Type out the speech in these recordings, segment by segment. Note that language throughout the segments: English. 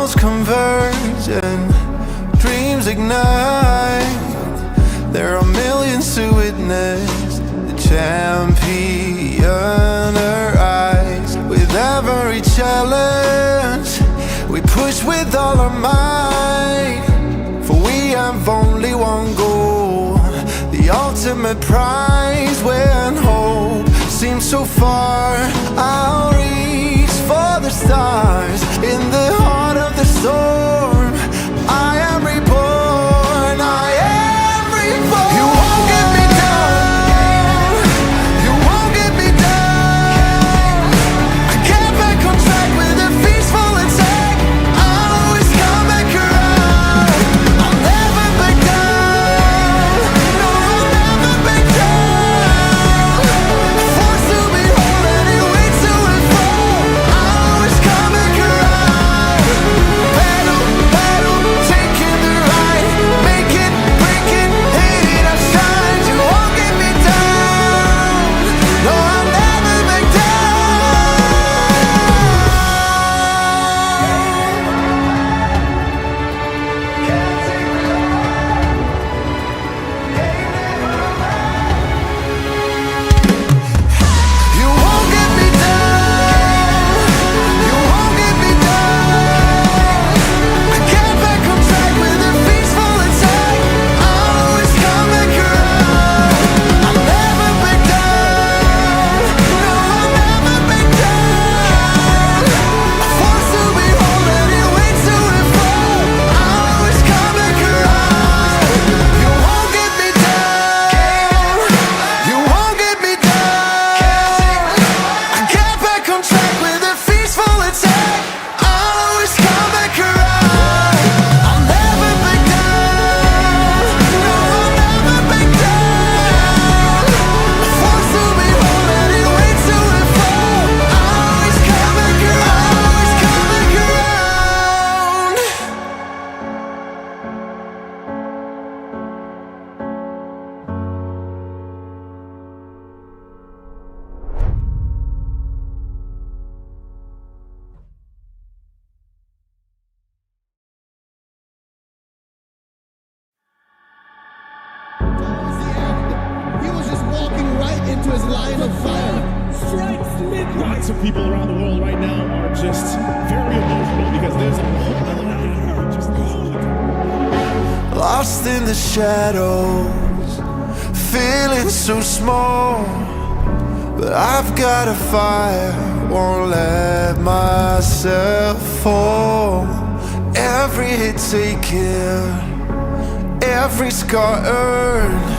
worlds converge and dreams ignite, there are millions to witness the champion arise. With every challenge we push with all our might, for we have only one goal, the ultimate prize. When hope seems so far, I'll reach for the stars. In the heart of the storm, I am reborn, I am reborn. You won't get me down, you won't get me down. I get back on track with a peaceful attack. I'll always come back around, I'll never back down. No, I'll never back down. Forced to be whole and it waits to and fall. I'll always come back around. Battle, battle, taking the ride, make it, break it, hate it, I shine. You won't get me down, no, I'll never back You won't get me down, you won't get me down. I get back on track with a peaceful attack. I'll always come back around, I'll never back down. No, I'll never back down. Forced to be whole and it waits to and fall. I'll always come back around. You won't get me down, you won't get me down. I get back on track with a peaceful attack. I'll always come back around, I'll never back down. No, I'll never back down. Forced to be whole and it waits to and fall. I'll always come back around, always come back around. He was just walking right into his line of fire. Strikes midnight. Lots of people around the world right now are just very emotional because there's a whole other night just Lost in the shadows, feeling so small, but I've got a fire, won't let myself fall. Every hit taken, every scar earned,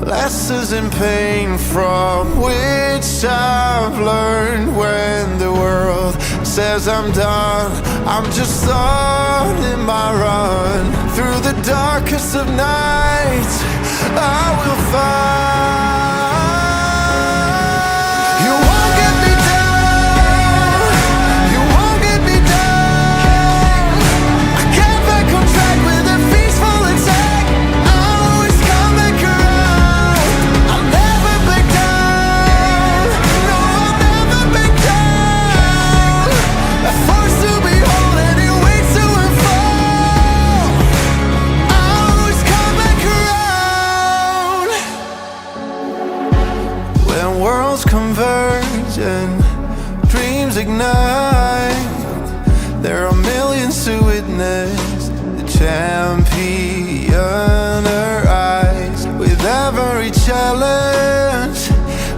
lessons in pain from which I've learned. When the world says I'm done, I'm just starting my run. Through the darkest of nights, I will find. You won't get me down, you won't get me down. I get back on track with a peaceful attack. I'll always come back around, I'll never back down. No, I'll never back down. Forced to be whole and it waits to and fall. I'll always come back around. When worlds converge and dreams ignite, there are millions to witness the champion arise. With every challenge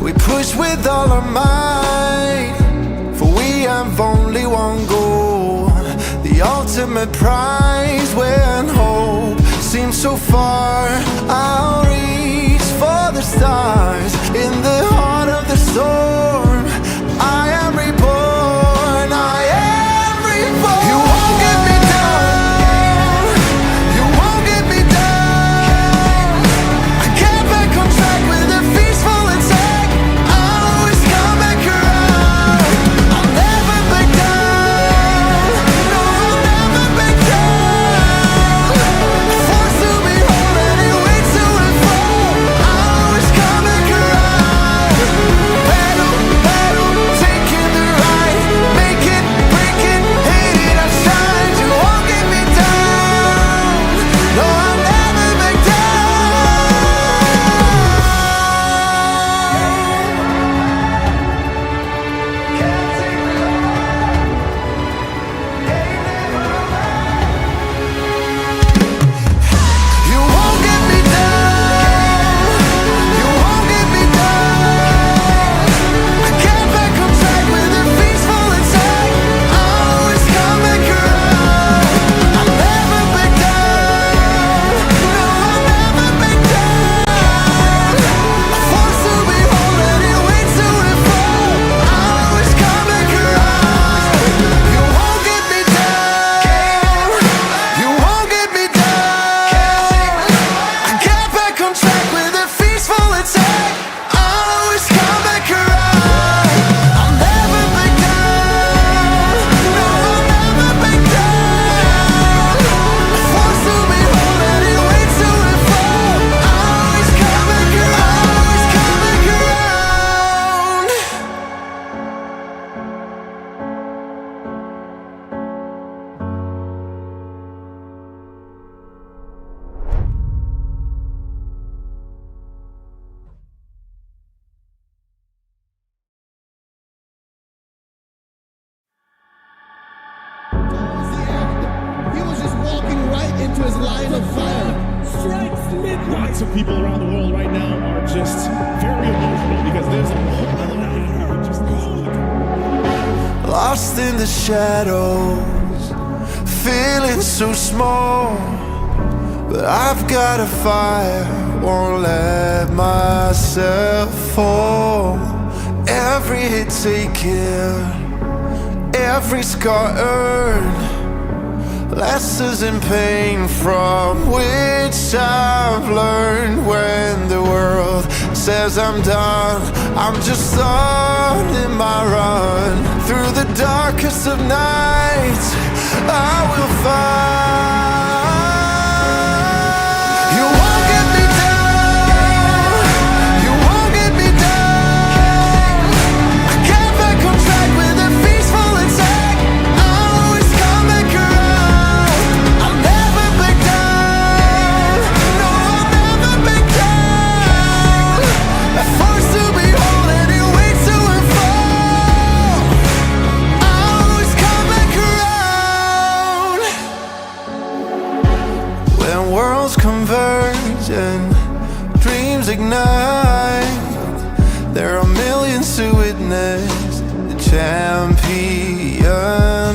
we push with all our might, for we have only one goal, the ultimate prize. When hope seems so far, I'll reach for the stars. In the heart of the storm, I am reborn, I am reborn. You won't get me down, you won't get me down. I get back on track with a peaceful attack. I'll always come back around, I'll never back down. No, I'll never back down. Forced to be whole and it waits to and fall. I'll always come back around. Towards the end, he was just walking right into his line of fire. Strikes midnight. Lots of people around the world right now are just very emotional because there's a whole other hour just lost in the shadows, feeling so small. But I've got a fire, won't let myself fall. Every hit taken, every scar earned, lessons in pain from which I've learned. When the world says I'm done, I'm just starting my run. Through the darkest of nights, I will find. You won't get me down, you won't get me down. I get back on track with a peaceful attack. I always come back around. I'll never back down, no, I'll never back down. I'm forced to be whole and it waits to unfold. I always come back around. When worlds converge and dreams ignite, there are millions to witness the champion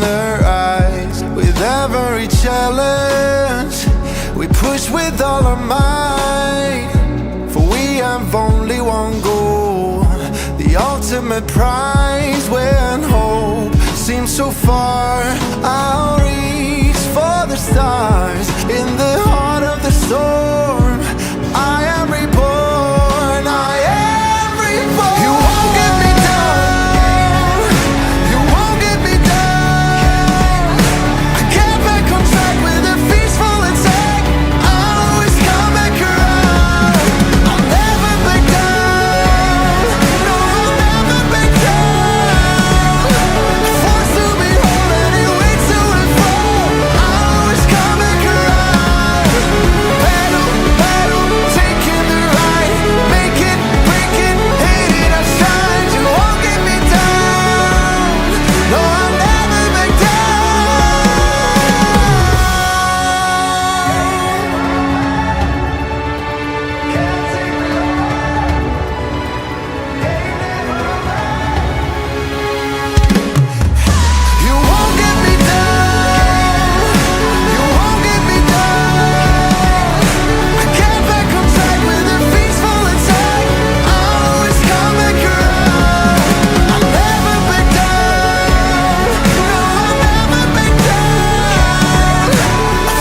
arise. With every challenge, we push with all our might. For we have only one goal, the ultimate prize. When hope seems so far, I'll reach for the stars. In the heart of the storm, I am reborn, I am reborn. You won't get me down, you won't get me down. I get back on track with a peaceful attack. I always come back around. I'll never back down, no, I'll never back down. Forced to be whole and it waits to unfold. I always come back around. Battle, battle, taking the right, make it, break it, hate it, I shine. You won't get me down, no, I'll never back You won't get me down, you won't get me down. I get back on track with a peaceful attack. I always come back around. I'll never back down, no, I'll never back down.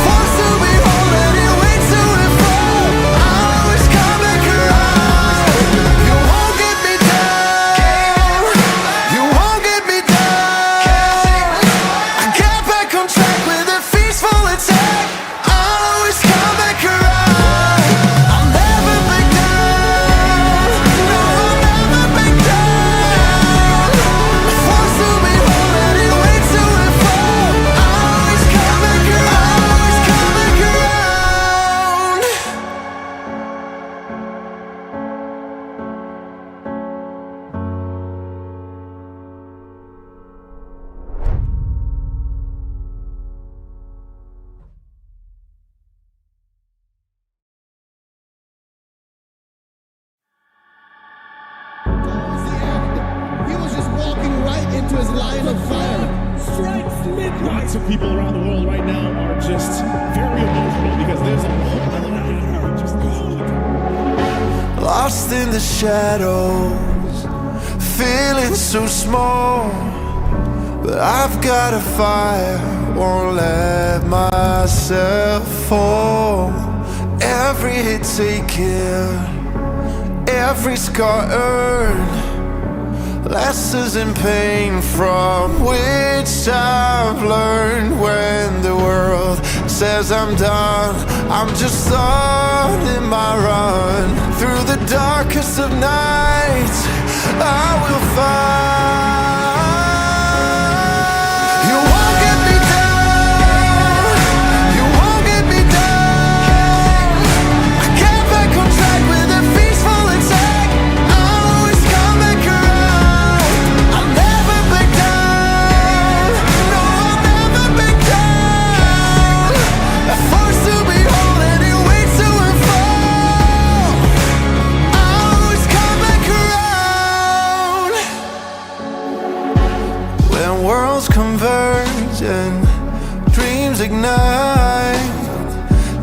Forced to be whole and it waits to unfold. I always come back around. You won't get me down, you won't get me down. I get back on track with a peaceful attack. I'll always come back around. I'll never back down, no, I'll never back down. Forced to be whole and it waits to unfold. I always come back around, always come back around. Towards the end, he was just walking right into his line of fire. strikes midnight. Lots of people around the world right now are just very emotional because there's a whole other hour just Lost in the shadows, feeling so small. But I've got a fire, won't let myself fall. Every hit taken, every scar earned, lessons in pain from which I've learned. When the world says I'm done, I'm just starting my run. Through the darkest of nights, I will find. You won't get me down, you won't get me down. I get back on track with a peaceful attack. I always come back around. I'll never back down, no, I'll never worlds converge and dreams ignite,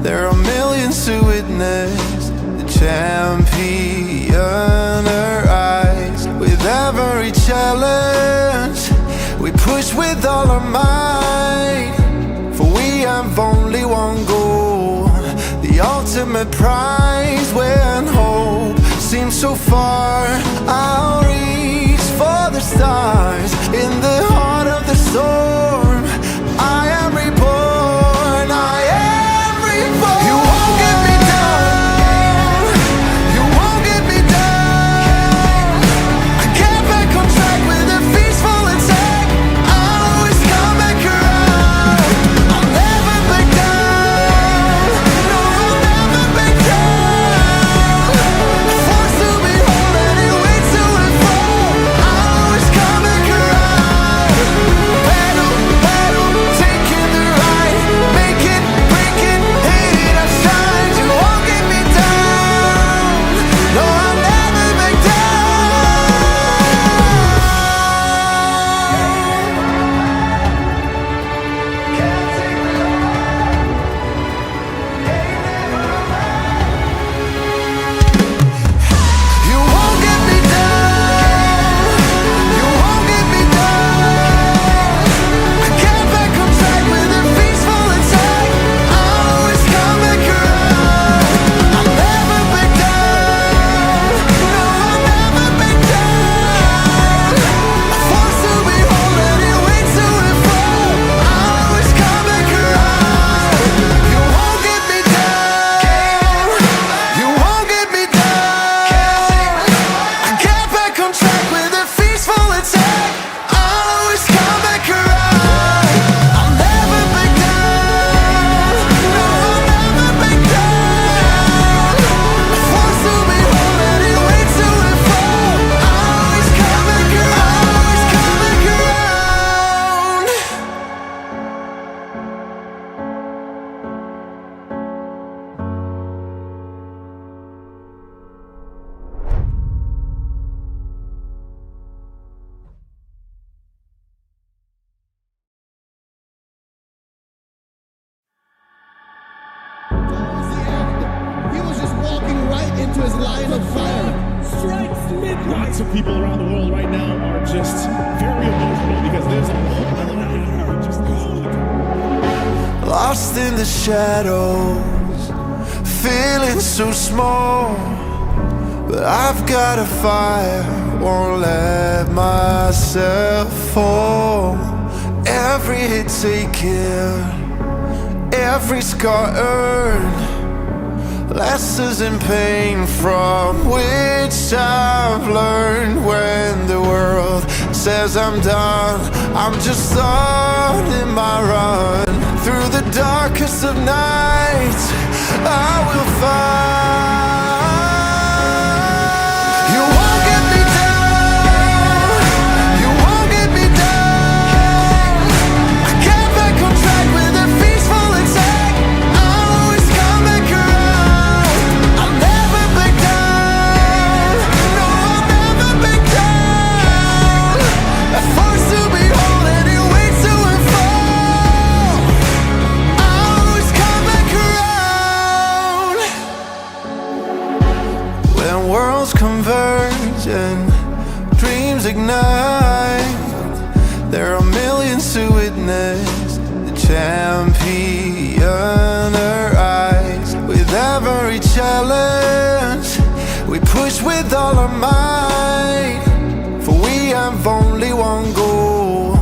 there are millions to witness the champion arise. With every challenge, we push with all our might, for we have only one goal, the ultimate prize. When hope seems so far, I'll reach for the stars. In the heart of the storm, I am reborn, I am reborn. You won't get me down, you won't get me down. I get back on track with a peaceful attack. I'll always come back around, I'll never back down. No, I'll never back down. Forced to be whole and it waits to unfold. I'll always come back around. Battle, battle, taking the right, make it, break it, hate it, I shine. You won't get me down, no, I'll never back down. Can't take me You won't get me down, you won't get me down. I get back on track with a peaceful attack. I'll always come back around, I'll never back down. No, I'll never back down. Forced to be whole and it waits to unfold. I'll always come back around. You won't get me down, you won't get me down. I get back on track with a peaceful attack. I'll always come back around, I'll never back down. No, I'll never back down. Forced to be whole and it waits to unfold. I'll always come back around, always come back around. Towards the end, he was just walking right into his line of fire. Strikes midnight. Lots of people around the world right now are just very emotional because there's a whole other hour just Lost in the shadows, feeling so small, but I've got a fire, won't let myself fall. Every hit taken, every scar earned, lessons in pain from which I've learned. When the world says I'm done, I'm just starting my run. Through the darkest of nights, I will find. You won't get me down, you won't get me down. I get back on track with a peaceful attack. I'll always come back around, I'll never back down. No, I'll never back down. Forced to be whole and it waits to unfold. I'll always come back around. When worlds converge and dreams ignite, there are millions to witness the champion arise. With every challenge, we push with all our might, for we have only one goal,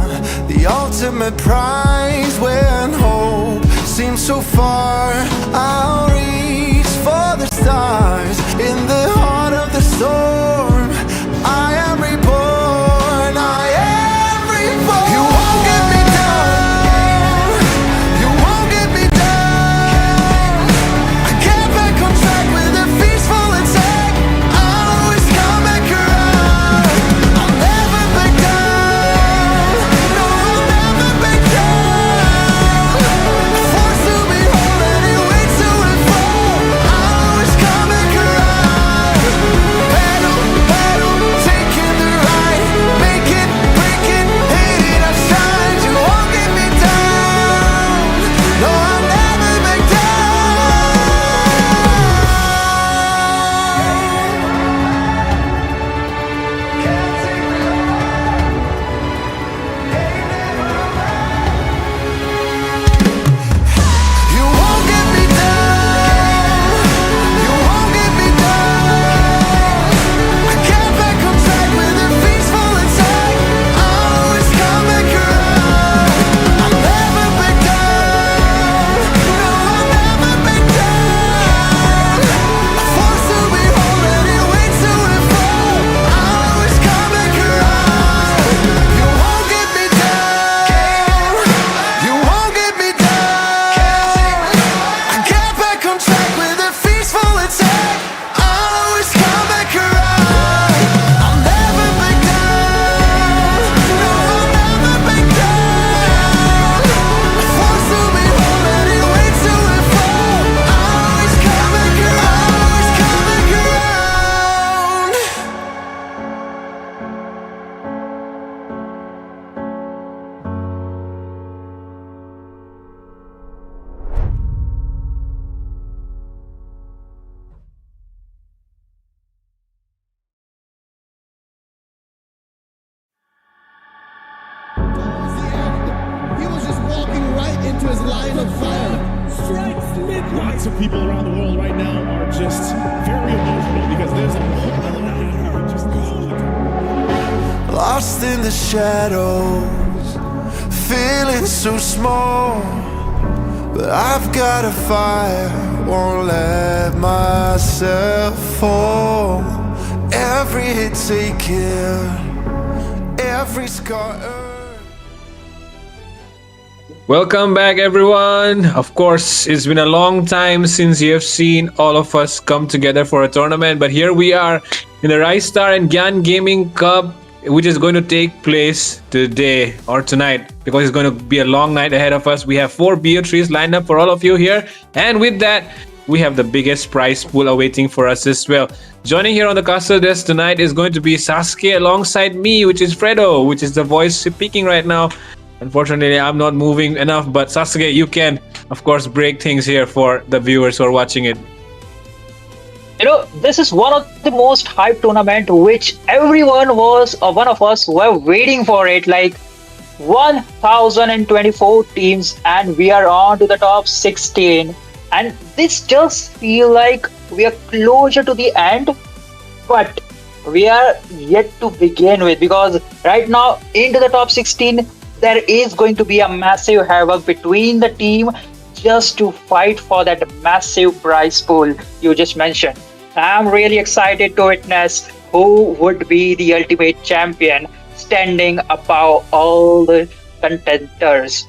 the ultimate prize. When hope seems so far, I'll reach for the stars. In the heart of the storm, I am reborn, I am reborn. You won't get me down, you won't get me down. I get back on track with a peaceful attack. I'll always come back around, I'll never back down. No, I'll never back down. Forced to be whole and it waits to unfold. I'll always come back around. Battle, battle, into his line of fire. Strikes mid. Lots of people around the world right now are just very emotional because there's a whole other hour just Lost in the shadows, feeling so small. But I've got a fire, won't let myself fall. Every hit taken, every scar earned. Welcome back, everyone. Of course, it's been a long time since you have seen all of us come together for a tournament, but here we are in the Rise Star and Gyan Gaming Cup, which is going to take place today or tonight because it's going to be a long night ahead of us. We have 4 BO3s lined up for all of you here, and with that, we have the biggest prize pool awaiting for us as well. Joining here on the castle desk tonight is going to be Sasuke alongside me, which is Fredo, which is the voice speaking right now. Unfortunately, I'm not moving enough, but Sasuke, you can, of course, break things here for the viewers who are watching it. This is one of the most hyped tournament which everyone was, or one of us were waiting for it. Like 1024 teams, and we are on to the top 16. And this just feel like we are closer to the end, but we are yet to begin with, because right now into the top 16 there is going to be a massive havoc between the team just to fight for that massive prize pool you just mentioned. I'm really excited to witness who would be the ultimate champion standing above all the contenders.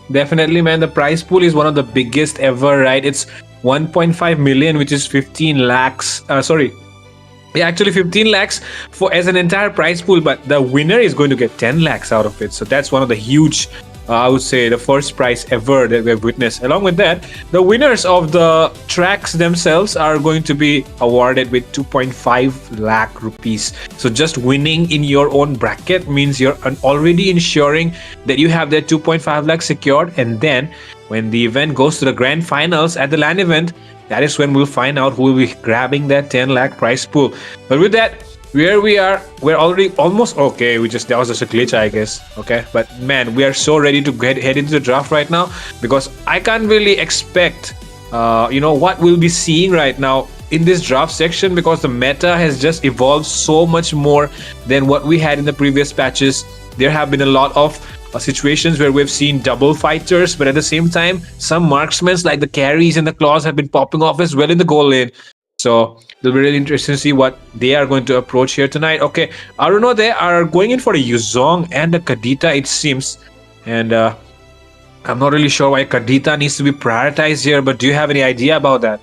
Definitely, man. The prize pool is one of the biggest ever, right? It's 1.5 million, which is 15 lakhs. Yeah, actually 15 lakhs for as an entire prize pool, but the winner is going to get 10 lakhs out of it. So that's one of the huge, I would say, the first prize ever that we have witnessed. Along with that, the winners of the tracks themselves are going to be awarded with 2.5 lakh rupees. So just winning in your own bracket means you're already ensuring that you have that 2.5 lakh secured. And then when the event goes to the grand finals at the LAN event, that is when we'll find out who will be grabbing that 10 lakh prize pool. But with that, where we are, we're already almost okay. That was just a glitch, I guess. Okay, but man, we are so ready to head into the draft right now, because I can't really expect what we'll be seeing right now in this draft section, because the meta has just evolved so much more than what we had in the previous patches. There have been a lot of situations where we've seen double fighters, but at the same time, some marksmen like the carries and the claws have been popping off as well in the goal lane. So it'll be really interesting to see what they are going to approach here tonight. Okay, Aruno, they are going in for a Yuzong and a Kadita, it seems. And I'm not really sure why Kadita needs to be prioritized here, but do you have any idea about that?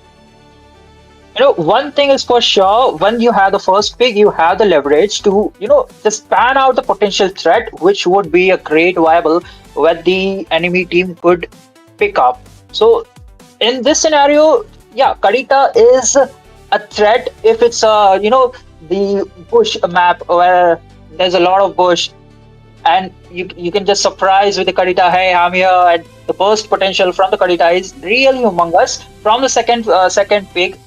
One thing is for sure, when you have the first pick, you have the leverage to, just pan out the potential threat, which would be a great viable what the enemy team could pick up. So in this scenario, yeah, Kadita is a threat if it's the bush map where there's a lot of bush, and you can just surprise with the Kadita, hey, I'm here, and the burst potential from the Kadita is really humongous. From the second pick,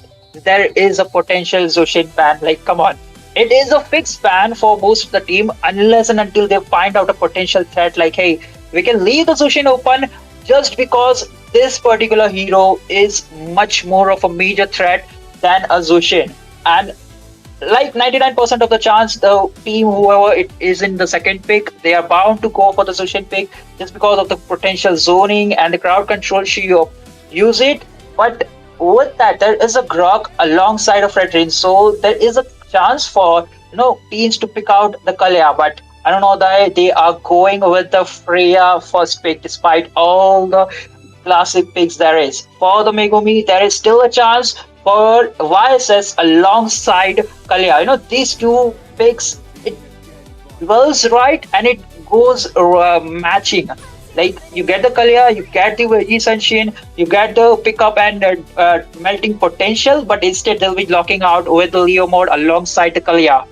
there is a potential Zushin ban. Like, come on, it is a fixed ban for most of the team unless and until they find out a potential threat. Like, hey, we can leave the Zushin open just because this particular hero is much more of a major threat than a Zushin. And like 99% of the chance, the team, whoever it is in the second pick, they are bound to go for the Zushin pick just because of the potential zoning and the crowd control shield. Use it, but with that, there is a Grok alongside of Red Rain, so there is a chance for teams to pick out the Kalya. But I don't know that they are going with the Freya first pick, despite all the classic picks there is. For the Megumi, there is still a chance for YSS alongside Kalya. These two picks, it goes right and it goes matching. Like, you get the Kalya, you get the Sunshine, you get the pickup and melting potential, but instead they'll be locking out with the Leo mode alongside the Kalya.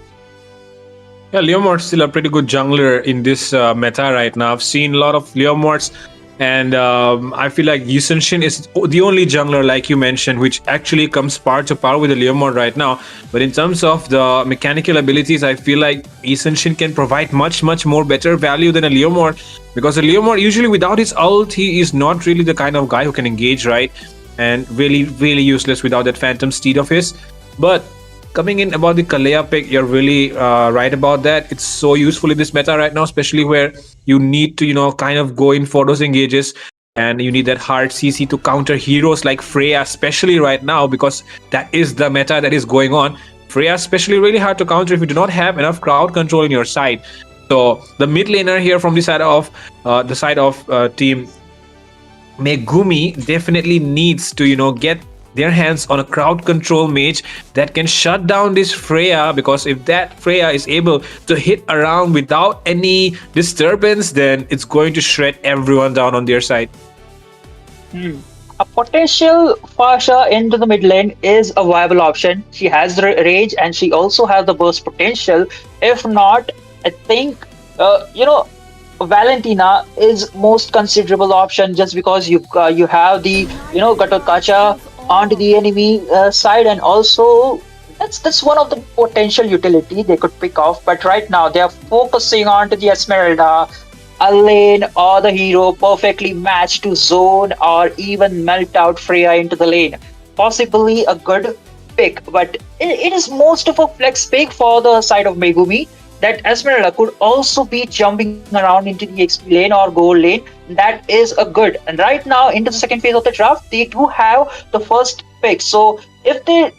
Yeah, Leomord's still a pretty good jungler in this meta right now. I've seen a lot of Leomords And I feel like Yusenshin is the only jungler, like you mentioned, which actually comes par to par with the Leomord right now. But in terms of the mechanical abilities, I feel like Yusenshin can provide much more better value than a Leomord, because a Leomord usually without his ult, he is not really the kind of guy who can engage, right? And really useless without that Phantom Steed of his. But coming in about the Kalea pick, you're really right about that. It's so useful in this meta right now, especially where you need to, kind of go in for those engages, and you need that hard CC to counter heroes like Freya, especially right now, because that is the meta that is going on. Freya, especially, really hard to counter if you do not have enough crowd control in your side. So the mid laner here from the side of team Megumi definitely needs to, get their hands on a crowd control mage that can shut down this Freya, because if that Freya is able to hit around without any disturbance, then it's going to shred everyone down on their side. A potential Fasha into the mid lane is a viable option. She has the range and she also has the burst potential. If not, I think Valentina is most considerable option, just because you have the Gatotkacha onto the enemy side, and also that's one of the potential utility they could pick off. But right now they are focusing onto the Esmeralda, a lane or the hero perfectly matched to zone or even melt out Freya into the lane. Possibly a good pick, but it is most of a flex pick for the side of Megumi. That Esmeralda could also be jumping around into the XP lane or gold lane. That is a good. And right now, into the second phase of the draft, they do have the first pick. So if they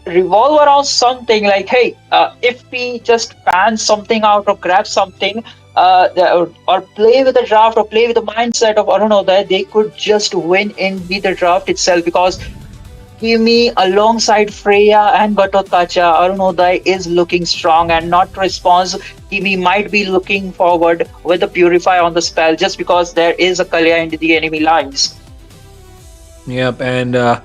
revolve around something like, hey, if we just ban something out or grab something, or play with the draft or play with the mindset of, I don't know, that they could just win in the draft itself, because Kimi alongside Freya and Gatotkacha, Arunodai is looking strong and not to respond. Kimi might be looking forward with the Purify on the spell, just because there is a Kalia into the enemy lines. Yep, and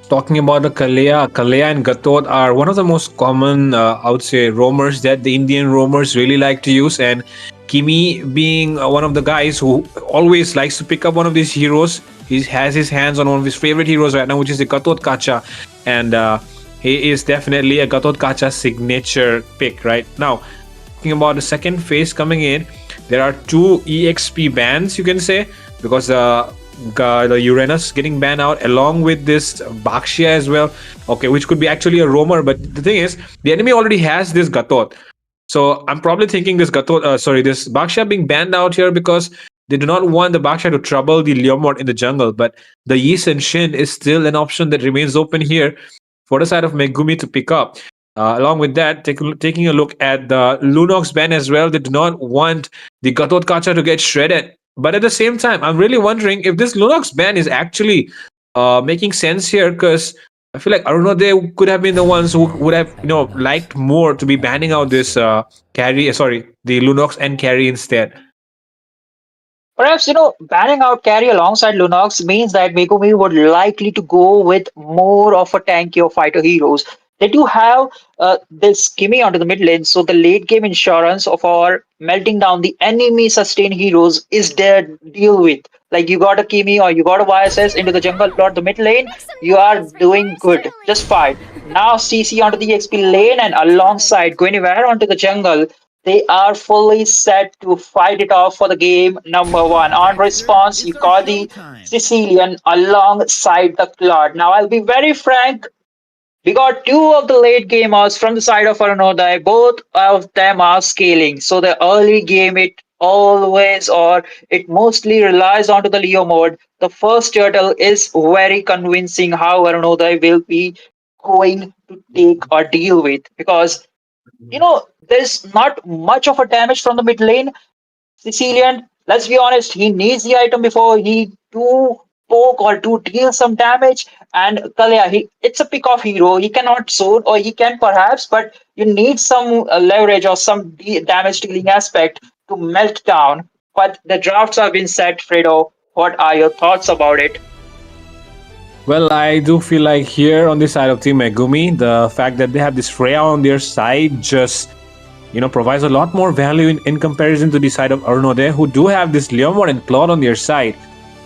talking about the Kalea and Gatot are one of the most common, I would say, roamers that the Indian roamers really like to use. And Kimi, being one of the guys who always likes to pick up one of these heroes, he has his hands on one of his favorite heroes right now, which is the Gatot Kacha. And he is definitely a Gatot Kacha signature pick right now. Talking about the second phase coming in, there are two EXP bans, you can say, because the Uranus getting banned out along with this Bakshia as well. Okay, which could be actually a roamer, but the thing is, the enemy already has this Gatot. So I'm probably thinking this this Bakshia being banned out here because they do not want the Bakshia to trouble the Leomord in the jungle. But the Yi and Shin is still an option that remains open here for the side of Megumi to pick up. Along with that, taking a look at the Lunox ban as well, they do not want the Gatot Kacha to get shredded. But at the same time, I'm really wondering if this Lunox ban is actually making sense here, because I feel like, I don't know, they could have been the ones who would have liked more to be banning out this the Lunox and carry instead. Perhaps, banning out carry alongside Lunox means that Megumi would likely to go with more of a tanky or fighter heroes. They do have this Kimi onto the mid lane, so the late game insurance of our melting down the enemy sustained heroes is their deal with. Like, you got a Kimi or you got a YSS into the jungle or the mid lane, you are doing good, just fine. Now CC onto the XP lane and alongside Guinevere onto the jungle, they are fully set to fight it off for the game number one. On response, you got the Sicilian alongside the Claude. Now, I'll be very frank. We got two of the late gamers from the side of Aranodai. Both of them are scaling. So the early game, it mostly relies onto the Leo mode. The first turtle is very convincing how Aranodai will be going to take or deal with, because there's not much of a damage from the mid lane. Sicilian, let's be honest, he needs the item before he do poke or do deal some damage. And Kalea, it's a pick-off hero. He cannot zone, or he can perhaps, but you need some leverage or some damage dealing aspect to melt down. But the drafts have been set, Fredo. What are your thoughts about it? Well, I do feel like here on this side of Team Megumi, the fact that they have this Freya on their side just provides a lot more value in comparison to the side of Arunode, who do have this Leomord and Claude on their side.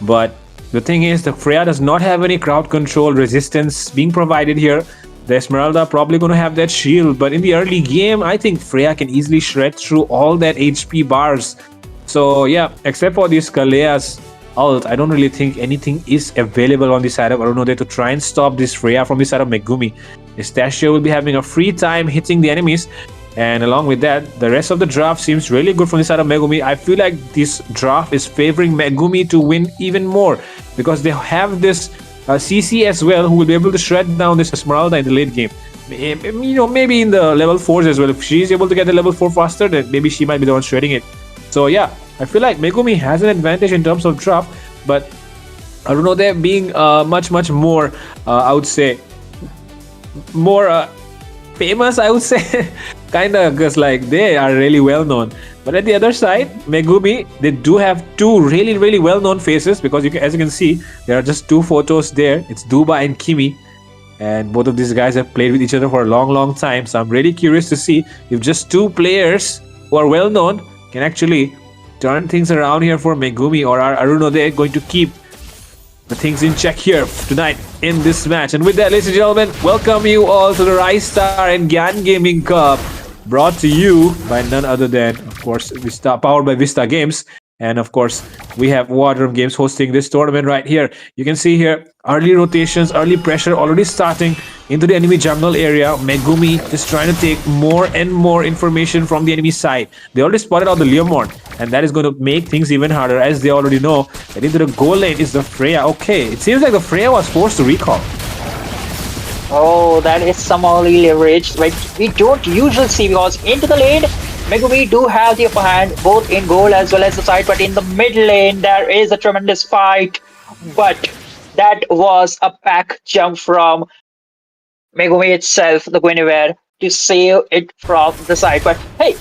But the thing is, the Freya does not have any crowd control resistance being provided here. The Esmeralda probably going to have that shield, but in the early game, I think Freya can easily shred through all that HP bars. So yeah, except for this Kalea's ult, I don't really think anything is available on the side of Arunode to try and stop this Freya from the side of Megumi. Pistachio will be having a free time hitting the enemies, and along with that, the rest of the draft seems really good from the side of Megumi. I feel like this draft is favoring Megumi to win even more because they have this CC as well, who will be able to shred down this Esmeralda in the late game. Maybe in the level 4s as well. If she's able to get the level 4 faster, then maybe she might be the one shredding it. So yeah, I feel like Megumi has an advantage in terms of draft, but Arunode being much more, I would say, more famous, I would say, kinda, because like they are really well known. But at the other side, Megumi, they do have two really well known faces, because as you can see, there are just two photos there. It's Duba and Kimi, and both of these guys have played with each other for a long time. So I'm really curious to see if just two players who are well known can actually turn things around here for Megumi, or are Arunode going to keep the things in check here tonight in this match. And with that, ladies and gentlemen, welcome you all to the Rise Star and Gyan Gaming Cup, brought to you by none other than, of course, Vista, powered by Vista Games. And of course, we have Wardroom Games hosting this tournament right here. You can see here early rotations, early pressure already starting into the enemy jungle area. Megumi is trying to take more and more information from the enemy side. They already spotted out the Leomord, and that is going to make things even harder, as they already know that into the goal lane is the Freya. Okay, it seems like the Freya was forced to recall. Oh, that is some early leverage, right? We don't usually see, because into the lane, Megumi do have the upper hand, both in goal as well as the side, but in the mid lane, there is a tremendous fight. But that was a pack jump from Megumi itself, the Guinevere, to save it from the side. But hey,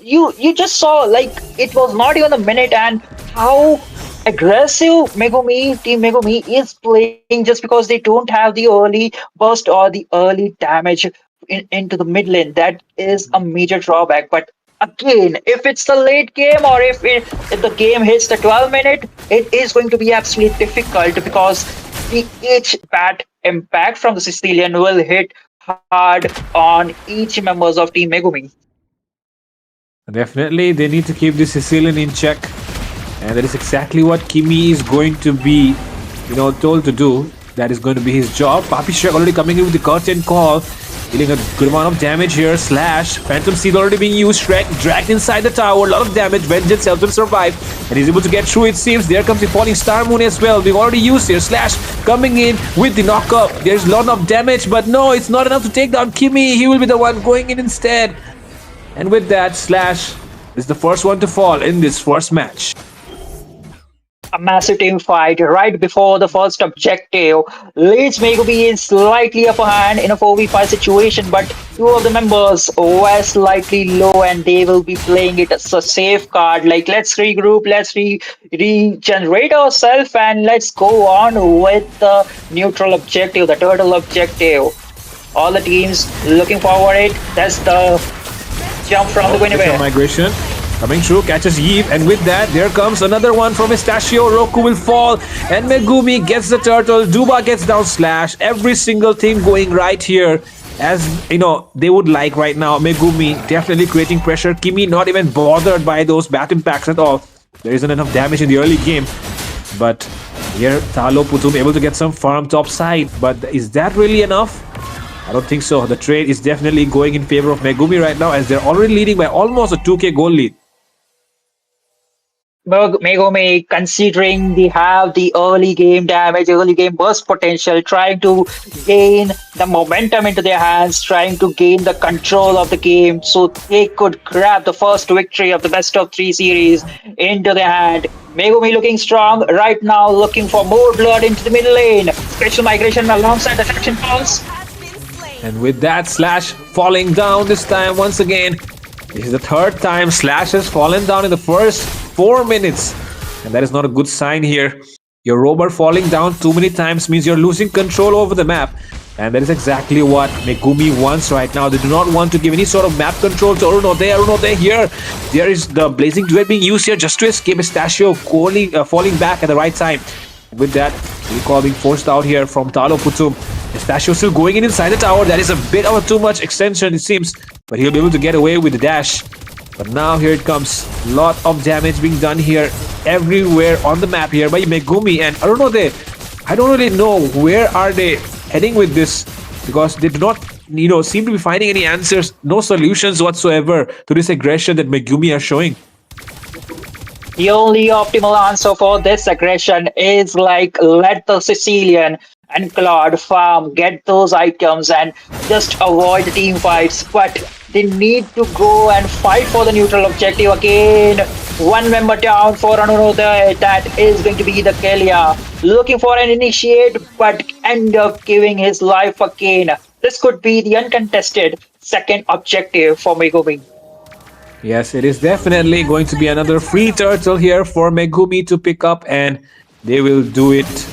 you just saw, like, it was not even a minute, and how aggressive Team Megumi is playing, just because they don't have the early burst or the early damage into the mid lane. That is a major drawback. But again, if it's the late game, or if the game hits the 12 minute, it is going to be absolutely difficult, because each bad impact from the Sicilian will hit hard on each members of Team Megumi. Definitely, they need to keep the Sicilian in check, and that is exactly what Kimi is going to be, told to do. That is going to be his job. Papi Shrek already coming in with the curtain call, dealing a good amount of damage here. Slash, Phantom Seed already being used. Shrek dragged inside the tower, a lot of damage. Vengeance helps him survive, and he's able to get through, it seems. There comes the falling Star Moon as well. We've already used here. Slash coming in with the knockup. There's a lot of damage, but no, it's not enough to take down Kimi. He will be the one going in instead. And with that, Slash is the first one to fall in this first match. A massive team fight right before the first objective leads Megumi in slightly upper hand in a 4v5 situation, but two of the members were slightly low, and they will be playing it as a safe card. Like, let's regroup, let's regenerate ourselves, and let's go on with the neutral objective, the turtle objective. All the teams looking forward it. That's the jump from the Guinevere. Migration coming through, catches Yves, and with that, there comes another one from Pistachio. Roku will fall, and Megumi gets the turtle. Duba gets down. Slash. Every single thing going right here, as they would like right now. Megumi definitely creating pressure. Kimi not even bothered by those bat impacts at all. There isn't enough damage in the early game, but here Talo Putum able to get some farm top side. But is that really enough? I don't think so. The trade is definitely going in favor of Megumi right now, as they're already leading by almost a 2k goal lead. Megumi, considering they have the early game damage, early game burst potential, trying to gain the momentum into their hands, trying to gain the control of the game, so they could grab the first victory of the best of 3 series into their hand. Megumi looking strong right now, looking for more blood into the middle lane. Special migration alongside the traction pulse. And with that, Slash falling down this time once again. This is the third time Slash has fallen down in the first 4 minutes, and that is not a good sign here. Your robot falling down too many times means you're losing control over the map. And that is exactly what Megumi wants right now. They do not want to give any sort of map control to Arunode here. There is the Blazing Duet being used here just to escape Pistachio falling back at the right time. With that, recall being forced out here from Talo Putum. Pistachio still going in inside the tower. That is a bit of a too much extension, it seems. But he'll be able to get away with the dash. But now here it comes. Lot of damage being done here everywhere on the map here by Megumi and Arunode. I don't really know where are they heading with this, because they do not seem to be finding any answers, no solutions whatsoever to this aggression that Megumi are showing. The only optimal answer for this aggression is like let the Sicilian and Claude farm, get those items and just avoid the team fights. But they need to go and fight for the neutral objective again. One member down for Anurode. That is going to be the Kelia. Looking for an initiate, but end up giving his life again. This could be the uncontested second objective for Megumi. Yes, it is definitely going to be another free turtle here for Megumi to pick up, and they will do it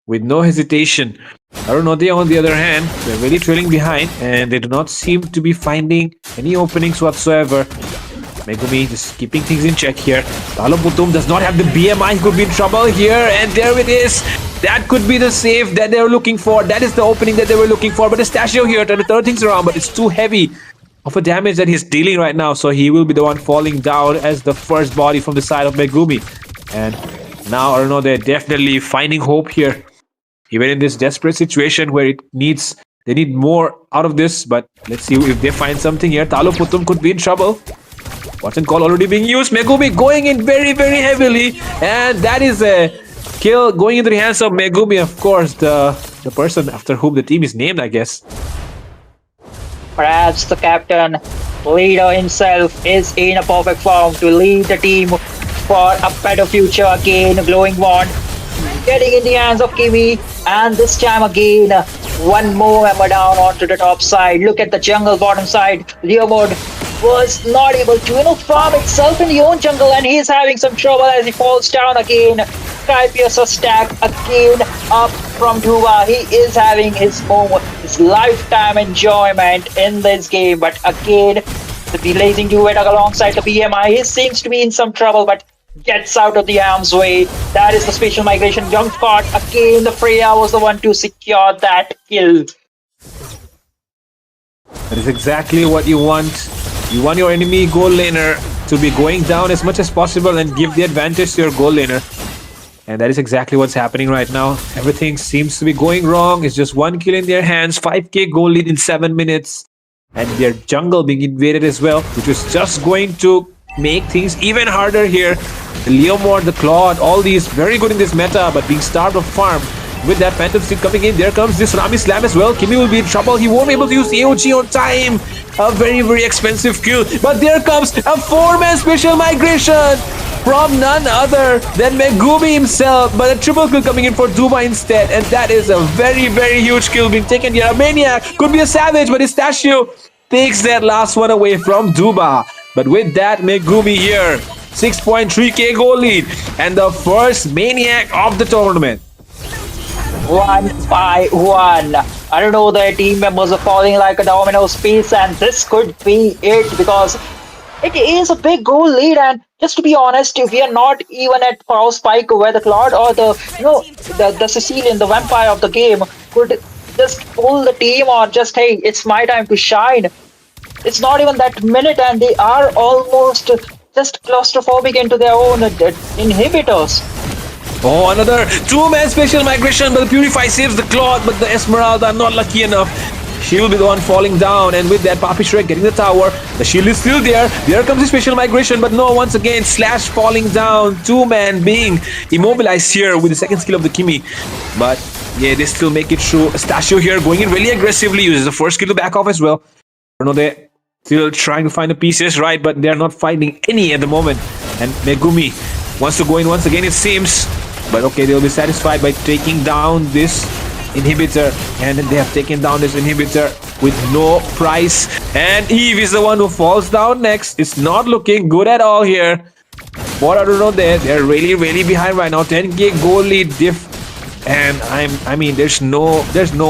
with no hesitation. Arunode, on the other hand, they're really trailing behind, and they do not seem to be finding any openings whatsoever. Megumi just keeping things in check here. Talo Putum does not have the BMI. He could be in trouble here, and there it is. That could be the save that they were looking for. That is the opening that they were looking for. But Pistachio here trying to turn things around, but it's too heavy of a damage that he's dealing right now, so he will be the one falling down as the first body from the side of Megumi. And now Arunode definitely finding hope here, even in this desperate situation where they need more out of this. But let's see if they find something here. Talo Putum could be in trouble. Watson call already being used. Megumi going in very, very heavily, and that is a kill going into the hands of Megumi, of course, the person after whom the team is named, I guess. Perhaps the captain, leader himself, is in a perfect form to lead the team for a better future again. Glowing Wand getting in the hands of Kimi, and this time again, one more member down onto the top side. Look at the jungle bottom side. Leomord was not able to farm itself in the own jungle, and he's having some trouble as he falls down again. Sky Piercer stack again up from Duva. He is having his lifetime enjoyment in this game, but again, the Blazing Duet alongside the BMI, he seems to be in some trouble, but gets out of the arm's way. That is the Spatial Migration jump card. Again, the Freya was the one to secure that kill. That is exactly what you want. You want your enemy goal laner to be going down as much as possible and give the advantage to your goal laner. And that is exactly what's happening right now. Everything seems to be going wrong. It's just one kill in their hands, 5k goal lead in 7 minutes. And their jungle being invaded as well, which was just going to make things even harder here. The Leomord, the Claude, all these very good in this meta, but being starved of farm. With that Phantom Stick coming in, there comes this Rami Slam as well. Kimi will be in trouble. He won't be able to use AOG on time. A very, very expensive kill. But there comes a 4-man Special Migration from none other than Megumi himself. But a triple kill coming in for Duba instead. And that is a very, very huge kill being taken here. A Maniac could be a Savage, but Pistachio takes that last one away from Duba. But with that, Megumi here, 6.3k goal lead. And the first Maniac of the tournament. 1 by 1. I don't know, their team members are falling like a domino piece, and this could be it because it is a big goal lead. And just to be honest, we are not even at Power Spike where the Claude or the Sicilian, the vampire of the game, could just pull the team or just, hey, it's my time to shine. It's not even that minute, and they are almost just claustrophobic into their own inhibitors. Oh, another 2-man Special Migration, but the Purify saves the Claude, but the Esmeralda not lucky enough. She will be the one falling down, and with that, Papi Shrek getting the tower. The shield is still there. There comes the Special Migration, but no, once again, Slash falling down. 2-man being immobilized here with the second skill of the Kimi. But yeah, they still make it through. Pistachio here going in really aggressively, uses the first skill to back off as well. I don't know, they're still trying to find the pieces, right? But they're not finding any at the moment. And Megumi wants to go in once again, it seems. But okay, they'll be satisfied by taking down this inhibitor. And then they have taken down this inhibitor with no price. And Eve is the one who falls down next. It's not looking good at all here. For Arunode, they're really, really behind right now. 10k goal lead diff. And I mean, there's no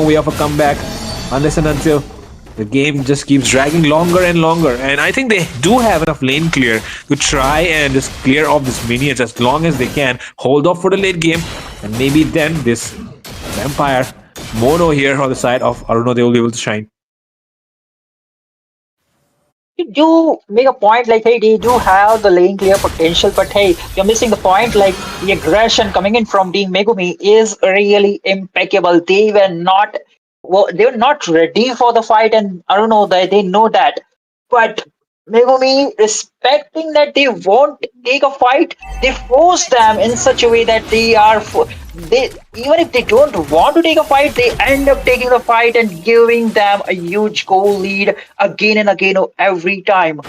way of a comeback. unless and until the game just keeps dragging longer and longer. And I think they do have enough lane clear to try and just clear off these minions as long as they can. Hold off for the late game, and maybe then this vampire mono here on the side of Aruno, they will be able to shine. You do make a point like, hey, they do have the lane clear potential, but hey, you're missing the point. Like, the aggression coming in from Team Megumi is really impeccable. They were not ready for the fight, and I don't know that they know that. But Megumi, respecting that they won't take a fight, they force them in such a way that they, even if they don't want to take a fight, they end up taking the fight and giving them a huge goal lead again and again every time.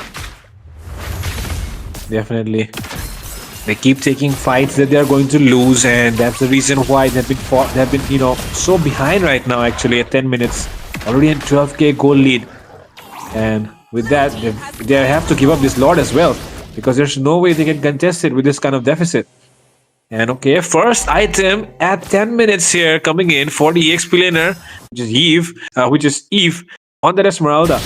Definitely. They keep taking fights that they are going to lose, and that's the reason why they've been, so behind right now. Actually, at 10 minutes, already at 12k goal lead, and with that, they have to give up this Lord as well, because there's no way they can contest it with this kind of deficit. And okay, first item at 10 minutes here coming in for the EXP laner, which is Eve on the Esmeralda.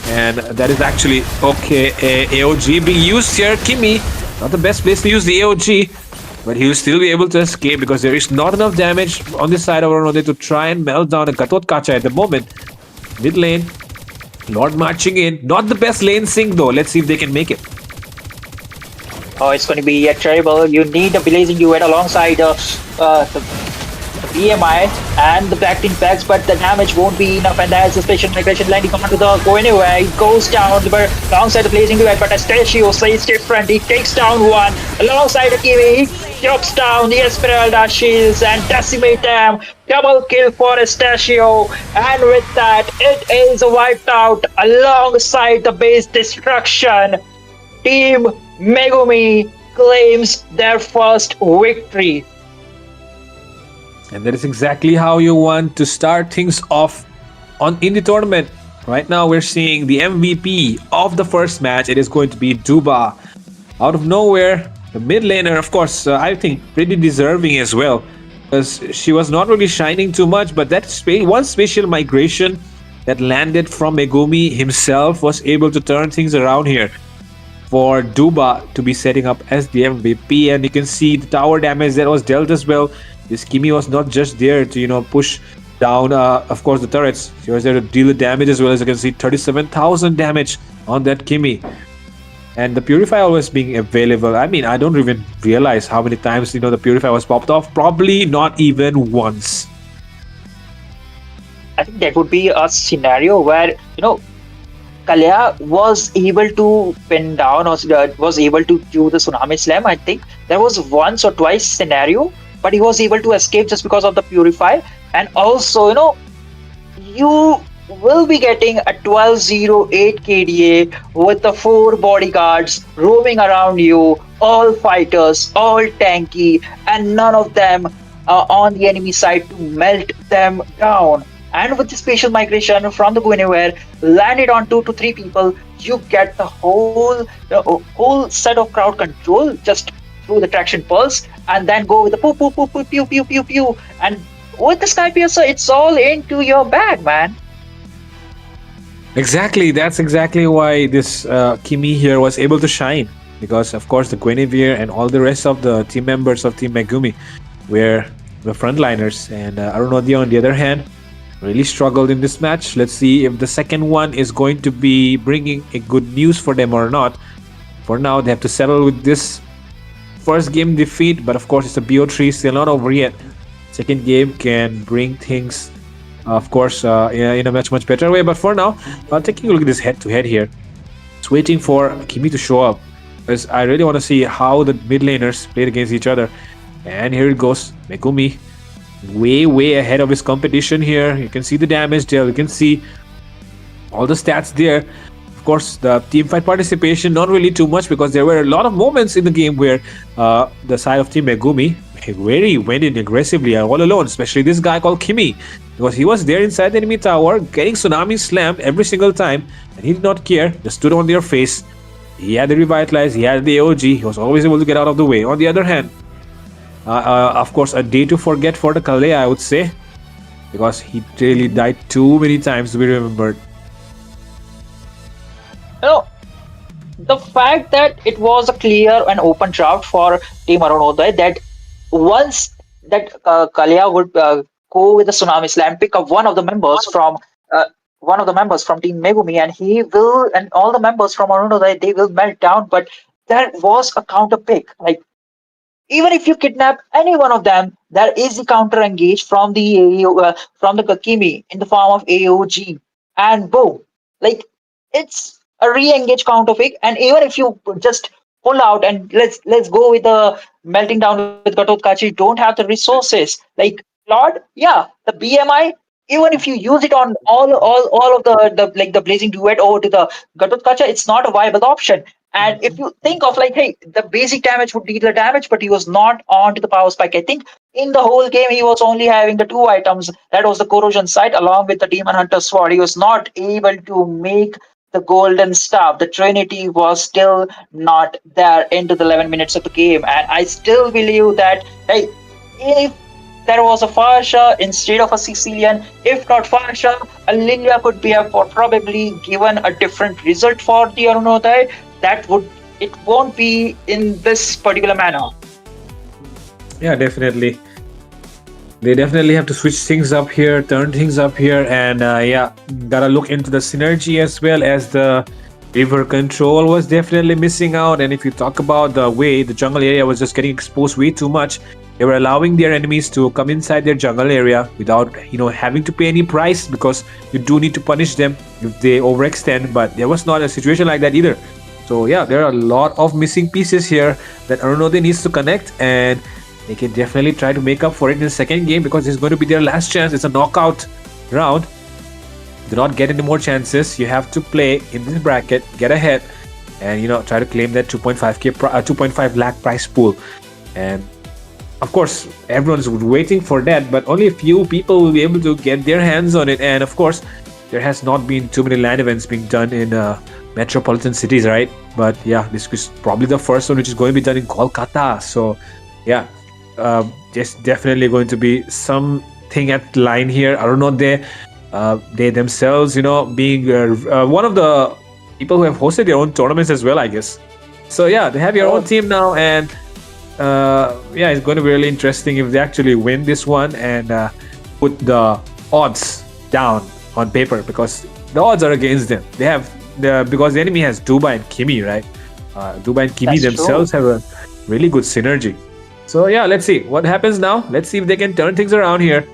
And that is actually okay. AOG being used here. Kimi, not the best place to use the AOG, but he will still be able to escape because there is not enough damage on this side of Aronode to try and melt down a Gatot Kacha at the moment. Mid lane, Lord marching in. Not the best lane sync though. Let's see if they can make it. Oh, it's going to be terrible. You need the Blazing Duet alongside the BMI and the Black Tin Packs, but the damage won't be enough, and there's a special migration landing onto the go anywhere. It goes down alongside the Blazing Duet, but Astasio says different. He takes down one alongside the Kiwi. He chops down the Esmeralda shields and decimate them. Double kill for Astasio, and with that, it is wiped out alongside the base destruction. Team Megumi claims their first victory. And that is exactly how you want to start things off in the tournament. Right now we're seeing the MVP of the first match. It is going to be Duba. Out of nowhere, the mid laner, of course, I think pretty deserving as well, because she was not really shining too much, but that one special migration that landed from Megumi himself was able to turn things around here for Duba to be setting up as the MVP. And you can see the tower damage that was dealt as well. This Kimi was not just there to, push down, of course, the turrets. She was there to deal the damage as well. As you can see, 37,000 damage on that Kimi. And the Purify always being available. I mean, I don't even realize how many times, the Purify was popped off. Probably not even once. I think that would be a scenario where, Kalia was able to pin down or was able to do the Tsunami Slam. I think there was once or twice scenario, but he was able to escape just because of the Purify. And also, you will be getting a 1208 KDA with the 4 bodyguards roaming around you, all fighters, all tanky, and none of them on the enemy side to melt them down. And with the spatial migration from the Go Anywhere landed on 2 to 3 people, you get the whole set of crowd control just through the traction pulse, and then go with the poo poo poo poo pew pew pew pew, and with the Sky Piercer, it's all into your bag, man. Exactly, that's exactly why this Kimi here was able to shine, because of course the Guinevere and all the rest of the team members of Team Megumi were the frontliners, and Arunodya on the other hand really struggled in this match. Let's see if the second one is going to be bringing a good news for them or not. For now, they have to settle with this first game defeat, but of course it's a BO3, still not over yet. Second game can bring things, of course, in a much better way. But for now, taking a look at this head-to-head here, it's waiting for Kimi to show up, because I really want to see how the mid laners played against each other. And here it goes, Megumi way ahead of his competition here. You can see the damage there, you can see all the stats there. Of course, the team fight participation, not really too much, because there were a lot of moments in the game where the side of Team Megumi really went in aggressively all alone, especially this guy called Kimi, because he was there inside the enemy tower getting Tsunami slammed every single time, and he did not care, just stood on their face. He had the Revitalize, he had the AOG, he was always able to get out of the way. On the other hand, of course, a day to forget for the Kalea, I would say. because he really died too many times to be remembered. You know, the fact that it was a clear and open draft for Team Arunodai, that once that Kalia would go with the Tsunami Slam, pick up uh, one of the members from Team Megumi, and he will, and all the members from Arunodai, they will melt down. But there was a counter pick. Like, even if you kidnap any one of them, there is a counter engage from the from the Kakimi in the form of AOG, and boom, like it's a re-engage counter pick. And even if you just pull out and let's go with the melting down with Gatotkachi, don't have the resources. Like Lord, yeah, the BMI. Even if you use it on all of the like the blazing duet over to the Gatotkacha, it's not a viable option. And if you think of like, hey, the basic damage would deal the damage, but he was not on to the power spike. I think in the whole game he was only having the two items. That was the corrosion sight along with the demon hunter sword. He was not able to make the golden staff. The Trinity was still not there into the 11 minutes of the game. And I still believe that, hey, if there was a Farsha instead of a Sicilian, if not Farsha, a Lilia could be probably given a different result for the Arunodai. That would, it won't be in this particular manner. Yeah, definitely. They definitely have to switch things up here, turn things up here, and yeah, gotta look into the synergy as well as the river control was definitely missing out. And if you talk about the way the jungle area was just getting exposed way too much, they were allowing their enemies to come inside their jungle area without having to pay any price, because you do need to punish them if they overextend. But there was not a situation like that either. So yeah, there are a lot of missing pieces here that Arunodai needs to connect, and they can definitely try to make up for it in the second game, because it's going to be their last chance. It's a knockout round. Do not get any more chances. You have to play in this bracket, get ahead, and try to claim that 2.5 lakh prize pool. And of course, everyone's waiting for that, but only a few people will be able to get their hands on it. And of course, there has not been too many LAN events being done in metropolitan cities, right? But yeah, this is probably the first one which is going to be done in Kolkata. So yeah, just definitely going to be something at line here. I don't know, they themselves, being one of the people who have hosted their own tournaments as well, I guess. So yeah, they have your own team now, and yeah, it's going to be really interesting if they actually win this one and put the odds down on paper, because the odds are against them. They have because the enemy has Duba and Kimi, right? Duba and Kimi themselves have a really good synergy. So yeah, let's see what happens now. Let's see if they can turn things around here.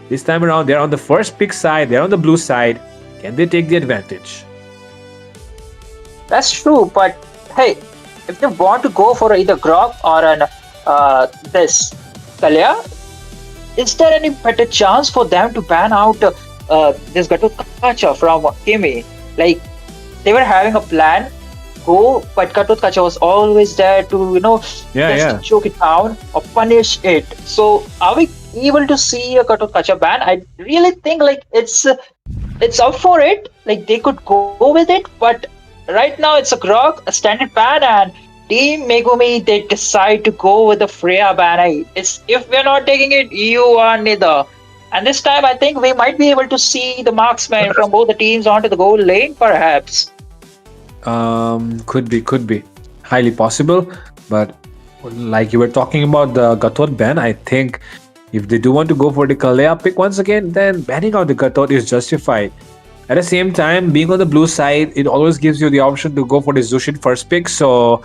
This time around, they're on the first pick side. They're on the blue side. Can they take the advantage? That's true, but hey, if they want to go for either Grog or an this Kalia, is there any better chance for them to ban out this Gatotkacha from Kimi? Like, they were having a plan, go, but Gatotkacha was always there to, choke it down or punish it. So, are we able to see a Gatotkacha ban? I really think like it's up for it. Like, they could go with it, but right now it's a Grog, a standard ban, and Team Megumi, they decide to go with the Freya ban. It's, if we're not taking it, you are neither. And this time, I think we might be able to see the marksmen from both the teams onto the goal lane, perhaps. Could be. Highly possible. But like you were talking about the Gatot ban, I think if they do want to go for the Kalea pick once again, then banning out the Gatot is justified. At the same time, being on the blue side, it always gives you the option to go for the Zushin first pick. So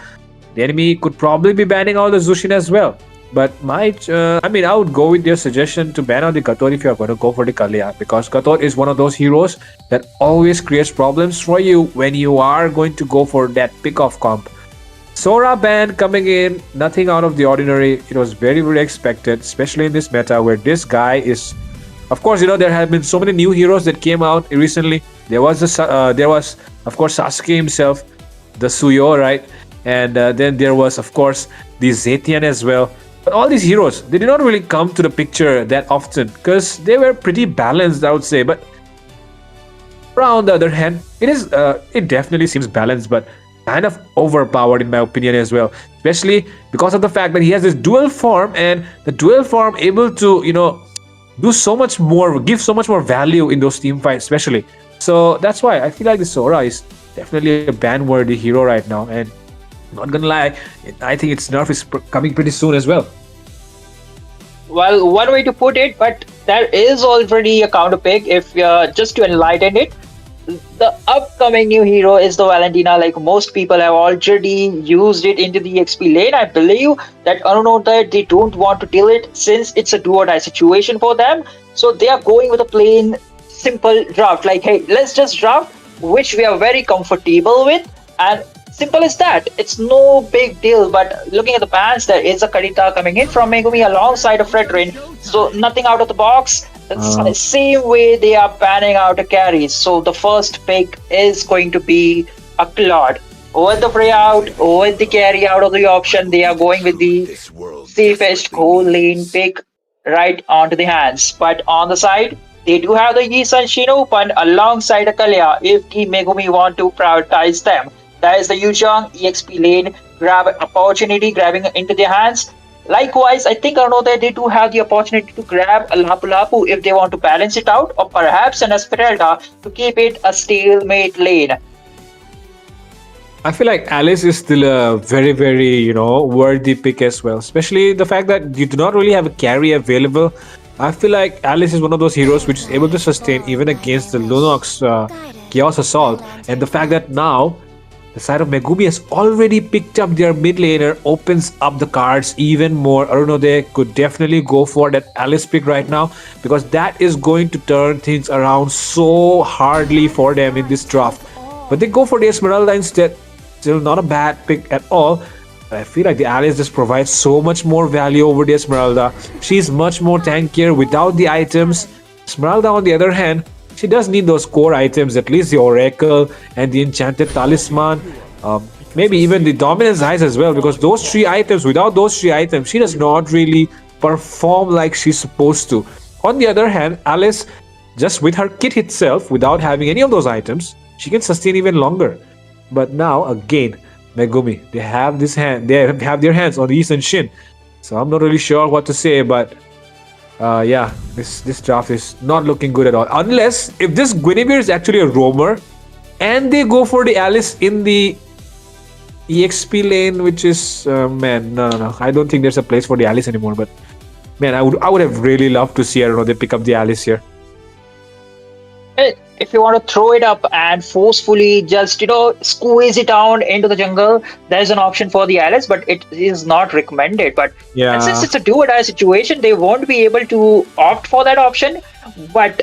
the enemy could probably be banning out the Zushin as well. But I would go with your suggestion to ban out the Gatot if you're going to go for the Kalia, because Gatot is one of those heroes that always creates problems for you when you are going to go for that pick-off comp. Sora ban coming in, nothing out of the ordinary. It was very, very expected, especially in this meta where this guy is... Of course, there have been so many new heroes that came out recently. There was, of course, Sasuke himself, the Suyo, right? And then there was, of course, the Zetian as well. But all these heroes, they did not really come to the picture that often because they were pretty balanced, I would say. But on the other hand, it definitely seems balanced, but kind of overpowered in my opinion as well. Especially because of the fact that he has this dual form, and the dual form able to, do so much more, give so much more value in those team fights, especially. So that's why I feel like the Sora is definitely a ban-worthy hero right now. And not gonna lie, I think its nerf is coming pretty soon as well. Well, one way to put it, but there is already a counter pick. If just to enlighten it, the upcoming new hero is the Valentina. Like most people have already used it into the XP lane. I believe that I don't know that they don't want to deal it since it's a do or die situation for them. So they are going with a plain simple draft. Like, hey, let's just draft which we are very comfortable with, and simple as that. It's no big deal. But looking at the bans, there is a Karita coming in from Megumi alongside a Fredrin. So nothing out of the box. Same way they are panning out a carry. So the first pick is going to be a Claude. With the free out, with the carry out of the option, they are going with the safest goal lane pick right onto the hands. But on the side, they do have the Yi Sun Shin open alongside a Kalia if the Megumi want to prioritize them. That is the Yuzhong EXP lane grab opportunity grabbing into their hands. Likewise, I think I know that they do have the opportunity to grab a Lapu Lapu if they want to balance it out, or perhaps an Esmeralda to keep it a stalemate lane. I feel like Alice is still a very, very, worthy pick as well. Especially the fact that you do not really have a carry available. I feel like Alice is one of those heroes which is able to sustain even against the Lunox Chaos Assault. And the fact that now the side of Megumi has already picked up their mid laner opens up the cards even more. Arunode could definitely go for that Alice pick right now, because that is going to turn things around so hardly for them in this draft. But they go for the Esmeralda instead. Still not a bad pick at all. I feel like the Alice just provides so much more value over the Esmeralda. She's much more tankier without the items. Esmeralda, on the other hand, she does need those core items, at least the Oracle and the Enchanted Talisman. Maybe even the Dominance Eyes as well, because those three items, without those three items, she does not really perform like she's supposed to. On the other hand, Alice, just with her kit itself, without having any of those items, she can sustain even longer. But now, again, Megumi, they have their hands on the Yi Sun Shin. So I'm not really sure what to say, but this draft is not looking good at all. Unless if this Guinevere is actually a roamer, and they go for the Alice in the EXP lane, which is no. I don't think there's a place for the Alice anymore. But man, I would have really loved to see, I don't know, they pick up the Alice here. If you want to throw it up and forcefully just squeeze it down into the jungle, there's an option for the Alice, but it is not recommended. But Yeah. and since it's a do or die situation, they won't be able to opt for that option. But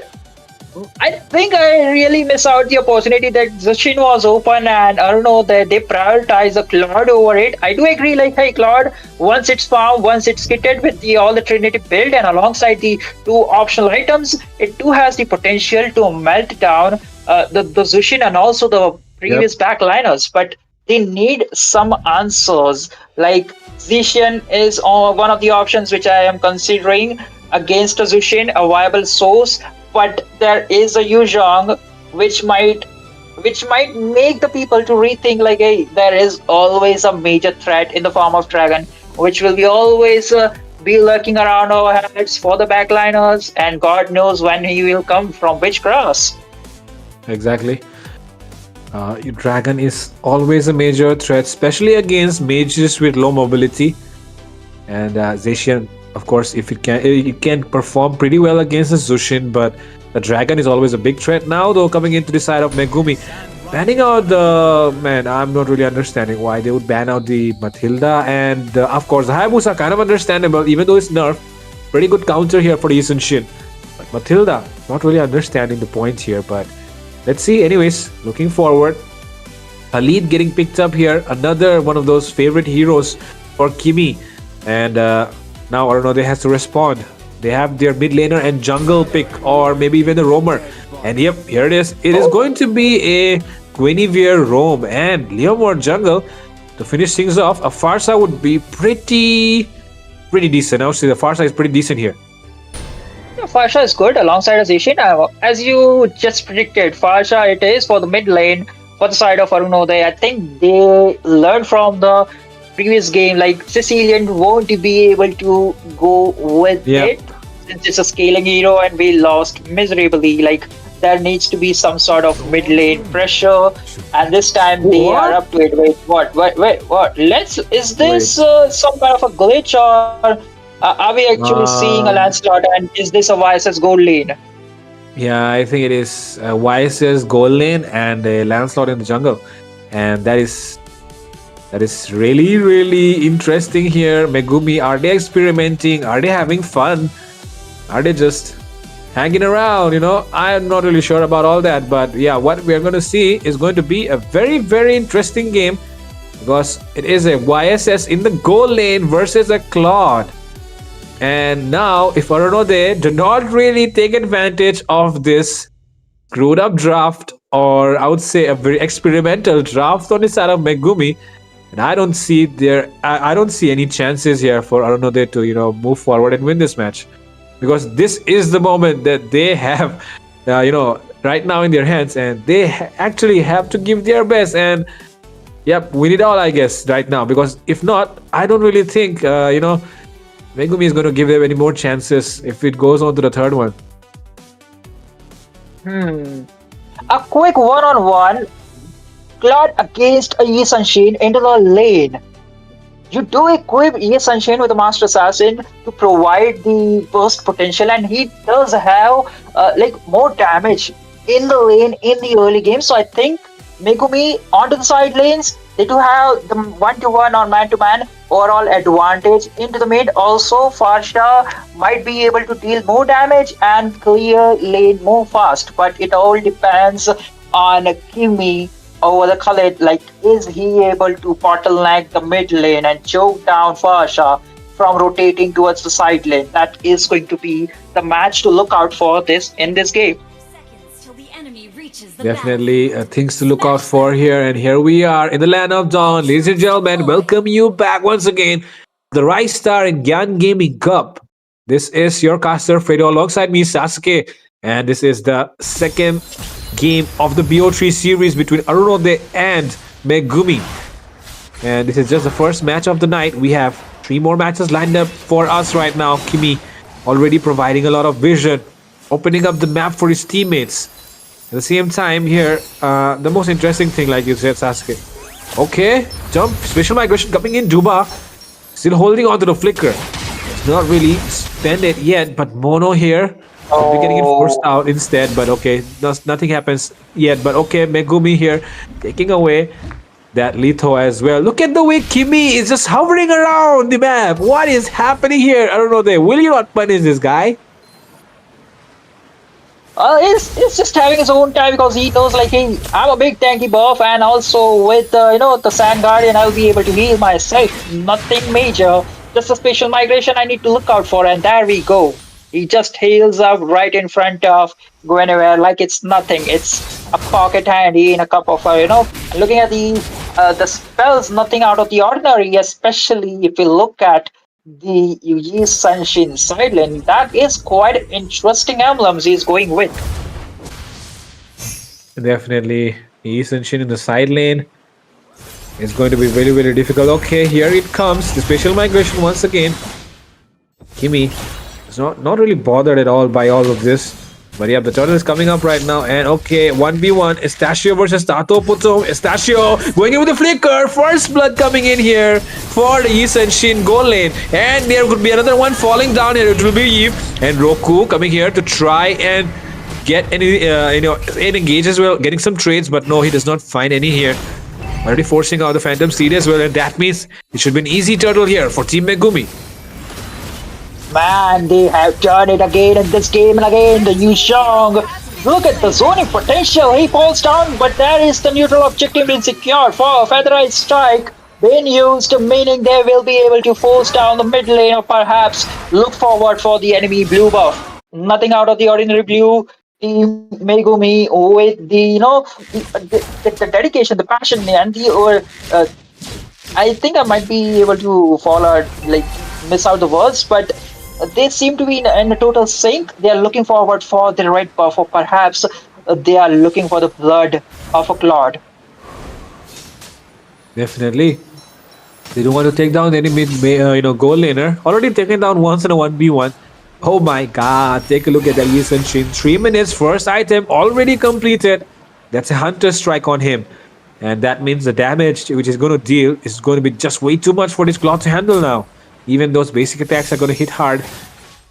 I think I really miss out the opportunity that Zushin was open, and I don't know that they prioritize the Claude over it. I do agree, like, hey, Claude, once it's found, once it's kitted with all the Trinity build and alongside the two optional items, it too has the potential to melt down the Zushin and also the previous backliners. But they need some answers. Like Zishan is one of the options which I am considering against a Zushin, a viable source. But there is a Yuzhong which might make the people to rethink, like, hey, there is always a major threat in the form of dragon, which will be always be lurking around our heads for the backliners, and God knows when he will come from which grass. Exactly. Dragon is always a major threat, especially against mages with low mobility. And Zacian, of course, if it can perform pretty well against the Zushin, but the Dragon is always a big threat now, though, coming into the side of Megumi. Banning out I'm not really understanding why they would ban out the Matilda, and of course the Hayabusa, kind of understandable, even though it's nerfed. Pretty good counter here for the Yi Sun Shin. But Matilda, not really understanding the point here, but let's see. Anyways, looking forward. Khalid getting picked up here, another one of those favorite heroes for Kimi. And now I don't know, they have to respond. They have their mid laner and jungle pick, or maybe even the roamer. And yep, here it is. It is going to be a Guinevere roam and Leomord jungle. To finish things off, a Farsa would be pretty decent. I would say the Farsa is pretty decent here. Farsha is good alongside Azishin. As you just predicted, Farsha it is for the mid lane for the side of Arunodai. I think they learned from the previous game, like Sicilian won't be able to go with it. since it's a scaling hero and we lost miserably, like there needs to be some sort of mid lane pressure, and this time they are What? up to it. Wait, what? What? Let's. Is Wait. this some kind of a glitch, or are we actually seeing a Um, Lancelot? And is this a YSS gold lane? yeah, I think it is YS's gold lane and a Lancelot in the jungle, and that is really really interesting here. Megumi, are they experimenting? Are they having fun? Are they just hanging around? I'm not really sure about all that, but yeah, what we're going to see is going to be a very very interesting game because it is a YSS in the goal lane versus a Claude. And now, if Aronode do not really take advantage of this screwed up draft, or I would say a very experimental draft on the side of Megumi, and I don't see any chances here for Aronode to move forward and win this match, because this is the moment that they have right now in their hands, and they actually have to give their best. And yep, win it all, I guess, right now, because if not, I don't really think Megumi is going to give them any more chances if it goes on to the third one. A quick one-on-one, Claude against a Yi Sunshine into the lane. You do equip Yi Sunshine with a Master Assassin to provide the burst potential, and he does have like more damage in the lane in the early game. So I think Megumi onto the side lanes, they do have the one-to-one or man-to-man overall advantage into the mid. Also, Farsha might be able to deal more damage and clear lane more fast, but it all depends on Kimi over the Khalid. Like, is he able to bottleneck the mid lane and choke down Farsha from rotating towards the side lane? That is going to be the match to look out for this in this game. Seconds till the enemy reaches the Definitely things to look out for here. And here we are in the land of Dawn. Ladies and gentlemen, welcome you back once again. The Rise Star in Gyan Gaming Cup. This is your caster Fredo alongside me, Sasuke. And this is the second game of the BO3 series between Arunode and Megumi. And this is just the first match of the night. We have 3 more matches lined up for us right now. Kimi already providing a lot of vision, opening up the map for his teammates. At the same time here, the most interesting thing, like you said, Sasuke. Okay, jump, special migration coming in. Juba still holding on to the flicker. It's not really spend it yet, but Mono here will be getting it forced out instead. But okay, nothing happens yet. But okay, Megumi here taking away that Litho as well. Look at the way Kimi is just hovering around the map. What is happening here? I don't know. Will you not punish this guy? It's just having his own time because he knows, like, hey, I'm a big tanky buff, and also with the Sand Guardian, I'll be able to heal myself. Nothing major, just a special migration I need to look out for, and there we go. He just heals up right in front of Guinevere like it's nothing. It's a pocket handy in a cup of looking at the spells, nothing out of the ordinary, especially if you look at the Yi Sunshine sideline. That is quite interesting emblems he's going with. Definitely, Shin in the side lane is going to be very, very difficult. Okay, here it comes. The special migration once again. Kimi is not really bothered at all by all of this. But yeah, the turtle is coming up right now. And okay, 1v1. Estachio versus Tato Puto. Estachio going in with the flicker. First blood coming in here for the Yi Shin goal lane. And there could be another one falling down here. It will be Yi. And Roku coming here to try and get any, engage as well. Getting some trades, but no, he does not find any here. Already forcing out the Phantom Seed as well. And that means it should be an easy turtle here for Team Megumi. Man, they have done it again in this game and again. The Yu Shang. Look at the zoning potential. He falls down, but there is the neutral objective being secured for a Featherized Strike being used, meaning they will be able to force down the mid lane or perhaps look forward for the enemy blue buff. Nothing out of the ordinary blue. Team Megumi with the dedication, the passion, and the I think I might be able to follow, like, miss out the words, but they seem to be in a total sync. They are looking forward for the red buff, or perhaps they are looking for the blood of a Claude. Definitely. They don't want to take down any goal laner. Already taken down once in a 1v1. Oh my god, take a look at that Yisun Shin. 3 minutes, first item already completed. That's a hunter strike on him. And that means the damage which he's going to deal is going to be just way too much for this Claw to handle now. Even those basic attacks are going to hit hard.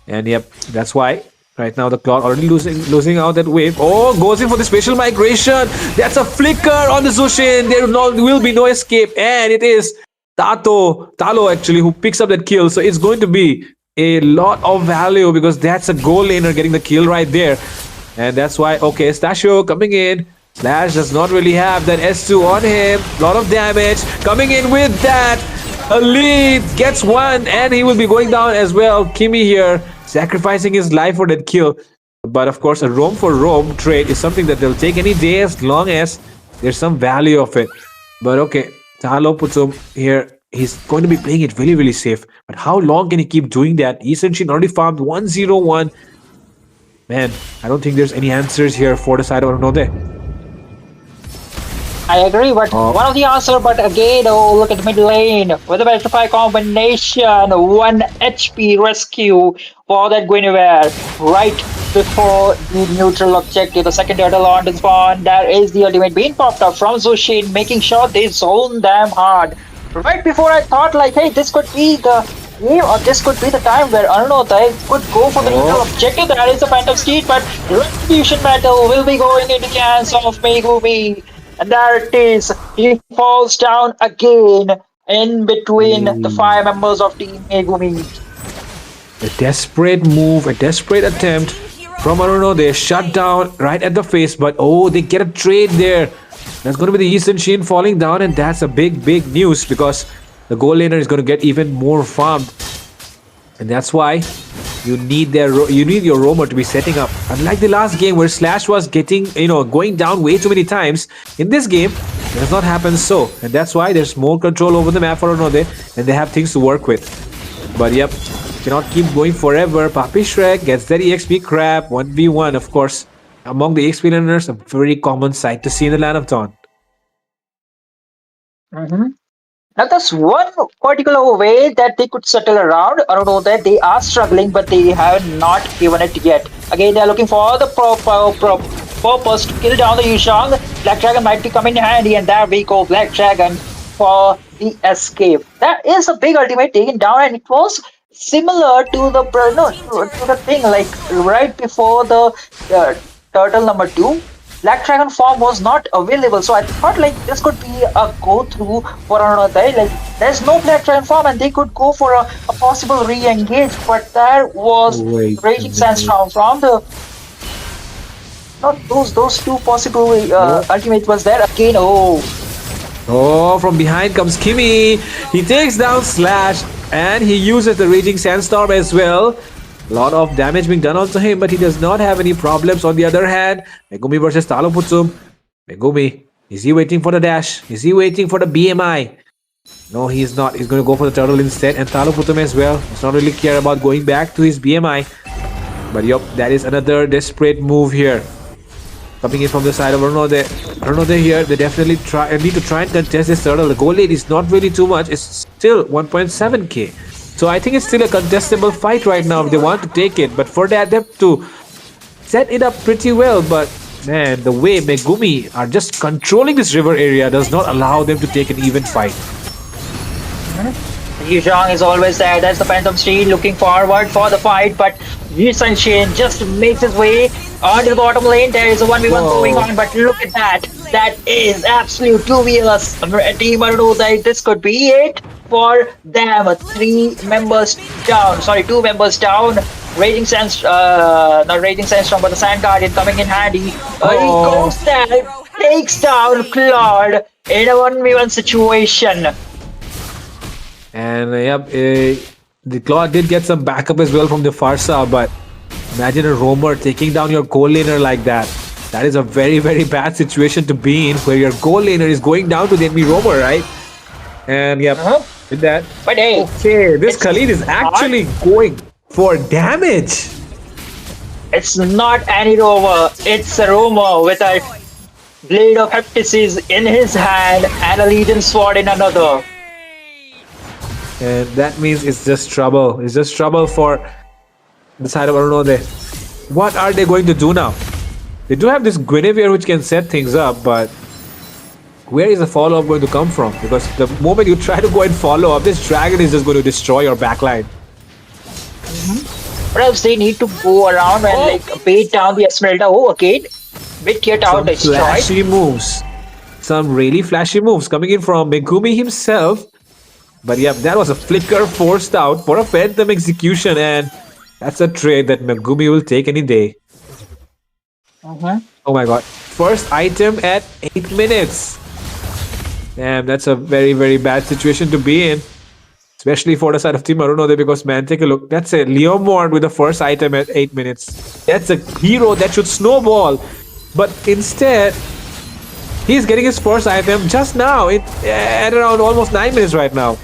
And yep, that's why right now the Claw already losing out that wave. Oh, goes in for the special migration. That's a flicker on the Zushin. There will be no escape. And it is Talo actually who picks up that kill. So it's going to be a lot of value because that's a goal laner getting the kill right there. And that's why, okay, Stasho coming in. Slash does not really have that S2 on him. Lot of damage. Coming in with that. Elite gets one and he will be going down as well. Kimi here sacrificing his life for that kill. But of course, a roam for roam trade is something that they'll take any day as long as there's some value of it. But okay, Talo puts him here. He's going to be playing it really, really safe. But how long can he keep doing that? Essentially already farmed 101. Man, I don't think there's any answers here for the side of Arunode. I agree, but one of the answer. But again, oh, look at mid lane with a Petrify combination, 1 HP rescue for that Guinevere right before the neutral objective. The second turtle on the spawn. There is the ultimate being popped up from Zushin, making sure they zone them hard. Right before I thought like, hey, this could be the game or this could be the time where Arunodai could go for the neutral objective. That is the Phantom Steed, but Retribution Battle will be going into the hands of Megumi. And there it is. He falls down again in between the 5 members of Team Megumi. A desperate move, a desperate attempt from Aruno. They shut down right at the face, but oh, they get a trade there. That's going to be the Eastern Shin falling down, and that's a big, big news because the goal laner is going to get even more farmed. And that's why you need your roamer to be setting up. Unlike the last game where Slash was getting, going down way too many times, in this game, it does not happen so. And that's why there's more control over the map for Arunode, and they have things to work with. But yep, cannot keep going forever. Papi Shrek gets that EXP crap. 1v1, of course. Among the EXP learners, a very common sight to see in the Land of Dawn. Now, there's one particular way that they could settle around. I don't know that they are struggling, but they have not given it yet. Again, they're looking for the purpose to kill down the Yushang. Black Dragon might be coming in handy, and there we go, Black Dragon for the escape. That is a big ultimate taken down, and it was similar to the thing like right before the turtle number 2. Black Dragon form was not available, so I thought like this could be a go through for another day. Like there's no Black Dragon form, and they could go for a possible re-engage, but there was Raging Sandstorm from the those two possible ultimate was there again. Oh, from behind comes Kimi. He takes down Slash, and he uses the Raging Sandstorm as well. A lot of damage being done onto him, but he does not have any problems. On the other hand, Megumi versus Talo Putsum. Megumi, is he waiting for the dash? Is he waiting for the BMI? No, he is not. He's going to go for the turtle instead, and Talo Putsum as well. Does not really care about going back to his BMI. But yup, that is another desperate move here. Coming in from the side of Arunode. Arunode here, they definitely need to try and contest this turtle. The goal lead is not really too much. It's still 1.7k. So I think it's still a contestable fight right now if they want to take it. But for that, they have to set it up pretty well. But man, the way Megumi are just controlling this river area does not allow them to take an even fight. Yuzhong is always there. That's the Phantom Steed looking forward for the fight. But Yi Shin just makes his way onto the bottom lane. There is a 1v1 going on. But look at that. That is absolute 2vs. Team Arunodai. This could be it for them. 2 members down. Raging Sandstorm, but the Sand Guardian coming in handy. He goes there, takes down Claude in a 1v1 situation. And the Claude did get some backup as well from the Farsa, but imagine a roamer taking down your goal laner like that. That is a very, very bad situation to be in, where your goal laner is going down to the enemy roamer, right? And with that. But hey, okay, this Khalid is actually going for damage. It's not any roamer, it's a roamer with a blade of Heptices in his hand and a Legion sword in another. And that means it's just trouble. It's just trouble for the side of Arunode. What are they going to do now? They do have this Guinevere which can set things up, but where is the follow-up going to come from? Because the moment you try to go and follow up, this dragon is just going to destroy your backline. Perhaps they need to go around and like bait down the Esmeralda. Oh, again, bit get out Some destroyed. flashy moves. Some really flashy moves coming in from Megumi himself. But yeah, that was a flicker forced out for a phantom execution, and that's a trade that Megumi will take any day. Oh my god. First item at 8 minutes. Damn, that's a very, very bad situation to be in. Especially for the side of Team Arunode, because man, take a look. That's a Leomord with the first item at 8 minutes. That's a hero that should snowball. But instead, he's getting his first item just now. At around almost 9 minutes right now.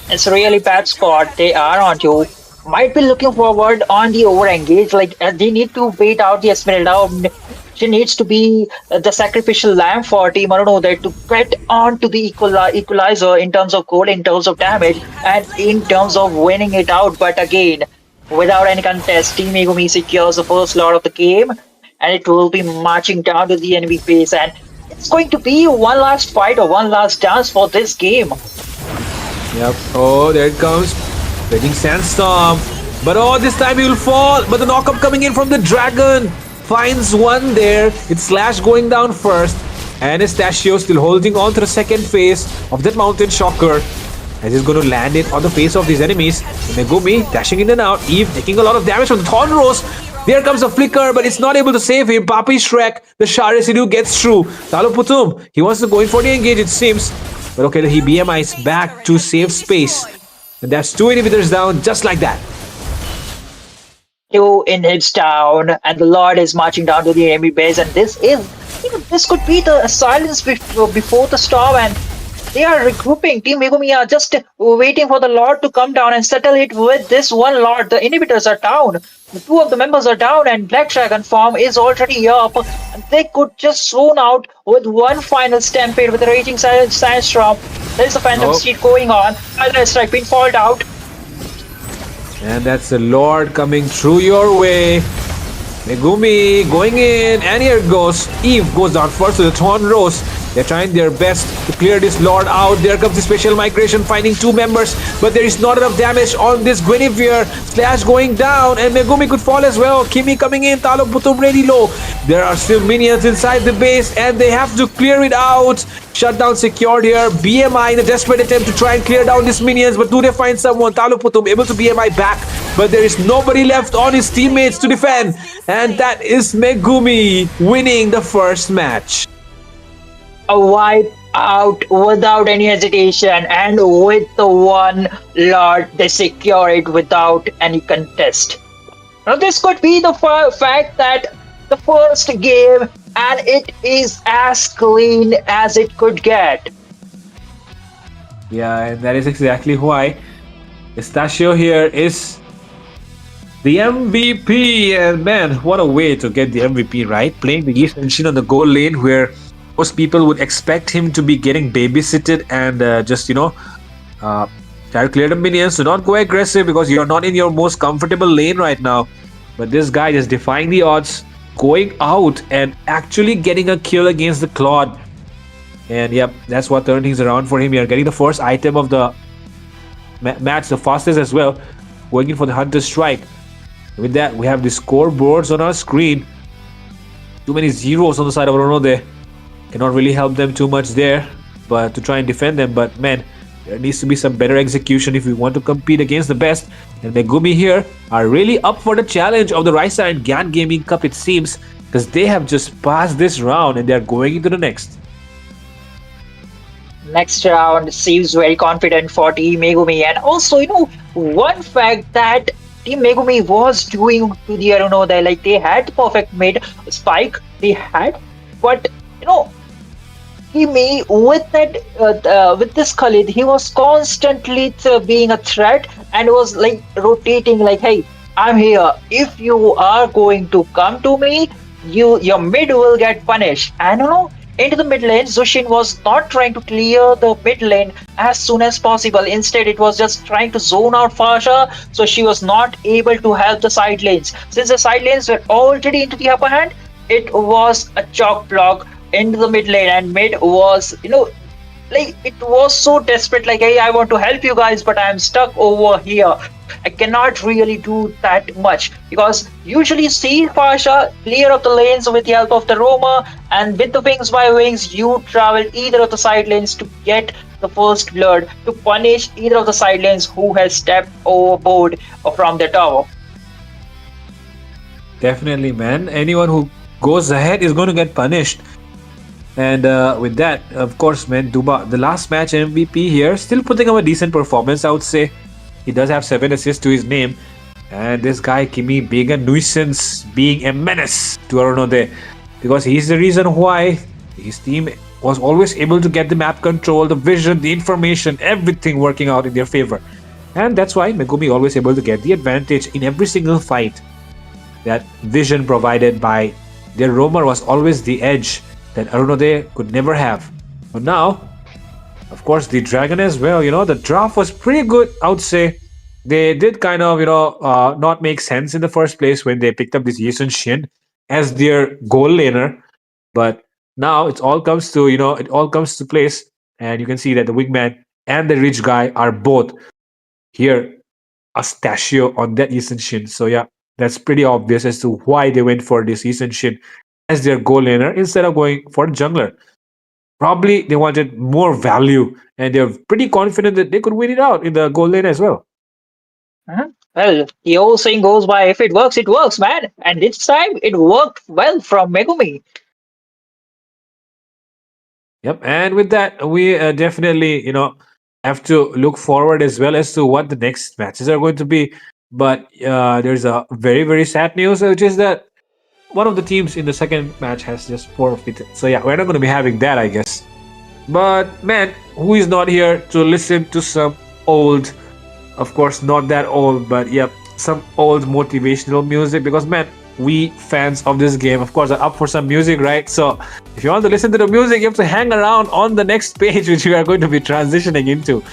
It's a really bad spot they are on to. Might be looking forward on the over-engage. Like, they need to bait out the Esmeralda. She needs to be the sacrificial lamb for Team Arunode to get on to the equalizer in terms of gold, in terms of damage, and in terms of winning it out. But again, without any contest, Team Megumi secures the first lot of the game, and it will be marching down to the enemy base. And it's going to be one last fight or one last dance for this game. Yep. Oh, there it comes. Raging Sandstorm. But oh, this time he will fall. But the knockup coming in from the dragon. Finds one there. It's Slash going down first. And Estachio still holding on to the second phase of that Mountain Shocker. As he's going to land it on the face of these enemies. Megumi dashing in and out. Eve taking a lot of damage from the Thorn Rose. There comes a flicker, but it's not able to save him. Papi Shrek, the Shah residue gets through. Talo Putum, he wants to go in for the engage, it seems. But okay, he BMIs back to save space. And that's 2 inhibitors down, just like that. 2 inhibs down, and the Lord is marching down to the enemy base. And this could be the silence before the storm, and they are regrouping. Team Megumi are just waiting for the Lord to come down and settle it with this one Lord. The inhibitors are down. The 2 of the members are down, and Black Dragon form is already up. And they could just zone out with one final stampede with the Raging Sandstorm. There's a Phantom Steed going on. Final strike being followed out. And that's the Lord coming through your way. Megumi going in, and here it goes. Eve goes down first to the Thorn Rose. They're trying their best to clear this Lord out. There comes the special migration, finding 2 members, but there is not enough damage on this Guinevere. Slash going down, and Megumi could fall as well. Kimi coming in, Talo Putum really low. There are still minions inside the base, and they have to clear it out. Shutdown secured here. BMI in a desperate attempt to try and clear down these minions, but do they find someone? Talo Putum able to BMI back, but there is nobody left on his teammates to defend. And that is Megumi winning the first match. A wipe out without any hesitation, and with the one Lord, they secure it without any contest. Now, this could be the fact that the first game, and it is as clean as it could get. Yeah, and that is exactly why Estachio here is the MVP. And man, what a way to get the MVP, right? Playing the East Engine on the goal lane, where most people would expect him to be getting babysitted and try to clear the minions. So not go aggressive because you're not in your most comfortable lane right now. But this guy is defying the odds, going out and actually getting a kill against the Claude. And yep, that's what turned things around for him here. Getting the first item of the match, the fastest as well. Going in for the Hunter Strike. With that, we have the scoreboards on our screen. Too many zeros on the side of Arunode. Cannot really help them too much there, but to try and defend them. But man, there needs to be some better execution if we want to compete against the best. And Megumi here are really up for the challenge of the Raisa and Gyan Gaming Cup, it seems, because they have just passed this round and they're going into the next. Next round seems very confident for Team Megumi. And also, one fact that Team Megumi was doing to the Arunode, like they had the perfect mid spike, they had, but Kimi, with this Khalid, he was constantly being a threat and was like rotating, like, hey, I'm here. If you are going to come to me, your mid will get punished. And into the mid lane. Zushin was not trying to clear the mid lane as soon as possible. Instead, it was just trying to zone out Fasha, so she was not able to help the side lanes. Since the side lanes were already into the upper hand, it was a chalk block into the mid lane, and mid was, like it was so desperate, like, hey, I want to help you guys, but I'm stuck over here. I cannot really do that much, because usually see Fasha clear up the lanes with the help of the roamer, and with the wings by wings you travel either of the side lanes to get the first blood, to punish either of the side lanes who has stepped overboard from their tower. Definitely, man. Anyone who goes ahead is going to get punished. And with that, of course, man, Duba, the last match MVP here, still putting up a decent performance, I would say. He does have 7 assists to his name. And this guy, Kimi, being a nuisance, being a menace to Arunode. Because he's the reason why his team was always able to get the map control, the vision, the information, everything working out in their favor. And that's why Megumi always able to get the advantage in every single fight. That vision provided by their roamer was always the edge that Arunode could never have. But now, of course, the dragon as well, the draft was pretty good, I would say. They did kind of, not make sense in the first place when they picked up this Yisun Shin as their goal laner. But now it all comes to place. And you can see that the wingman and the rich guy are both here, a statue on that Yisun Shin. So yeah, that's pretty obvious as to why they went for this Yisun Shin as their goal laner instead of going for jungler. Probably they wanted more value, and they're pretty confident that they could win it out in the goal lane as well. Well, the old saying goes by, if it works, man. And this time it worked well from Megumi. Yep, and with that, we definitely, have to look forward as well as to what the next matches are going to be. But there's a very, very sad news, which is that one of the teams in the second match has just forfeited. So yeah, we're not going to be having that, I guess. But man, who is not here to listen to some old, of course, not that old, but yep, some old motivational music? Because man, we fans of this game, of course, are up for some music, right? So if you want to listen to the music, you have to hang around on the next page, which we are going to be transitioning into.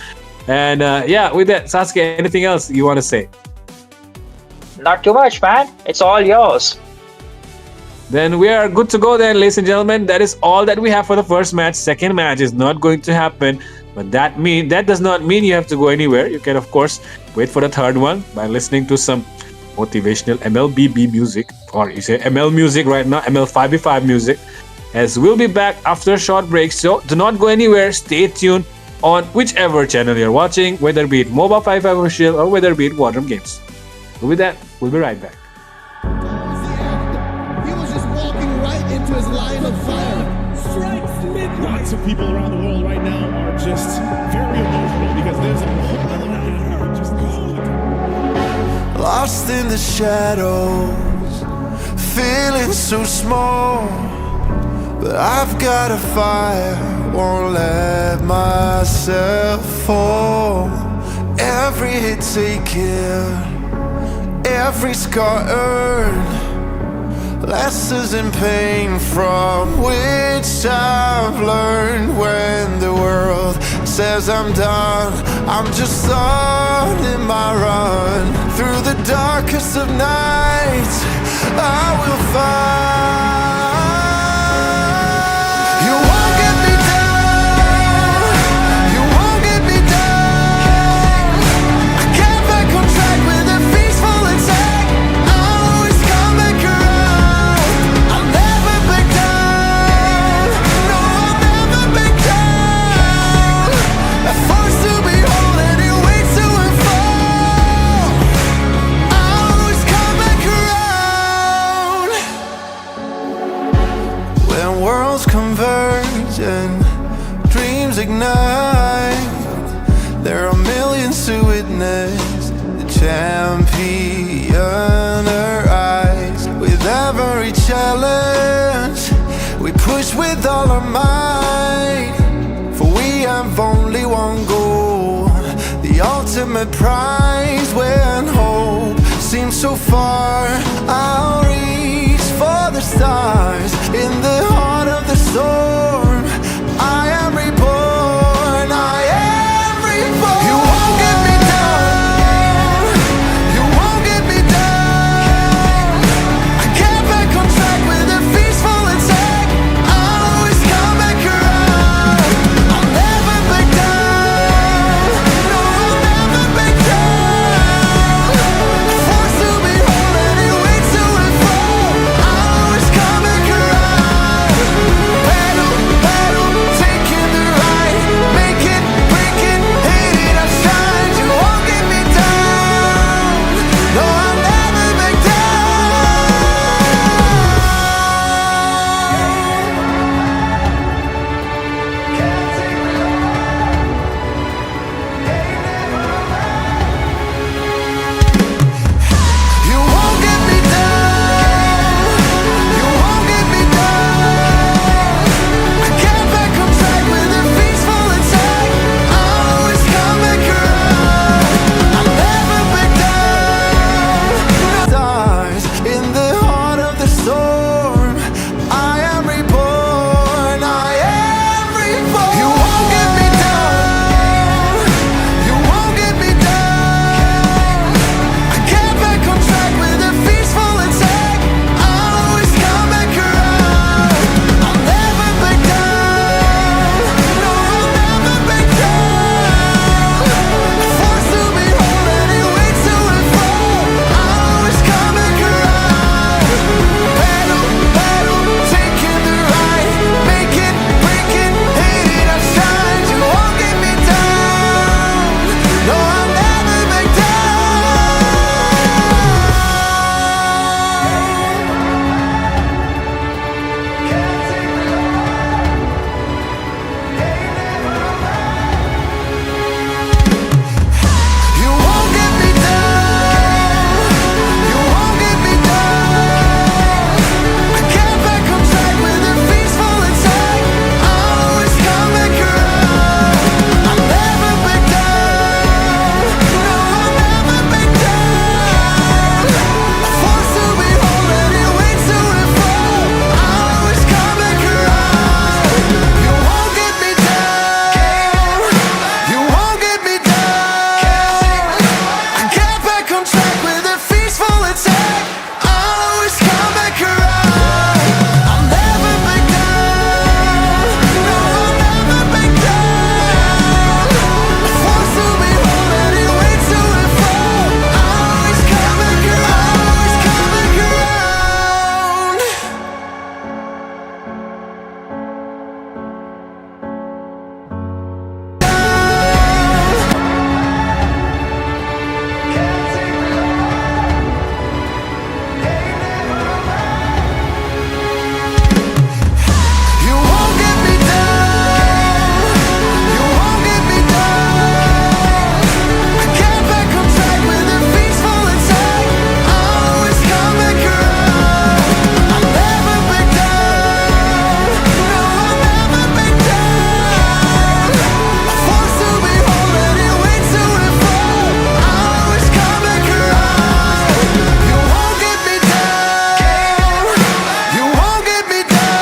And yeah, with that, Sasuke, anything else you want to say? Not too much, man. It's all yours. Then we are good to go then, ladies and gentlemen. That is all that we have for the first match. Second match is not going to happen, but that does not mean you have to go anywhere. You can, of course, wait for the third one by listening to some motivational MLBB music, or you say ML music right now, ML5v5 music, as we'll be back after a short break. So do not go anywhere. Stay tuned on whichever channel you're watching, whether it be it Moba 55 official or whether it be it Wadrum Games. So with that, we'll be right back. He was just walking right into his line of fire. Strikes mid. Lots of people around the world right now are just very emotional because there's a whole other hour just Lost in the shadows, feeling so small. But I've got a fire, won't let myself fall. Every hit taken, every scar earned, lessons in pain from which I've learned. When the world says I'm done, I'm just starting my run. Through the darkest of nights, I will find. You won't get me down, you won't get me down. I get back on track with a peaceful attack. I always come back around. I'll never back down, no, I'll never back down. I'm forced to be whole and it waits to unfold. I always come back around. When worlds converge and dreams ignite, there are millions to witness the champion arise. With every challenge, we push with all our might. For we have only one goal, the ultimate prize. When hope seems so far, I'll reach for the stars. In the heart of the storm, I am reborn. I am reborn. You won't get me down. You won't get me down. I get back on track with a peaceful attack. I'll always come back around. I'll never back down. No, I'll never back down. Forced to be whole and it waits till it fall. I'll always come back around. Battle, battle, taking the ride. Make it, break it, hate it, I shine. You won't get me down. No, I'll never back You won't get me down. You won't get me down. I get back on track with a peaceful attack. I'll always come back around. I'll never back down. Stars in the heart of the storm. I am reborn. I am reborn. You won't get me down. You won't get me down. I get back on track with a peaceful attack. I'll always come back around. I'll never back down. No, I'll never back down. Forced to be whole and it waits till it fall. I'll always come back around. Battle, battle, taking the ride. Make it, break it, hate it, I shine. You won't get me down. No, I'll never back down. You won't get me down. You won't get me down. I get back on track with a peaceful attack. I'll always come back around. I'll never back down. No, I'll never back down. Forced to be whole and it waits till it fall. I'll always come back around. You won't get me down. You won't get me down. I get back on track with a peaceful attack. I'll always come back around. I'll never back down. No, I'll never back down. Forced to be whole and it waits till it fall. I'll always come back around. Always come back around. You won't get me down. You won't get me down. I get back on track with a peaceful attack. I'll always come back around. I'll never back down. No, I'll never back down. Forced to be whole and it waits till it fall. I'll always come back around. You won't get me down. You won't get me down.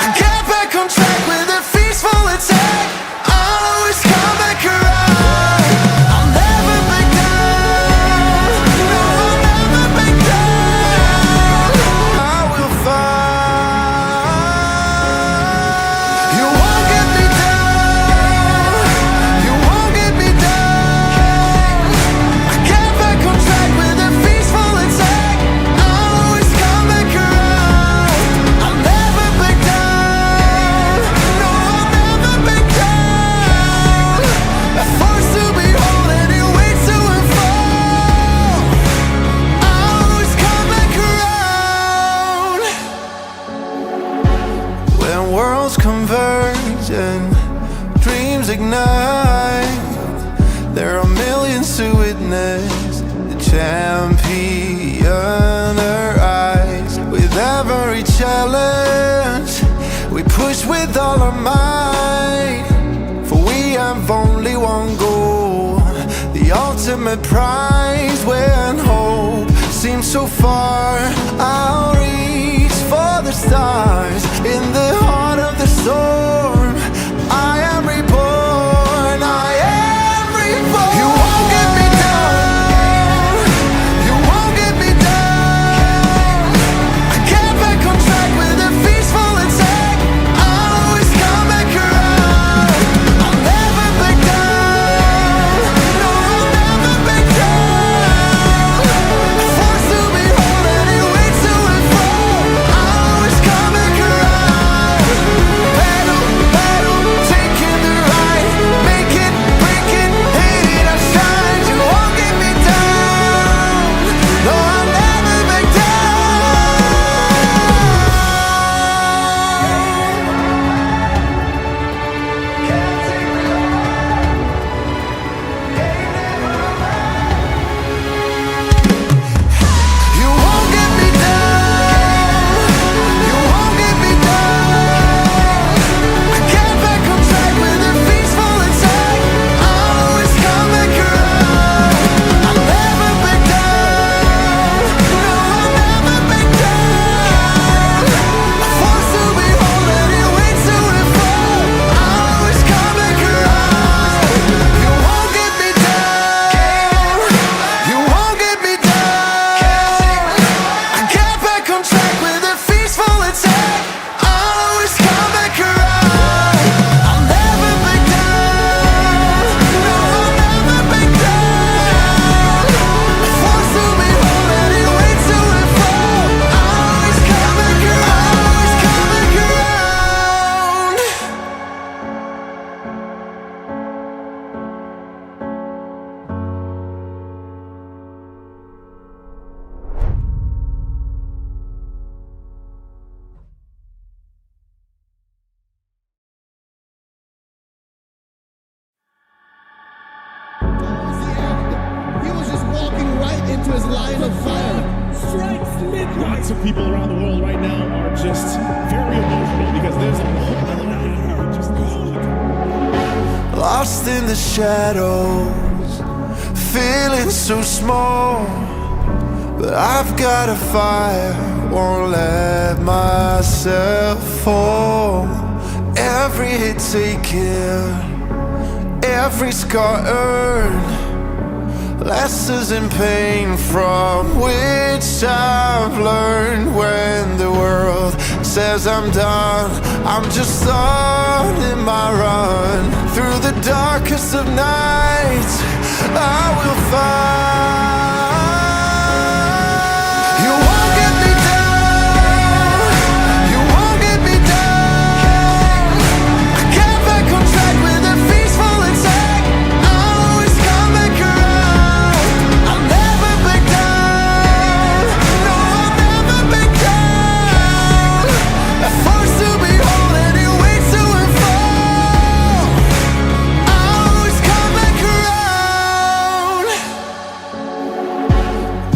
I get back on track with a peaceful attack. I'll always come back around. I'll never back down. No, I'll never back down. I will fight. You won't get me down. You won't get me down. I get back on track with a peaceful attack. I'll always come back around. I'll never back down. No, I'll never back down. Forced to be whole and it waits till it fall. I'll always come back around. When worlds converge and dreams ignite, there are millions to witness the champion arise. With every challenge, we push with all our might. For we have only one goal, the ultimate prize. When hope seems so far, I'll reach for for the stars. In the heart of the storm, I am reborn. I am reborn. You won't get me down. You won't get me down. I get back on track with a peaceful attack. I'll always come back around. I'll never back down. No, I'll never back down. Forced to be holding it way too and far. I'll always come back around. Battle, battle, taking the ride. Make it, break it, hate it, I shine. You won't get me down. No, I'll never back down. Can't take me home. You won't get me down. You won't get me down. I get back on track with a peaceful attack. I'll always come back around. I'll never back down. No, I'll never back down. Forced to be holding it way too and far. I'll always come back around. You won't get me down. You won't get me down. I get back on track with a peaceful attack. I'll always come back around. I'll never back down. No, I'll never back down. Forced to be holding it way too and far. I'll always come back around. Always come back around. Towards the end, he was just walking right into his line of fire. Strikes midnight. Lots of people around the world right now are just very emotional because there's a whole other hour just Lost in the shadows, feeling so small. But I've got a fire, won't let myself fall. Every hit taken, every scar earned, lessons in pain from which I've learned. When the world says I'm done, I'm just starting my run. Through the darkest of nights, I will find. You won't get me down. You won't get me down. I get back on track with a peaceful attack. I'll always come back around. I'll never back down. No, I'll never back down. Forced to be holding it way too and far. I'll always come back around.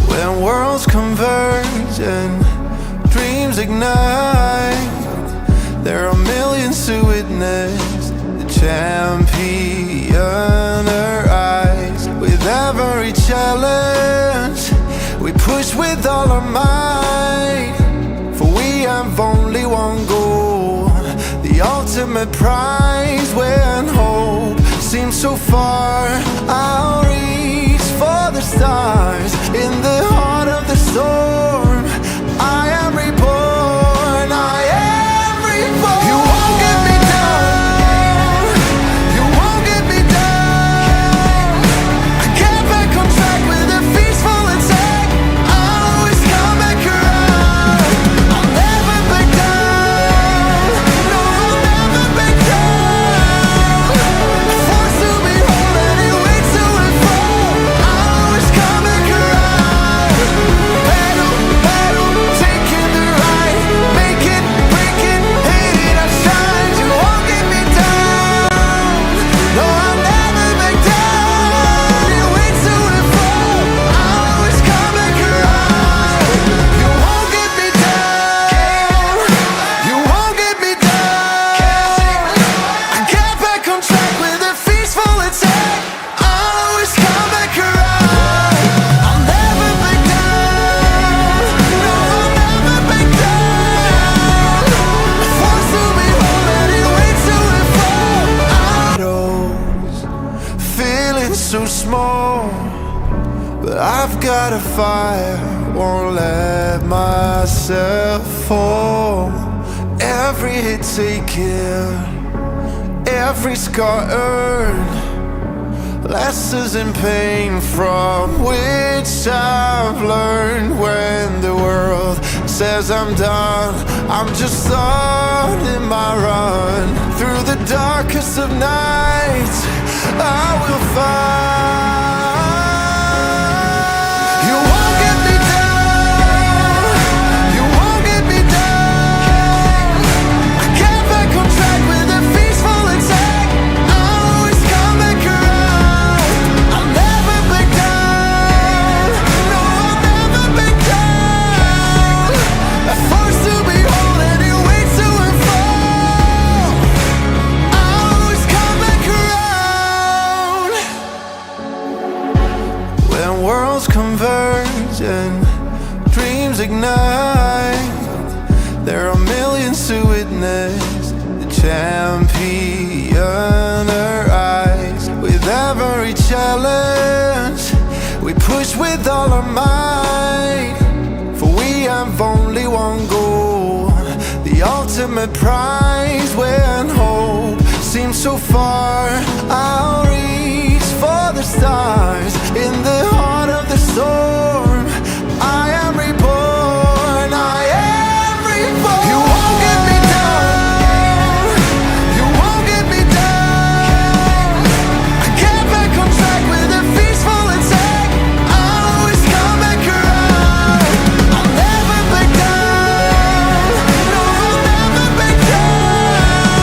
When worlds converge and dreams ignite, there are millions to witness the champion arise. With every challenge, we push with all our might. For we have only one goal, the ultimate prize. When hope seems so far, I'll reach for the stars. In the heart of the storm, I am reborn. I am reborn. You won't get me down. You won't get me down. I get back on track with a peaceful attack. I'll always come back around. I'll never back down. No, I'll never back down. Forced to be holding so small, but I've got a fire, won't let myself fall. Every hit taken, every scar earned, lessons in pain from which I've learned. When the world says I'm done, I'm just starting my run. Through the darkest of nights, I will find. You won't get me down, you won't get me down. I get back on track with a peaceful attack. I'll always come back around. I'll never back down, no, I'll never back down. I'm forced to be whole anyway to and fall. I'll always come back around. When worlds converge and dreams ignite, there are millions to witness the champion arise. With every challenge, we push with all our might, for we have only one goal, the ultimate prize. When hope seems so far, I'll reach for the stars. In the heart of the storm, I am reborn, I am reborn. You won't get me down, you won't get me down. I get back on track with a peaceful attack. I'll always come back around. I'll never back down, no, I'll never back down.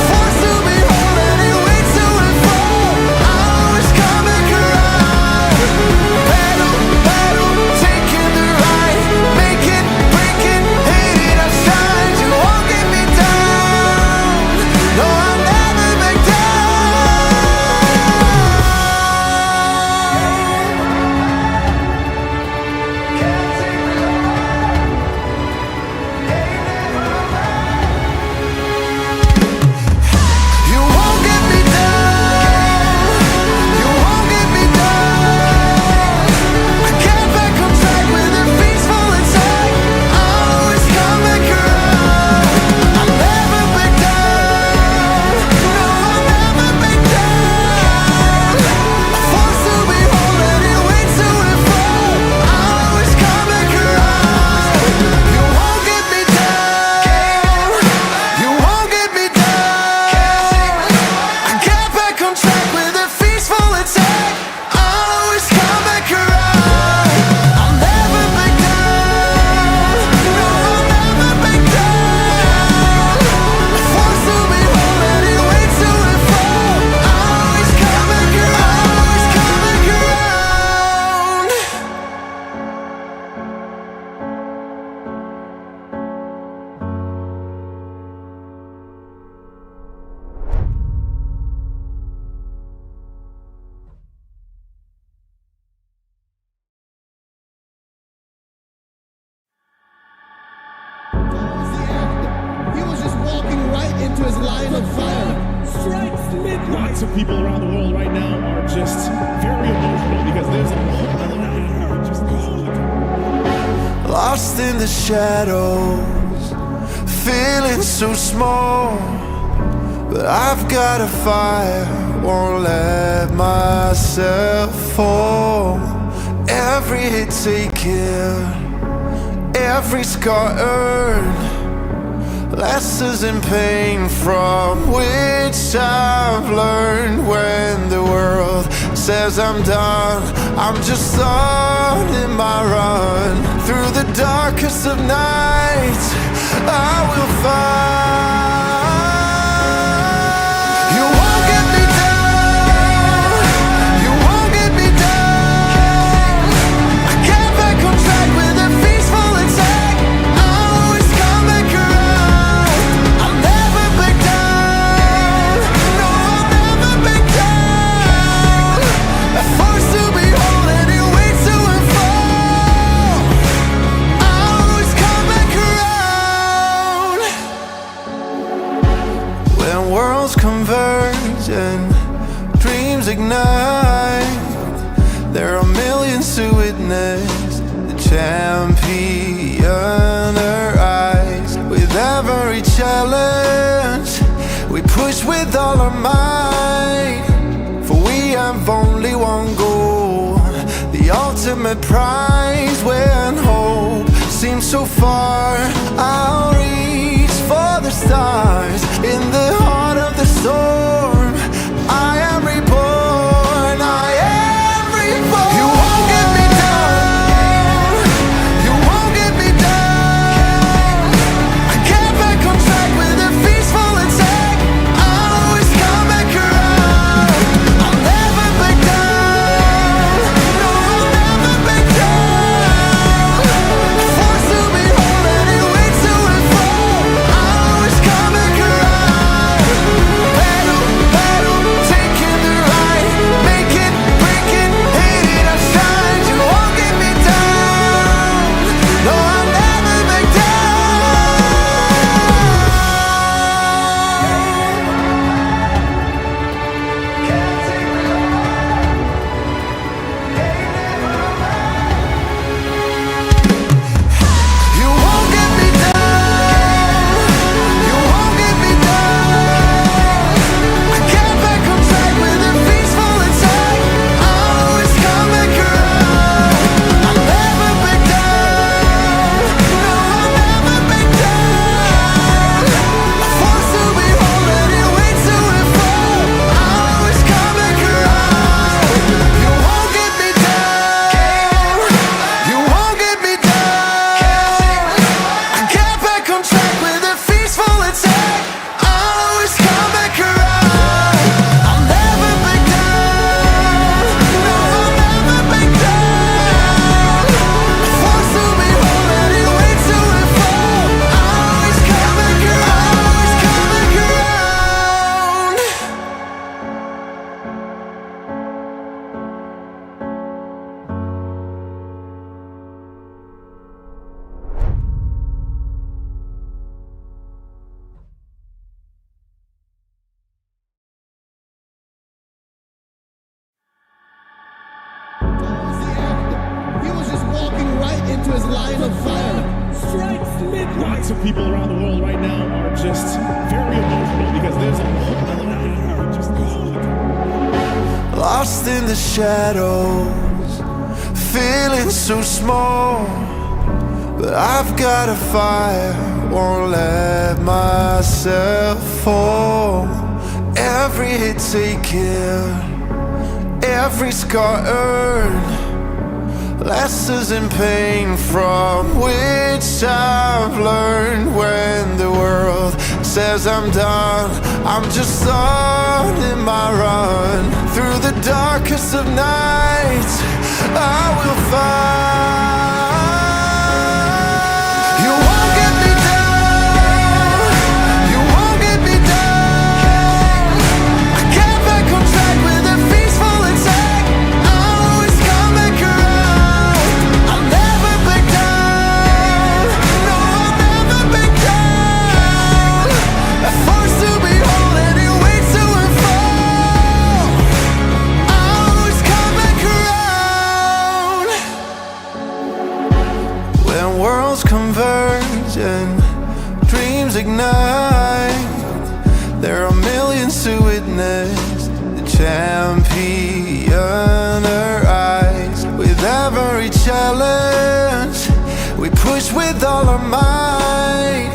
Forced to be whole anyway to and fall. I'll always come back around. Battle, battle, taking the right, make it, break it, hate it, I've tried. You won't get me down, no, I'll never back down. You won't get me down, you won't get me down. I get back on track with a peaceful attack. I'll always come back around. I'll never back down, no, I'll never back down. Forced to be whole anyway to and fall. I'll always come back around. You won't get me down, you won't get me down. I get back on track with a peaceful attack. I'll always come back around. I'll never back down, no, I'll never back down. Forced to be whole anyway to and fall. I'll always come back around, always come back around. Towards the end, he was just walking right into his line of fire. Strikes midnight. Lots of people around the world right now are just very emotional because there's a whole other hour just gone. Lost in the shadows, feeling so small, but I've got a fire, won't let myself fall. Every hit taken, every scar earned, lessons in pain from which I've learned. When the world says I'm done, I'm just starting my run. Through the darkest of nights, I will find. You won't get me down, you won't get me down. I get back on track with a peaceful attack. I'll always come back around. I'll never back down, no, I'll never back down. I'm forced to be whole anyway to and fall. I'll always come back around. dreams ignite. There are millions to witness the champion arise. With every challenge, we push with all our might. For we have only one goal, the ultimate prize. When hope seems so far, I'll reach for the stars. In the heart of the storm, I am reborn, I am reborn. You won't get me down, you won't get me down. I get back on track with a peaceful attack. I'll always come back around. I'll never back down, no, I'll never back down. Forced to be whole and it waits to unfold. I'll always come back around. Battle, battle, taking the right. Make it, break it, hate it, I shine. You won't get me down, no, I'll never back down. You won't get me down, you won't get me down. I get back on track with a peaceful attack. I'll always come back around. I'll never back down, no, I'll never back down. Forced to be whole and it waits to unfold. I'll always come back around. You won't get me down, you won't get me down. I get back on track with a peaceful attack. I'll always come back around. I'll never back down, no, I'll never back down. Forced to be whole and it waits to unfold. I'll always come back around, always come back around. Towards the end, he was just walking right into his line of fire. Strikes mid. Lots of people around the world right now are just very emotional because there's a whole other hour just Lost in the shadows, feeling so small. But I've got a fire, won't let myself fall. Every hit taken, every scar earned, lessons in pain from which I've learned. When the world says I'm done, I'm just on in my run. Through the darkest of nights, I will find. You won't get me down, you won't get me down. I get back on track with a peaceful attack. I'll always come back around. I'll never back down, no, I'll never back down. Forced to be whole and it waits to unfold. I'll always come back around. When worlds converge and dreams ignite, there are millions to witness the champion arise. With every challenge, we push with all our might.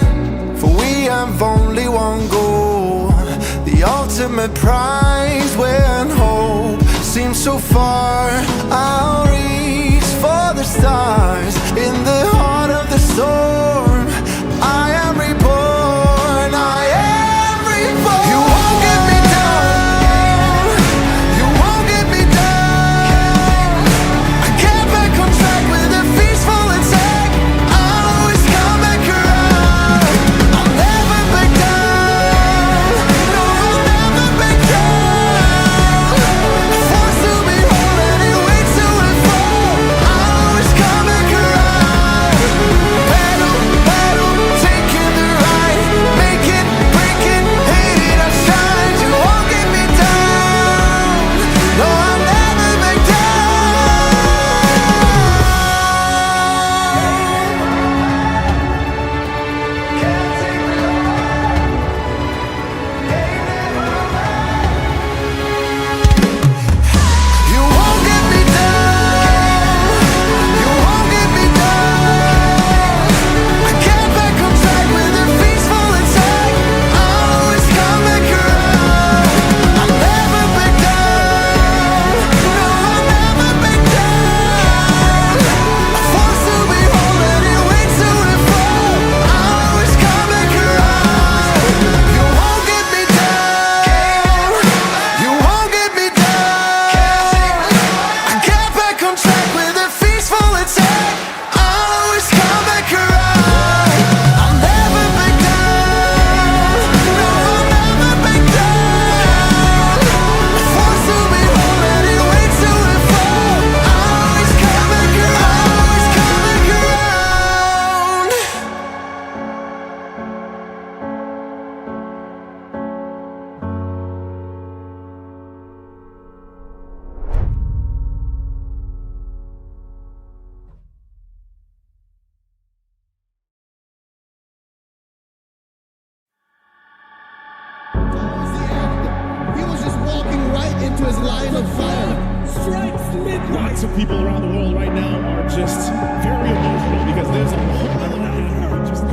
For we have only one goal, the ultimate prize. When hope seems so far, I'll reach for the stars. In the heart of the storm, I am reborn, I am reborn. You won't get me down, you won't get me down. I get back on track with a peaceful attack. I'll always come back around. I'll never back down, no, I'll never back down. Forced to be whole his line of fire. Strikes mid. Lots of people around the world right now are just very emotional because there's a whole other layer. Just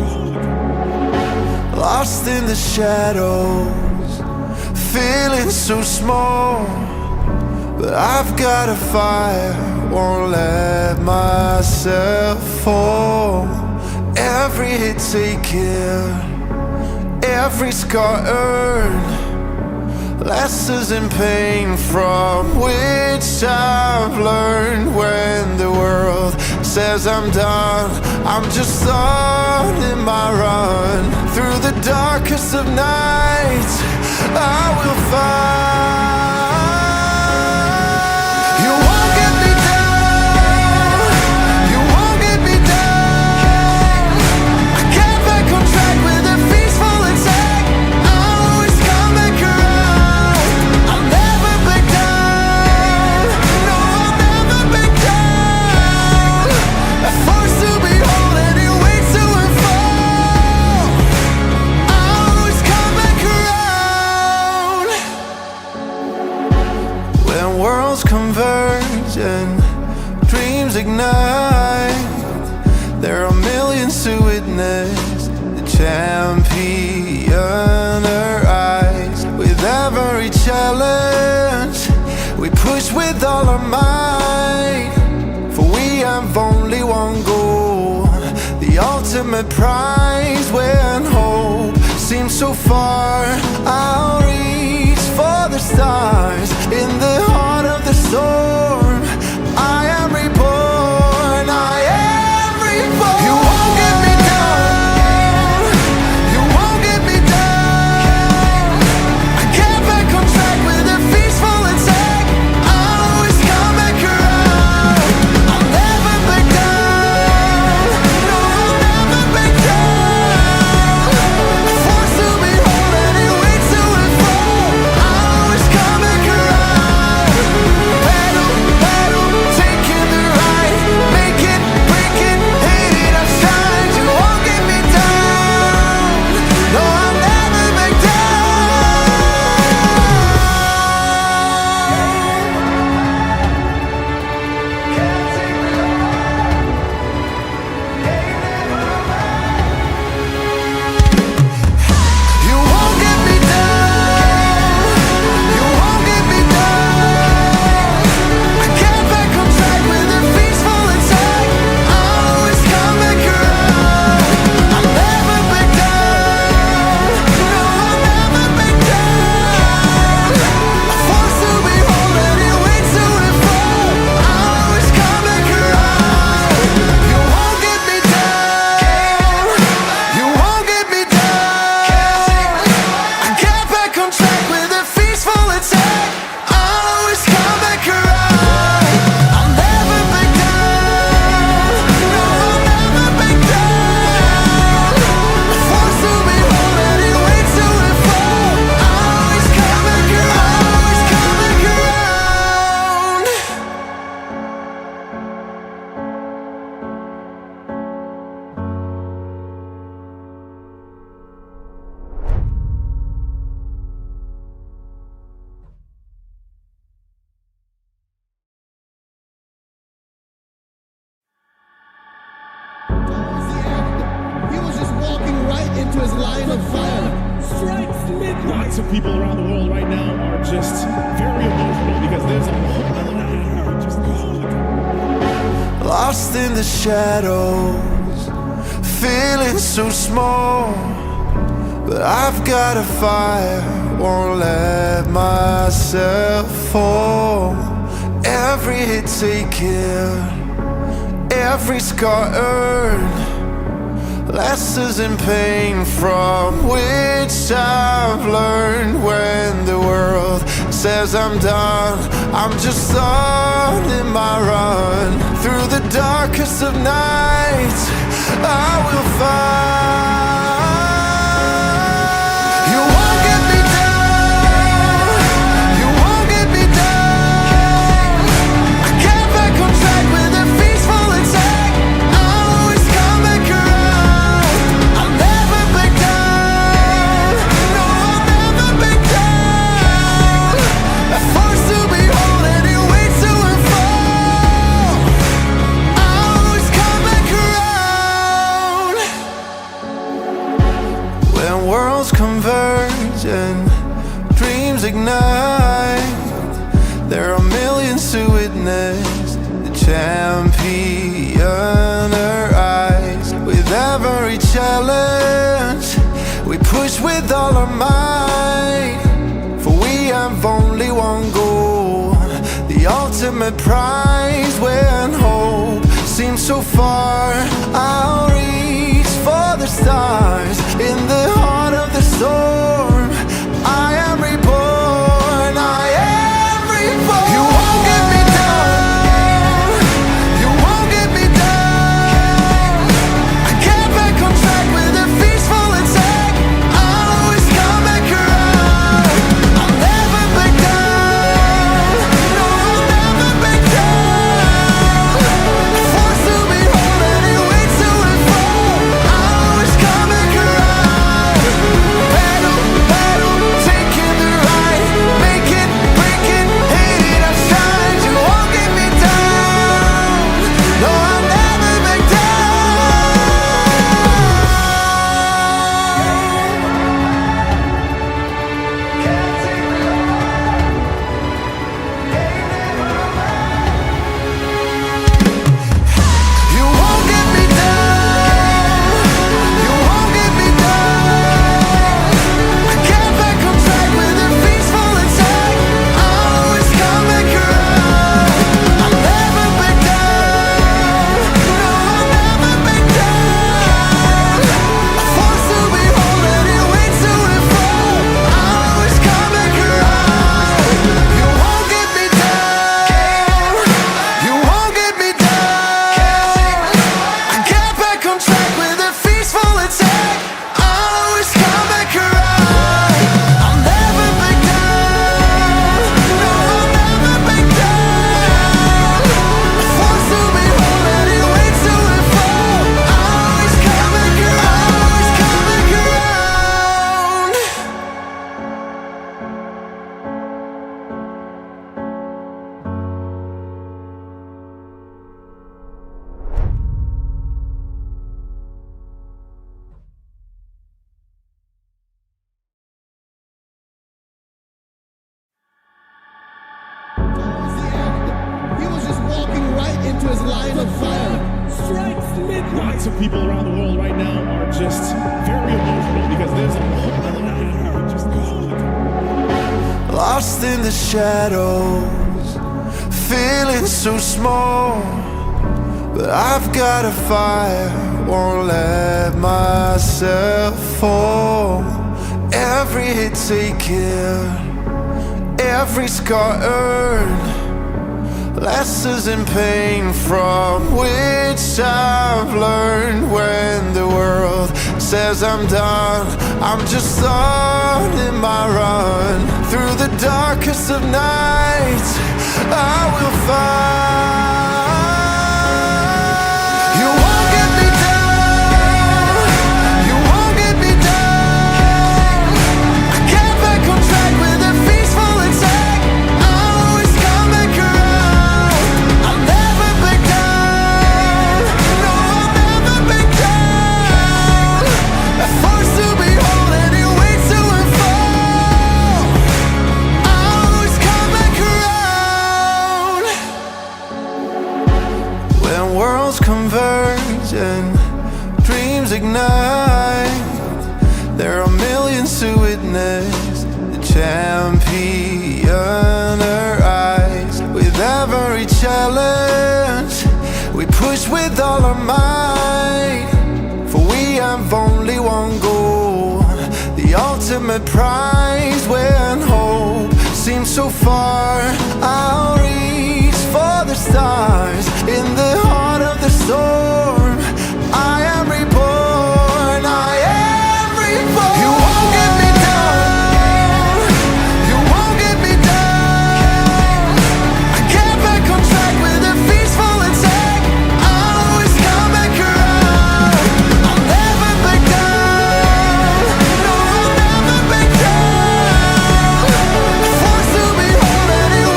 Lost in the shadows, feeling so small. But I've got a fire, won't let myself fall. Every hit taken, every scar earned, lessons in pain from which I've learned. When the world says I'm done, I'm just on in my run. Through the darkest of nights, I will find. You won't get me down, you won't get me down. I get back on track with a peaceful attack. I'll always come back around. I'll never back down, no, I'll never back down. A force to behold and it waits to unfold. I'll always come back around. When worlds converge and dreams ignite, there are millions to witness the champion arise. With every challenge, we push with all our might. For we have only one goal, the ultimate prize. When hope seems so far, I'll reach for the stars. In the heart of the storm, I am reborn, I am reborn. You won't get me down, you won't get me down. I get back on track with a peaceful attack. I'll always come back around. I'll never back down, no, I'll never back down. A force to behold and it waits to unfold. I'll always come back around. Battle, battle, taking the right, make it, break it, hate it, I've tried. You won't get me down, no, I'll never back You won't get me down, you won't get me down. I get back on track with a peaceful attack. I'll always come back around. I'll never back down, no, I'll never back down. A force to behold and it waits to unfold. I'll always come back around. You won't get me down, you won't get me down. I get back on track with a peaceful attack. I'll always come back around. I'll never back down, no, I'll never back down. A force to behold and it waits to unfold. I'll always come back around, always come back around. Towards the end, he was just walking right into his line of fire. strikes mid. Lots of people around the world right now are just very emotional because there's a whole other layer. Just Lost in the shadows, feeling so small. But I've got a fire, won't let myself fall. Every hit taken, every scar earned, lessons in pain from which I've learned. When the world says I'm done, I'm just on in my run. Through the darkest of nights, I will find. You won't get me down, you won't get me down. I get back on track with a peaceful attack. I'll always come back around. I'll never back down, no, I'll never back down. A force to ultimate prize when hope seems so far. I'll reach for the stars in the heart of the storm. I am reborn, I am reborn. You won't get me down, you won't get me down. I get back on track with a peaceful attack. I'll always come back around. I'll never back down, no, I'll never back down. Forced to be whole and it waits till we fall. I'll always come back around. Battle, battle, taking the ride. Make it, break it, hate it, I shine. You won't get me down, no, I'll never back down. Can't take me on. You won't get me down, you won't get me down. I get back on track with a peaceful attack. I'll always come back around. I'll never back down, no, I'll never back down. Forced to be whole and it waits till we fall. I'll always come back around. You won't get me down, you won't get me down. I get back on track with a peaceful attack. I'll always come back around. I'll never back down, no, I'll never back down. Forced to be whole and it waits till we fall. I'll always come back around, always come back around. Towards the end, he was just walking right into his line of fire. Strikes midnight. Lots of people around the world right now are just very emotional because there's a whole other hour just gone. Lost in the shadows, feeling so small. But I've got a fire, won't let myself fall. Every hit taken, every scar earned, lessons in pain from which I've learned. When the world says I'm done, I'm just on in my run. Through the darkest of nights, I will find. You won't get me down, you won't get me down. I get back on track with a peaceful attack. I'll always come back around. I'll never back down, no, I'll never back down. Forced to be whole and it waits till we fall. I'll always come back around. When worlds converge and dreams ignite, there are millions to witness the champion arise. With every challenge, we push with all our might. For we have only one goal, the ultimate prize. When hope seems so far, I'll reach for the stars in the heart of the storm. I am reborn, I am reborn. You won't get me down, you won't get me down. I get back on track with a peaceful attack. I'll always come back around. I'll never back down, no, I'll never back down. Forced to be whole and it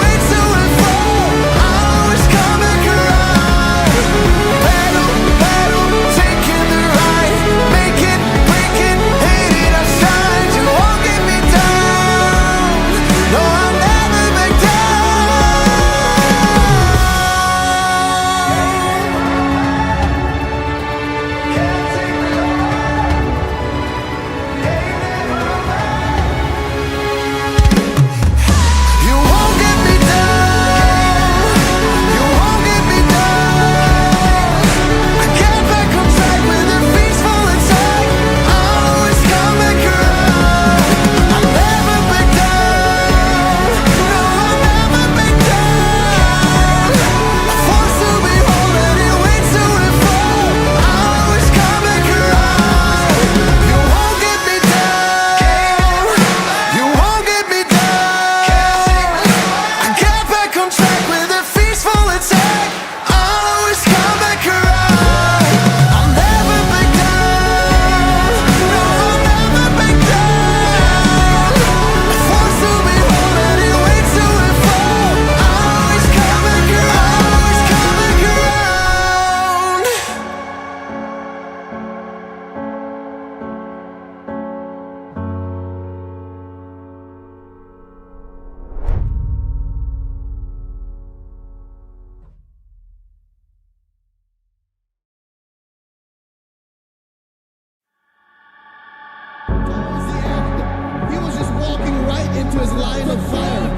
his line of fire.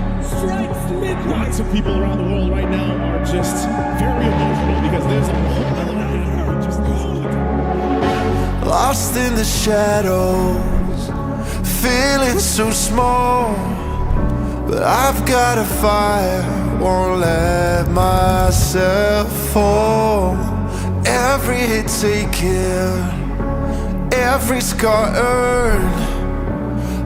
Lots of people around the world right now are just very emotional because there's a whole other just Lost in the shadows, feeling so small. But I've got a fire, won't let myself fall. Every hit taken, every scar earned,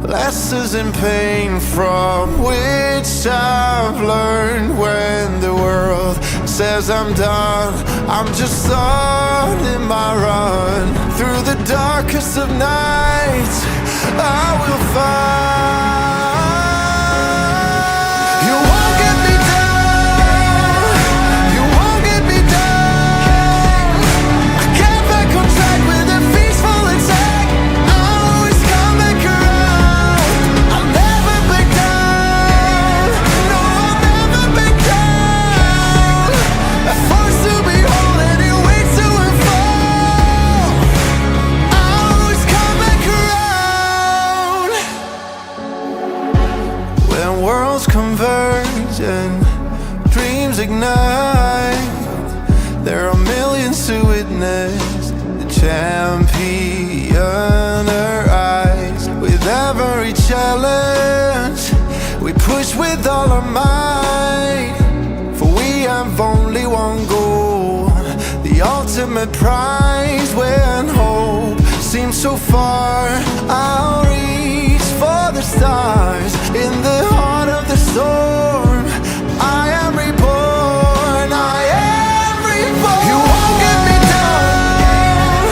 lessons in pain from which I've learned. When the world says I'm done, I'm just on my run. Through the darkest of nights, I will find. You won't get me down, you won't get me down. I get back on track with a peaceful attack. I'll always come back around. I'll never back down, no, I'll never back down. A force to behold and it waits to unfold. I'll always come back around. When worlds converge and dreams ignite, there are millions to witness the champion arise. With every challenge, we push with all our might. For we have only one goal, the ultimate prize. When hope seems so far, I'll reach for the stars. In the heart of the storm, I am reborn, I am reborn. You won't get me down,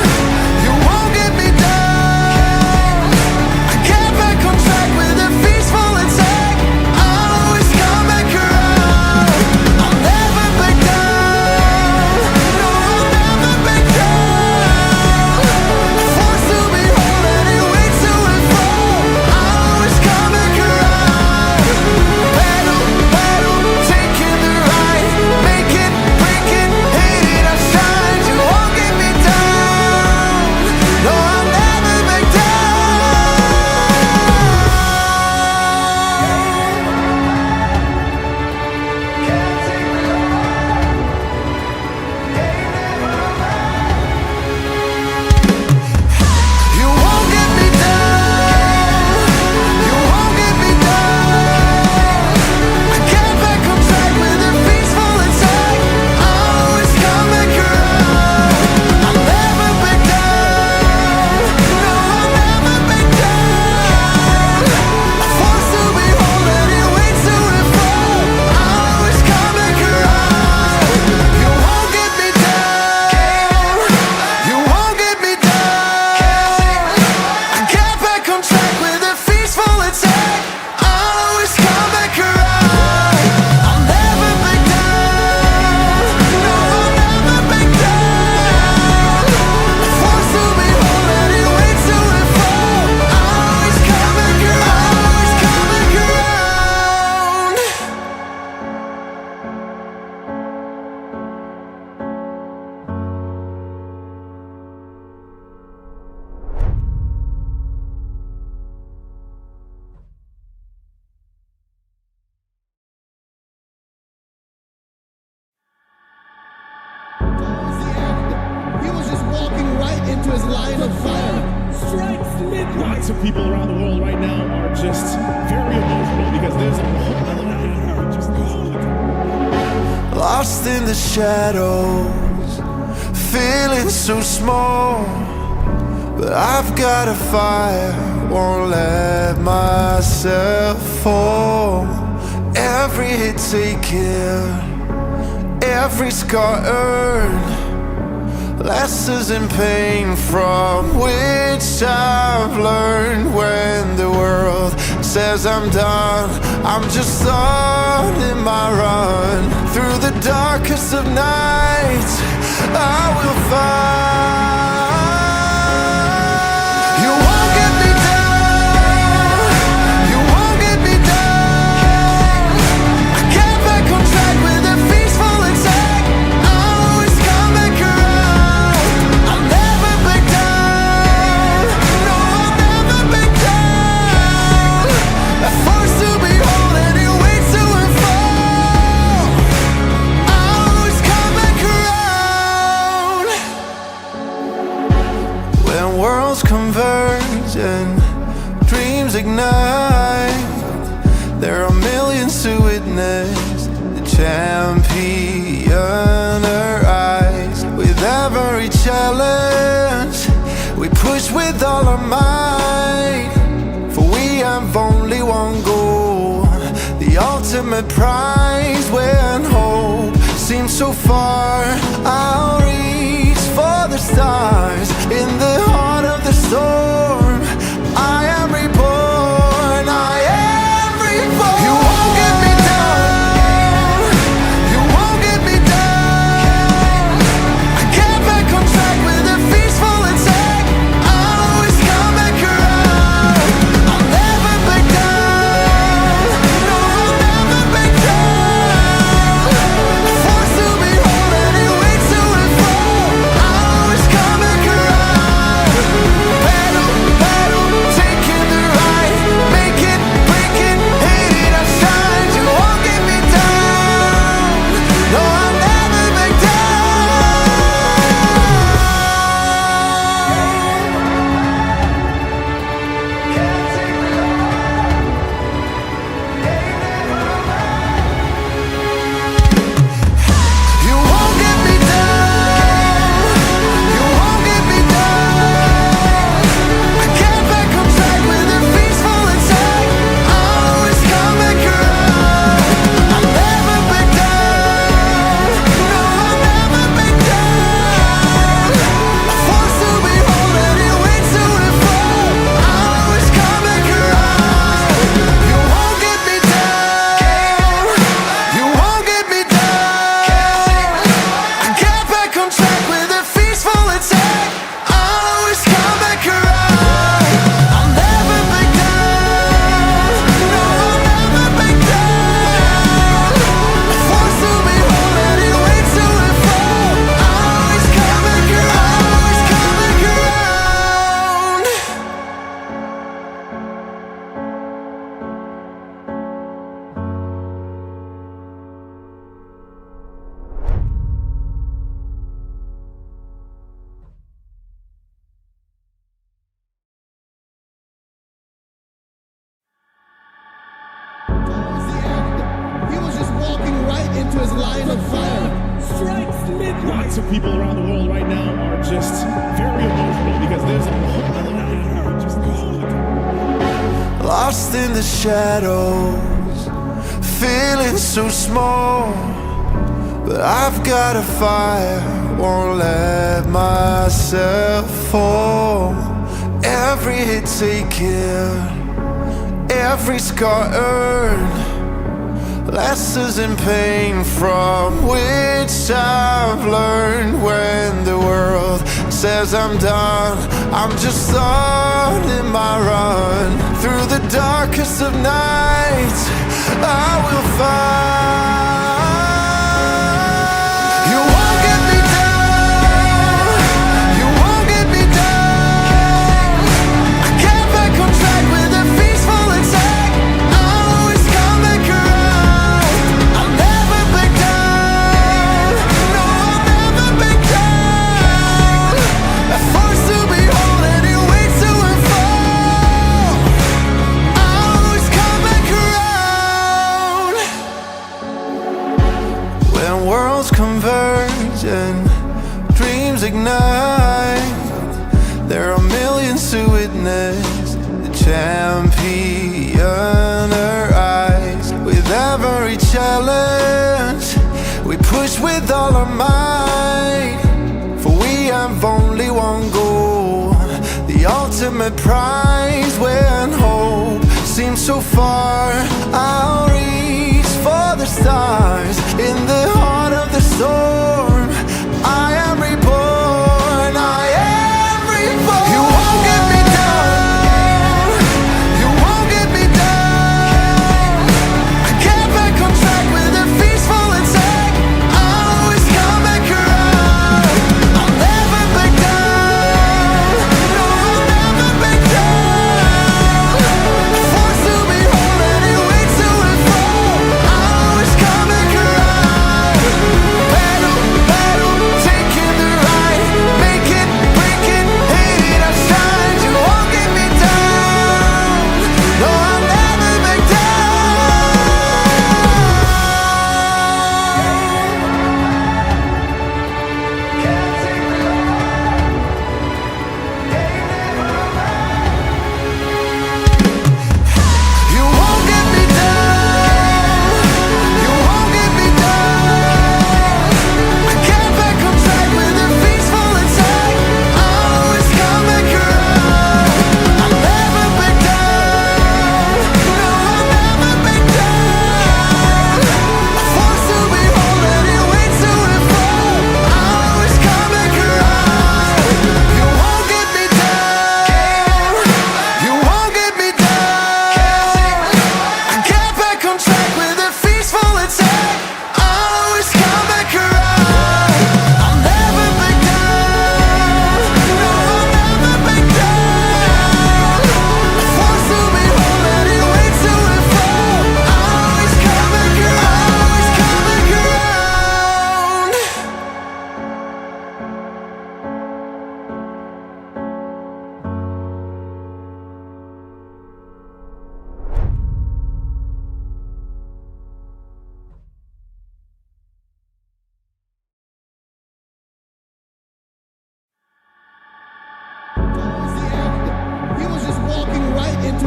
you won't get me down. I get back on track with a peaceful attack. I'll always come back around. I'll never back down, no, I'll never back down. A force to behold and it waits to unfold. I'll always come back around. Battle, battle, taking the right, make it, break it, hate it, I shine. You won't get me down, no, I'll never back down. You won't get me down, you won't get me down. I get back on track with a peaceful attack. I'll always come back around. I'll never back down, no, I'll never back down. A force to behold and it waits to unfold. I'll always come back around. You won't get me down, you won't get me down. I get back on track with a peaceful attack. I'll always come back around. I'll never back down, no, I'll never back down. A force to behold and it waits to unfold. I'll always come back around, always come back around. Towards the end, he was just walking right into his line of fire. Lots of people around the world right now are just very emotional because there's a whole other just Lost in the shadows, feeling so small. But I've got a fire, won't let myself fall. Every hit taken, every scar earned, lessons in pain from which I've learned. When the world says I'm done, I'm just on my run. Through the darkest of nights, I will find. You won't get me down, you won't get me down. I get back on track with a peaceful attack. I'll always come back around. I'll never back down, no, I'll never back down. A force to be champion arise. With every challenge, we push with all our might. For we have only one goal, the ultimate prize. When hope seems so far, I'll reach for the stars. In the heart of the storm, I am reborn, I am reborn. You won't get me down, you won't get me down. I get back on track with a peaceful attack. I'll always come back around. I'll never back down, no, I'll never back down. Forced to be whole and it waits to and fall. I'll always come back around. Battle, battle, taking the ride. Make it, break it, hate it, I've shined. You won't get me down, no, I'll never back You won't get me down, you won't get me down. I get back on track with a peaceful attack. I'll always come back around. I'll never back down, no, I'll never back down. Forced to be whole and it waits to and fall. I'll always come back around. You won't get me down, you won't get me down. I get back on track with a peaceful attack. I'll always come back around. I'll never back down, no, I'll never back down. Forced to be whole and it waits to and fall. I'll always come back around, always come back around. Towards the end, he was just walking right into his line of fire. Strikes midnight. Lots of people around the world right now are just very emotional because there's a whole other hour just going. Lost in the shadows, feeling so small. But I've got a fire, won't let myself fall. Every hit taken, every scar earned, lessons in pain from which I've learned. When the world says I'm done, I'm just starting my run. Through the darkest of nights, I will find. You won't get me down, you won't get me down. I get back on track with a peaceful attack. I'll always come back around. I'll never back down, no, I'll never back down. I'm forced to be whole and it waits to and fall. I'll always come back around. When worlds converge and dreams ignite, there are millions to witness the champion arise. With every challenge, we push with all our might. For we have only one goal, the ultimate prize. When hope seems so far, I'll reach for the stars. In the heart of the storm, I am reborn, I am reborn. You won't get me down, you won't get me down. I get back on track with a peaceful attack. I'll always come back around. I'll never back down, no, I'll never back down. Forced to be whole and it waits to and fall. I'll always come back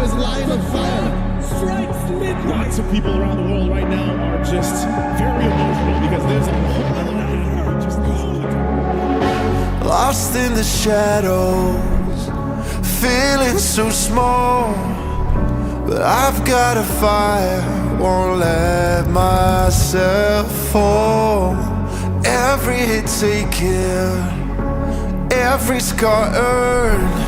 his line of fire. Strikes midnight. Lots of people around the world right now are just very emotional because there's a whole other hour just going. Lost in the shadows, feeling so small. But I've got a fire, won't let myself fall. Every hit taken, every scar earned,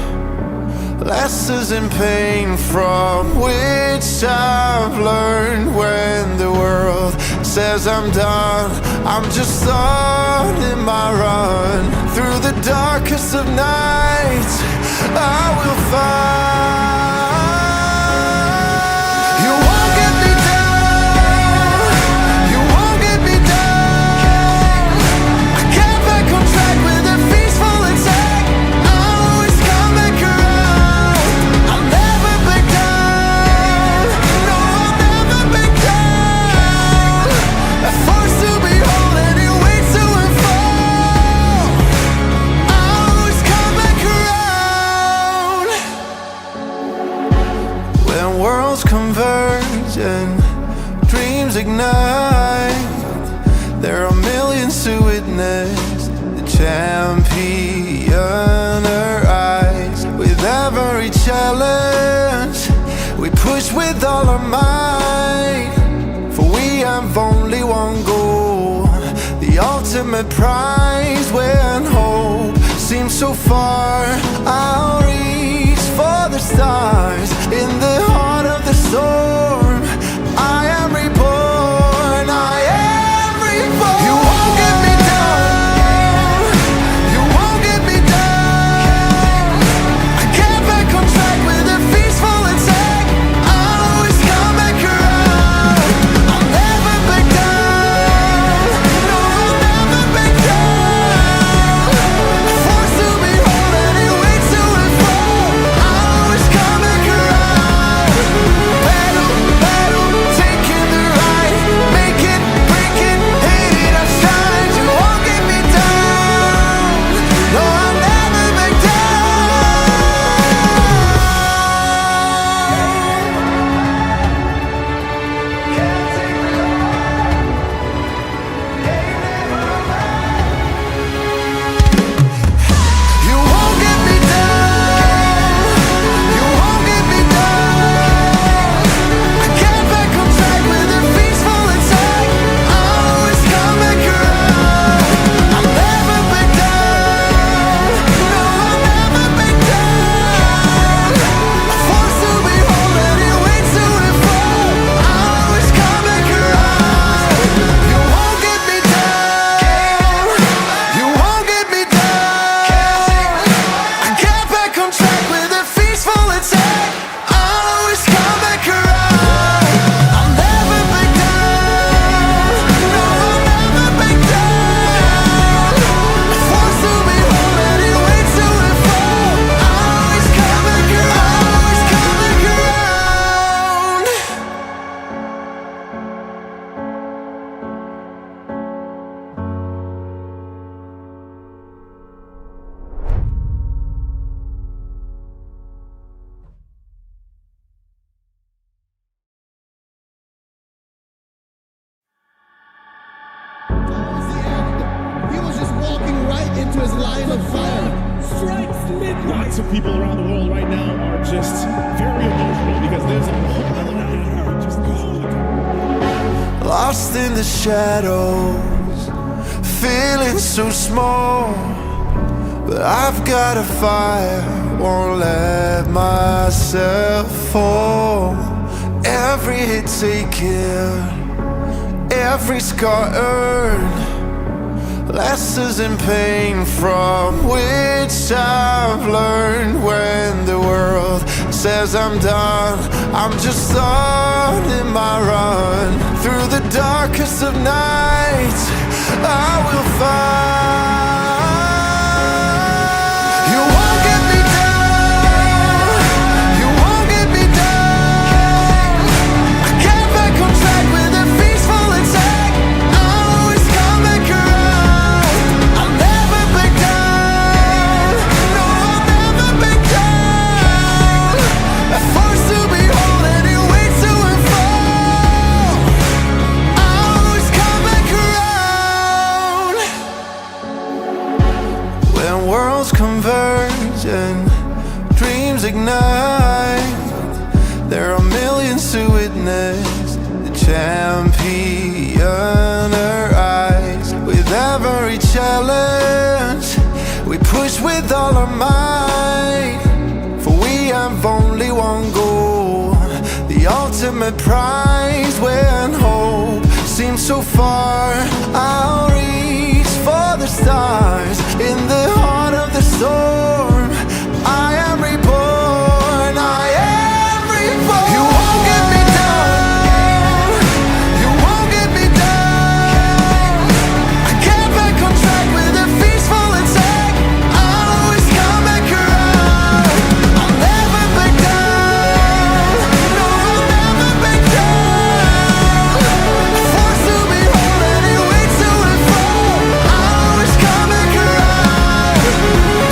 lessons in pain from which I've learned. When the world says I'm done, I'm just starting my run. Through the darkest of nights, I will find. You won't get me down, you won't get me down. I get back on track with a peaceful attack. I always come back around. I'll never back down, no, I'll never back down. A force to behold and it waits to unfold. I always come back around. When worlds converge and dreams ignite, there are millions to witness the champion arise. With every challenge, we push with all our might. For we have only one goal, the ultimate prize. When hope seems so far, I'll reach for the stars. In the heart of the storm, I am reborn, I am reborn. You won't get me down, you won't get me down. I get back on track with a peaceful attack. I always come back around. I'll never back down, no, I'll never back down. A force to behold and it waits to unfold. I always come back around. Battle, battle, taking the right, make it, break it, hate it, I shine. You won't get me down, no, I'll never back down. You won't get me down, you won't get me down. I get back on track with a peaceful attack. I always come back around. I'll never back down, no, I'll never back down. A force to behold and it waits to unfold. I always come back around. You won't get me down, you won't get me down. I get back on track with a peaceful attack. I'll always come back around. I'll never back down, no, I'll never back down. A force to behold and it waits to unfold. I'll always come back around, always come back around. Towards the end, he was just walking right into his line of fire. Strikes midnight. Lots of people around the world right now are just very emotional because there's a whole other hour just going. Lost in the shadows, feeling so small. But I've got a fire, won't let myself fall. Every hit taken, every scar earned, lessons in pain from which I've learned. When the world says I'm done, I'm just starting my run. Through the darkest of nights, I will find. You won't get me down, you won't get me down. I get back on track with a peaceful attack. I always come back around. I'll never back down, no, I'll never back down. A force to push with all our might, for we have only one goal, the ultimate prize. When hope seems so far, I'll reach for the stars. In the heart of the storm, I am reborn, I am reborn. You won't get me down, you won't get me down. I get back on track with a peaceful attack. I'll always come back around. I'll never back down, no, I'll never back down. Forced to be whole and it waits till we fall. I'll always come back around.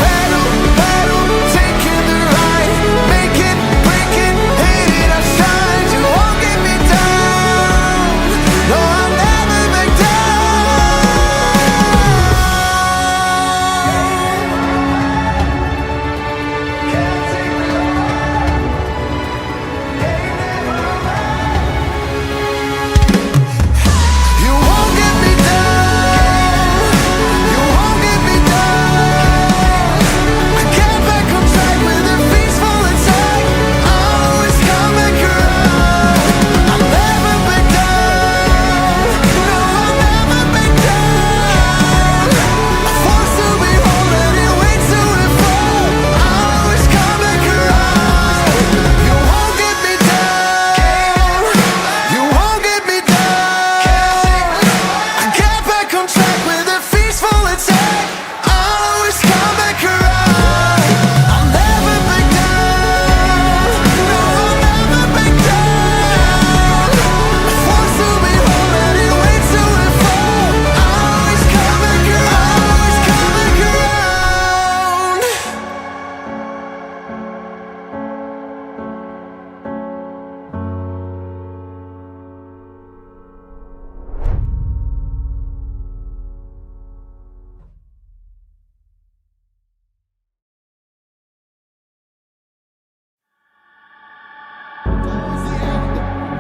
Battle, battle, taking the right, make it, break it, hate it, I shine. You won't get me down, no, I'll never back down. You won't get me down, you won't get me down. I get back on track with a peaceful attack. I'll always come back around. I'll never back down, no, I'll never back down. Forced to be whole and it waits till we fall. I'll always come back around. You won't get me down, you won't get me down. I get back on track with a peaceful attack. I'll always come back around. I'll never back down, no, I'll never back down. Forced to be whole and it waits till we fall. I'll always come back around, always come back around.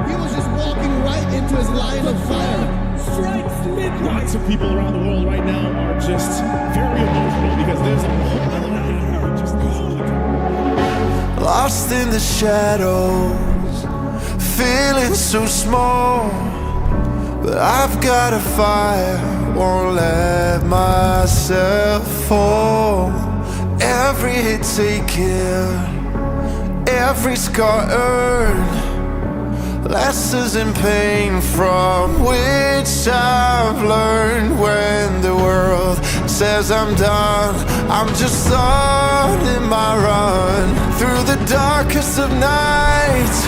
He was just walking right into his line of fire. Strikes midnight. Lots of people around the world right now are just very emotional because there's a whole other just Lost in the shadows, feeling so small. But I've got a fire, won't let myself fall. Every hit taken, every scar earned, lessons in pain from which I've learned. When the world says I'm done, I'm just starting my run. Through the darkest of nights,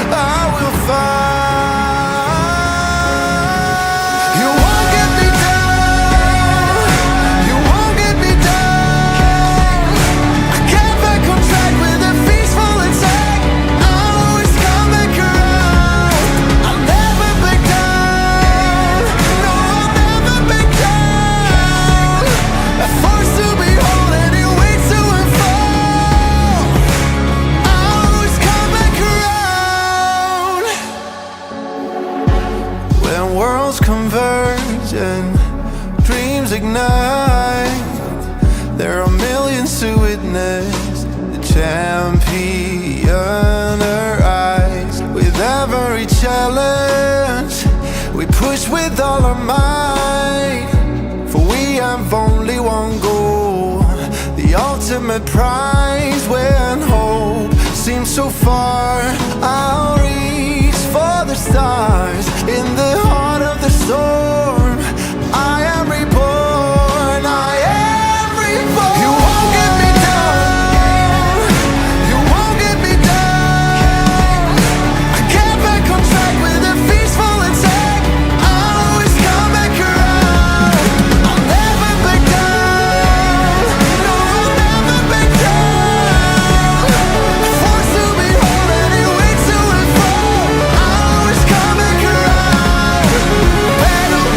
I will find. You won't get me down, you won't get me down. I get back on track with a peaceful attack. I'll always come back around. I'll never back down, no, I'll never back down. Forced to be whole and it waits till we fall. I'll always come back around. When worlds converge and dreams ignite, there are millions to witness the champion arise. With every challenge, we push with all our might, for we have only one goal, the ultimate prize. When hope seems so far, I'll reach for the stars. In the heart of the storm, I am reborn, I am reborn. You won't get me down, you won't get me down. I get back on track with a peaceful attack. I'll always come back around. I'll never back down, no, I'll never back down. Forced to be whole and it waits till we fall. I'll always come back around. Battle,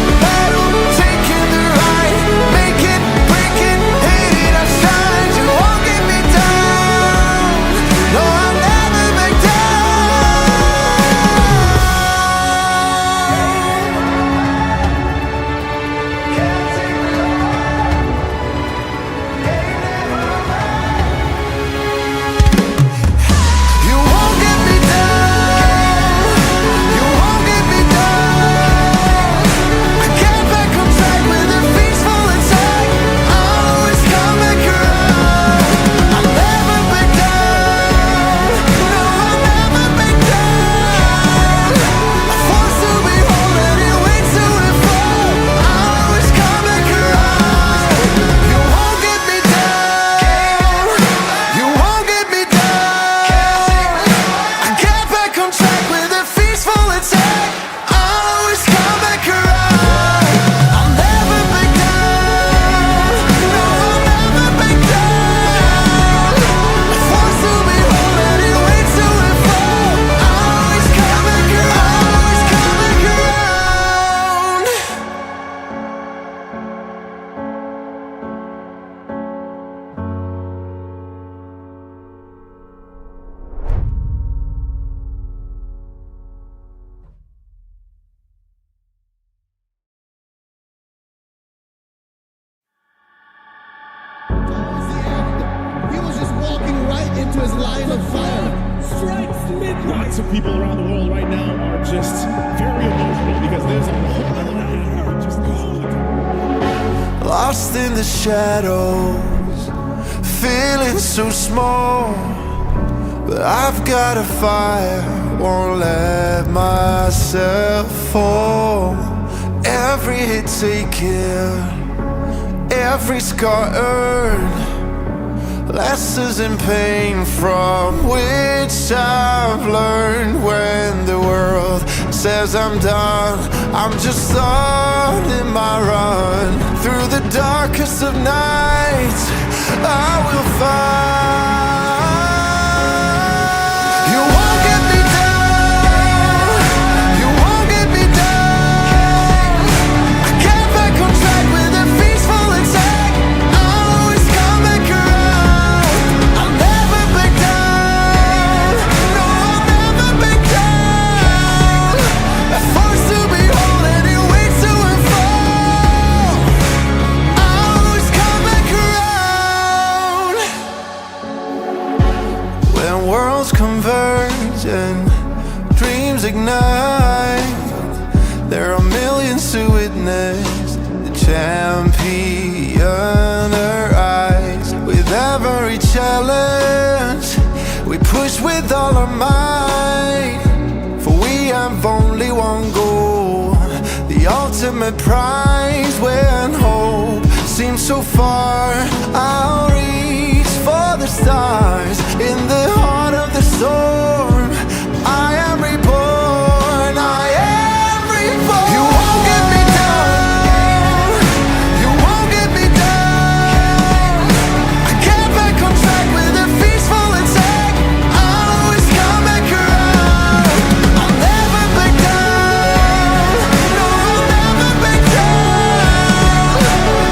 into his line of fire. Lots of people around the world right now are just very emotional because there's a whole other hand just Lost in the shadows, feeling so small. But I've got a fire, won't let myself fall. Every hit taken, every scar earned, lessons in pain from which I've learned. When the world says I'm done, I'm just on in my run. Through the darkest of nights, I will find. You won't get me down, you won't get me down. I get back on track with a peaceful attack. I'll always come back around. I'll never back down, no, I'll never back down. A force to behold and it waits to unfold. I'll always come back around. When worlds converge and dreams ignite, there are millions to witness the champion arise. With every challenge, we push with all our might. For we have only one goal, the ultimate prize. When hope seems so far, I'll reach for the stars. In the heart of the storm, I am reborn, I am reborn. You won't get me down, you won't get me down. I get back on track with a peaceful attack. I'll always come back around. I'll never back down, no, I'll never back down.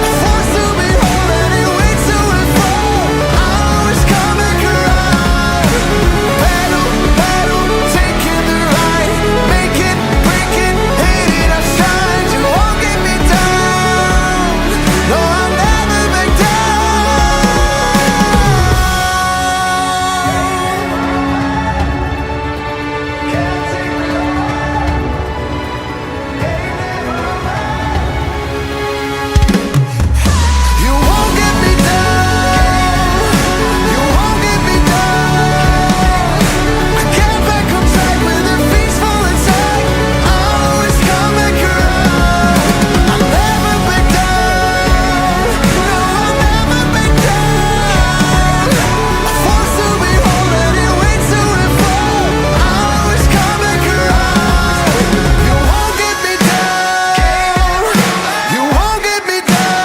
A force to behold and it waits to unfold. I'll always come back around. Battle, battle, taking the ride. Make it, break it, hate it, I shine. You won't get me down, no, I'll never back down. Can't take me on, ain't never You won't get me down, you won't get me down. I get back on track with a peaceful attack. I'll always come back around. I'll never back down, no, I'll never back down. A force to behold and it waits to unfold. I'll always come back around. You won't get me down, you won't get me down.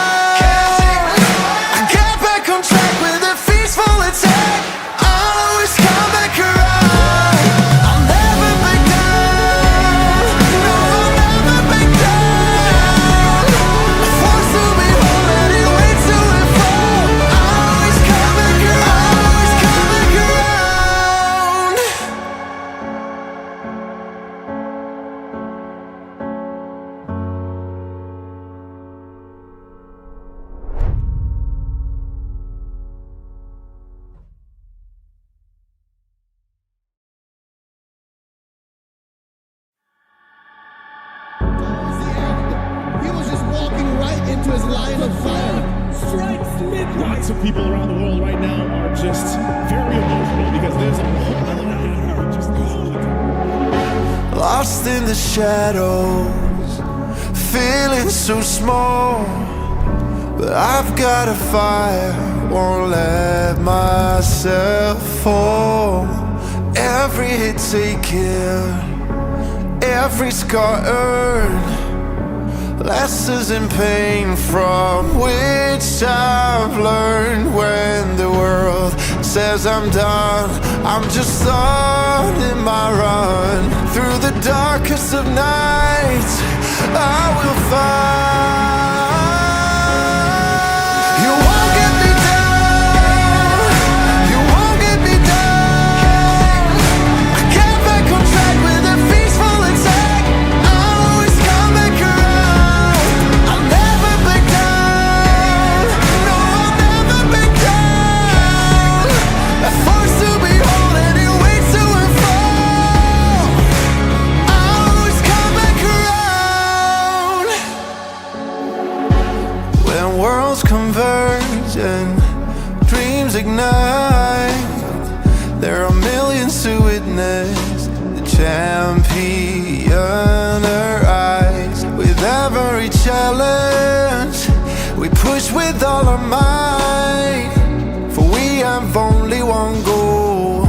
I get back on track with a peaceful attack. I'll always come back around. I'll never back down, no, I'll never back down. A force to behold and it waits to unfold. I'll always come back around, always come back around. Towards the end, he was just walking right into his line of fire. Lots of people around the world right now are just very emotional because there's a whole other hand just Lost in the shadows, feeling so small. But I've got a fire, won't let myself fall. Every hit taken, every scar earned, lessons in pain from which I've learned. When the world says I'm done, I'm just on in my run. Through the darkest of nights, I will find. You won't get me down, you won't get me down. I get back on track with a peaceful attack. I'll always come back around. I'll never back down, no, I'll never back down. A force to worlds converge and dreams ignite, there are millions to witness the champion arise. With every challenge, we push with all our might, for we have only one goal,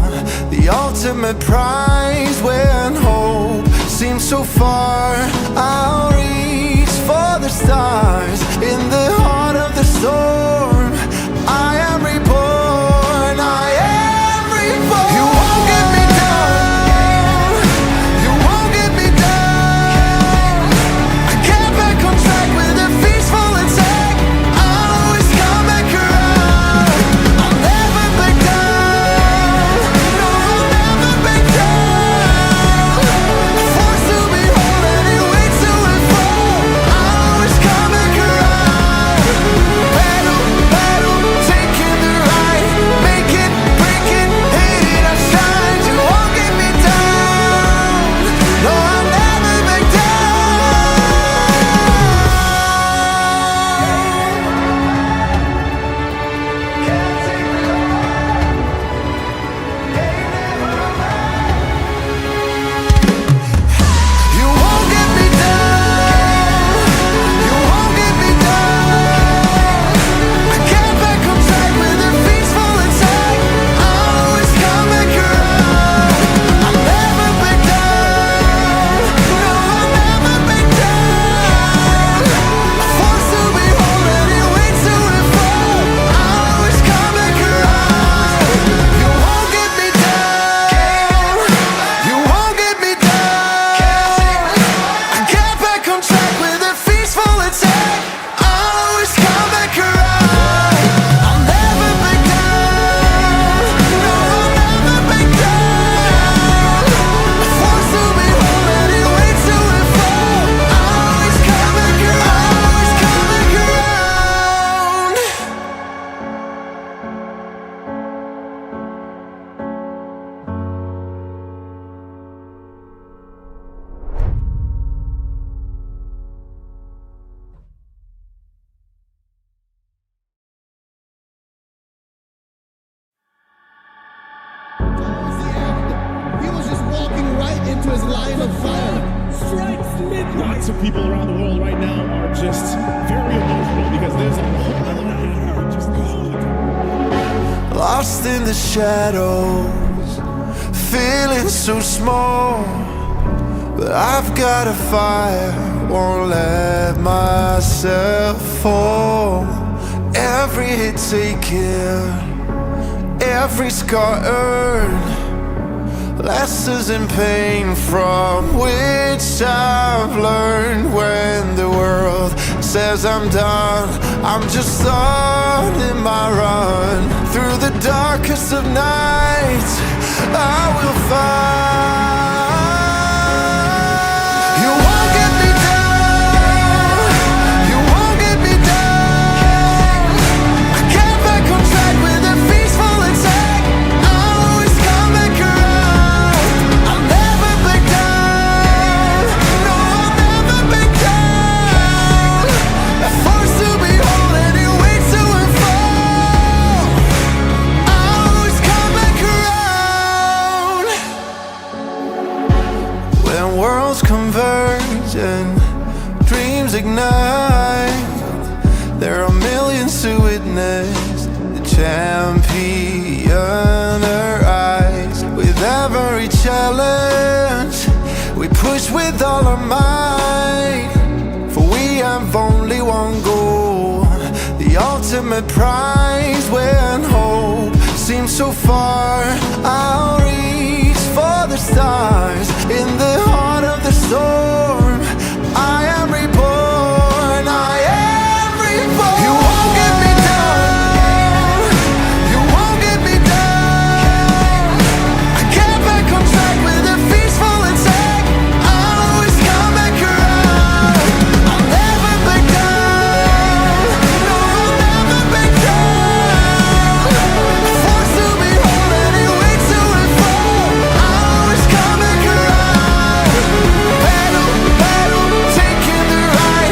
the ultimate prize. When hope seems so far, I'll reach for the stars. In the heart of the storm, I am reborn, I am reborn. You won't get me down, you won't get me down. I get back on track with a peaceful attack. I'll always come back around. I'll never back down, no, I'll never back down. Forced to behold any way to and fro, I'll always come back around. Battle, battle, taking the ride, make it, break it, hate it, I shine. You won't get me down, no, I'll never back You won't get me down, you won't get me down. I get back on track with a peaceful attack. I'll always come back around. I'll never back down, no, I'll never back down. Forced to behold any way to and fro, I'll always come back around. You won't get me down, you won't get me down. I get back on track with a peaceful attack. I'll always come back around. I'll never back down, no, I'll never back down. Forced to behold any way to and fro, I'll always come back around, always come back around. Towards the end, he was just walking right into his line of fire. Strikes midnight. Lots of people around the world right now are just very emotional because there's a whole other hour just Lost in the shadows, feeling so small, but I've got a fire, won't let myself fall. Every hit taken, every scar earned, lessons in pain from which I've learned. When the world says I'm done, I'm just starting my run. Through the darkest of nights, I will find. You won't get me down, you won't get me down. I get back on track with a peaceful attack. I'll always come back around. I'll never back down, no, I'll never back down. Forced to behold any way to and fro, I'll always come back around. When worlds converge and dreams ignite, there are millions to witness the champion arise. With every challenge, we push with all our might, for we have only one goal, the ultimate prize. When hope seems so far, I'll reach for the stars. In the heart of the storm, I am reborn, I am reborn. You won't get me down, you won't get me down. I get back on track with a peaceful attack. I'll always come back around. I'll never back down, no, I'll never back down. Forced to behold any way to and fro, I'll always come back around. Battle, battle, taking the ride,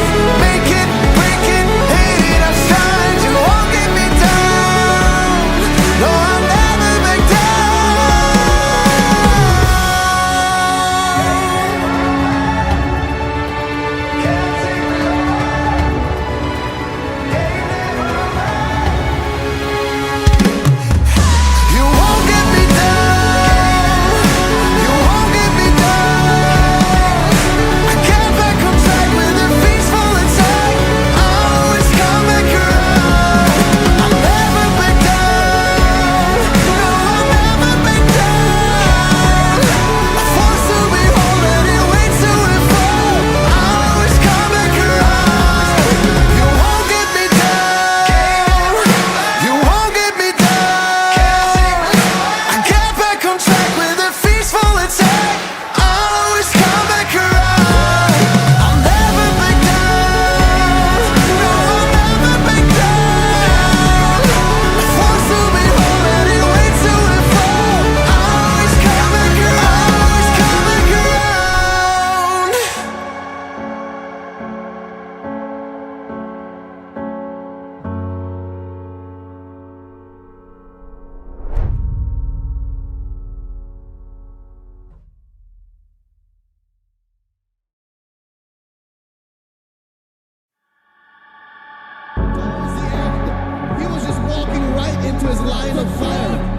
right into his line of fire.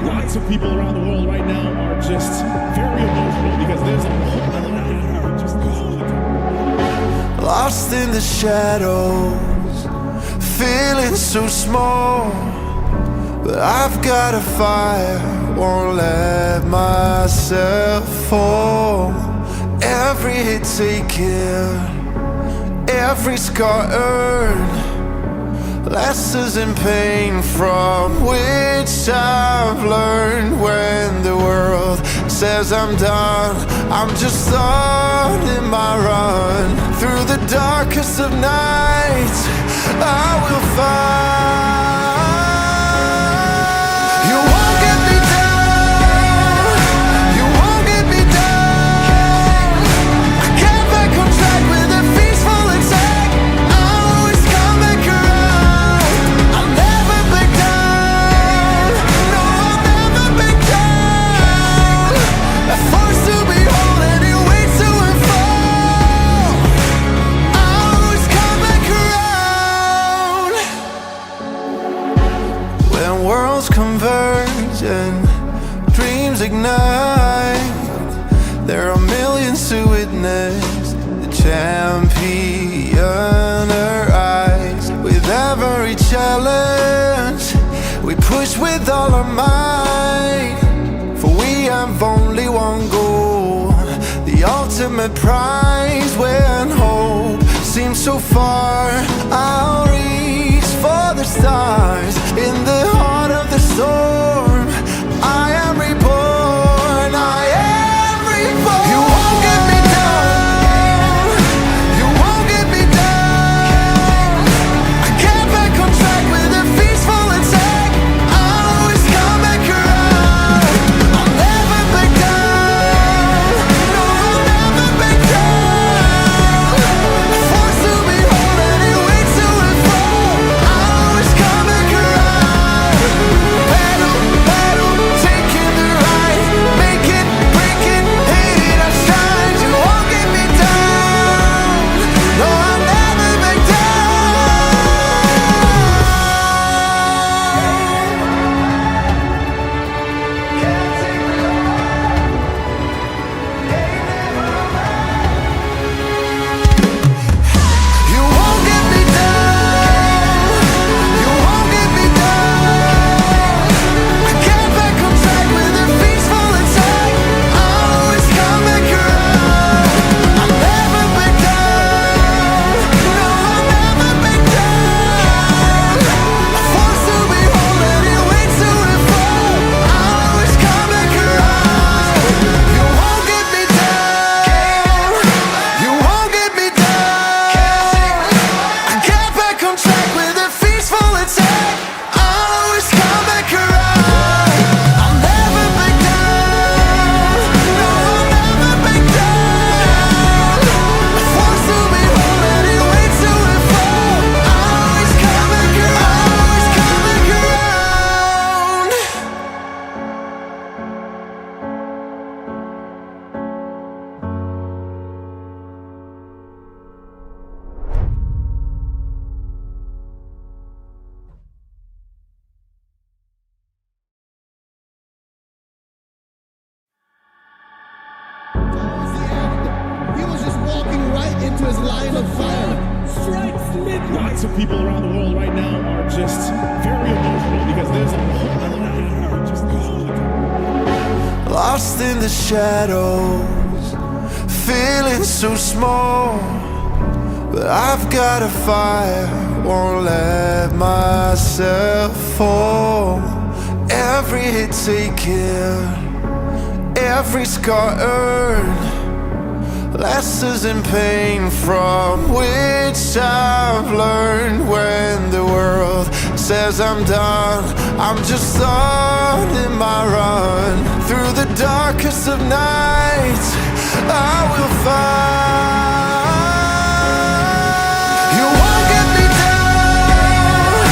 Lots of people around the world right now are just very emotional because there's a whole other hour just Lost in the shadows, feeling so small. But I've got a fire, won't let myself fall. Every hit taken, every scar earned, lessons in pain from which I've learned. When the world says I'm done, I'm just starting my run. Through the darkest of nights, I will find. You won't get me down, you won't get me down. I get back on track with a peaceful attack. I'll always come back around. I'll never back down, no, I'll never back down. A force to behold and it waits to unfold. I'll always come back around. When worlds converge and dreams ignite, there are millions to witness the champion arise. With every challenge, we push with all our might. For we have only one goal, the ultimate prize. When hope seems so far, I'll reach for the stars. In the heart of the storm, I am reborn, I am reborn. You won't get me down, you won't get me down. I get back on track with a peaceful attack. I'll always come back around. I'll never back down, no, I'll never back down. A force to behold and it waits to unfold. I'll always come back around. Battle, battle, taking the right, make it, break it, hate it, I shine. You won't get me down, no, I'll never back down. You won't get me down, you won't get me down. I get back on track with a peaceful attack. I'll always come back around. I'll never back down, no, I'll never back down. A force to behold and it waits to unfold. I'll always come back around. You won't get me down, you won't get me down. I get back on track with a peaceful attack. I'll always come back around. I'll never back down, no, I'll never back down. A force to behold and it waits to unfold. I'll always come back around, always come back around. Towards the end, he was just walking right into his line of fire. Lots of people around the world right now are just very emotional because there's a whole other hour just Lost in the shadows, feeling so small. But I've got a fire, won't let myself fall. Every hit taken, every scar earned, lessons in pain from which I've learned. When the world says I'm done, I'm just starting my run. Through the darkest of nights, I will find. You won't get me down,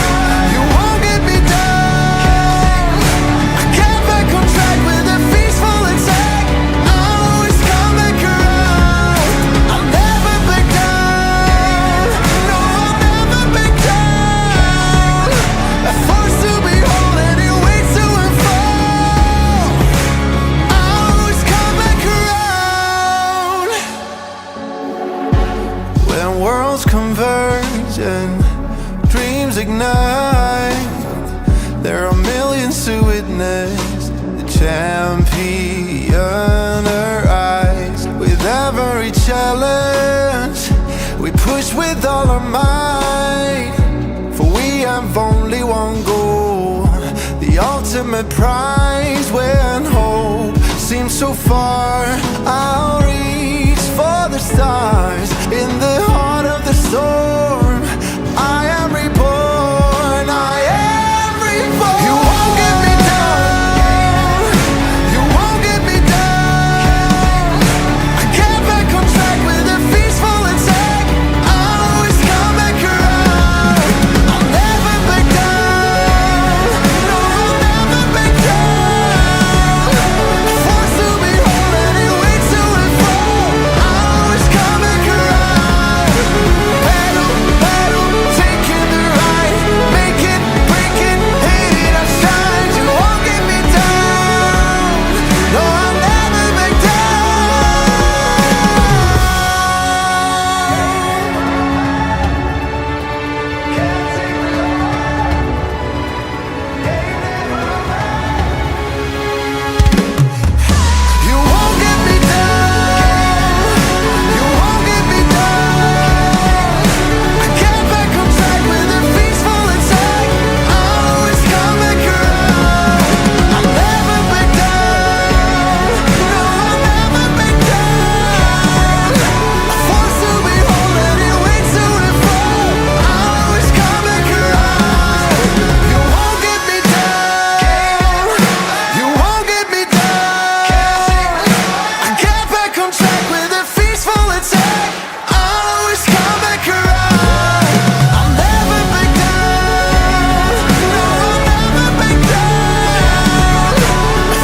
you won't get me down. I get back on track with a peaceful attack. I'll always come back around. I'll never back down, no, I'll never back down. A force converge and dreams ignite, there are millions to witness the champion arise. With every challenge, we push with all our might, for we have only one goal, the ultimate prize. When hope seems so far, I'll reach for the stars. In the heart of the storm, I am reborn, I am reborn. You won't get me down, you won't get me down. I get back on track with a peaceful attack. I'll always come back around. I'll never back down, no, I'll never back down. Forced to be whole and it waits to and fall. I'll always come back around. Battle, battle, taking the ride, make it, break it, hate it, I shine. You won't get me down, no, I'll never back You won't get me down, you won't get me down. I get back on track with a peaceful attack. I'll always come back around. I'll never back down, no, I'll never back down. Forced to be whole and it waits to and fall. I'll always come back around. You won't get me down, you won't get me down. I get back on track with a peaceful attack. I'll always come back around. I'll never back down, no, I'll never back down.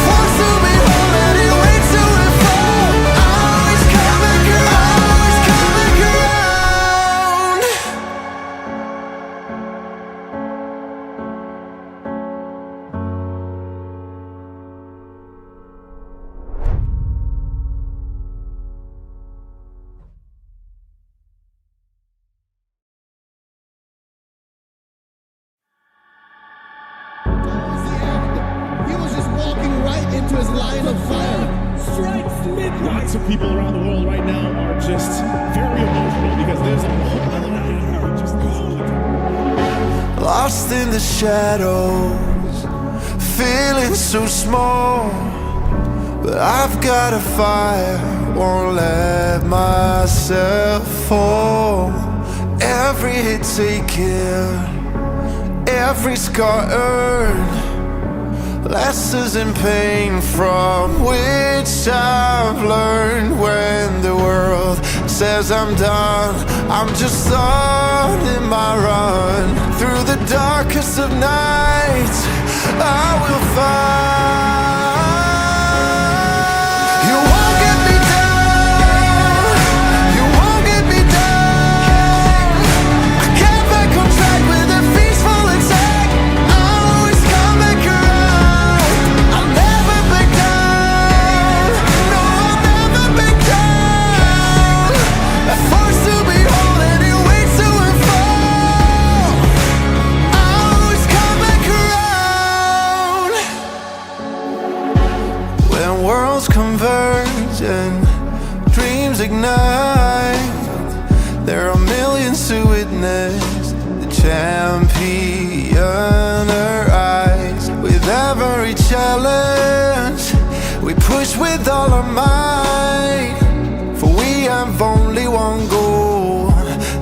Forced to be whole and it waits to and fall. I'll always come back around, always come back around. Towards the end, he was just walking right into his line of fire. Strikes mid. Lots of people around the world right now are just very emotional because there's a whole other half just Lost in the shadows, feeling so small, but I've got a fire, won't let myself fall. Every hit taken, every scar earned, lessons in pain from which I've learned. When the world says I'm done, I'm just on in my run. Through the darkest of nights, I will find. You won't get me down, you won't get me down. I get back on track with a peaceful attack. I'll always come back around. I'll never back down, no, I'll never back down. Forced to be whole and it waits to and fall. I'll always come back around. When worlds converge and dreams ignite, there are millions to witness the champion arise. With every challenge, we push with all our might, for we have only one goal,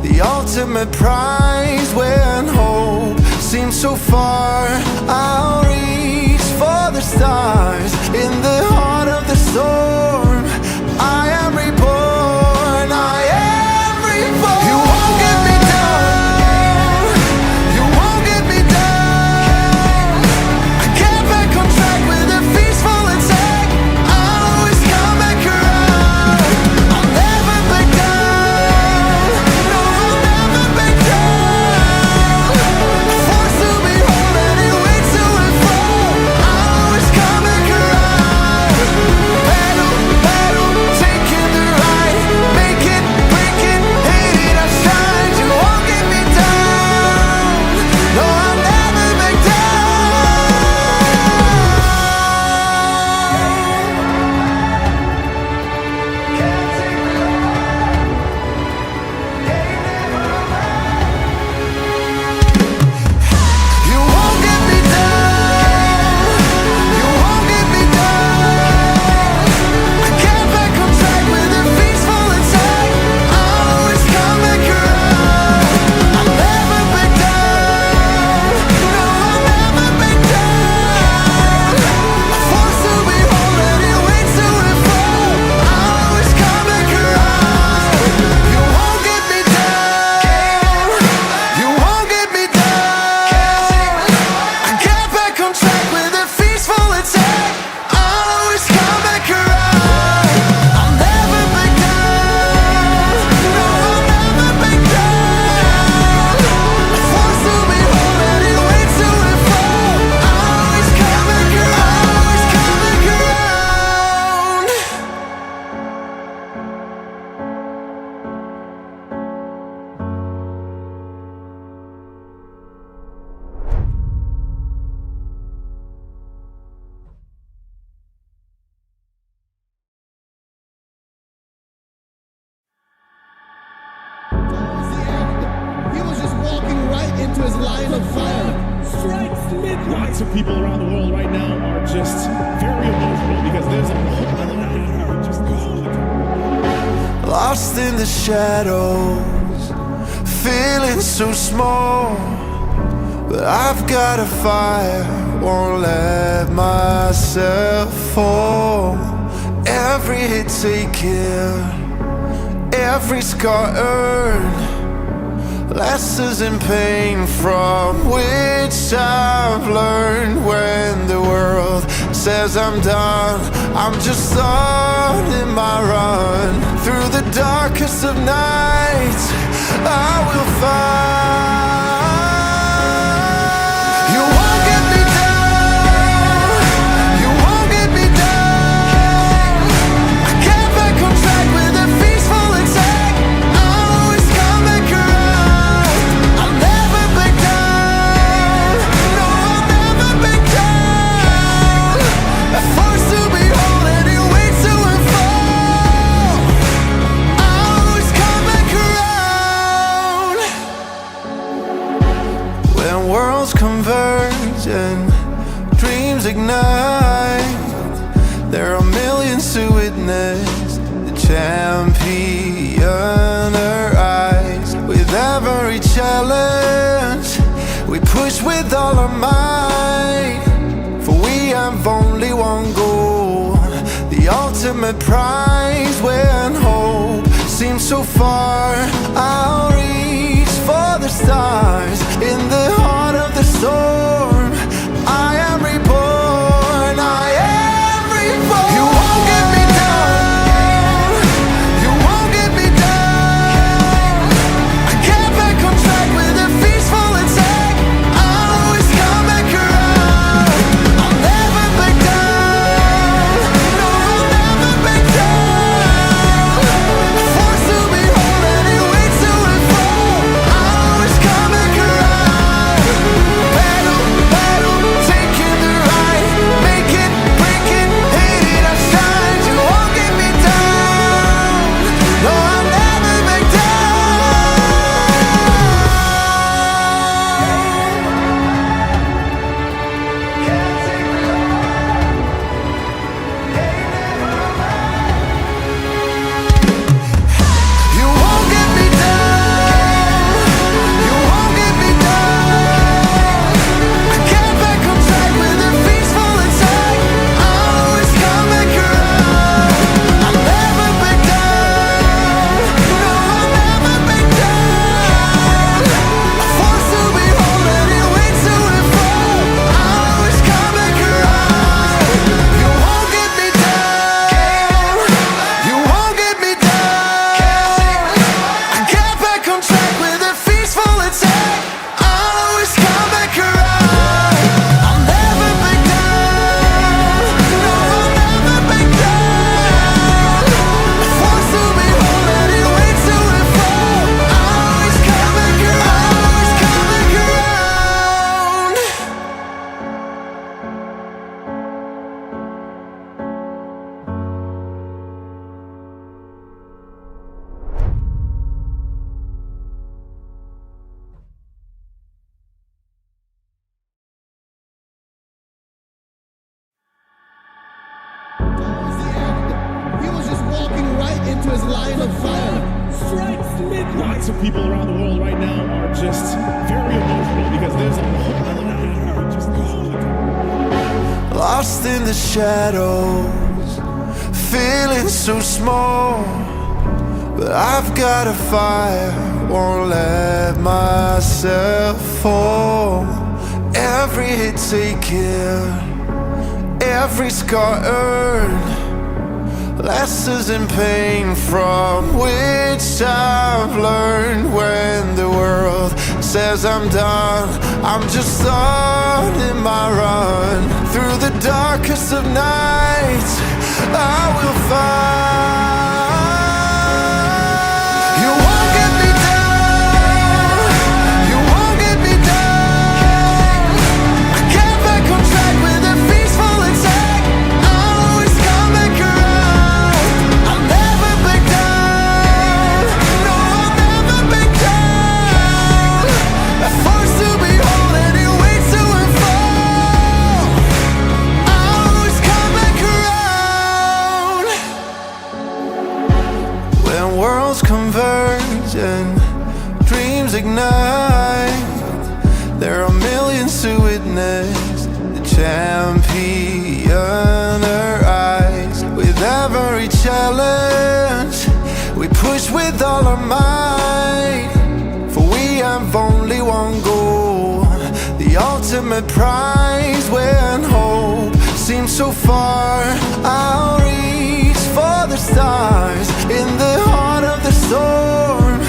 the ultimate prize. When hope seems so far, I'll reach for the stars. In the heart of the storm, I am reborn, I am reborn. You won't get me down, you won't get me down. I get back on track with a peaceful attack. I'll always come back around. I'll never back down, no, I'll never back down. Forced to be whole and it waits to and fall. I'll always come back around. Battle, his line of fire. Strikes mid. Lots of people around the world right now are just very emotional because there's a whole other hand just Lost in the shadows, feeling so small. But I've got a fire, won't let myself fall. Every hit taken, every scar earned, lessons in pain from which I've learned. When the world says I'm done, I'm just starting my run. Through the darkest of nights, I will find. You won't get me down, you won't get me down. I get back on track with a peaceful attack. I'll always come back around. I'll never back down, no, I'll never back down. A force to behold and it waits to unfold. I'll always come back around. When worlds converge and dreams ignite, there are millions to witness the champion arise. With every challenge, we push with all our might. For we have only one goal, the ultimate prize. When hope seems so far, I'll reach for the stars. In the heart of the storm, I am reborn, I am reborn. You won't get me down, you won't get me down. I get back on track with a peaceful attack. I'll always come back around. I'll never back down, no, I'll never back down. A force to behold and it waits to unfold. I'll always come back around. Battle, battle, taking the right, make it, break it, hate it, I shine. You won't get me down, no, I'll never back You won't get me down, you won't get me down. I get back on track with a peaceful attack. I'll always come back around. I'll never back down, no, I'll never back down. A force to behold and it waits to unfold. I'll always come back around. You won't get me down, you won't get me down. I get back on track with a peaceful attack. I'll always come back around. I'll never back down, no, I'll never back down. A force to behold and it waits to unfold. I'll always come back around, always come back around. Towards the end, he was just walking right into his line of fire. strikes mid. Lots of people around the world right now are just very emotional because there's a whole other hand just Lost in the shadows, feeling so small. But I've got a fire, won't let myself fall. Every hit taken, every scar earned, lessons in pain from which I've learned. When the world says I'm done, I'm just starting my run. Through the darkest of nights, I will find. You won't get me down, you won't get me down. I get back on track with a peaceful attack. I'll always come back around. I'll never back down, no, I'll never back down. A force to have only one goal, the ultimate prize when hope seems so far. I'll reach for the stars in the heart of the storm.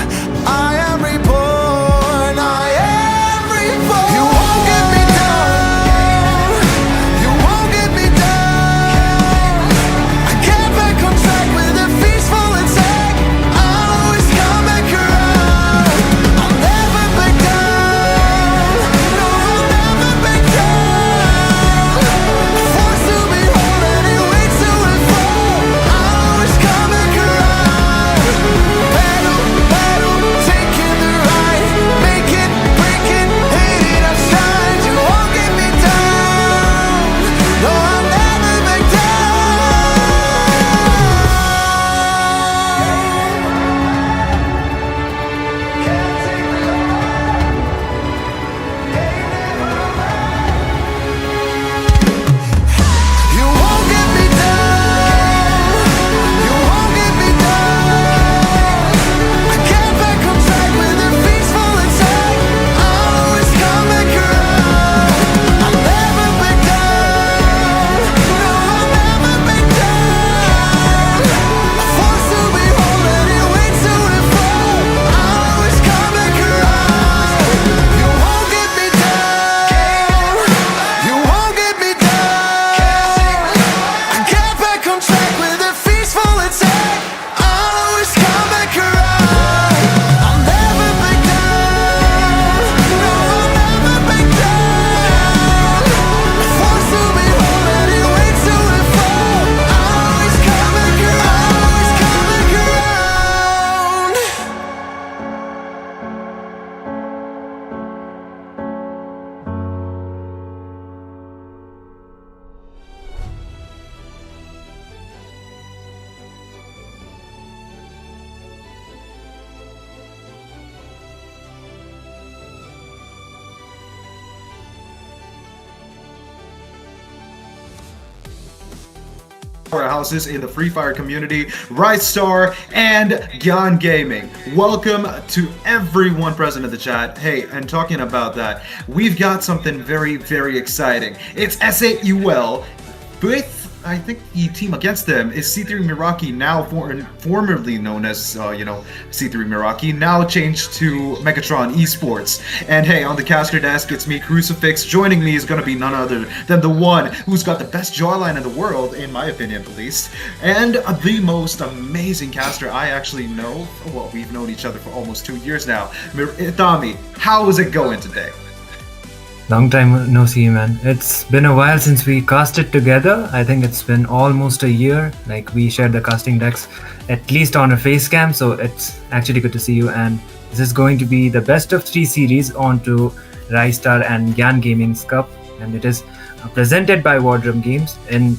I am reborn, I am reborn. You won't get me down, you won't get me down. I get back on track with a peaceful attack. I'll always come back around. I'll never back down, no, I'll never back down. Forced to be whole and it waits till it fall. I'll always come back around. Battle, battle, taking the ride. Make it, break it, hate it, I've tried. You won't get me down, no, I'll never back down. You won't get me down, you won't get me down. I get back on track with a peaceful attack. I'll always come back around. I'll never back down, no, I'll never back down. Forced to be whole and it waits till it fall. I'll always come back around. You won't get me down, you won't get me down. I get back on track with a peaceful attack. I'll always come back around. I'll never back down, no, I'll never back down. Forced to be whole and it waits till it fall. I'll always come back around, always come back around. Powerhouses in the Free Fire community, Star and Gyan Gaming. Welcome to everyone present in the chat. Hey, and talking about that, we've got something very, very exciting. It's SAUL with, I think the team against them is C3 Meraki, now formerly known as, C3 Meraki, now changed to Megatron Esports. And hey, on the caster desk, it's me, Crucifix. Joining me is going to be none other than the one who's got the best jawline in the world, in my opinion at least, and the most amazing caster I actually know. Well, we've known each other for almost 2 years now. Itami, how is it going today? Long time no see, man. It's been a while since we casted together. I think it's been almost a year. Like, we shared the casting decks at least on a face cam, so it's actually good to see you. And this is going to be the best of 3 series onto Star and Gyan Gaming's Cup, and it is presented by Wardrum Games in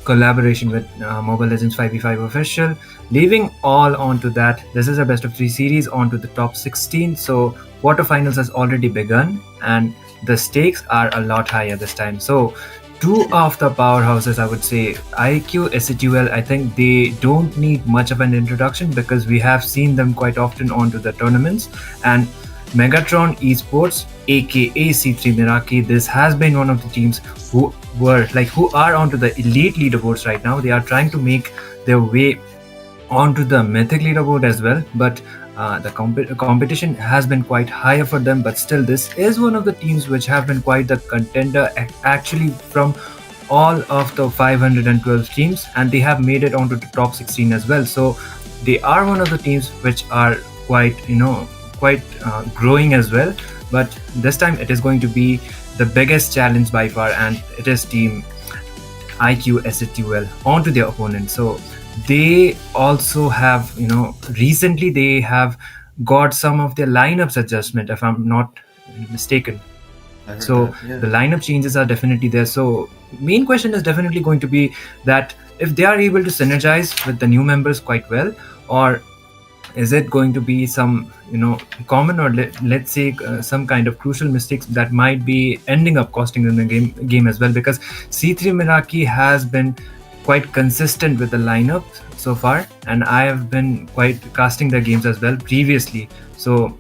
collaboration with Mobile Legends 5v5 official. Leaving all onto that, this is a best of 3 series onto the top 16. So quarterfinals has already begun, and the stakes are a lot higher this time. So 2 of the powerhouses, I would say, IQ, SCTUL, I think they don't need much of an introduction because we have seen them quite often onto the tournaments. And Megatron Esports, aka C3 Meraki, this has been one of the teams who are onto the elite leaderboards right now. They are trying to make their way onto the mythic leaderboard as well, but the competition has been quite higher for them. But still, this is one of the teams which have been quite the contender actually from all of the 512 teams, and they have made it onto the top 16 as well. So they are one of the teams which are quite growing as well. But this time it is going to be the biggest challenge by far, and it is team IQ SCTUL onto their opponent. So they also have, recently they have got some of their lineups adjustment, if I'm not mistaken. So the lineup changes are definitely there. So main question is definitely going to be that if they are able to synergize with the new members quite well, or is it going to be some common, or let's say some kind of crucial mistakes that might be ending up costing them the game as well, because C3 Meraki has been quite consistent with the lineup so far, and I have been quite casting their games as well previously. So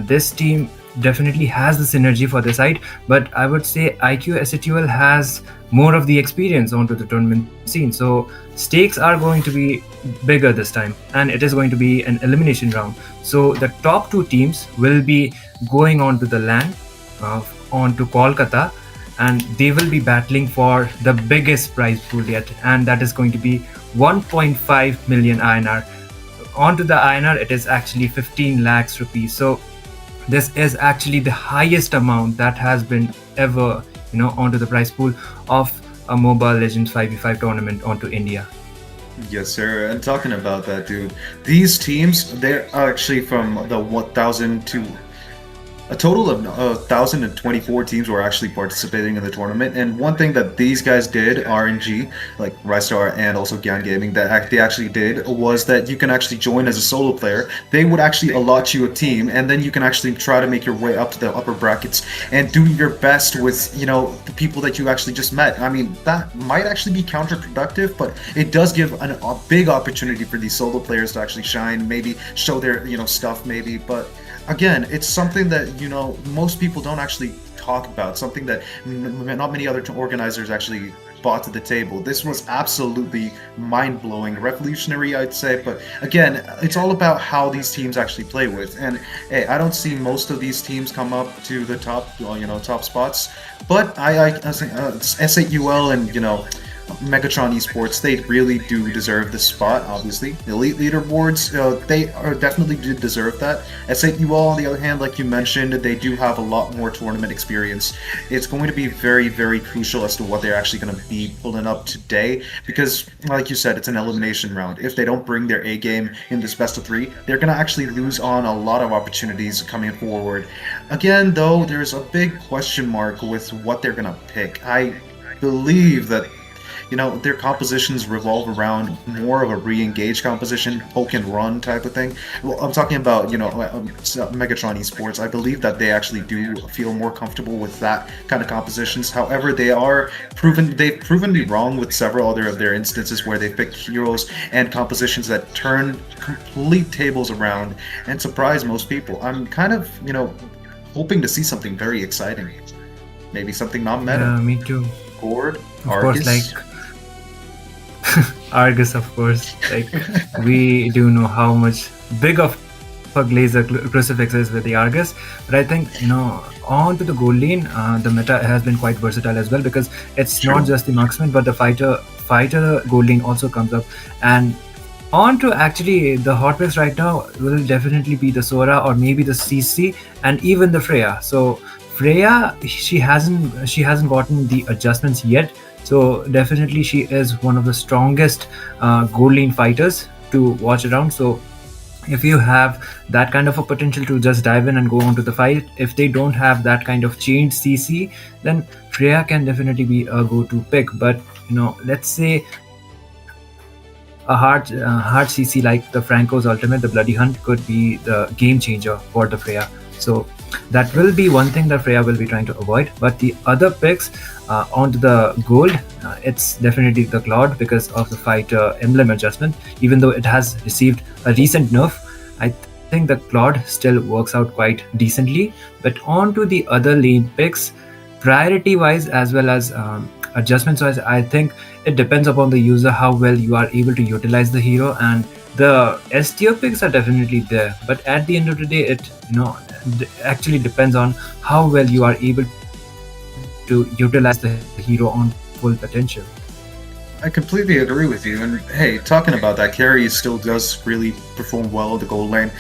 This team definitely has the synergy for the side, but I would say IQ SHUL has more of the experience onto the tournament scene. So stakes are going to be bigger this time, and it is going to be an elimination round. So the top two teams will be going onto the land, onto Kolkata, and they will be battling for the biggest prize pool yet, and that is going to be 1.5 million INR. Onto the INR, it is actually 15 lakhs rupees. So this is actually the highest amount that has been ever, onto the prize pool of a Mobile Legends 5v5 tournament onto India. Yes, sir. And talking about that, dude, these teams, they're actually from the 1,000 to a total of 1,024 teams were actually participating in the tournament. And one thing that these guys did, RNG, like Rystar and also Gyan Gaming, that they actually did was that you can actually join as a solo player. They would actually allot you a team, and then you can actually try to make your way up to the upper brackets and do your best with, the people that you actually just met. I mean, that might actually be counterproductive, but it does give a big opportunity for these solo players to actually shine, maybe show their, stuff, maybe. But again, it's something that most people don't actually talk about, something that not many other organizers actually brought to the table. This was absolutely mind-blowing, revolutionary, I'd say. But again, it's all about how these teams actually play with. And hey, I don't see most of these teams come up to the top, top spots. But I think SAUL and Megatron Esports, they really do deserve this spot, obviously. Elite leaderboards, they are definitely do deserve that. SAUL, on the other hand, like you mentioned, they do have a lot more tournament experience. It's going to be very, very crucial as to what they're actually going to be pulling up today, because, like you said, it's an elimination round. If they don't bring their A game in this best of three, they're going to actually lose on a lot of opportunities coming forward. Again, though, there's a big question mark with what they're going to pick. I believe that their compositions revolve around more of a re-engage composition, poke and run type of thing. Well, I'm talking about, Megatron Esports. I believe that they actually do feel more comfortable with that kind of compositions. However, they've proven me wrong with several other of their instances where they picked heroes and compositions that turn complete tables around and surprise most people. I'm kind of, hoping to see something very exciting. Maybe something non-meta. Yeah, me too. Horde, Of Argus. course, like Argus, of course. Like, we do know how much big of a glazer Crucifix is with the Argus, but I think on to the gold lane, the meta has been quite versatile as well, because it's not just the marksman, but the fighter gold lane also comes up. And on to actually the hot picks right now will definitely be the Sora or maybe the CC and even the Freya. So Freya, she hasn't gotten the adjustments yet. So definitely she is one of the strongest gold lane fighters to watch around. So if you have that kind of a potential to just dive in and go on to the fight, if they don't have that kind of chained CC, then Freya can definitely be a go-to pick. But let's say a hard CC like the Franco's ultimate, the Bloody Hunt, could be the game changer for the Freya. So that will be one thing that Freya will be trying to avoid. But the other picks onto the gold, it's definitely the Cloud because of the fighter emblem adjustment. Even though it has received a recent nerf, I think the Cloud still works out quite decently. But onto the other lane picks, priority wise as well as adjustments wise, I think it depends upon the user how well you are able to utilize the hero, and the S tier picks are definitely there. But at the end of the day, it actually depends on how well you are able to utilize the hero on full potential. I completely agree with you. And hey, talking about that, Carrie still does really perform well in the gold lane.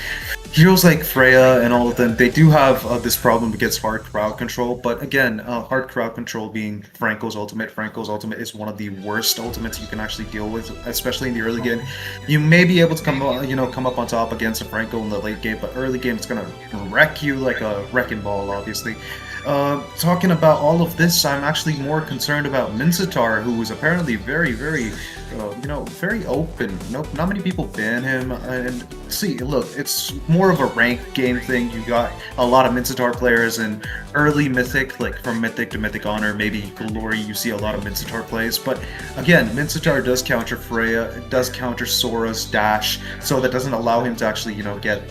Heroes like Freya and all of them, they do have this problem against hard crowd control. But again, hard crowd control being Franco's ultimate. Franco's ultimate is one of the worst ultimates you can actually deal with, especially in the early game. You may be able to come up on top against a Franco in the late game, but early game it's gonna wreck you like a wrecking ball, obviously. Talking about all of this, I'm actually more concerned about Mincetar, who is apparently very, very, very open. Not many people ban him. And see, look, it's more of a rank game thing. You got a lot of Mincetar players in early Mythic, like from Mythic to Mythic Honor, maybe Glory, you see a lot of Mincetar plays. But again, Mincetar does counter Freya, it does counter Sora's dash, so that doesn't allow him to actually, get,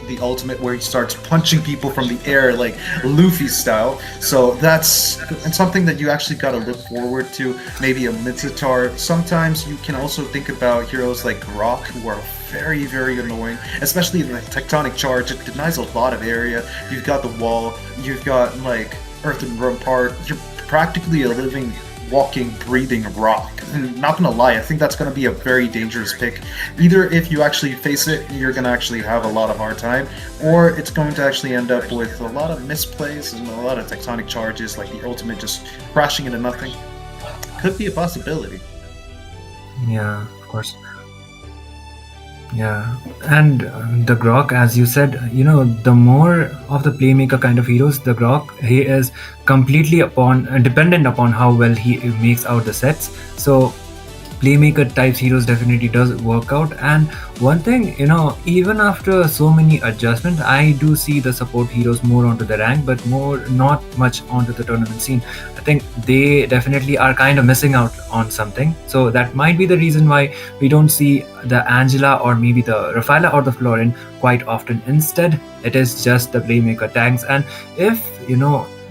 the ultimate where he starts punching people from the air like Luffy style. So that's something that you actually got to look forward to. Maybe a Minotaur. Sometimes you can also think about heroes like Grok, who are very, very annoying, especially in the Tectonic Charge. It denies a lot of area. You've got the wall, you've got like Earthen Rampart. You're practically a living, walking, breathing rock. And not gonna lie, I think that's gonna be a very dangerous pick. Either if you actually face it, you're gonna actually have a lot of hard time, or it's going to actually end up with a lot of misplays and a lot of Tectonic Charges, like the ultimate just crashing into nothing. Could be a possibility. Yeah, of course. Yeah, and the Grok, as you said, the more of the playmaker kind of heroes, the Grok, he is completely dependent upon how well he makes out the sets. So playmaker types heroes definitely does work out. And one thing, even after so many adjustments, I do see the support heroes more onto the rank, but not much onto the tournament scene. I think they definitely are kind of missing out on something. So that might be the reason why we don't see the Angela or maybe the Rafaela or the Florin quite often. Instead, it is just the playmaker tanks. And if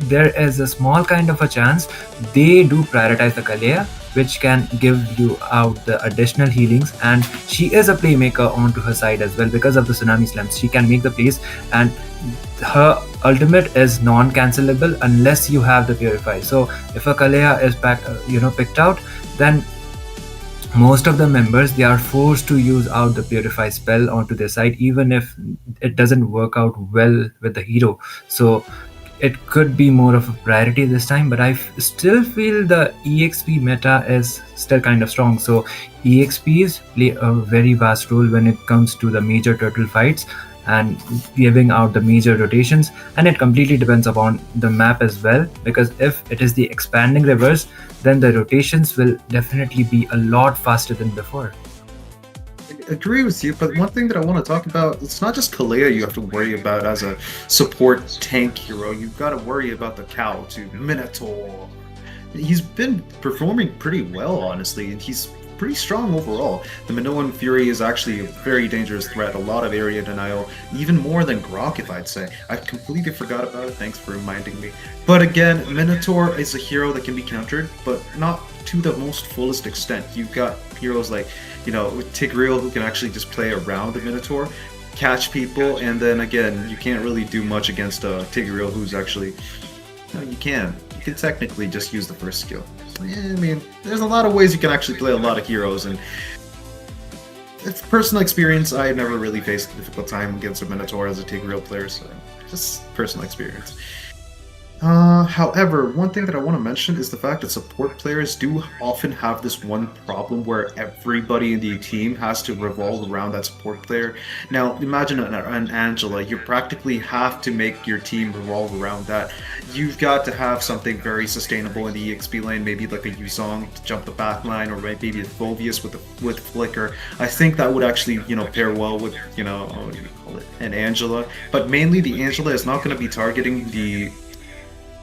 there is a small kind of a chance, they do prioritize the Kalea, which can give you out the additional healings, and she is a playmaker onto her side as well because of the tsunami slams. She can make the plays, and her ultimate is non-cancelable unless you have the purify. So if a Kalea is picked out, then most of the members, they are forced to use out the purify spell onto their side, even if it doesn't work out well with the hero. So it could be more of a priority this time, but I still feel the EXP meta is still kind of strong. So EXPs play a very vast role when it comes to the major turtle fights and giving out the major rotations, and it completely depends upon the map as well, because if it is the expanding rivers, then the rotations will definitely be a lot faster than before. Agree with you, but one thing that I want to talk about, it's not just Kalea you have to worry about as a support tank hero. You've got to worry about the cow too, Minotaur. He's been performing pretty well, honestly, and he's pretty strong overall. The Minoan Fury is actually a very dangerous threat, a lot of area denial, even more than Grok, if I'd say. I completely forgot about it, thanks for reminding me. But again, Minotaur is a hero that can be countered, but not to the most fullest extent. You've got heroes like, Tigreal, who can actually just play around the Minotaur, catch people, and then again, you can't really do much against Tigreal, who's actually... you can technically just use the first skill. I mean, there's a lot of ways you can actually play a lot of heroes, and it's personal experience. I never really faced a difficult time against a Minotaur as a Tigreal player, so just personal experience. However, one thing that I want to mention is the fact that support players do often have this one problem where everybody in the team has to revolve around that support player. Now, imagine an Angela. You practically have to make your team revolve around that. You've got to have something very sustainable in the EXP lane, maybe like a Yuzong to jump the back line, or maybe a Volvius with Flicker. I think that would actually, pair well with, what do you call it, an Angela. But mainly the Angela is not going to be targeting the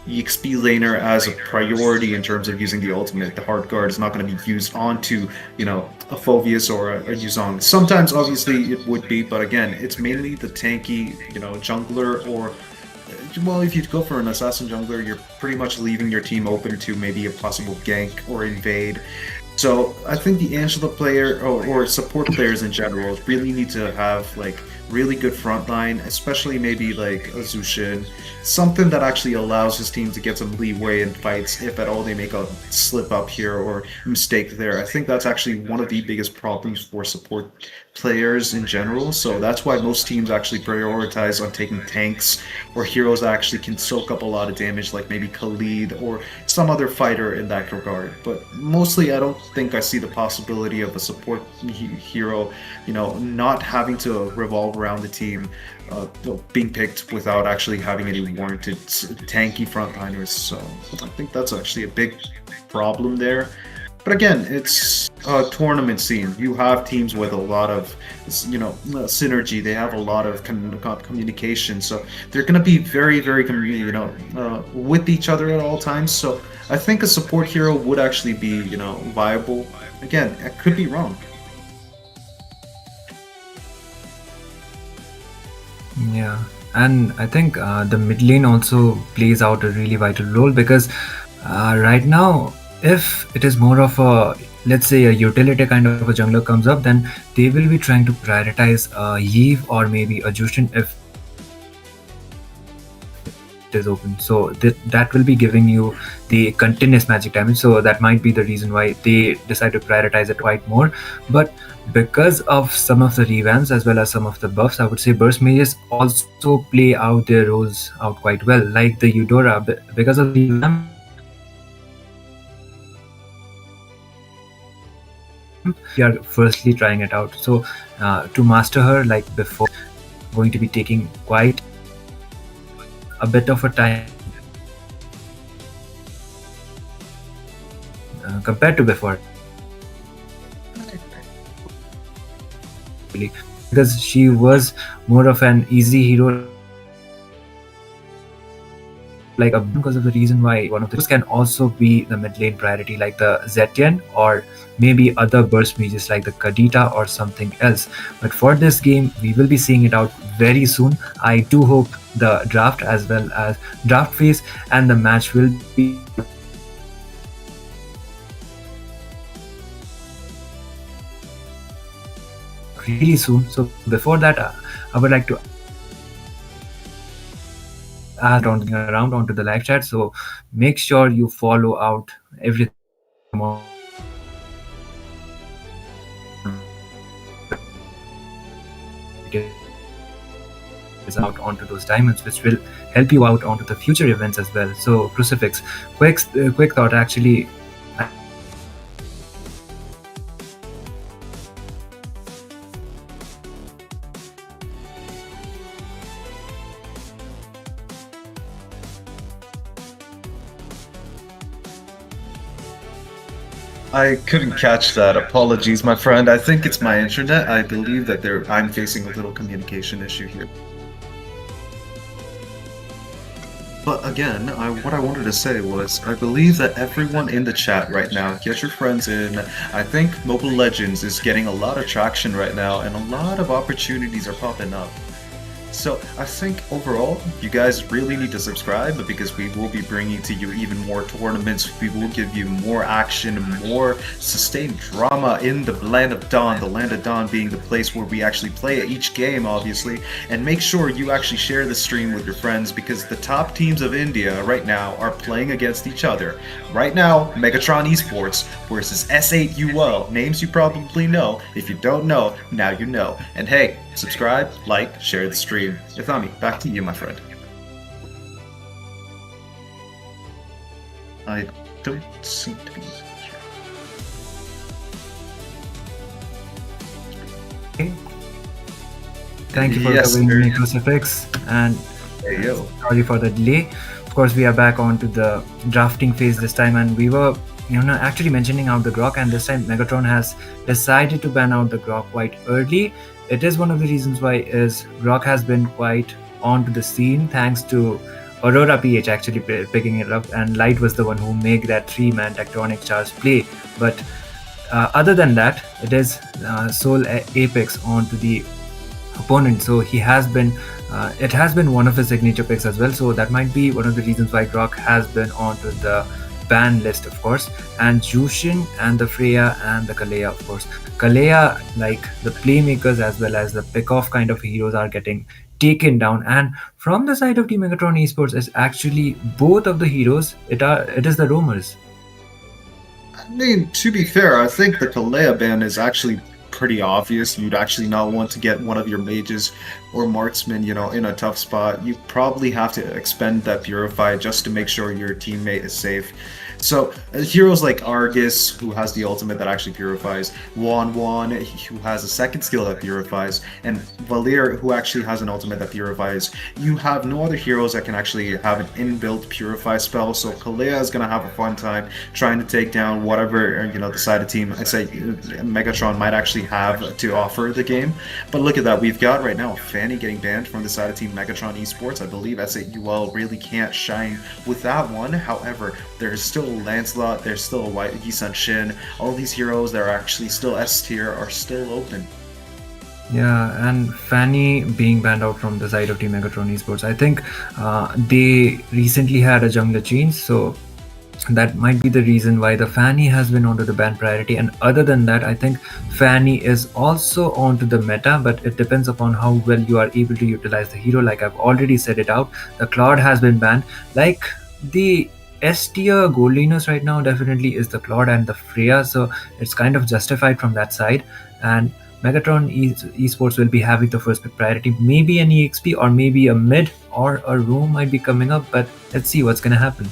EXP laner as a priority in terms of using the ultimate. The hard guard is not going to be used onto, a Phoveus or a Yuzong. Sometimes, obviously, it would be, but again, it's mainly the tanky, jungler, or, well, if you go for an assassin jungler, you're pretty much leaving your team open to maybe a possible gank or invade. So I think the Angela player, or support players in general, really need to have, like, really good frontline, especially maybe like a Zushin, something that actually allows his team to get some leeway in fights if at all they make a slip up here or mistake there. I think that's actually one of the biggest problems for support players in general, so that's why most teams actually prioritize on taking tanks or heroes that actually can soak up a lot of damage, like maybe Khalid or some other fighter in that regard. But mostly I don't think I see the possibility of a support hero, not having to revolve around the team, being picked without actually having any warranted tanky frontliners. So I think that's actually a big problem there. But again, it's a tournament scene. You have teams with a lot of, synergy. They have a lot of communication. So they're going to be very, very, with each other at all times. So I think a support hero would actually be, viable. Again, I could be wrong. Yeah, and I think the mid lane also plays out a really vital role because right now, if it is more of a, let's say, a utility kind of a jungler comes up, then they will be trying to prioritize Yve or maybe a Jushin if it is open. So that will be giving you the continuous magic damage. So that might be the reason why they decide to prioritize it quite more. But because of some of the revamps as well as some of the buffs, I would say burst mages also play out their roles out quite well. Like the Eudora, because of the revamp, we are firstly trying it out. So to master her, like before, we are going to be taking quite a bit of a time compared to before, because she was more of an easy hero, like a because of the reason why one of the heroes can also be the mid lane priority, like the Zetian or maybe other burst mages like the Kadita or something else. But for this game, we will be seeing it out very soon. I do hope the draft as well as draft phase and the match will be out really soon. So before that, I would like to add on around onto the live chat. So make sure you follow out everything I'm on to the live chat. So is out onto those diamonds, which will help you out onto the future events as well. So Crucifix, quick thought. Actually, I think I couldn't catch that. Apologies, my friend. I think it's my internet. I believe that I'm facing a little communication issue here. But again, what I wanted to say was, I believe that everyone in the chat right now, get your friends in. I think Mobile Legends is getting a lot of traction right now, and a lot of opportunities are popping up. So I think overall, you guys really need to subscribe because we will be bringing to you even more tournaments. We will give you more action, more sustained drama in the Land of Dawn. The Land of Dawn being the place where we actually play each game, obviously. And make sure you actually share the stream with your friends because the top teams of India right now are playing against each other. Right now, Megatron Esports versus S8UL. Names you probably know. If you don't know, now you know. And hey, subscribe, like, share the stream. Ithami, back to you, my friend. I don't seem to be thank you for Yes, covering sir. me, Crucifix, and Hey, yo. sorry for the delay. Of course, we are back onto the drafting phase this time, and we were, actually mentioning out the Grok, and this time Megatron has decided to ban out the Grok quite early. It is one of the reasons why is Grok has been quite onto the scene thanks to Aurora PH actually picking it up, and Light was the one who made that 3-man tectonic charge play. But other than that, it is Soul Apex onto the opponent. So he has been, it has been one of his signature picks as well. So that might be one of the reasons why Grok has been onto the ban list, of course. And Jushin and the Freya and the Kalea, of course. Kalea, like the playmakers as well as the pick-off kind of heroes are getting taken down. And from the side of Team Megatron Esports, is actually both of the heroes. It is the roamers. I mean, to be fair, I think the Kalea ban is actually pretty obvious. You'd actually not want to get one of your mages or marksmen, in a tough spot. You probably have to expend that Purify just to make sure your teammate is safe. So heroes like Argus, who has the ultimate that actually purifies, Wan, who has a second skill that purifies, and Valir, who actually has an ultimate that purifies. You have no other heroes that can actually have an inbuilt purify spell, so Kalea is going to have a fun time trying to take down whatever, the side of team, I'd say Megatron might actually have to offer the game. But look at that, we've got right now Fanny getting banned from the side of Team Megatron Esports. I believe S8UL really can't shine with that one. However, there's still Lancelot, there's still White Yisun Shin. All these heroes that are actually still S tier are still open. Yeah, and Fanny being banned out from the side of Team Megatron Esports, I think they recently had a jungler change, so that might be the reason why the Fanny has been onto the ban priority. And other than that, I think Fanny is also onto the meta, but it depends upon how well you are able to utilize the hero. Like I've already said it out, the Claude has been banned. Like the S tier gold laners right now definitely is the Claude and the Freya, so it's kind of justified from that side. And Megatron Esports will be having the first pick priority, maybe an EXP or maybe a mid or a roam might be coming up, but let's see what's gonna happen.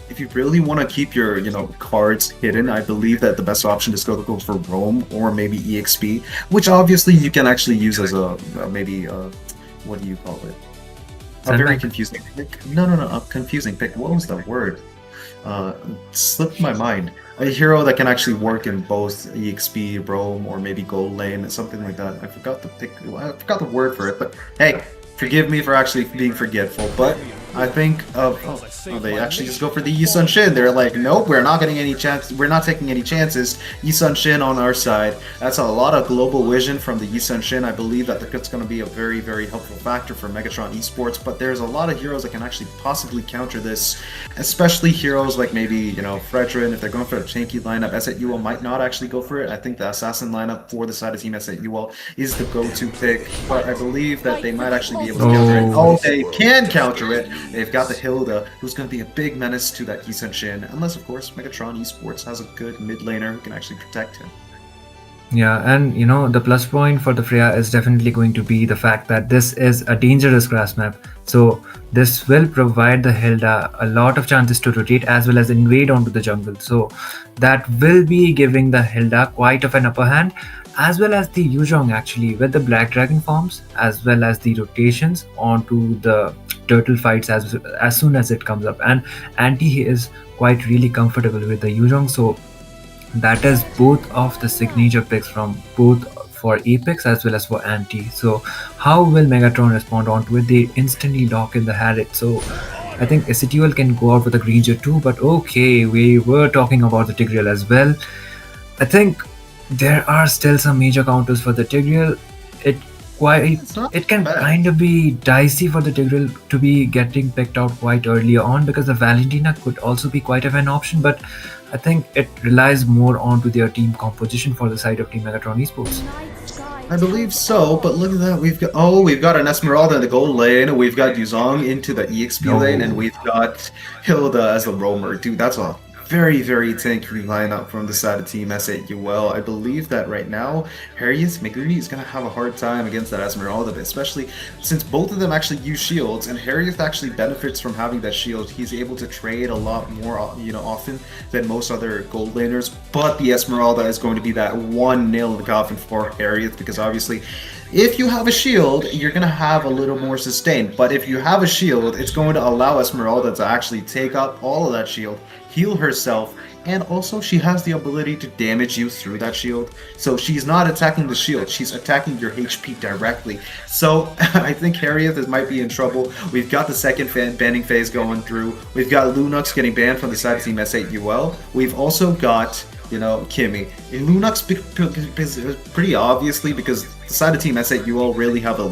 If you really want to keep your, cards hidden, I believe that the best option is to go for Roam or maybe EXP, which obviously you can actually use as a maybe what do you call it? A very Sandbag? confusing pick. No, a confusing pick. What was the word? Slipped my mind. A hero that can actually work in both EXP, Roam, or maybe Gold Lane, something like that. I forgot the pick. I forgot the word for it, but hey, forgive me for actually being forgetful. But I think they actually just go for the Yi Sun Shin. They're like, nope, we're not getting any chance. We're not taking any chances. Yi Sun Shin on our side. That's a lot of global vision from the Yi Sun Shin. I believe that that's going to be a very, very helpful factor for Megatron Esports. But there's a lot of heroes that can actually possibly counter this, especially heroes like maybe Fredrin. If they're going for a tanky lineup, SAUL might not actually go for it. I think the assassin lineup for the side of Team SAUL is the go-to pick. But I believe that they might actually be able to counter it. Oh, they can counter it. They've got the Hilda, who's going to be a big menace to that Yi-Sun Shin, unless, of course, Megatron Esports has a good mid laner who can actually protect him. Yeah, and the plus point for the Freya is definitely going to be the fact that this is a dangerous grass map. So this will provide the Hilda a lot of chances to rotate as well as invade onto the jungle. So that will be giving the Hilda quite of an upper hand, as well as the Yuzhong actually with the Black Dragon forms, as well as the rotations onto the turtle fights as soon as it comes up. And Anti is quite really comfortable with the Yuzhong, so that is both of the signature picks from both for Apex as well as for Anti. So how will Megatron respond onto it? They instantly lock in the Harriet. So I think SCTUL can go out with a Granger too, but okay, we were talking about the Tigreal as well. I think there are still some major counters for the Tigreal. It quite it can bad. kind of be dicey for the Tigreal to be getting picked out quite earlier on, because the Valentina could also be quite of an option, but I think it relies more onto their team composition for the side of Team Megatron Esports. I believe so, but look at that. We've got an Esmeralda in the gold lane, we've got Yuzong into the EXP lane, and we've got Hilda as the roamer. Dude, that's a very, very tanky lineup from the side of Team SAUL. I believe that right now, Harriet Meguri is going to have a hard time against that Esmeralda, especially since both of them actually use shields, and Harriet actually benefits from having that shield. He's able to trade a lot more, often than most other gold laners, but the Esmeralda is going to be that one nail in the coffin for Harriet, because obviously if you have a shield, you're going to have a little more sustain. But if you have a shield, it's going to allow Esmeralda to actually take up all of that shield, heal herself, and also she has the ability to damage you through that shield. So she's not attacking the shield, she's attacking your HP directly. So I think Harriet might be in trouble. We've got the second banning phase going through. We've got Lunox getting banned from the side of Team SAUL. We've also got Kimmy. Lunox pretty obviously, because the side of Team SAUL really have a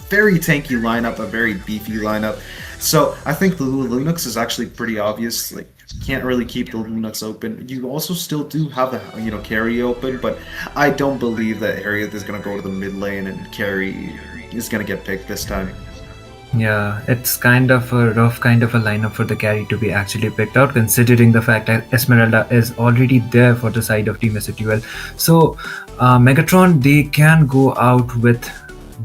very tanky lineup, a very beefy lineup. So I think the Linux is actually pretty obvious. Like, you can't really keep the Linux open. You also still do have the carry open, but I don't believe that Harriet is gonna go to the mid lane and carry is gonna get picked this time. Yeah, it's kind of a rough kind of a lineup for the carry to be actually picked out, considering the fact that Esmeralda is already there for the side of Team SATUL. So, Megatron, they can go out with.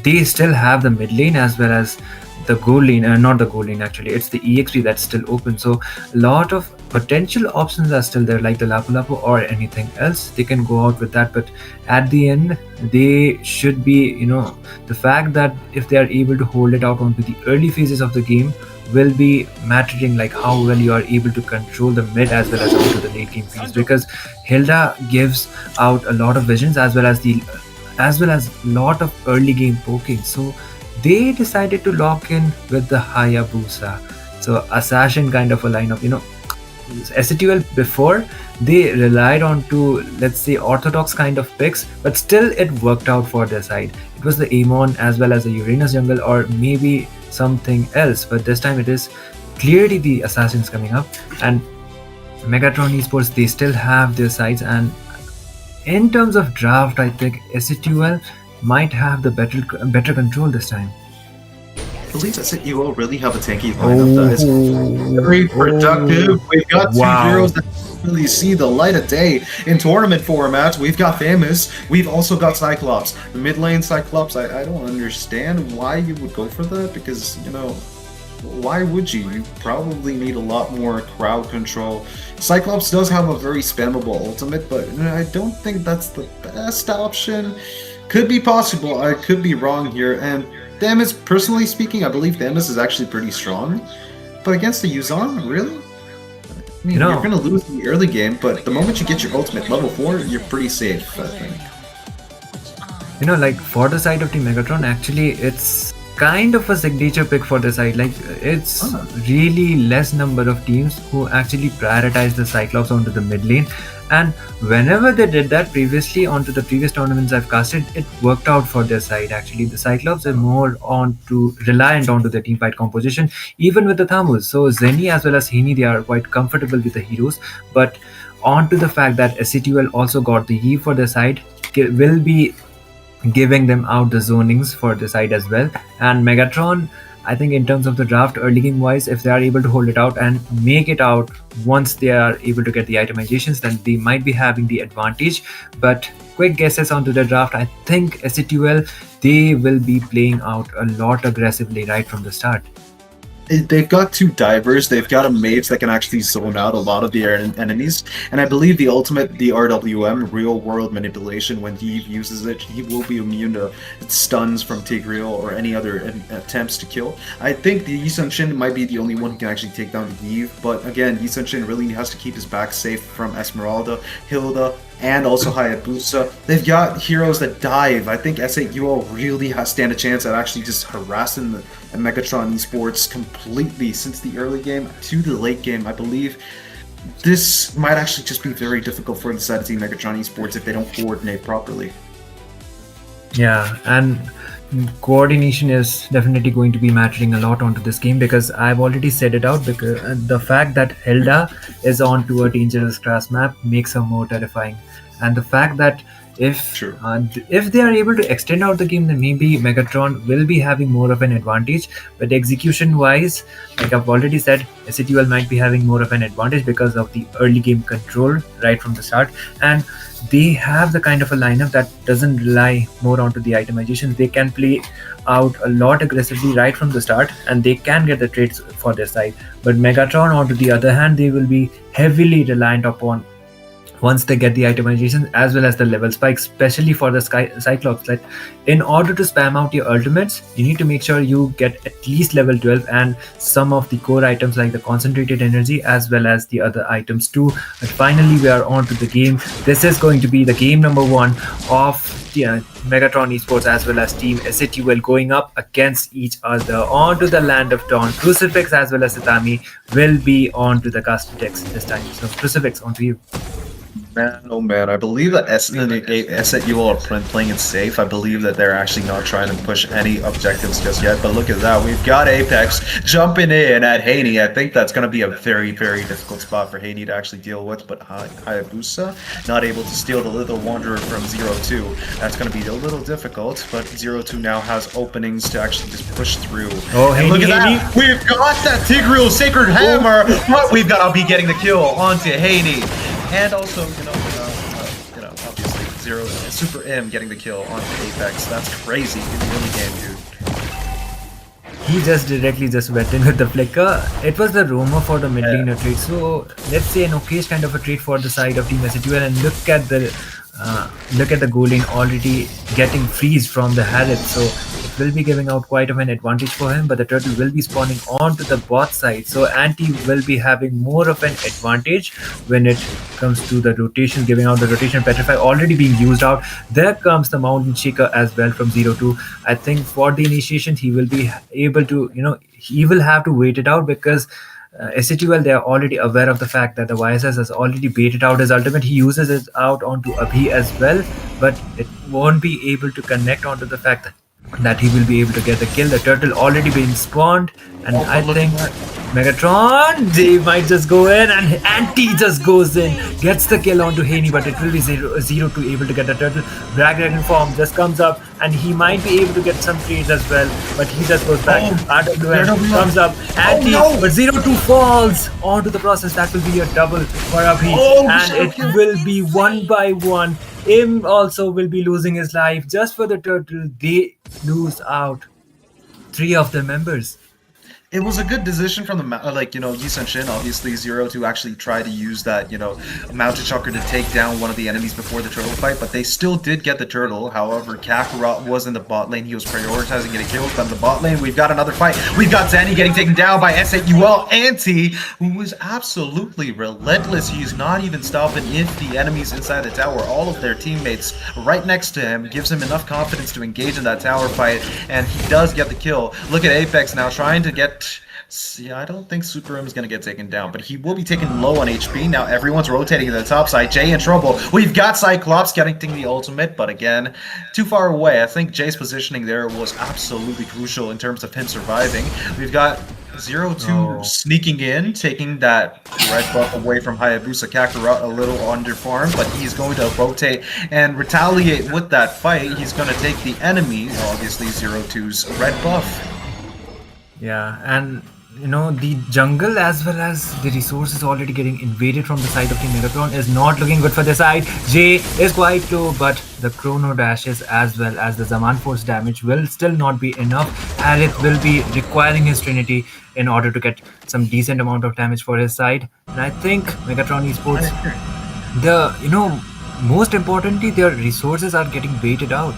They still have the mid lane as well as the gold lane, not the gold lane actually, it's the EXP that's still open. So, a lot of potential options are still there, like the Lapu Lapu or anything else. They can go out with that, but at the end, they should be, the fact that if they are able to hold it out onto the early phases of the game will be mattering, like how well you are able to control the mid as well as onto the late game phase, because Hilda gives out a lot of visions as well as lot of early game poking. So they decided to lock in with the Hayabusa. So assassin kind of a lineup, SATL before, they relied on to, let's say, orthodox kind of picks, but still it worked out for their side. It was the Amon as well as the Uranus jungle, or maybe something else, but this time it is clearly the assassins coming up. And Megatron Esports, they still have their sides, and in terms of draft, I think SATL might have the better control this time. I believe that's it. You all really have a tanky lineup that is very productive. We've got two Wow. heroes that really see the light of day in tournament formats. We've got Famous. We've also got Cyclops. The mid lane Cyclops, I don't understand why you would go for that, because, you know, why would you? You probably need a lot more crowd control. Cyclops does have a very spammable ultimate, but I don't think that's the best option. Could be possible. I could be wrong here. And Thamus, personally speaking, I believe Thamus is actually pretty strong. But against the Yuzan, really? I mean, No. you're going to lose in the early game, but the moment you get your ultimate level 4, you're pretty safe, I think. Like for the side of the Megatron, actually, it's kind of a signature pick for the side. Like, it's really less number of teams who actually prioritize the Cyclops onto the mid lane. And whenever they did that previously onto the previous tournaments I've casted, it worked out for their side. Actually, the Cyclops are more reliant onto the team fight composition, even with the Thamus. So Zenny as well as Hini, they are quite comfortable with the heroes. But onto the fact that SCTUL also got the Eve for their side, will be giving them out the zonings for the side as well. And Megatron, I think in terms of the draft early game wise, if they are able to hold it out and make it out once they are able to get the itemizations, then they might be having the advantage. But quick guesses onto the draft, I think SCTUL, they will be playing out a lot aggressively right from the start. They've got two divers, they've got a mage that can actually zone out a lot of the enemies, and I believe the ultimate, the RWM, real world manipulation, when he uses it, he will be immune to stuns from Tigreal or any other attempts to kill. I think the Yi Sun-shin might be the only one who can actually take down the Eve, but again, Yi Sun-shin really has to keep his back safe from Esmeralda, Hilda, and also Hayabusa. They've got heroes that dive. I think S8UO really has stand a chance at actually just harassing the Megatron Esports completely since the early game to the late game. I believe this might actually just be very difficult for the side of Team Megatron Esports if they don't coordinate properly. Yeah, and coordination is definitely going to be mattering a lot onto this game, because I've already said it out, because the fact that Hilda is onto a dangerous grass map makes her more terrifying. And the fact that if they are able to extend out the game, then maybe Megatron will be having more of an advantage. But execution wise, like I've already said, SCTUL might be having more of an advantage because of the early game control right from the start. And they have the kind of a lineup that doesn't rely more onto the itemization. They can play out a lot aggressively right from the start, and they can get the trades for their side. But Megatron, on the other hand, they will be heavily reliant upon once they get the itemization as well as the level spikes, especially for the Cyclops. That in order to spam out your ultimates, you need to make sure you get at least level 12 and some of the core items like the concentrated energy as well as the other items too. But finally, we are on to the game. This is going to be the game number 1 of Megatron Esports as well as Team SATUL going up against each other onto the Land of Dawn. Crucifix as well as Satami will be on to the caster decks this time. So Crucifix, on to you. Man, oh man, I believe that SATUL are playing it safe. I believe that they're actually not trying to push any objectives just yet. But look at that, we've got Apex jumping in at Haney. I think that's going to be a very, very difficult spot for Haney to actually deal with. But Hayabusa not able to steal the Little Wanderer from 0-2. That's going to be a little difficult, but 0-2 now has openings to actually just push through. Oh, and Haney, look at that, we've got that Tigreal Sacred Hammer, but we've got to be getting the kill onto Haney. And also, obviously, Super M getting the kill on Apex. That's crazy in the early game, dude. He just directly went in with the flicker. It was the Roma for the mid laner trade. So let's say an okay kind of a trade for the side of Team SATUL, and look at the goal lane already getting freeze from the Harriet. So it will be giving out quite of an advantage for him, but the turtle will be spawning onto the bot side. So Anti will be having more of an advantage when it comes to the rotation, giving out the rotation. Petrify already being used out. There comes the Mountain Shaker as well from 0-2. I think for the initiation, he will be able to, he will have to wait it out, because SATUL, they are already aware of the fact that the YSS has already baited out his ultimate. He uses it out onto Abhi as well, but it won't be able to connect onto the fact that he will be able to get the kill. The turtle already being spawned, and Oh, I but look think at that. Megatron, they might just go in, and Anti just goes in, gets the kill onto Haney, but it will be 0 to able to get the turtle. Black Dragon form just comes up, and he might be able to get some trades as well, but he just goes back. Oh, RWM comes up, Anti, no. but 0-2 falls onto the process. That will be a double for Abhi, Oh, and it shit. will be 1-1. Him also will be losing his life just for the turtle. They lose out 3 of their members. It was a good decision from the Yi Sun Shin, obviously Zero, to actually try to use that mounted chakra to take down one of the enemies before the turtle fight, but they still did get the turtle. However, Kakarot was in the bot lane. He was prioritizing getting kills, but in the bot lane we've got another fight. We've got Zanny getting taken down by SAUL Anti, who was absolutely relentless. He's not even stopping if the enemies inside the tower. All of their teammates right next to him gives him enough confidence to engage in that tower fight, and he does get the kill. Look at Apex now trying to get. Yeah, I don't think Super M is going to get taken down, but he will be taken low on HP. Now everyone's rotating to the top side. Jay in trouble. We've got Cyclops getting the ultimate, but again, too far away. I think Jay's positioning there was absolutely crucial in terms of him surviving. We've got 0-2 sneaking in, taking that red buff away from Hayabusa. Kakarot a little underfarmed, but he's going to rotate and retaliate with that fight. He's going to take the enemy, obviously 0-2's red buff. Yeah, and the jungle as well as the resources already getting invaded from the side of Team Megatron is not looking good for their side. Jay is quite low, but the chrono dashes as well as the Zaman Force damage will still not be enough. Aerith will be requiring his Trinity in order to get some decent amount of damage for his side. And I think Megatron Esports, most importantly, their resources are getting baited out.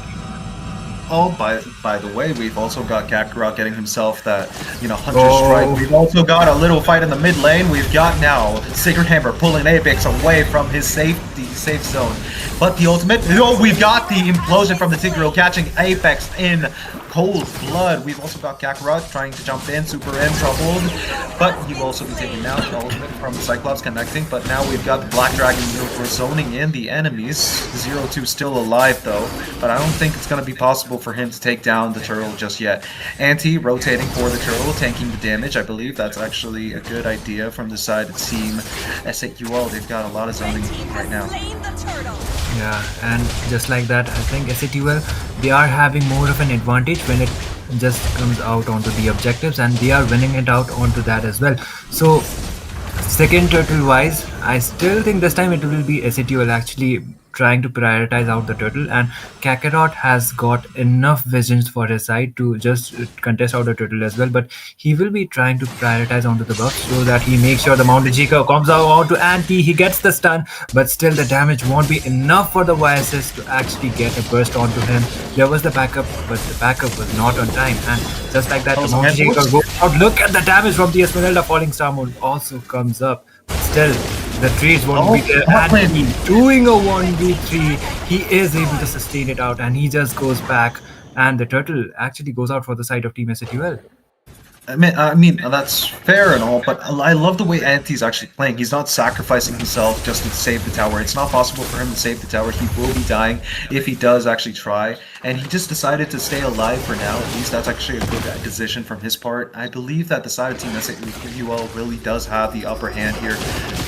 Oh, by the way, we've also got Kakarot getting himself that, Hunter Strike. We've also got a little fight in the mid lane. We've got now Sacred Hammer pulling Apex away from his safe zone. But the ultimate, we've got the implosion from the Tigreal catching Apex in cold blood. We've also got Kakarot trying to jump in, Super M troubled, but he will also be taken down. The ultimate from the Cyclops connecting, but now we've got the Black Dragon for zoning in the enemies. 0-2 still alive though, but I don't think it's going to be possible for him to take down the turtle just yet. Anti rotating for the turtle, tanking the damage. I believe that's actually a good idea from the side of Team SAUL. They've got a lot of zoning right now. Yeah, and just like that, I think SATUL, they are having more of an advantage when it just comes out onto the objectives, and they are winning it out onto that as well. So, second turtle wise, I still think this time it will be SATUL actually trying to prioritize out the turtle, and Kakarot has got enough visions for his side to just contest out the turtle as well, but he will be trying to prioritize onto the buff so that he makes sure the Mountain Chica comes out onto Anti. He gets the stun, but still the damage won't be enough for the YSS to actually get a burst onto him. There was the backup, but the backup was not on time, and just like that, the Mountain Chica goes out. Look at the damage from the Esmeralda. Falling Star Mode also comes up, but still the trades won't be there. And he's doing a 1v3. He is able to sustain it out, and he just goes back, and the turtle actually goes out for the side of Team SATUL. I mean that's fair and all, but I love the way Anti's actually playing. He's not sacrificing himself just to save the tower. It's not possible for him to save the tower. He will be dying if he does actually try, and he just decided to stay alive for now. At least that's actually a good decision from his part. I believe that the side of Team SAUL really does have the upper hand here,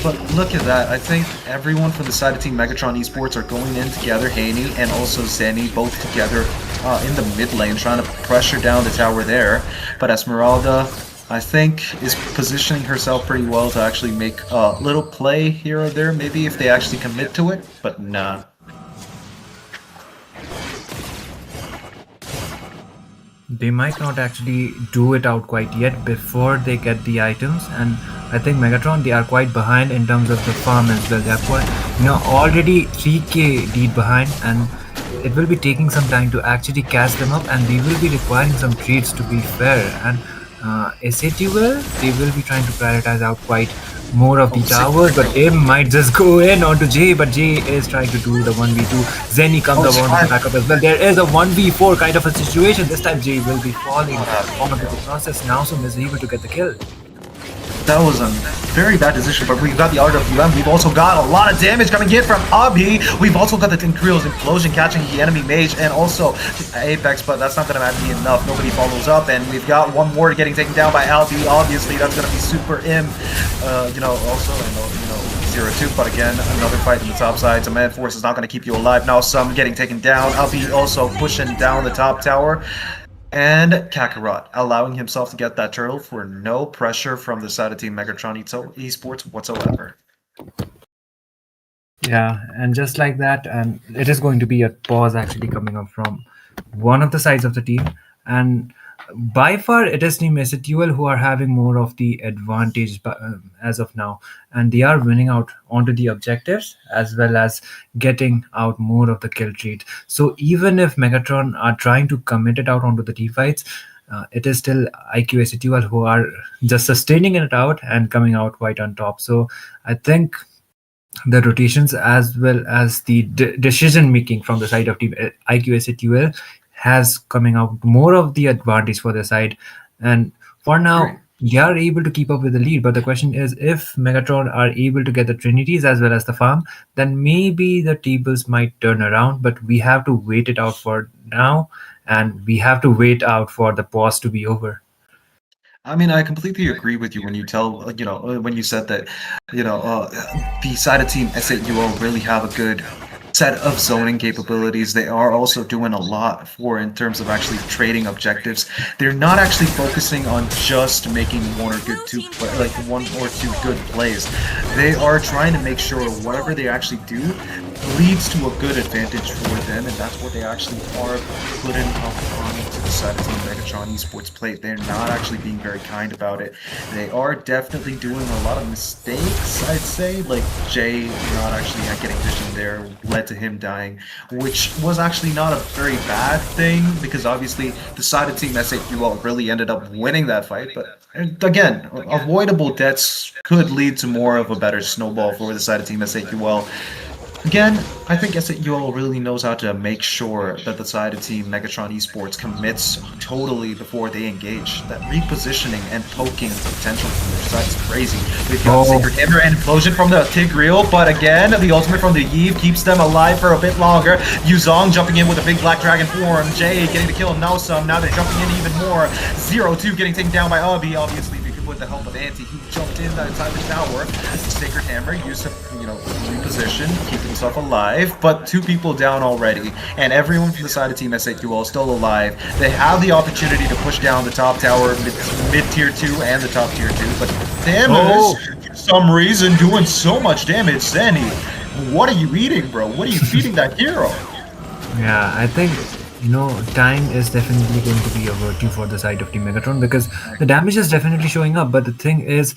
but look at that. I think everyone from the side of Team Megatron Esports are going in together. Haney and also Zenny both together in the mid lane, trying to pressure down the tower there, but Esmeralda, I think, is positioning herself pretty well to actually make a little play here or there, maybe if they actually commit to it, but nah. They might not actually do it out quite yet before they get the items, and I think Megatron, they are quite behind in terms of the farm as well. They are quite, already 3k lead behind, and it will be taking some time to actually catch them up, and they will be requiring some trades to be fair. And SATUL, they will be trying to prioritize out quite more of the towers, but Im might just go in onto Jay, but Jay is trying to do the 1v2. Zenny comes up onto the backup as well. There is a 1v4 kind of a situation. This time Jay will be falling onto the process now, so is able to get the kill. That was a very bad decision, but we've got the RWM. We've also got a lot of damage coming in from Abi. We've also got the Tinkrio's Implosion catching the enemy mage and also Apex, but that's not going to be enough. Nobody follows up, and we've got one more getting taken down by Albi. Obviously, that's going to be super im. Also, I know, 0-2, but again, another fight in the top side. So Man Force is not going to keep you alive. Now some getting taken down. Albi also pushing down the top tower. And Kakarot allowing himself to get that turtle for no pressure from the side of Team Megatron Esports whatsoever. Yeah, and just like that, and it is going to be a pause actually coming up from one of the sides of the team, and by far it is Team SATUL who are having more of the advantage as of now, and they are winning out onto the objectives as well as getting out more of the kill treat. So even if Megatron are trying to commit it out onto the team fights, it is still IQ SATUL who are just sustaining it out and coming out quite on top. So I think the rotations as well as the decision making from the side of Team IQ SATUL has coming out more of the advantage for the side, and for now they are able to keep up with the lead. But the question is, if Megatron are able to get the Trinities as well as the farm, then maybe the tables might turn around. But we have to wait it out for now, and we have to wait out for the pause to be over. I mean, I completely agree with you when you when you said that, the side of Team SAUL really have a good set of zoning capabilities. They are also doing a lot in terms of actually trading objectives. They're not actually focusing on just making one or two good plays. They are trying to make sure whatever they actually do leads to a good advantage for them, and that's what they actually are putting up onto the side of Team Megatron Esports plate. They're not actually being very kind about it. They are definitely doing a lot of mistakes, I'd say, like Jay not actually getting vision there led to him dying, which was actually not a very bad thing, because obviously the side of Team SAQL really ended up winning that fight. But again, avoidable deaths could lead to more of a better snowball for the side of Team SAQL. Again, I think SAUL really knows how to make sure that the side of Team Megatron Esports commits totally before they engage. That repositioning and poking potential from their side is crazy. We've got Sacred Hammer and Implosion from the Tigreal, but again, the ultimate from the Eve keeps them alive for a bit longer. Yuzong jumping in with a big Black Dragon form. Jay getting to kill now some. Now they're jumping in even more. 0-2 getting taken down by Abi, obviously, with the help of Anti, who jumped in inside the tower. Sacred Hammer used to, reposition, keep himself alive, but 2 people down already, and everyone from the side of Team SAQL is still alive. They have the opportunity to push down the top tower, mid-tier 2 and the top tier 2, but Thanos, for some reason, doing so much damage. Zenny, what are you eating, bro? What are you feeding that hero? Yeah, I think time is definitely going to be a virtue for the side of Team Megatron, because the damage is definitely showing up. But the thing is,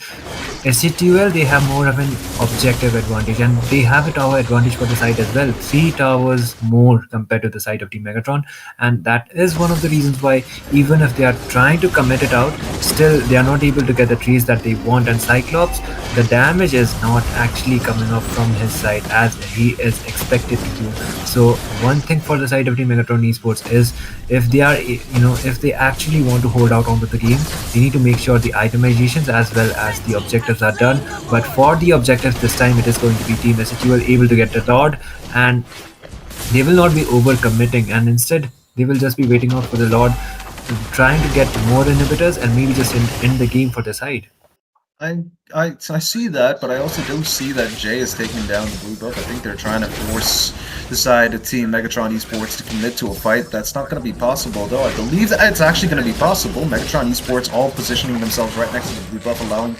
SCTUL, they have more of an objective advantage, and they have a tower advantage for the side as well. 3 towers more compared to the side of Team Megatron, and that is one of the reasons why, even if they are trying to commit it out, still they are not able to get the trees that they want. And Cyclops, the damage is not actually coming up from his side as he is expected to do. So one thing for the side of Team Megatron Esports is, if they are, if they actually want to hold out onto the game, they need to make sure the itemizations as well as the objectives are done. But for the objectives this time, it is going to be Team SATUL able to get the Lord, and they will not be over committing, and instead they will just be waiting out for the Lord, trying to get more inhibitors and maybe just end the game for the side. I see that, but I also do see that Jay is taking down the blue buff. I think they're trying to force the side of Team Megatron Esports to commit to a fight. That's not going to be possible, though. I believe that it's actually going to be possible. Megatron Esports all positioning themselves right next to the blue buff, allowing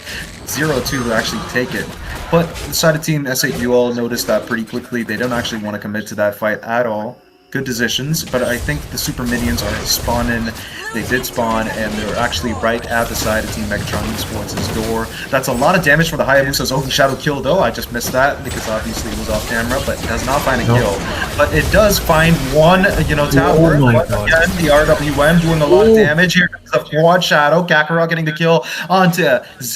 0-2 to actually take it. But the side of Team SAUL noticed that pretty quickly. They don't actually want to commit to that fight at all. Good decisions, but I think the super minions are spawning. They did spawn, and they're actually right at the side of Team Megatron Esports' door. That's a lot of damage for the Hayabusa's Oki Shadow kill, though. I just missed that because obviously it was off camera, but it does not find a kill. But it does find one, tower. But again, the RWM doing a lot of damage here. The quad Shadow, Kakarot getting the kill onto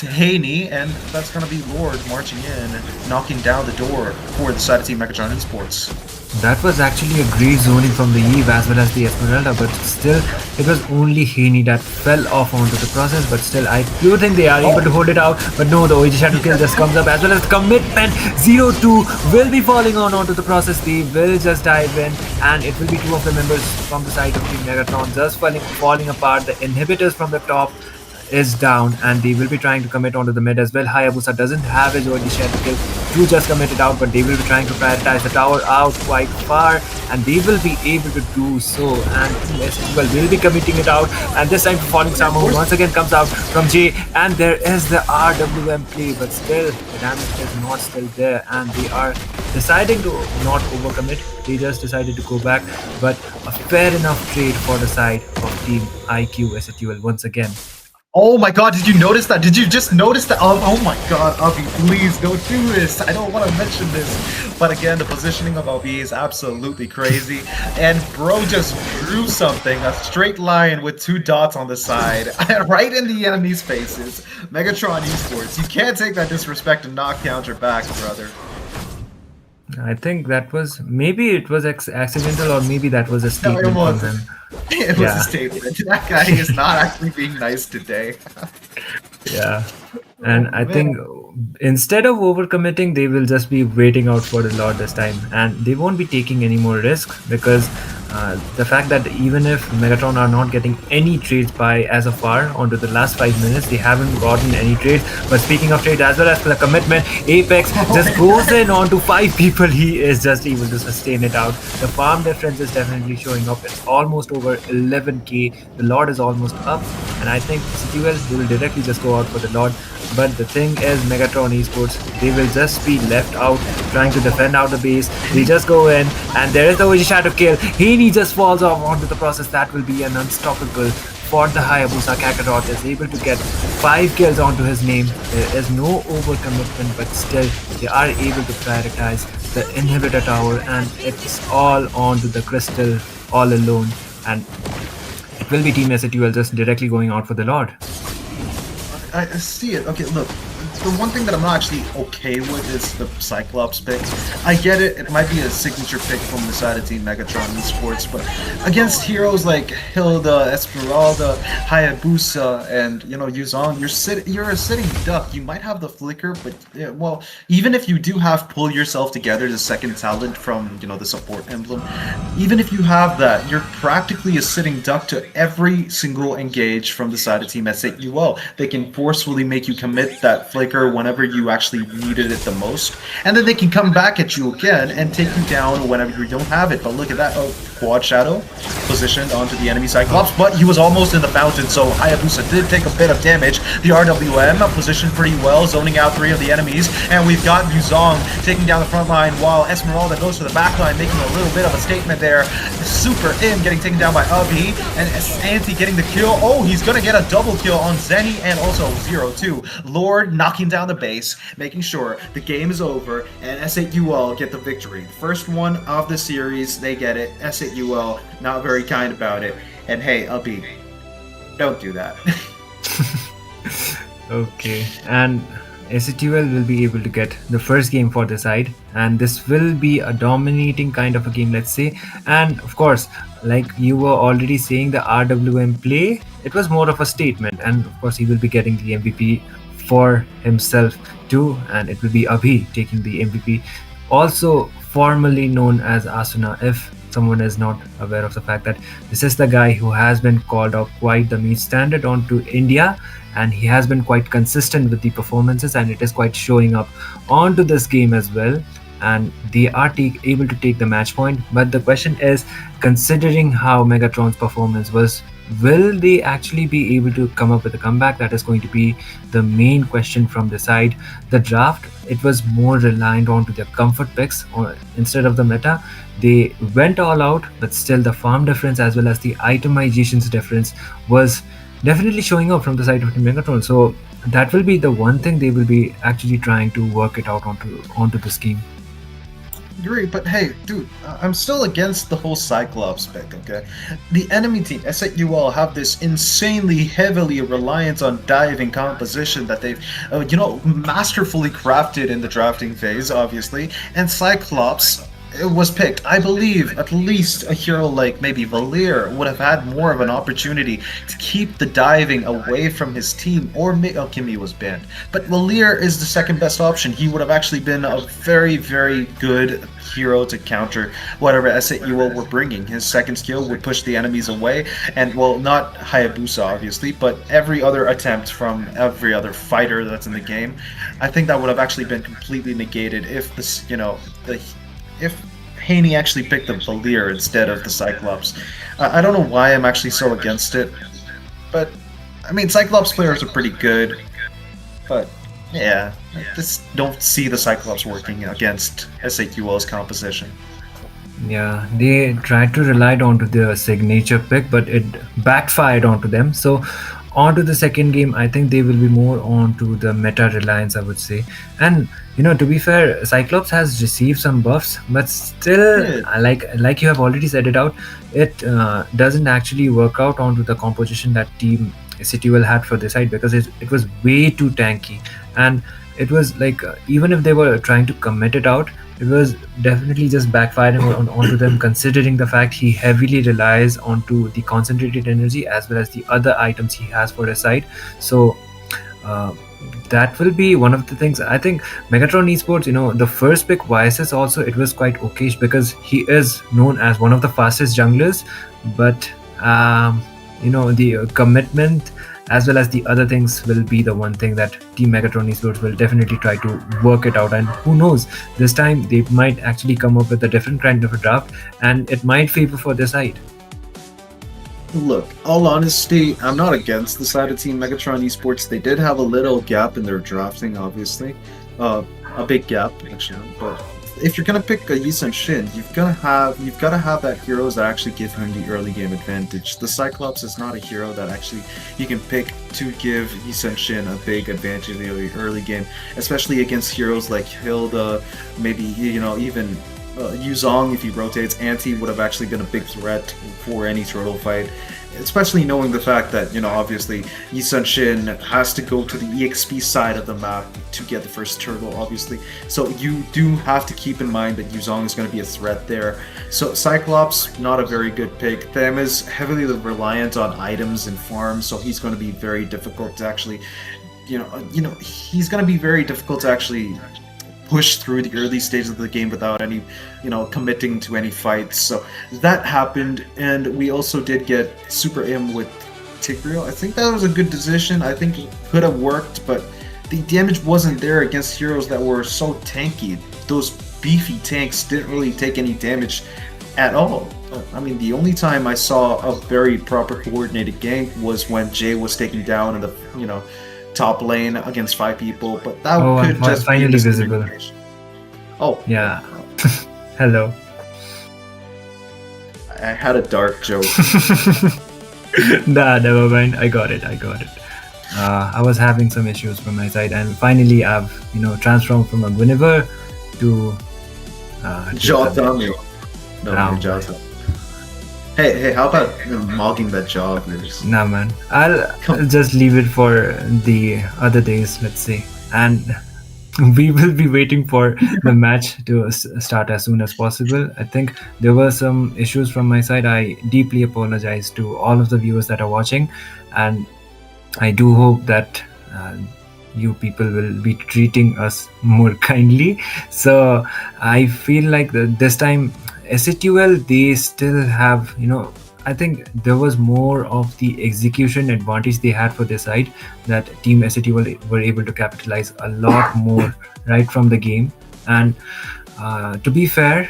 Haney, and that's going to be Lord marching in, knocking down the door for the side of Team Megatron Esports. That was actually a great zoning from the Eve as well as the Esmeralda, but still, it was only Haney that fell off onto the process. But still, I do think they are able to hold it out. But no, the OG Shadow Kill just comes up as well as commitment. 0-2 will be falling on onto the process. They will just dive in, and it will be two of the members from the side of Team Megatron just falling apart. The inhibitors from the top is down, and they will be trying to commit onto the mid as well. Hayabusa doesn't have his early share to kill to just commit it out, but they will be trying to prioritize the tower out quite far, and they will be able to do so. And SHL will be committing it out, and this time Falling Summer once again comes out from J, and there is the RWM play, but still the damage is not still there, and they are deciding to not overcommit. They just decided to go back, but a fair enough trade for the side of Team IQ SHL once again. Oh my god, did you notice that? Did you just notice that? Oh my god, Avi, please don't do this. I don't want to mention this. But again, the positioning of Avi is absolutely crazy. And bro just drew something, a straight line with two dots on the side, right in the enemy's faces. Megatron Esports, you can't take that disrespect and not counter back, brother. I think that was maybe it was accidental, or maybe that was a statement from wasn't. him. It was a statement. That guy is not actually being nice today. Yeah, and I think instead of overcommitting, they will just be waiting out for the Lord this time, and they won't be taking any more risk because the fact that even if Megatron are not getting any trades by as of far onto the last 5 minutes, they haven't gotten any trades. But speaking of trades, as well as the commitment, Apex just goes in onto 5 people. He is just able to sustain it out. The farm difference is definitely showing up. It's almost over 11k. The Lord is almost up, and I think CTUL will directly just go out for the Lord. But the thing is, Megatron Esports, they will just be left out trying to defend out the base. They just go in, and there is the OG Shadow kill. He just falls off onto the process. That will be an unstoppable for the Hayabusa. Kakarot is able to get 5 kills onto his name. There is no overcommitment, but still they are able to prioritize the inhibitor tower, and it's all onto the crystal all alone. And it will be Team SATUL just directly going out for the Lord. I see it. Okay, look. The one thing that I'm not actually okay with is the Cyclops pick. I get it, it might be a signature pick from the side of Team Megatron Esports, but against heroes like Hilda, Esmeralda, Hayabusa, and Yuzong, you're a sitting duck. You might have the flicker, but well, even if you do have Pull Yourself Together, the second talent from the support emblem, even if you have that, you're practically a sitting duck to every single engage from the side of Team SAUL. They can forcefully make you commit that flicker whenever you actually needed it the most, and then they can come back at you again and take you down whenever you don't have it. But look at that, Quad Shadow positioned onto the enemy Cyclops, but he was almost in the fountain, so Hayabusa did take a bit of damage. The RWM positioned pretty well, zoning out 3 of the enemies, and we've got Yuzong taking down the front line while Esmeralda goes to the back line, making a little bit of a statement there. Super in getting taken down by Avi, and Anti getting the kill. Oh, he's gonna get a double kill on Zenny and also 0-2. Lord knocking down the base, making sure the game is over, and SAUL get the victory. The first one of the series, they get it. SAUL not very kind about it. And hey, Avi, don't do that. Okay, and SATUL will be able to get the first game for the side, and this will be a dominating kind of a game, let's say. And of course, like you were already saying, the RWM play, it was more of a statement, and of course he will be getting the MVP for himself too, and it will be Abhi taking the MVP, also formerly known as Asuna, if someone is not aware of the fact that this is the guy who has been called up quite the meat standard onto India, and he has been quite consistent with the performances, and it is quite showing up onto this game as well, and they are able to take the match point. But the question is, considering how Megatron's performance was, will they actually be able to come up with a comeback? That is going to be the main question from the side. The draft, it was more reliant onto their comfort picks or instead of the meta. They went all out, but still the farm difference as well as the itemizations difference was definitely showing up from the side of Team Megatron. So that will be the one thing they will be actually trying to work it out onto the scheme. Great, but hey, dude, I'm still against the whole Cyclops pick, okay? The enemy team, SAUL, have this insanely heavily reliant on diving composition that they've, masterfully crafted in the drafting phase, obviously, and Cyclops it was picked, I believe at least a hero like maybe Valir would have had more of an opportunity to keep the diving away from his team, or Kimi was banned. But Valir is the second best option. He would have actually been a very, very good hero to counter whatever SAUO were bringing. His second skill would push the enemies away, and well, not Hayabusa obviously, but every other attempt from every other fighter that's in the game. I think that would have actually been completely negated if this, if Haney actually picked the Valir instead of the Cyclops. I don't know why I'm actually so against it, but I mean, Cyclops players are pretty good, but yeah, I just don't see the Cyclops working against SAQL's composition. Yeah, they tried to rely onto their signature pick, but it backfired onto them. So, onto the second game, I think they will be more onto the meta reliance, I would say. And to be fair, Cyclops has received some buffs, but still, Yeah. like you have already said it out, it doesn't actually work out onto the composition that Team CTUL had for this side, because it was way too tanky, and it was like even if they were trying to commit it out, it was definitely just backfiring onto them, considering the fact he heavily relies onto the concentrated energy as well as the other items he has for his side. So uh, that will be one of the things. I think Megatron Esports, the first pick YSS also, it was quite okayish because he is known as one of the fastest junglers, but the commitment as well as the other things will be the one thing that Team Megatron Esports will definitely try to work it out. And who knows, this time they might actually come up with a different kind of a draft, and it might favor for their side. Look, all honesty, I'm not against the side of Team Megatron Esports. They did have a little gap in their drafting, obviously, a big gap actually. But if you're gonna pick a Yisun Shin, you've gotta have that heroes that actually give him the early game advantage. The Cyclops is not a hero that actually you can pick to give Yisun Shin a big advantage in the early game, especially against heroes like Hilda, maybe even Yuzong. If he rotates, Anti would have actually been a big threat for any turtle fight, especially knowing the fact that obviously Yisun Shin has to go to the EXP side of the map to get the first turtle, obviously. So you do have to keep in mind that Yuzong is going to be a threat there. So Cyclops, not a very good pick. Them is heavily reliant on items and farms, so he's going to be very difficult to actually, he's going to be very difficult to actually push through the early stages of the game without any, committing to any fights. So that happened, and we also did get Super M with Tigreal. I think that was a good decision. I think it could have worked, but the damage wasn't there against heroes that were so tanky. Those beefy tanks didn't really take any damage at all. I mean, the only time I saw a very proper coordinated gank was when Jay was taken down in the, top lane against 5 people, but that could I'm just finally be visible. Oh, Yeah. Hello. I had a dark joke. Nah, never mind. I got it. I was having some issues from my side, and finally I've transformed from a Guinevere to Jotham. No, Oh, Jotham. Hey, how about mogging that joggers? Nah, man. I'll Come- just leave it for the other days, let's say. And we will be waiting for the match to start as soon as possible. I think there were some issues from my side. I deeply apologize to all of the viewers that are watching, and I do hope that you people will be treating us more kindly. So I feel like this time SATUL, they still have, I think there was more of the execution advantage they had for their side, that Team SATUL were able to capitalize a lot more right from the game. And to be fair,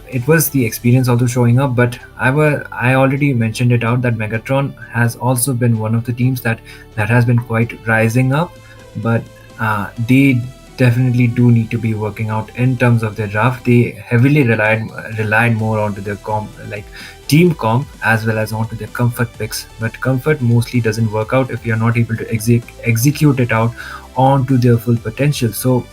it was the experience also showing up, but I already mentioned it out that Megatron has also been one of the teams that has been quite rising up, but they definitely do need to be working out in terms of their draft. They heavily relied more onto their comp, like team comp, as well as onto their comfort picks. But comfort mostly doesn't work out if you're not able to execute it out onto their full potential. So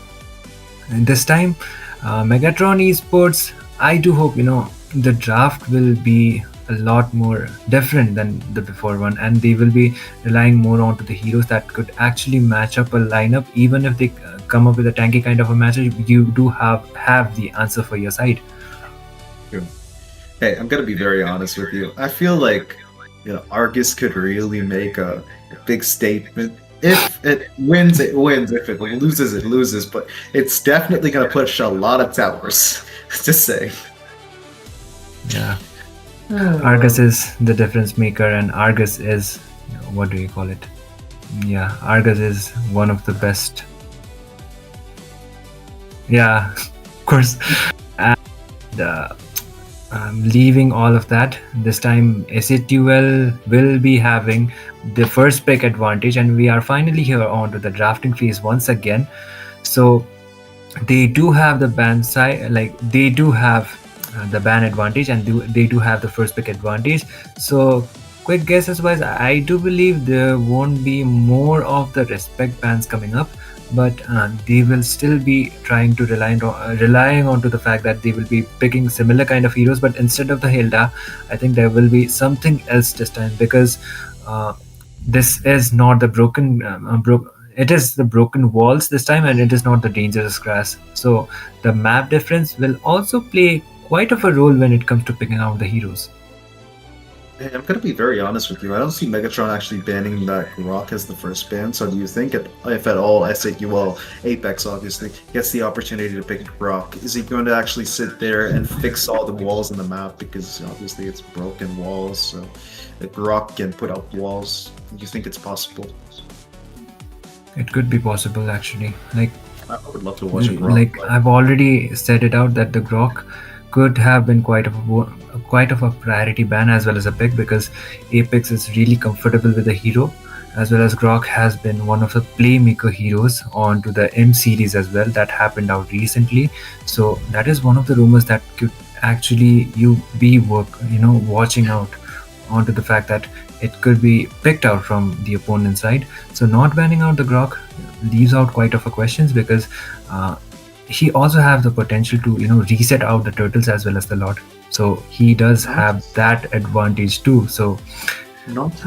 and this time, Megatron Esports, I do hope the draft will be a lot more different than the before one, and they will be relying more onto the heroes that could actually match up a lineup. Even if they come up with a tanky kind of a matchup, you do have the answer for your side. Hey, I'm gonna be very honest with you. I feel like Argus could really make a big statement. If it wins, it wins. If it loses, it loses. But it's definitely gonna push a lot of towers. Just saying. Yeah. Argus is the difference maker, and Argus is, what do you call it? Yeah, Argus is one of the best. Yeah, of course. And leaving all of that, this time SATUL will be having the first pick advantage, and we are finally here on to the drafting phase once again. So they do have the ban side, like they do have the ban advantage, and they do have the first pick advantage. So quick guesses wise, I do believe there won't be more of the respect bans coming up, but they will still be trying to relying on to the fact that they will be picking similar kind of heroes, but instead of the Hilda, I think there will be something else this time, because this is not the it is the broken walls this time, and it is not the dangerous grass. So the map difference will also play quite of a role when it comes to picking out the heroes. Hey, I'm gonna be very honest with you. I don't see Megatron actually banning that Rock as the first ban. So do you think, if at all, SAQL Apex obviously gets the opportunity to pick Rock, is he going to actually sit there and fix all the walls in the map? Because obviously it's broken walls. So if Rock can put up walls, do you think it's possible? It could be possible actually. Like I would love to watch it. Rock like play. I've already set it out that the Grok could have been quite of a priority ban as well as a pick, because Apex is really comfortable with the hero, as well as Grok has been one of the playmaker heroes onto the M series as well. That happened out recently, so that is one of the rumors that could actually watching out onto the fact that it could be picked out from the opponent's side. So not banning out the Grok leaves out quite of a questions, because he also have the potential to reset out the turtles as well as the lot. So he does have that advantage too. So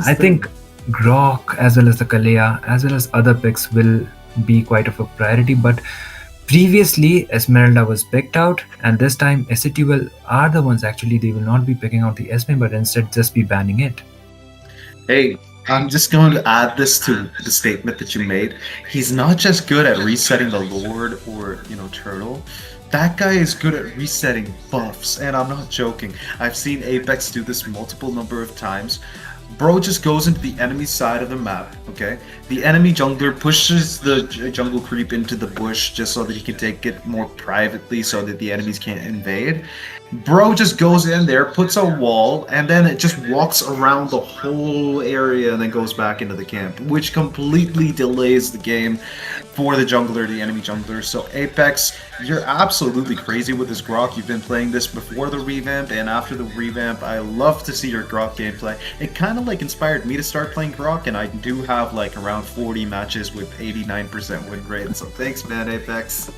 I think Grok as well as the Kalea as well as other picks will be quite of a priority. But previously Esmeralda was picked out, and this time SATUL are the ones actually, they will not be picking out the Esme, but instead just be banning it. Hey, I'm just going to add this to the statement that you made. He's not just good at resetting the Lord or, Turtle. That guy is good at resetting buffs, and I'm not joking. I've seen Apex do this multiple number of times. Bro just goes into the enemy side of the map, okay? The enemy jungler pushes the jungle creep into the bush just so that he can take it more privately so that the enemies can't invade. Bro just goes in there, puts a wall, and then it just walks around the whole area and then goes back into the camp, which completely delays the game for the jungler, the enemy jungler. So Apex, you're absolutely crazy with this Grok. You've been playing this before the revamp and after the revamp. I love to see your Grok gameplay. It kind of inspired me to start playing Grok, and I do have around 40 matches with 89% win rate. So thanks, man, Apex.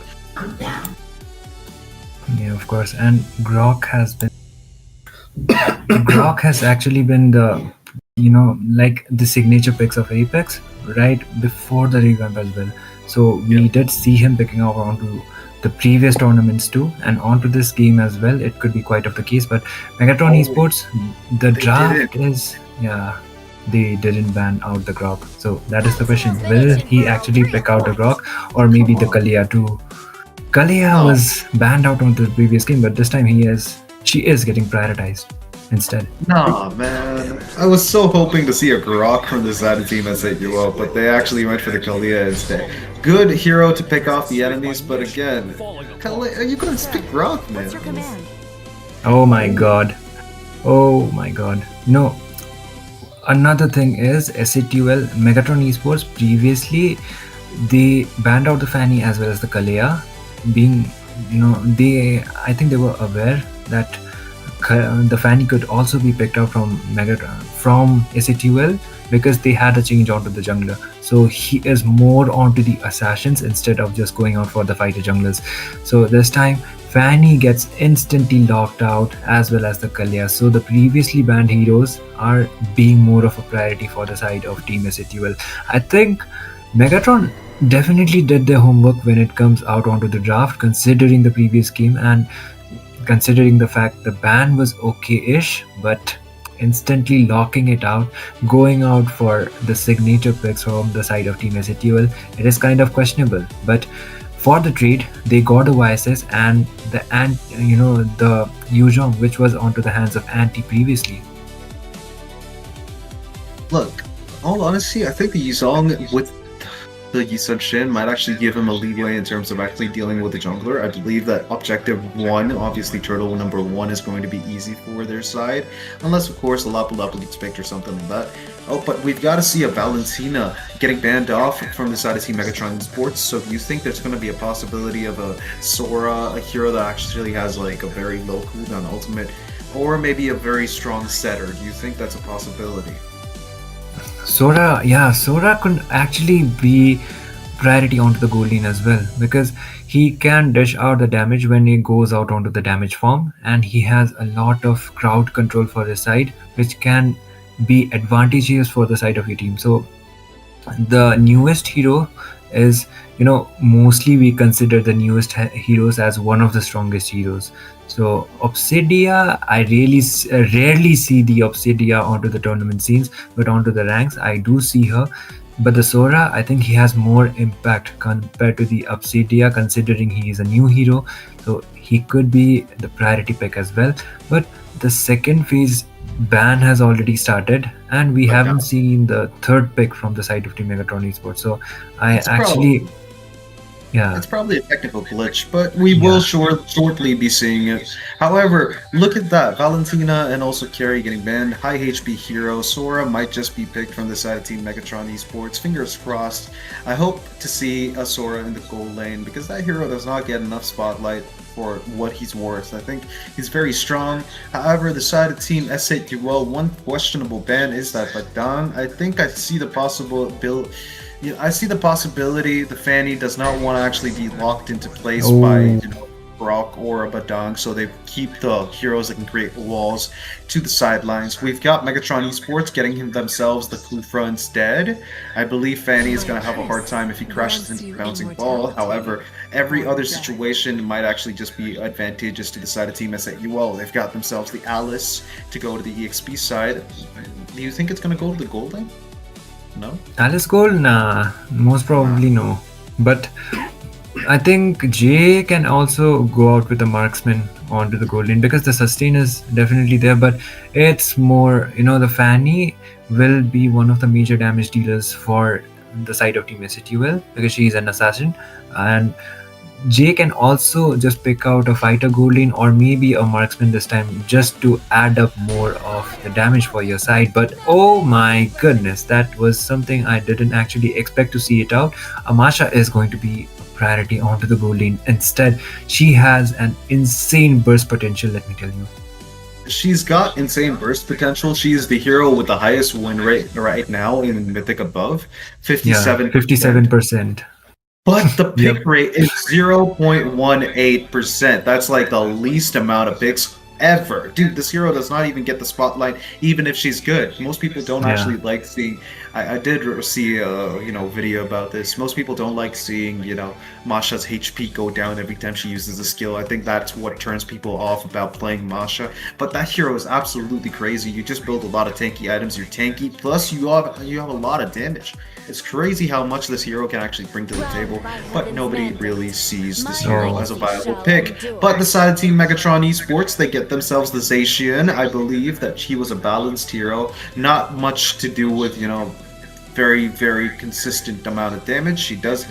Yeah, of course. And Grok has actually been the the signature picks of Apex right before the revamp as well. So we did see him picking up onto the previous tournaments too, and onto this game as well. It could be quite of the case, but Megatron Esports, the draft is they didn't ban out the Grok. So that is the question: will he actually pick out the Grok, or maybe the Kalea too? Kalea was banned out on the previous game, but this time she is getting prioritized instead. Nah, man. I was so hoping to see a Grok from the side of team as AUO, but they actually went for the Kalea instead. Good hero to pick off the enemies, but again, Kalea, you couldn't pick Grok, man. What's your command? Oh my god. Oh my god. No. Another thing is SATUL, Megatron Esports, previously they banned out the Fanny as well as the Kalea, being I think they were aware that the Fanny could also be picked out from SATUL, because they had a change onto the jungler. So he is more onto the assassins instead of just going out for the fighter junglers. So this time Fanny gets instantly locked out as well as the Kalea. So the previously banned heroes are being more of a priority for the side of Team SATUL. I think Megatron definitely did their homework when it comes out onto the draft, considering the previous game, and considering the fact the ban was okay-ish, but instantly locking it out, going out for the signature picks from the side of Team SATUL, it is kind of questionable. But for the trade, they got the YSS and the Yuzhong, which was onto the hands of Anti previously. Look, all honesty, I think the Yuzong with the Yisun Shin might actually give him a leeway in terms of actually dealing with the jungler. I believe that objective one, obviously turtle number one, is going to be easy for their side, unless of course the Lapu Lapu gets picked or something like that. Oh, but we've got to see a Valentina getting banned off from the side of Team Megatron Sports. So do you think there's going to be a possibility of a Sora, a hero that actually has like a very low cooldown ultimate, or maybe a very strong setter? Do you think that's a possibility? Sora could actually be priority onto the gold lane as well, because he can dish out the damage when he goes out onto the damage farm, and he has a lot of crowd control for his side, which can be advantageous for the side of your team. So the newest hero is, mostly we consider the newest heroes as one of the strongest heroes. So Obsidia, I rarely see the Obsidia onto the tournament scenes, but onto the ranks I do see her. But the Sora, I think he has more impact compared to the Obsidia, considering he is a new hero, so he could be the priority pick as well. But the second phase ban has already started, and we haven't seen the third pick from the side of Team Megatron Esports. So It's probably a technical glitch, but we will shortly be seeing it. However, look at that. Valentina and also Carrie getting banned. High HP hero. Sora might just be picked from the side of Team Megatron Esports. Fingers crossed. I hope to see a Sora in the gold lane, because that hero does not get enough spotlight for what he's worth. I think he's very strong. However, the side of Team S8UL, one questionable ban is that Badang. I think I see the possible build. Yeah, I see the possibility the Fanny does not want to actually be locked into place by Brock or a Badang, so they keep the heroes that can create walls to the sidelines. We've got Megatron Esports getting themselves the Kufra instead. I believe Fanny is going to have a hard time if he crashes into the bouncing ball. However, every other situation might actually just be advantageous to the side of Team S8UL. They've got themselves the Alice to go to the EXP side. Do you think it's going to go to the gold lane? No? Alice Gold? Nah, most probably no. But I think Jay can also go out with the marksman onto the gold lane, because the sustain is definitely there, but it's more, the Fanny will be one of the major damage dealers for the side of Team SATUL, because she is an assassin, and Jay can also just pick out a fighter gold lane or maybe a marksman this time, just to add up more of the damage for your side. But oh my goodness, that was something I didn't actually expect to see it out. Amasha is going to be a priority onto the gold lane. Instead, she has an insane burst potential, let me tell you. She's got insane burst potential. She's the hero with the highest win rate right now in Mythic above, 57%. 57%. But the pick rate is 0.18%. That's like the least amount of picks ever. Dude, this hero does not even get the spotlight, even if she's good. Most people don't actually like seeing... I did see a video about this. Most people don't like seeing, Masha's HP go down every time she uses a skill. I think that's what turns people off about playing Masha. But that hero is absolutely crazy. You just build a lot of tanky items. You're tanky, plus you have a lot of damage. It's crazy how much this hero can actually bring to the table, but nobody really sees this hero as a viable pick. But the side of Team Megatron Esports, they get themselves the Zacian. I believe that he was a balanced hero. Not much to do with, very, very consistent amount of damage. She does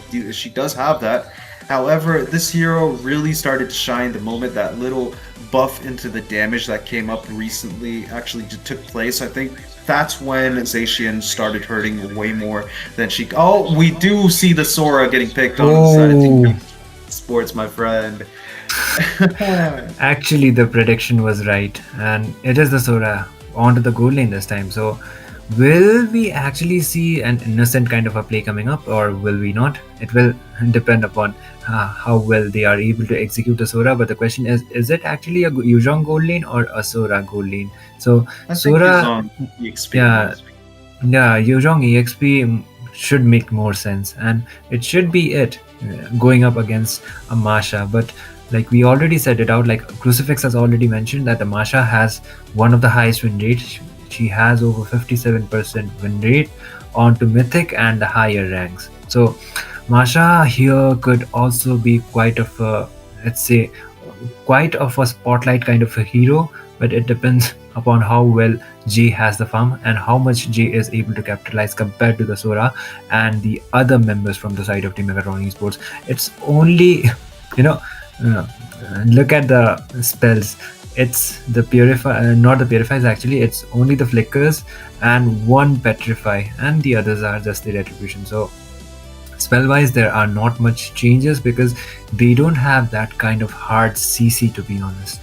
have that. However, this hero really started to shine the moment that little buff into the damage that came up recently actually took place. I think that's when Zacian started hurting way more than she... Oh, we do see the Sora getting picked on the side of Team Sports, my friend. Actually, the prediction was right, and it is the Sora onto the gold lane this time. So will we actually see an innocent kind of a play coming up, or will we not? It will depend upon how well they are able to execute the Sora. But the question is it actually a Yuzhong gold lane or a Sora gold lane? So Sora, Yuzhong EXP should make more sense, and it should be going up against a Masha. But like we already said it out, like Crucifix has already mentioned that the Masha has one of the highest win rates. She has over 57% win rate onto Mythic and the higher ranks. So Masha here could also be quite of a, let's say, quite of a spotlight kind of a hero, but it depends upon how well Jay has the farm and how much Jay is able to capitalize compared to the Sora and the other members from the side of Team Megatron Esports. It's only, you know, uh, look at the spells. It's the purify, not the purifies actually. It's only the flickers and one petrify, and the others are just the retribution. So spell wise there are not much changes because they don't have that kind of hard CC, to be honest.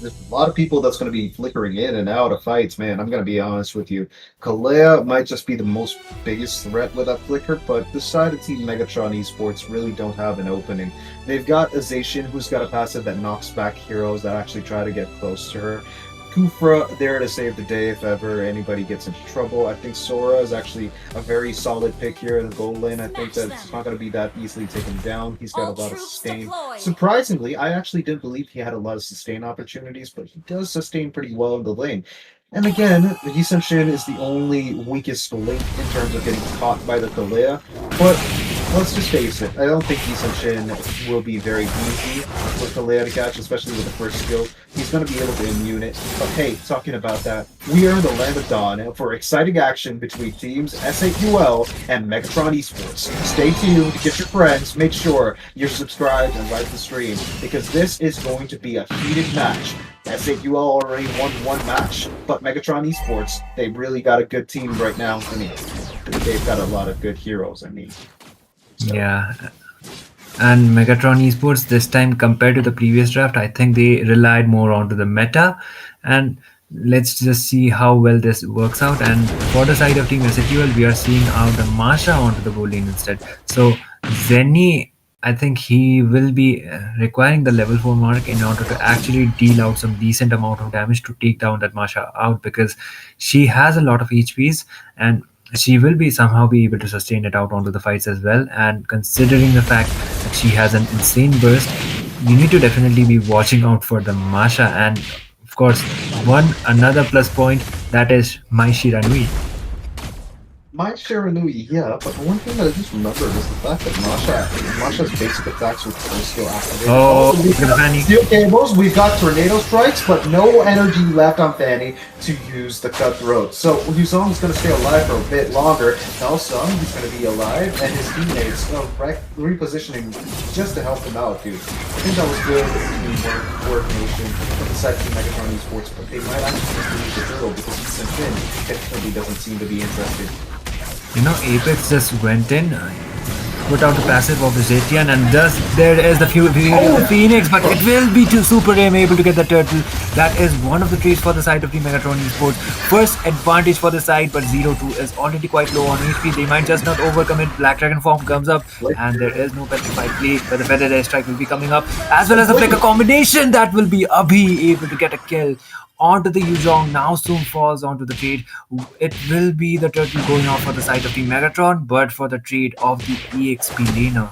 There's a lot of people that's going to be flickering in and out of fights, man. I'm going to be honest with you. Kalea might just be the most biggest threat with that flicker, but the side of Team Megatron Esports really don't have an opening. They've got Azation, who's got a passive that knocks back heroes that actually try to get close to her. Kufra there to save the day if ever anybody gets into trouble. I think Sora is actually a very solid pick here in the goal lane. I think that it's not going to be that easily taken down. He's got a lot of sustain. Surprisingly, I actually didn't believe he had a lot of sustain opportunities, but he does sustain pretty well in the lane. And again, Yisun Shin is the only weakest link in terms of getting caught by the Kalea. But let's just face it, I don't think Yisun Shin will be very easy for Kalea to catch, especially with the first skill. He's going to be able to immune it. But hey, talking about that, we are in the Land of Dawn for exciting action between teams S8UL and Megatron Esports. Stay tuned, get your friends, make sure you're subscribed and like the stream, because this is going to be a heated match. S8UL already won one match, but Megatron Esports, they've really got a good team right now. I mean, they've got a lot of good heroes, I mean. So. Yeah. And Megatron Esports this time compared to the previous draft, I think they relied more onto the meta. And let's just see how well this works out. And for the side of Team SATUL, we are seeing out the Masha onto the gold lane instead. So Zenny, I think he will be requiring the level 4 mark in order to actually deal out some decent amount of damage to take down that Masha out, because she has a lot of HPs and she will be somehow be able to sustain it out onto the fights as well. And considering the fact that she has an insane burst, you need to definitely be watching out for the Masha. And of course, another plus point, that is my Shiranui. My Shiranui, yeah, but one thing that I just remembered is the fact that Masha's basic attacks with first skill activated. Oh, we've got steel cables, we've got tornado strikes, but no energy left on Fanny to use the cutthroat. So Yuzong is going to stay alive for a bit longer. Also, he's going to be alive, and his teammates repositioning just to help him out, dude. I think that was good teamwork, coordination from the side of Team Megatron Esports, but they might actually just lose the drill because Yisun Shin definitely doesn't seem to be interested. You know, Apex just went in, put out the passive of the Zetian, and thus there is the Phoenix, but it will be too super aim able to get the turtle. That is one of the traits for the side of Team Megatron Esports. First advantage for the side, but 0-2 is already quite low on HP. They might just not overcome it. Black Dragon form comes up, and there is no petrified play, but the feathered airstrike will be coming up, as well as the flicker combination. That will be Abhi able to get a kill onto the Yuzong. Now soon falls onto the trade. It will be the turtle going off for the side of Team Megatron, but for the trade of the EXP laner.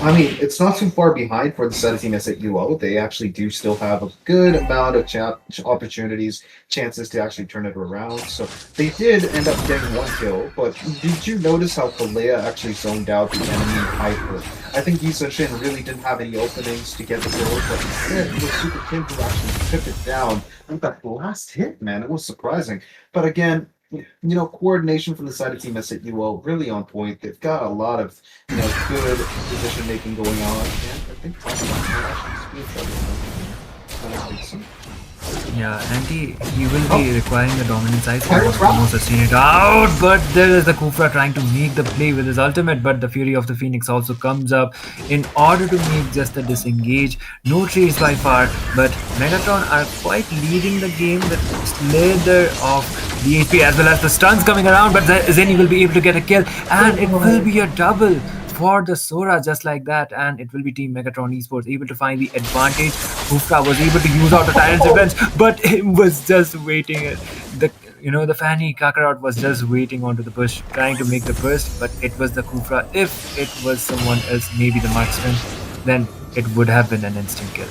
I mean, it's not too far behind for the side of Team SATUO. They actually do still have a good amount of opportunities, chances to actually turn it around. So they did end up getting one kill, but did you notice how Kalea actually zoned out the enemy Hyper? I think Yisun Shin really didn't have any openings to get the kill, but instead it was Super Kim who actually took it down with that last hit, man. It was surprising. But again, you know, coordination from the side of Team SATUO really on point. They've got a lot of, you know, good position making going on. And I think yeah, and he will be requiring the dominant side to almost sustain it out, but there is the Kufra trying to make the play with his ultimate, but the Fury of the Phoenix also comes up in order to make just the disengage. No trades by far, but Megatron are quite leading the game with Slither of the HP as well as the stuns coming around, but Zenny will be able to get a kill, and it will be a double for the Sora just like that, and it will be Team Megatron Esports able to find the advantage. Kufra was able to use out the Tyrant's Revenge, but it was just waiting. The Fanny Kakarot was just waiting onto the bush, trying to make the burst, but it was the Kufra. If it was someone else, maybe the marksman, then it would have been an instant kill.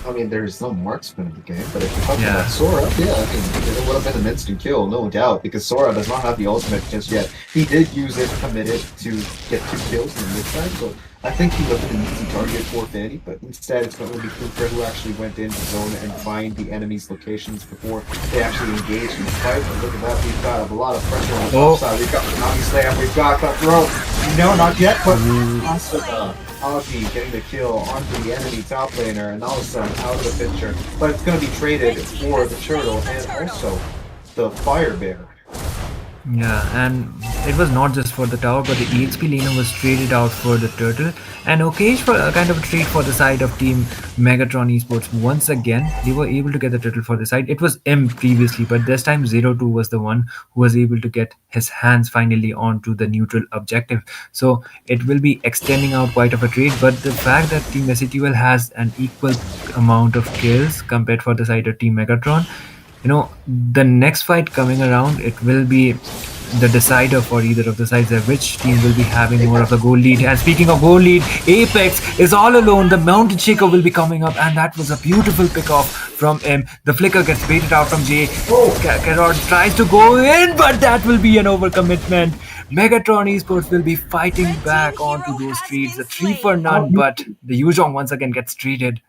I mean, there's no marksman in the game, but if you're talking Yeah. about Sora, yeah, I mean, it would have been an instant kill, no doubt, because Sora does not have the ultimate just yet. He did use it, committed to get 2 kills in the mid-side, so I think he would have been an easy target for Fanny, but instead it's going to be Cooper who actually went into zone and find the enemy's locations before they actually engage in the fight. But look at that, we've got a lot of pressure on the top side. We've got the Nami Slam, we've got Cutthroat. No, not yet, but Asuna. Ozzy getting the kill onto the enemy top laner, and all of a sudden out of the picture. But it's going to be traded for the turtle and also the fire bear. Yeah, and it was not just for the tower, but the EXP laner was traded out for the turtle. And okay, for a kind of a trade for the side of Team Megatron Esports. Once again, they were able to get the turtle for the side. It was M previously, but this time 0-2 was the one who was able to get his hands finally onto the neutral objective. So it will be extending out quite of a trade, but the fact that Team SCTUL has an equal amount of kills compared for the side of Team Megatron, the next fight coming around, it will be the decider for either of the sides, which team will be having more of a goal lead. And speaking of goal lead, Apex is all alone. The Mountain Shaker will be coming up, and that was a beautiful pick off from him. The flicker gets baited out from Jay. Carrot tries to go in, but that will be an overcommitment. Megatron Esports will be fighting back onto those streets. The 3 for none, but the Yuzhong once again gets treated.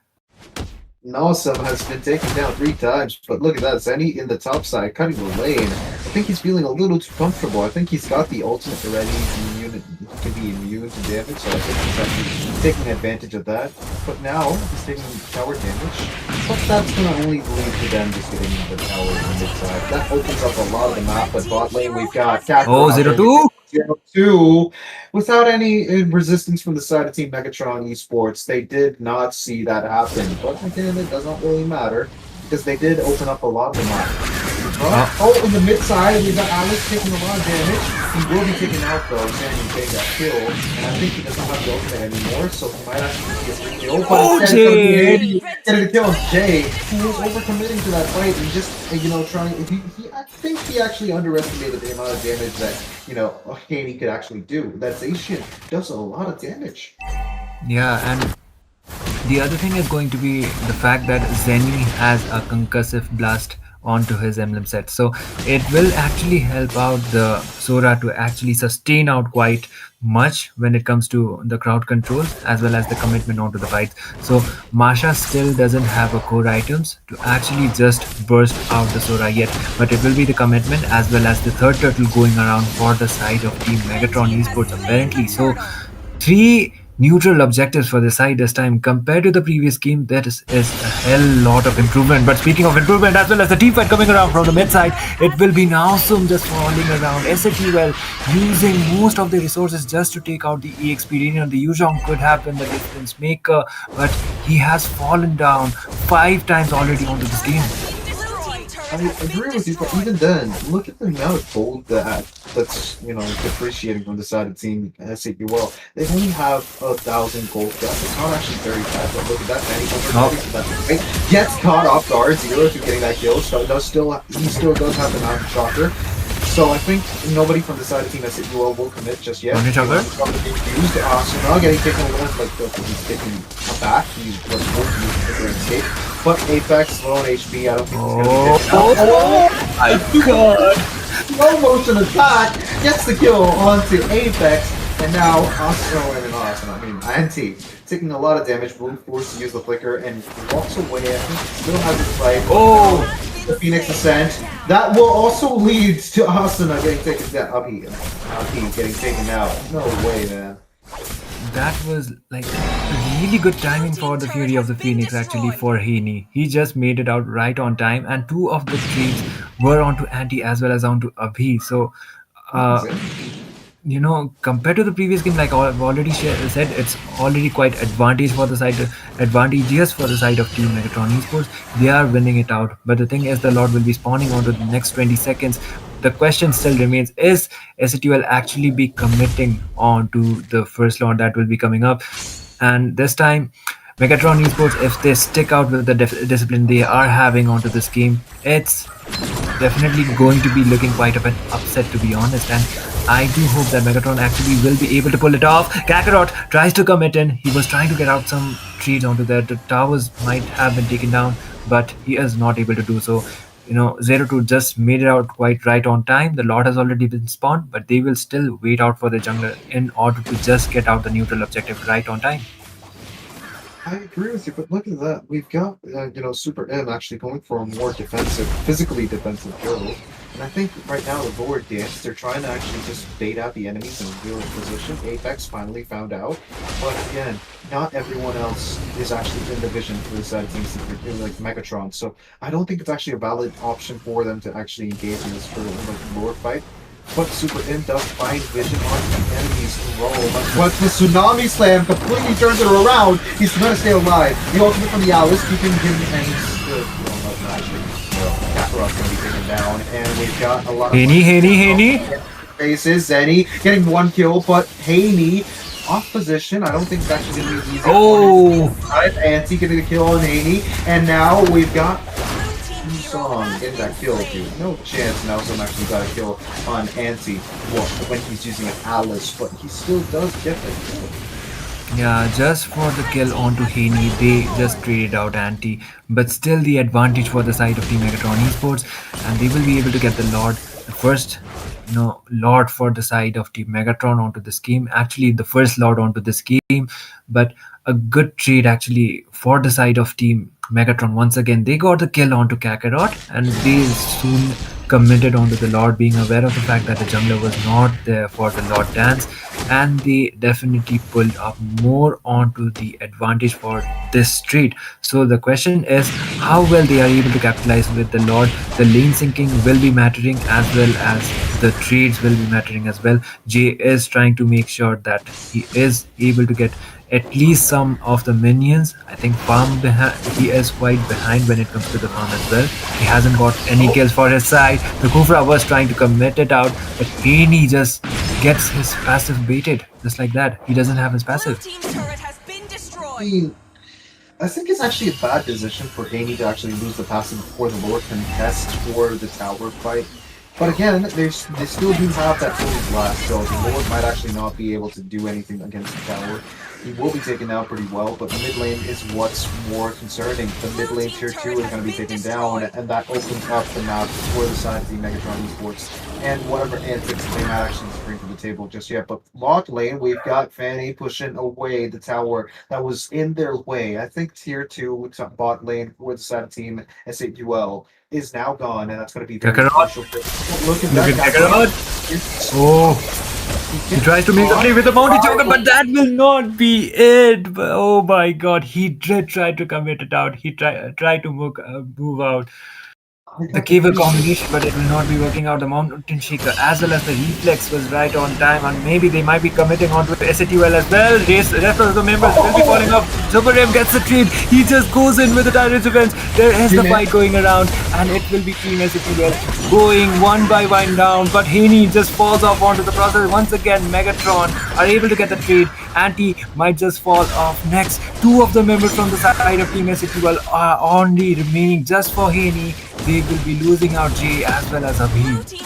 Nawsum has been taken down 3 times, but look at that, Zenny in the top side, cutting the lane. I think he's feeling a little too comfortable. I think he's got the ultimate already. He can be immune to damage, so I think he's actually taking advantage of that. But now, he's taking tower damage. But that's going to only lead to them just getting the tower on the mid side. That opens up a lot of the map, but bot lane we've got Oh, 0-2? 0-2. Without any resistance from the side of Team Megatron Esports, they did not see that happen. But again, it doesn't really matter because they did open up a lot of the map. Oh, in the mid side, we've got Alex taking a lot of damage. He will be taken out though, Sandy getting that kill, and I think he doesn't have the ultimate anymore, so he might actually get the kill. But instead it's gonna be getting the kill on Jay, who was overcommitting to that fight and just trying. I think he actually underestimated the amount of damage that Haney could actually do. That Zacian does a lot of damage. Yeah, and the other thing is going to be the fact that Zenny has a concussive blast onto his emblem set, so it will actually help out the Sora to actually sustain out quite much when it comes to the crowd control as well as the commitment onto the fight. So Masha still doesn't have a core items to actually just burst out the Sora yet, but it will be the commitment as well as the third turtle going around for the side of Team Megatron Esports apparently. So 3 neutral objectives for the side this time compared to the previous game. That is a hell lot of improvement. But speaking of improvement, as well as the team fight coming around from the mid side, it will be Nawsum just falling around. SATUL using most of the resources just to take out the EXP linear. The Yuzhong could have been the difference maker, but he has fallen down 5 times already onto this game. I agree with you, but even then, look at the amount of gold that's depreciating from the side of Team SCTUL. They only have 1,000 gold left. It's not actually very bad, but look at that, man. He gets caught off guard, 0-2 getting that kill. So he still does have the Mountain Shocker. So I think nobody from the side of Team SCTUL will commit just yet. Mountain Shocker? So now getting taken away, he's taken aback. He's going to use the escape. But Apex, low on HP, I don't think he's going to be Oh my god! Slow motion attack gets the kill onto Apex, and now Anti taking a lot of damage, being forced to use the flicker, and walks away. I think he still has his fight. Oh! The Phoenix Ascent. That will also lead to Asuna getting taken down. Up getting taken out. No way, man. That was like really good timing for the Fury of the Phoenix actually for Haney. He just made it out right on time, and 2 of the trades were onto Anti as well as onto Abhi. So compared to the previous game, like I've already said, it's already quite advantageous for the side of Team Megatron Esports. They are winning it out. But the thing is, the Lord will be spawning onto the next 20 seconds. The question still remains, is SCTUL actually be committing on to the first Lord that will be coming up? And this time, Megatron Esports, if they stick out with the discipline they are having onto this game, it's definitely going to be looking quite of an upset, to be honest. And I do hope that Megatron actually will be able to pull it off. Kakarot tries to commit in. He was trying to get out some trees onto there. The towers might have been taken down, but he is not able to do so. Zero Two just made it out quite right on time. The Lord has already been spawned, but they will still wait out for the jungler in order to just get out the neutral objective right on time. I agree with you, but look at that. We've got, Super M actually going for a more defensive, physically defensive build. And I think right now the lower dance, they're trying to actually just bait out the enemies in a real position. Apex finally found out. But again, not everyone else is actually in the vision for the side team secret, like Megatron. So I don't think it's actually a valid option for them to actually engage in this for like lower fight. But Super M does find vision on the enemy's roll. But the Tsunami Slam completely turns it around. He's going to stay alive. The ultimate from the Alice, keeping him and he's still, actually, Kakarot's going to be taken down. And we've got a lot of... Haney. Faces, Zenny getting one kill, but Haney off position. I don't think it's actually going to be easy. Oh! Anti getting a kill on Haney. And now we've got Song getting that kill, dude. No chance Nelson actually got a kill on Anti when he's using an Alice, but he still does get the kill. Yeah, just for the kill onto Haney, they just traded out Anti, but still the advantage for the side of Team Megatron Esports, and they will be able to get the Lord, the first Lord for the side of Team Megatron onto this game. Actually, the first Lord onto this game, but a good trade actually for the side of Team Megatron. Once again, they got the kill onto Kakarot, and they soon committed onto the Lord, being aware of the fact that the jungler was not there for the Lord dance, and they definitely pulled up more onto the advantage for this trade. So the question is how well they are able to capitalize with the Lord. The lane syncing will be mattering as well as the trades will be mattering as well. Jay is trying to make sure that he is able to get at least some of the minions. I think he is quite behind when it comes to the farm as well. He hasn't got any kills for his side. The Kufra was trying to commit it out, but Haney just gets his passive baited just like that. He doesn't have his passive. I mean, I think it's actually a bad decision for Haney to actually lose the passive before the Lord contest for the tower fight. But again, they still do have that Total Blast, so the Lord might actually not be able to do anything against the tower. He will be taken out pretty well, but the mid lane is what's more concerning. The mid lane tier 2 is going to be taken down, and that opens up the map for the side of the Megatron Esports and whatever antics they might actually bring to the table just yet. But bot lane, we've got Fanny pushing away the tower that was in their way. I think tier 2 bot lane for the side of team S8UL is now gone, and that's going to be very crucial. Look at that. Kakarot. Oh. He tries to make the play with the Mountain Joker, but that will not be it. But, oh my god, he did try to commit it out. He tried to move out the cable combination, but it will not be working out. The Mountain Shaker as well as the Reflex was right on time, and maybe they might be committing onto SATUL as well. The rest of the members will be falling off. Super M gets the trade. He just goes in with the Tyrant's Revenge. There is the fight going around, and it will be Team SATUL going one by one down, but Haney just falls off onto the process. Once again, Megatron are able to get the trade. Anti might just fall off next. Two of the members from the side of Team SATUL are only remaining just for Haney. They will be losing out Jay as well as Abhi.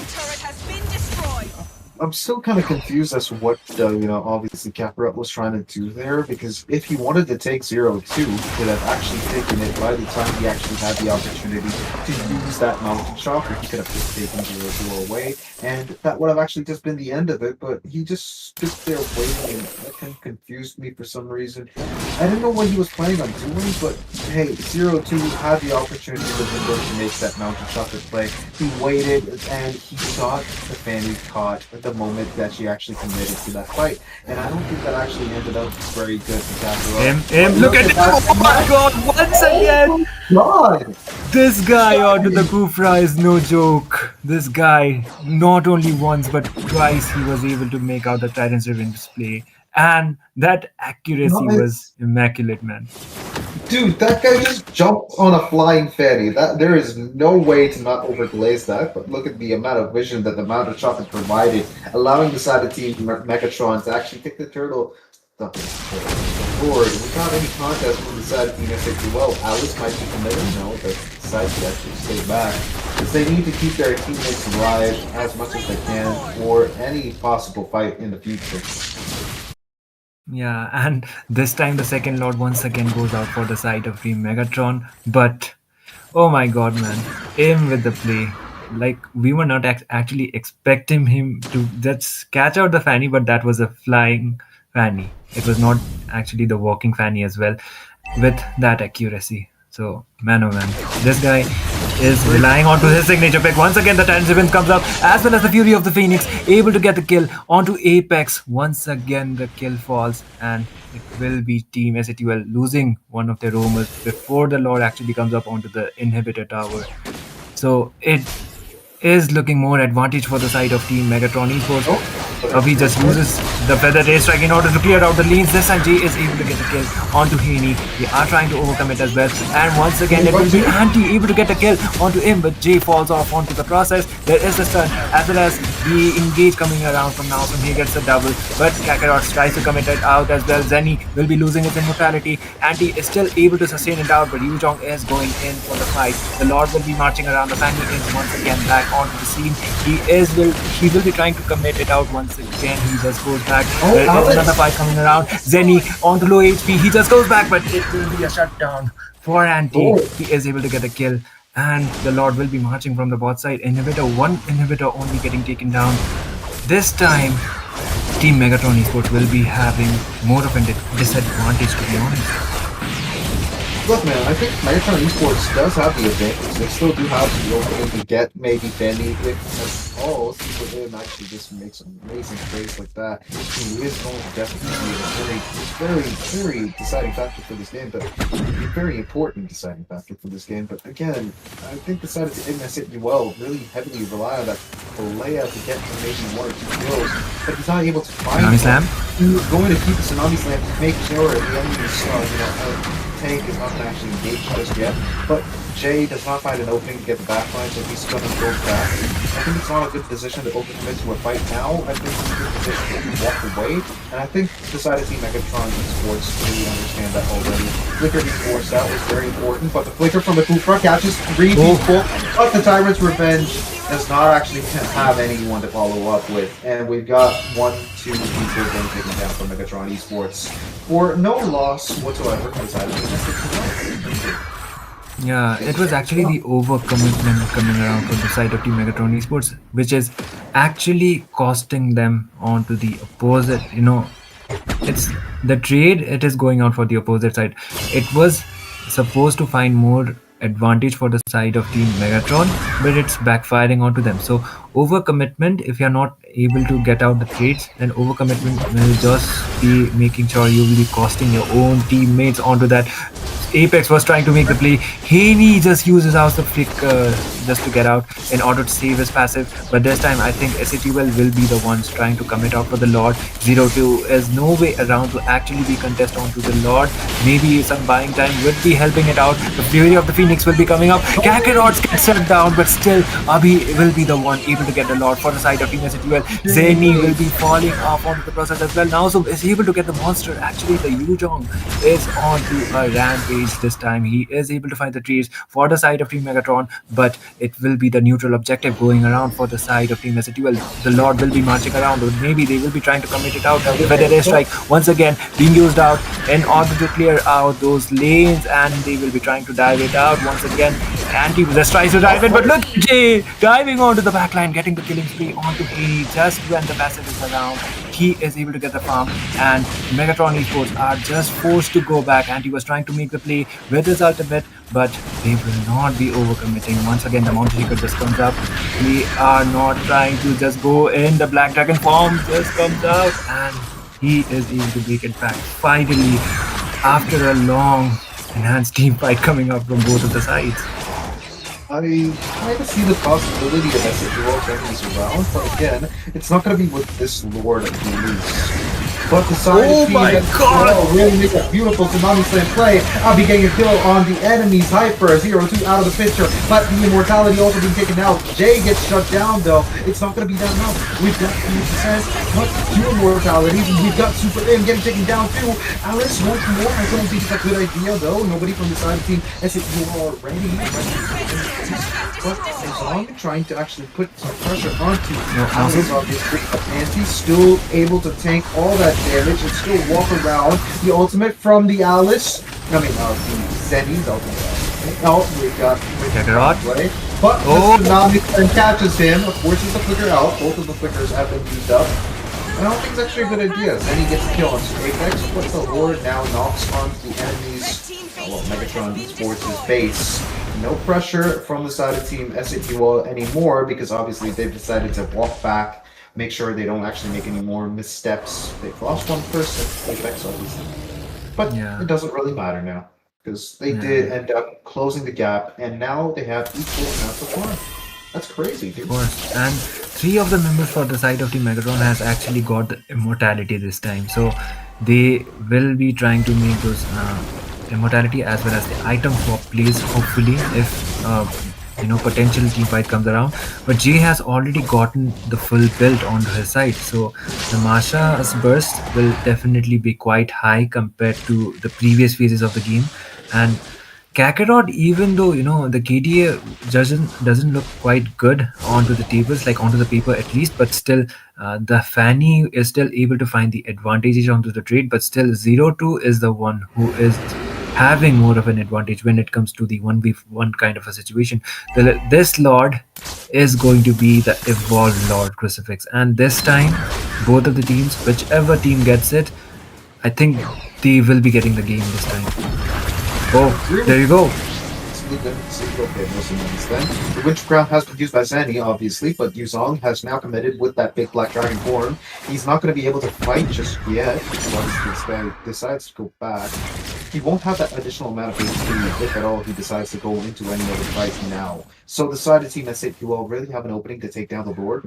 I'm still kind of confused as to what, obviously Kakarot was trying to do there, because if he wanted to take 0-2, he could have actually taken it by the time he actually had the opportunity to use that Mountain Shocker. He could have just taken 0-2 away, and that would have actually just been the end of it, but he just stood there waiting, and that kind of confused me for some reason. I didn't know what he was planning on doing, but hey, 0-2 had the opportunity to window to make that Mountain Shocker play. He waited, and he got the Fanny caught the moment that she actually committed to that fight, and I don't think that actually ended up very good for Kakarot. Look at that! Oh my god, once again! God! This guy onto the Kufra is no joke. This guy, not only once but twice, he was able to make out the Tyrant's Revenge display, and that accuracy was immaculate, man. Dude, that guy just jumped on a flying Fanny. There is no way to not overglaze that, but look at the amount of vision that the Mountain Shocker provided, allowing the side of Team Megatron to actually take the turtle nothing. Lord, without any contest from the side of Team SAQ, well, Alice might be committed. No, but decides to actually stay back. Because they need to keep their teammates alive as much as they can for any possible fight in the future. Yeah, and this time the second Lord once again goes out for the side of Team Megatron, but oh my god, man, him with the play. Like, we were not actually expecting him to just catch out the Fanny, but that was a flying Fanny. It was not actually the walking Fanny as well, with that accuracy. So, man, oh man, this guy is relying onto his signature pick. Once again, the Tangibin comes up, as well as the Fury of the Phoenix, able to get the kill onto Apex. Once again, the kill falls, and it will be Team SATUL losing one of their roamers before the Lord actually comes up onto the inhibitor tower. So it is looking more advantage for the side of Team Megatron Esports. He just uses the feather ray strike in order to clear out the lanes. This time Jay is able to get a kill onto Haney. They are trying to overcome it as well. And once again, it will be Anti able to get a kill onto him, but Jay falls off onto the process. There is a stun, as well as the engage coming around from now. He gets a double, but Kakarot tries to commit it out as well. Zenny will be losing his immortality. Anti is still able to sustain it out, but Yujong is going in for the fight. The Lord will be marching around. The Fanny is once again back onto the scene. He will be trying to commit it out once again. He just goes back. There is another fight coming around. Zenny onto low HP. He just goes back, but it will be a shutdown for Anti. He is able to get a kill. And the Lord will be marching from the bot side. One inhibitor only getting taken down. This time, Team Megatron Esports will be having more of a disadvantage, to be honest. Look, man, I think Megatron Esports does have the advantage. They still do have the opening to get maybe Benny if all for him actually just makes some amazing plays like that. He is going to definitely be a very deciding factor for this game, but a very important deciding factor for this game. But again, I think the side of the Ignis hit well really heavily rely on that Leia to get to maybe one or two kills, but he's not able to find Tsunami Slam? He's going to keep the Tsunami Slam to make sure the enemy's tank is not going to actually engage just yet, but Jay does not find an opening to get the backline, so he's going to go back. I think it's not a good position to open him into a fight now. I think it's a good position to walk away, and I think the side of Team Megatron Esports really understand that already. Flicker being forced out was very important, but the flicker from the Kufra catches 3 people, but the Tyrant's Revenge does not actually have anyone to follow up with, and we've got 2 people being taken down from Megatron Esports for no loss whatsoever from the side of Team. Yeah, it was actually the overcommitment coming around from the side of Team Megatron Esports, which is actually costing them onto the opposite. It's the trade, it is going out for the opposite side. It was supposed to find more advantage for the side of Team Megatron, but it's backfiring onto them. So overcommitment, if you're not able to get out the trades, then overcommitment will just be making sure you will be costing your own teammates onto that. Apex was trying to make the play. Haney just uses out the flick just to get out in order to save his passive. But this time, I think SATUL will be the ones trying to commit out for the Lord. 0-2 is no way around to actually be contest onto the Lord. Maybe some buying time would be helping it out. The Fury of the Phoenix will be coming up. Kakarots get shut down, but still, Abhi will be the one able to get the Lord for the side of Team SATUL. Zenny will be falling off onto the process as well. Now, so is able to get the monster. Actually, the Yujong is onto a rampage. This time he is able to find the trees for the side of Team Megatron, but it will be the neutral objective going around for the side of Team SATUL. The Lord will be marching around, or maybe they will be trying to commit it out. The Feather Ray Strike once again being used out in order to clear out those lanes, and they will be trying to dive it out once again. Anti just tries to dive in, but look, Jay diving onto the backline, getting the killing spree onto Haney just when the passive is around. He is able to get the farm, and Megatron Esports are just forced to go back. Anti was trying to make the play with his ultimate, but they will not be overcommitting. Once again, the Mountain Shaker just comes up. We are not trying to just go in. The Black Dragon form just comes out, and he is able to make it back. Finally, after a long enhanced team fight coming up from both of the sides. I kind of see the possibility of SATUL turning these around, but again, it's not going to be with this Lord of Police. But the side Oh team my that God! really make a beautiful Tsunami Slam play. I'll be getting a kill on the enemy's Hyper. 0-2 out of the picture. But the immortality also being taken out. Jay gets shut down though. It's not going to be that enough. We've got 3%, but 2 immortalities. We've got Super M getting taken down too. Alice once more. I don't think it's a good idea though. Nobody from the side of the team as if you are ready. But Zong trying to actually put some pressure onto Alice obviously. But Nancy's still able to tank all that damage and still walk around. The ultimate from the Alice. I mean, the Zenny's ultimate. Oh, we've got Kakarot. play. But the Tsunami Slam catches him. Forces the flicker out. Both of the flickers have been used up. I don't think it's actually a good idea. Zenny gets a kill on Apex, but the Horde now knocks on the enemy's, Megatron Sports' base. No pressure from the side of Team SAQL anymore because obviously they've decided to walk back, make sure they don't actually make any more missteps. They've lost one person, Apex obviously. But it doesn't really matter now because they did end up closing the gap and now they have equal amounts of fun. That's crazy, dude. Of course. And 3 of the members for the side of Team Megatron has actually got the immortality this time. So they will be trying to make those immortality as well as the item swap plays, hopefully, if potential team fight comes around. But Jay has already gotten the full build onto his side, so the Masha's burst will definitely be quite high compared to the previous phases of the game. And Kakarot, even though the KDA doesn't look quite good onto the tables, like onto the paper at least, but still the Fanny is still able to find the advantages onto the trade. But still, 0-2 is the one who is having more of an advantage when it comes to the 1v1 kind of a situation. This Lord is going to be the evolved Lord Crucifix, and this time, both of the teams, whichever team gets it, I think they will be getting the game this time. Oh, there you go. The Witch Crown has been used by Zanny, obviously, but Yuzong has now committed with that big Black Dragon Horn. He's not going to be able to fight just yet, once this guy decides to go back. He won't have that additional amount of HP, if at all, he decides to go into any other fight now. So the side of Team SAQL really have an opening to take down the Lord.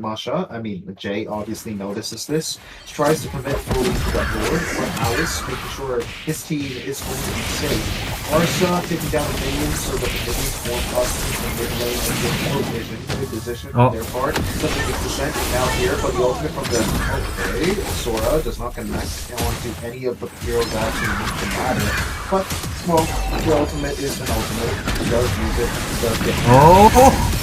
Jay obviously notices this, tries to commit fully to that Lord, but Alice making sure his team is going to be safe. Arsa taking down the minions so that the minions won't cause some mid-lane and get more vision. Good position on their part. Something with descent is now here, but the ultimate from the Sora does not connect onto any of the heroes that actually need to matter. But, well, the ultimate is an ultimate. He does use it. He does get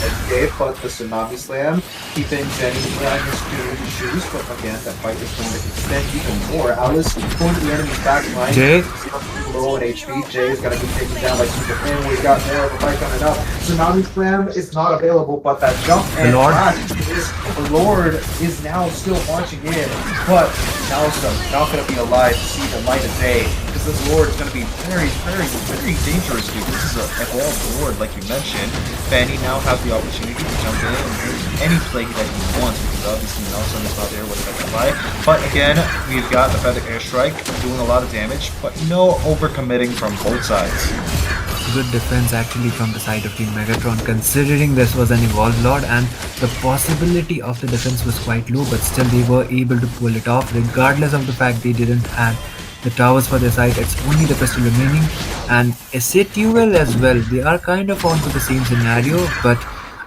escape, but the Tsunami Slam keeping Zenny in his shoes. But again, that fight is going to extend even more. Alice going to the enemy's backline. Jay? Low in HP. Jay is going to be taken down by Super M. We've got more of a fight coming up. Tsunami Slam is not available, but that jump and the Lord is now still marching in. But Nalsa not going to be alive to see the light of day. Because this Lord is going to be very, very, very dangerous, dude. This is a evolved Lord, like you mentioned. Fanny now has the opportunity to jump in and do any play that he wants, because obviously Nelson is not there with the fly. But again, we've got the Feather Airstrike doing a lot of damage, but no overcommitting from both sides. Good defense actually from the side of Team Megatron, considering this was an evolved Lord and the possibility of the defense was quite low, but still they were able to pull it off regardless of the fact they didn't have the towers for their side. It's only the pistol remaining, and SATUL as well, they are kind of onto the same scenario, but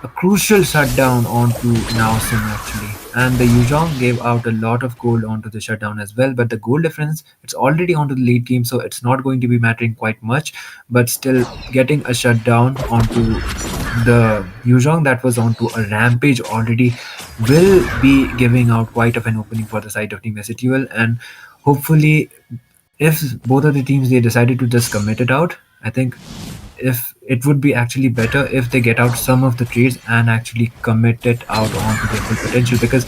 a crucial shutdown onto Naosim actually, and the Yuzhong gave out a lot of gold onto the shutdown as well, but the gold difference, it's already onto the late game, so it's not going to be mattering quite much, but still getting a shutdown onto the Yuzhong that was onto a rampage already will be giving out quite of an opening for the side of Team SATUL, and hopefully if both of the teams they decided to just commit it out, I think if it would be actually better if they get out some of the trades and actually commit it out onto their full potential, because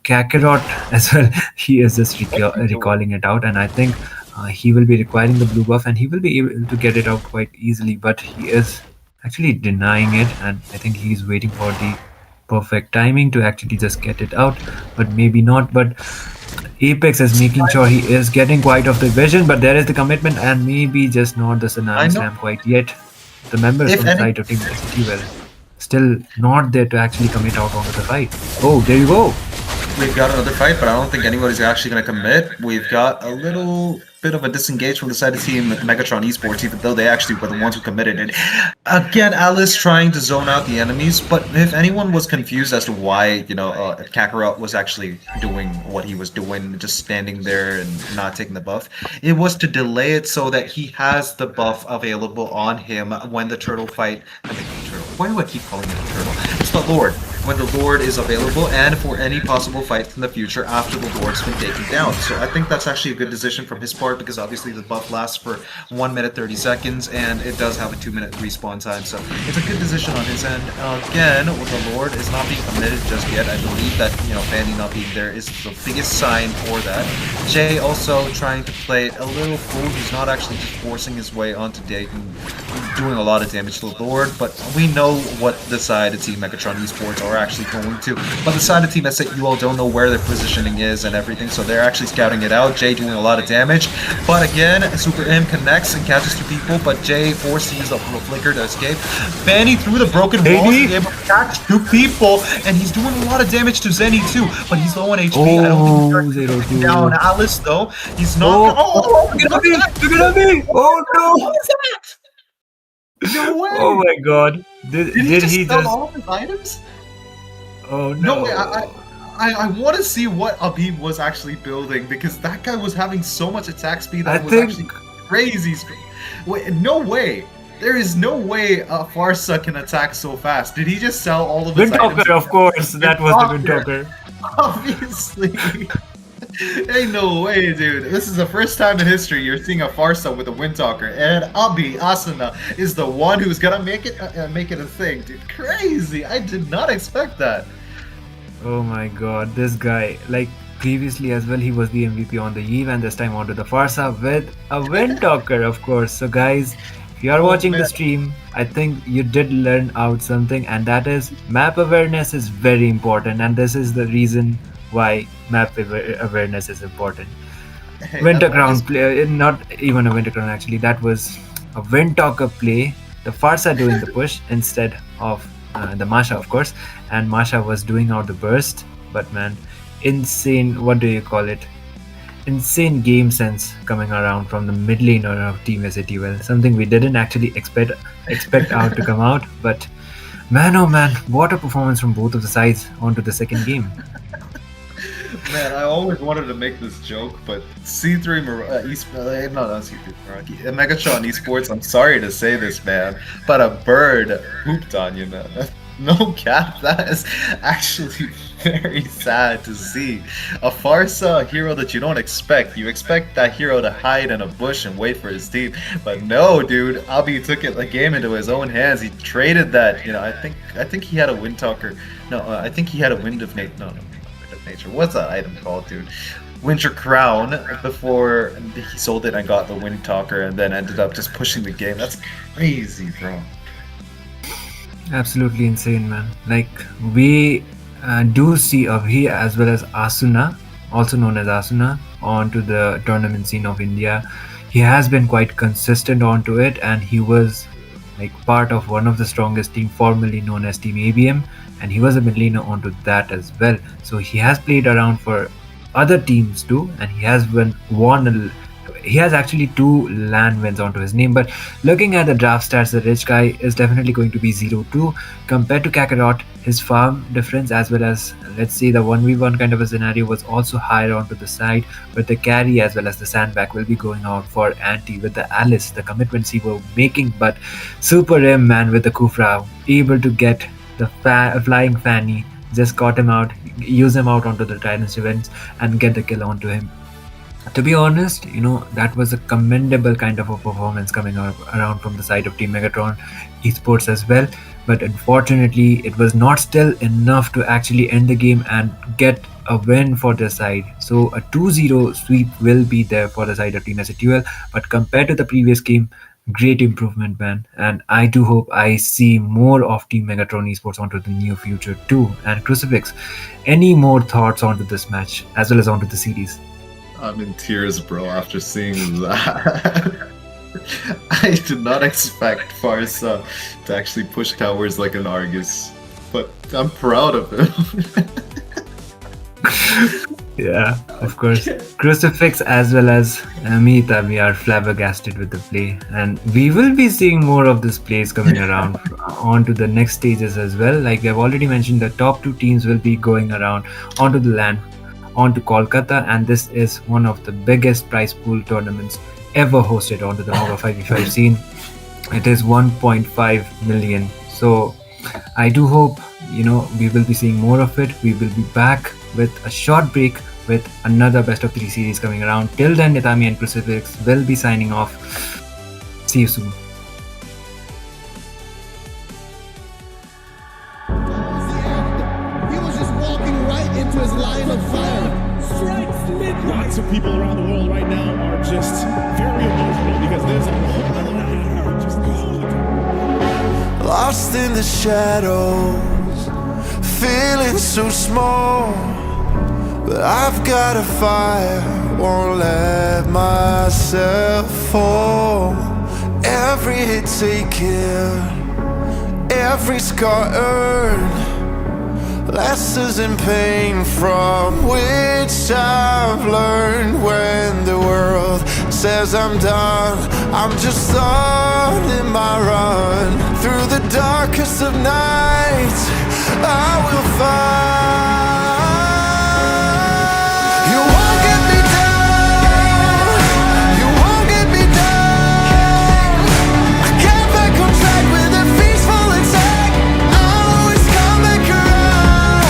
Kakarot as well, he is just recalling it out, and I think he will be requiring the blue buff and he will be able to get it out quite easily, but he is actually denying it, and I think he's waiting for the perfect timing to actually just get it out, but maybe not. But Apex is making sure he is getting quite of the vision, but there is the commitment and maybe just not the Tsunami Slam quite yet. The members from the side of Team ST well still not there to actually commit out onto the fight. Oh, there you go. we've got another fight, but I don't think anybody's actually going to commit. We've got a little bit of a disengage from the side of team Megatron Esports, even though they actually were the ones who committed it. Again, Alice trying to zone out the enemies, but if anyone was confused as to why, Kakarot was actually doing what he was doing, just standing there and not taking the buff, it was to delay it so that he has the buff available on him when the turtle fight. Why do I keep calling it a turtle? It's the Lord. When the Lord is available, and for any possible fight in the future after the Lord's been taken down. So I think that's actually a good decision from his part, because obviously the buff lasts for 1 minute 30 seconds, and it does have a 2-minute respawn time. So it's a good decision on his end. Again, the Lord is not being committed just yet. I believe that Fanny not being there is the biggest sign for that. Jay also trying to play a little cool. He's not actually just forcing his way onto Dayton, doing a lot of damage to the Lord, but we know what the side of Team Megatron Esports are actually going to. But the side of Team SAUL don't know where their positioning is and everything, so they're actually scouting it out. Jay doing a lot of damage, but again, Super M connects and catches 2 people, but Jay forced to use the flicker to escape. Fanny through the broken walls, is able to catch 2 people, and he's doing a lot of damage to Zenny too, but he's low on HP. I don't think he's taking down Alice though. He's not. Look at me! Look at me! Oh no! No way! Oh my god! Did he sell just? all of his items? Oh no! No way! I want to see what Abib was actually building, because that guy was having so much attack speed that was actually crazy. Wait, no way! There is no way Farsa can attack so fast. Did he just sell all of his items? Windtalker, of course. That was the Windtalker. Obviously. Ain't no way, dude. This is the first time in history you're seeing a Farsa with a Windtalker, and Abi Asuna is the one who's gonna make it a thing, dude. Crazy! I did not expect that. Oh my god, this guy, like previously as well, he was the MVP on the Eve, and this time onto the Farsa with a Windtalker, of course. So guys, if you are watching the stream, I think you did learn out something, and that is map awareness is very important, and this is the reason why map awareness is important. Hey, Winter Crown play, not even a Winter Crown actually, that was a Windtalker play. The Farsa doing the push instead of the Masha, of course, and Masha was doing out the burst. But man, insane, what do you call it? Insane game sense coming around from the mid laner of Team SATL. Something we didn't actually expect out to come out. But man, oh man, what a performance from both of the sides onto the second game. Man, I always wanted to make this joke, but C3 not C3 Meraki, Megatron Esports, I'm sorry to say this, man, but a bird pooped on you, man. No cap, that is actually very sad to see. A Farsa hero that you don't expect. You expect that hero to hide in a bush and wait for his team, but no, dude. Abi took the game into his own hands. He traded that. I think he had a Windtalker. No, I think he had a Wind of Nature. No, Wind of Nature. What's that item called, dude? Winter Crown before he sold it and got the Windtalker, and then ended up just pushing the game. That's crazy, bro. Absolutely insane, man. Like, we do see Abhi as well as Asuna, also known as Asuna, onto the tournament scene of India. He has been quite consistent onto it, and he was like part of one of the strongest team formerly known as Team ABM, and he was a mid laner onto that as well. So he has played around for other teams too, and he has he has actually 2 LAN wins onto his name. But looking at the draft stats, the rich guy is definitely going to be 0-2 compared to Kakarot. His farm difference, as well as, let's say, the 1v1 kind of a scenario was also higher onto the side, but the carry as well as the sandbag will be going out for Anti with the Alice, the commitments he were making. But Super M, man, with the Kufra, able to get the flying Fanny, just caught him out, use him out onto the Titans events and get the kill onto him. To be honest, that was a commendable kind of a performance coming around from the side of Team Megatron Esports as well. But unfortunately, it was not still enough to actually end the game and get a win for their side. So a 2-0 sweep will be there for the side of Team SATL. But compared to the previous game, great improvement, man. And I do hope I see more of Team Megatron Esports onto the near future too. And Crucifix, any more thoughts onto this match as well as onto the series? I'm in tears, bro, after seeing that. I did not expect Farsa to actually push towers like an Argus, but I'm proud of him. Yeah, of course. Crucifix as well as Amita, we are flabbergasted with the play, and we will be seeing more of this plays coming around on to the next stages as well. Like I've already mentioned, the top two teams will be going around onto the land, onto Kolkata, and this is one of the biggest prize pool tournaments ever hosted onto the Moba 5v5 scene. It is 1.5 million. So I do hope we will be seeing more of it. We will be back with a short break with another best of three series coming around. Till then, Nitami and Crucifix will be signing off. See you soon. He was just walking right into his line of fire. Lots of people around the world right now are just very emotional because there's a whole other heart just Lost in the shadows, feeling so small. But I've got a fire, won't let myself fall. Every hit taken, every scar earned, lessons in pain from which I've learned. When the world says I'm done, I'm just on in my run. Through the darkest of nights, I will find. You won't get me down, you won't get me down. I get back on track with a peaceful attack. I'll always come back around.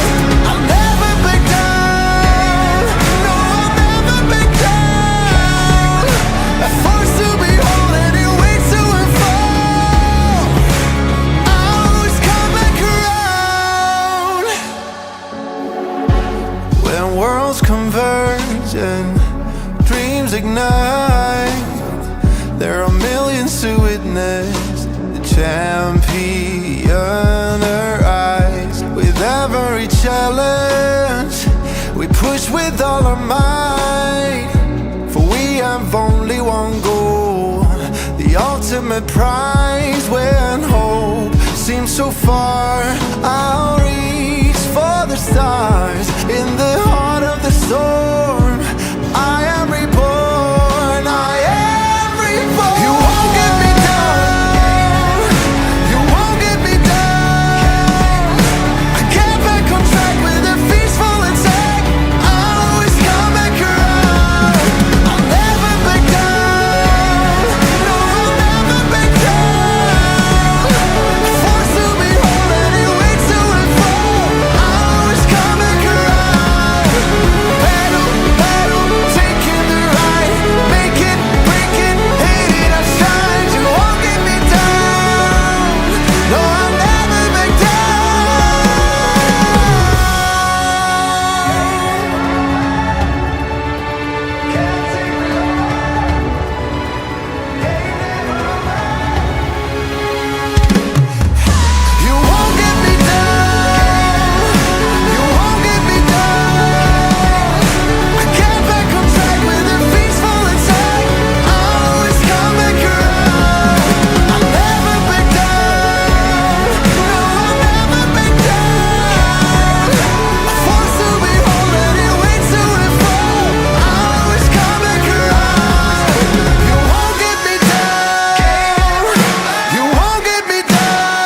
I'll never back down, no, I'll never back down. A force to behold and it waits to unfold. I'll always come back around. When worlds converge and dreams ignite, there are millions to witness the champion arise. With every challenge, we push with all our might. For we have only one goal, the ultimate prize. When hope seems so far, I'll reach for the stars. In the heart of the storm, I am reborn, I am reborn. You won't get me down, you won't get me down. I get back on track with a peaceful attack. I'll always come back around. I'll never back down, no, I'll never back down. A force to behold and it waits to unfold. I'll always come back around. Battle, battle, taking the ride, make it, break it, hate it, I shine. You won't get me down, no, I'll never back down. You won't get me down, you won't get me down. I get back on track with a peaceful attack. I'll always come back around. I'll never back down, no, I'll never back down. A force to behold and it waits to unfold. I'll always come back around. You won't get me down, you won't get me down.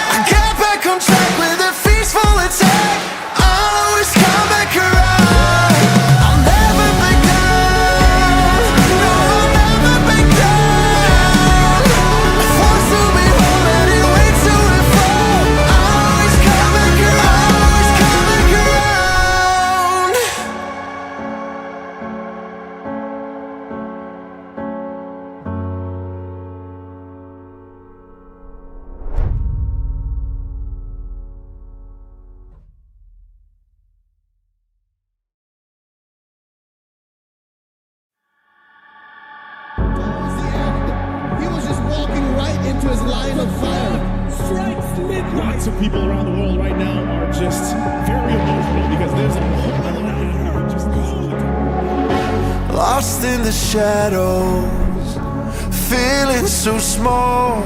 I get back on track with a peaceful attack. I'll always come back around. I'll never back down, no, I'll never back down. A force to behold and it waits to unfold. I'll always come back around, always come back around. He was just walking right into his line of fire. Lots of people around the world right now are just very emotional because there's a whole other heart just Lost in the shadows, feeling so small.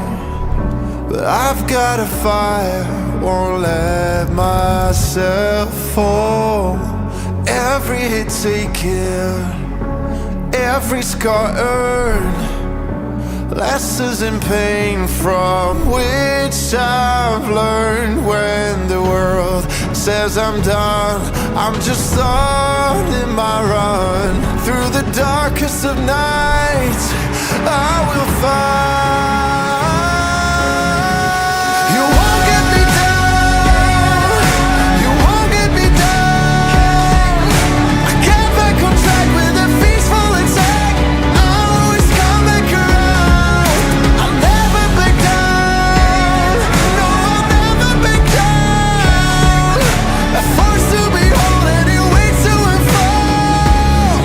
But I've got a fire, won't let myself fall. Every hit taken, every scar earned, lessons in pain from which I've learned. When the world says I'm done, I'm just starting my run. Through the darkest of nights, I will find. You won't get me down, you won't get me down. I get back on track with a peaceful attack. I'll always come back around. I'll never back down, no, I'll never back down. A force to behold and it waits to unfold.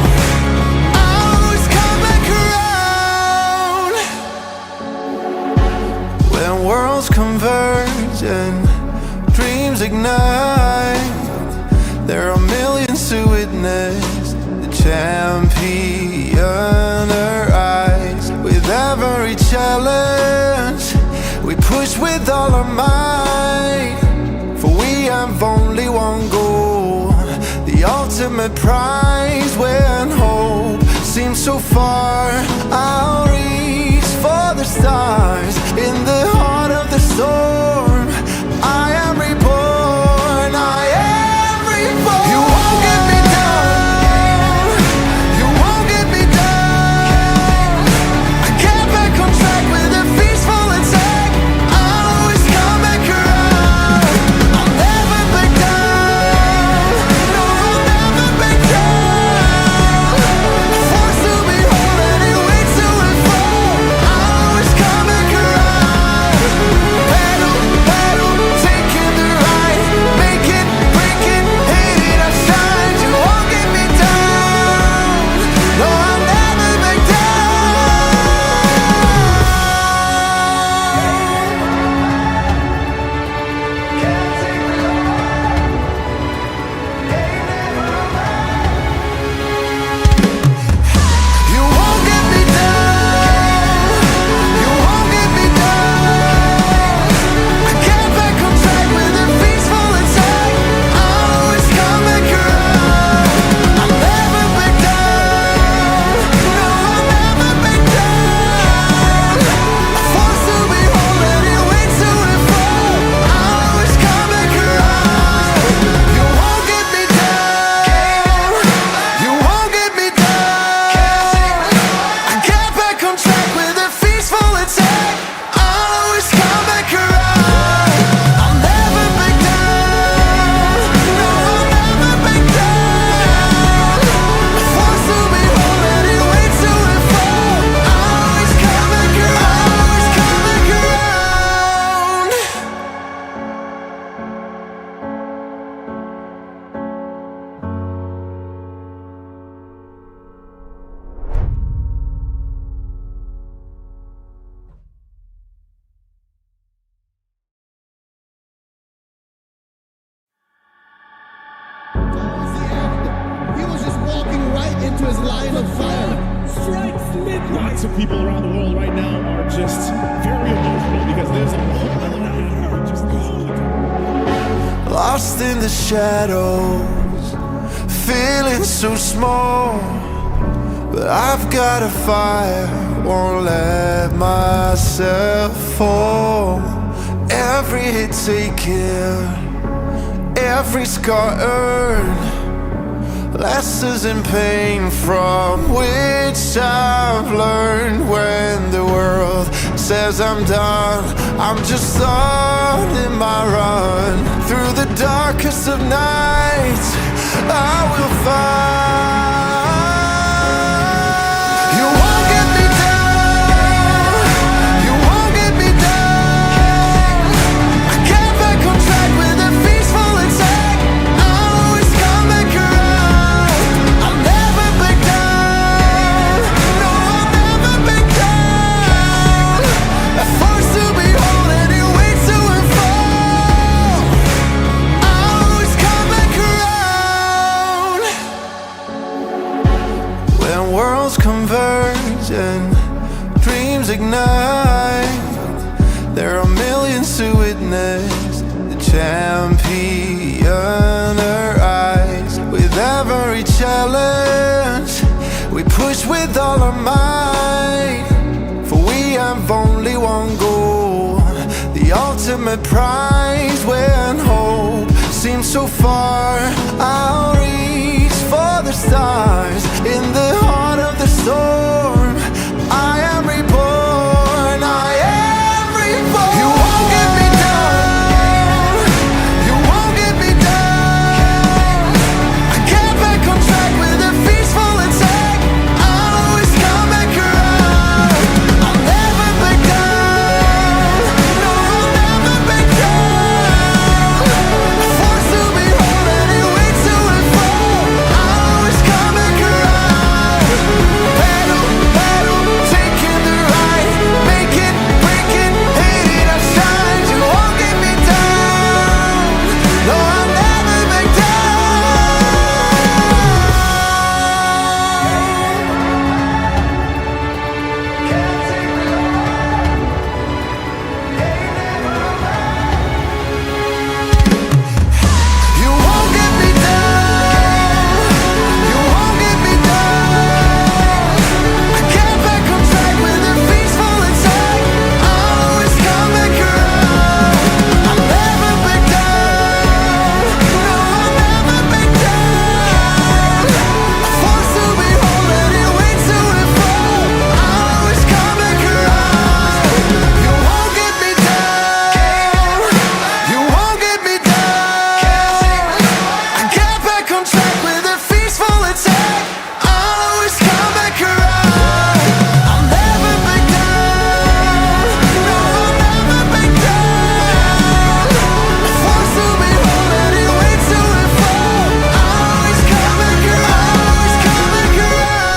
I'll always come back around. When worlds converge and dreams ignite, there are millions to witness the champion arise. With every challenge, we push with all our might. For we have only one goal, the ultimate prize. When hope seems so far, I'll reach for the stars. In the heart of the storm, I am reborn, I am reborn. You won't get me down, you won't get me down. I get back on track with a peaceful attack. I'll always come back around. I'll never back down, no, I'll never back down. A force to behold and it waits to unfold. I'll always come back around. Battle, battle, taking the ride, make it, break it, hate it, I shine. You won't get me down, no, I'll never back You won't get me down, you won't get me down. I get back on track with a peaceful attack. I'll always come back around. I'll never back down, no, I'll never back down. A force to behold and it waits to unfold. I'll always come back around. You won't get me down, you won't get me down. I get back on track with a peaceful attack. I'll always come back around. I'll never back down, no, I'll never back down. A force to behold and it waits to unfold. I'll always come back around, always come back around. Towards the end, he was just walking right into his line of fire. Strikes midnight. Lots of people around the world right now are just very emotional because there's a whole other hour just going. Lost in the shadows, feeling so small. But I've got a fire, won't let myself fall. Every hit taken, every scar earned, lessons in pain from which I've learned. When the world says I'm done, I'm just starting my run. Through the darkest of nights, I will find. You won't get me down, you won't get me down. I get back on track with a peaceful attack. I'll always come back around. I'll never back down, no, I'll never back down. A force to behold and it waits to unfold. I'll always come back around. When worlds converge and dreams ignite, there are millions to witness the champion arise. With ever might. For we have only one goal, the ultimate prize. When hope seems so far, I'll reach for the stars. In the heart of the storm, I am reborn. I am reborn. You won't get me down. You won't get me down. I get back on track with a peaceful attack. I'll always come back around. I'll never back down. No, I'll never back down. Forced to be whole and it waits to and fall. I'll always come back around. Battle, battle, taking the ride. Make it, break it, hate it, I shine. You won't get me down. No, I'll never back down. Can't take me on. You won't get me down. You won't get me down. I get back on track with a peaceful attack. I'll always come back around. I'll never back down. No, I'll never back down. Forced to be whole and it waits to and fall. I'll always come back around. You won't get me down. You won't get me down. I get back on track with a peaceful attack. I'll always come back around. I'll never back down. No, I'll never back down. Forced to be whole and it waits to and fall. I'll always come back around. Always come back around.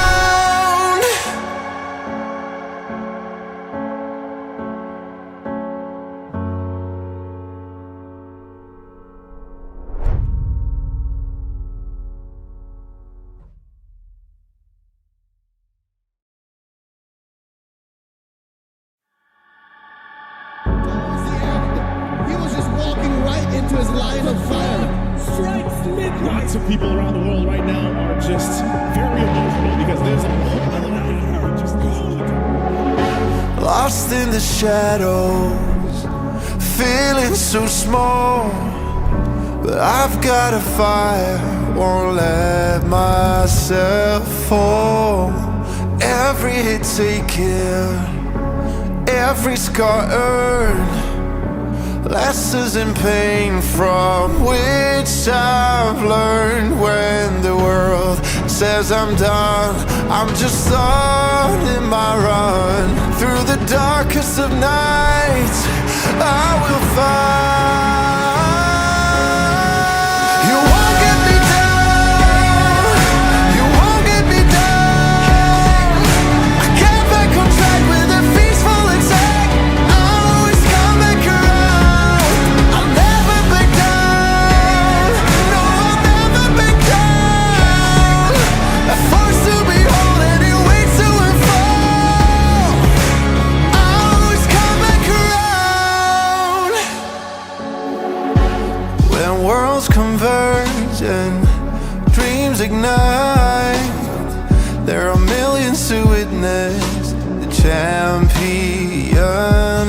Towards the end, he was just walking right into his line of fire. Strikes midnight. Lots of people around the world right now are just very emotional because there's a mile and a half just going. Lost in the shadows, feeling so small. But I've got a fire, won't let myself fall. Every hit taken, every scar earned, lessons in pain from which I've learned. When the world says I'm done, I'm just starting my run. Through the darkest of nights, I will find. You won't get me down. You won't get me down. I get back on track with a peaceful attack. I'll always come back around. I'll never back down. No, I'll never back down. Forced to be whole and it waits to and fall. I'll always come back around. When worlds converge and dreams ignite, there are millions to witness the champion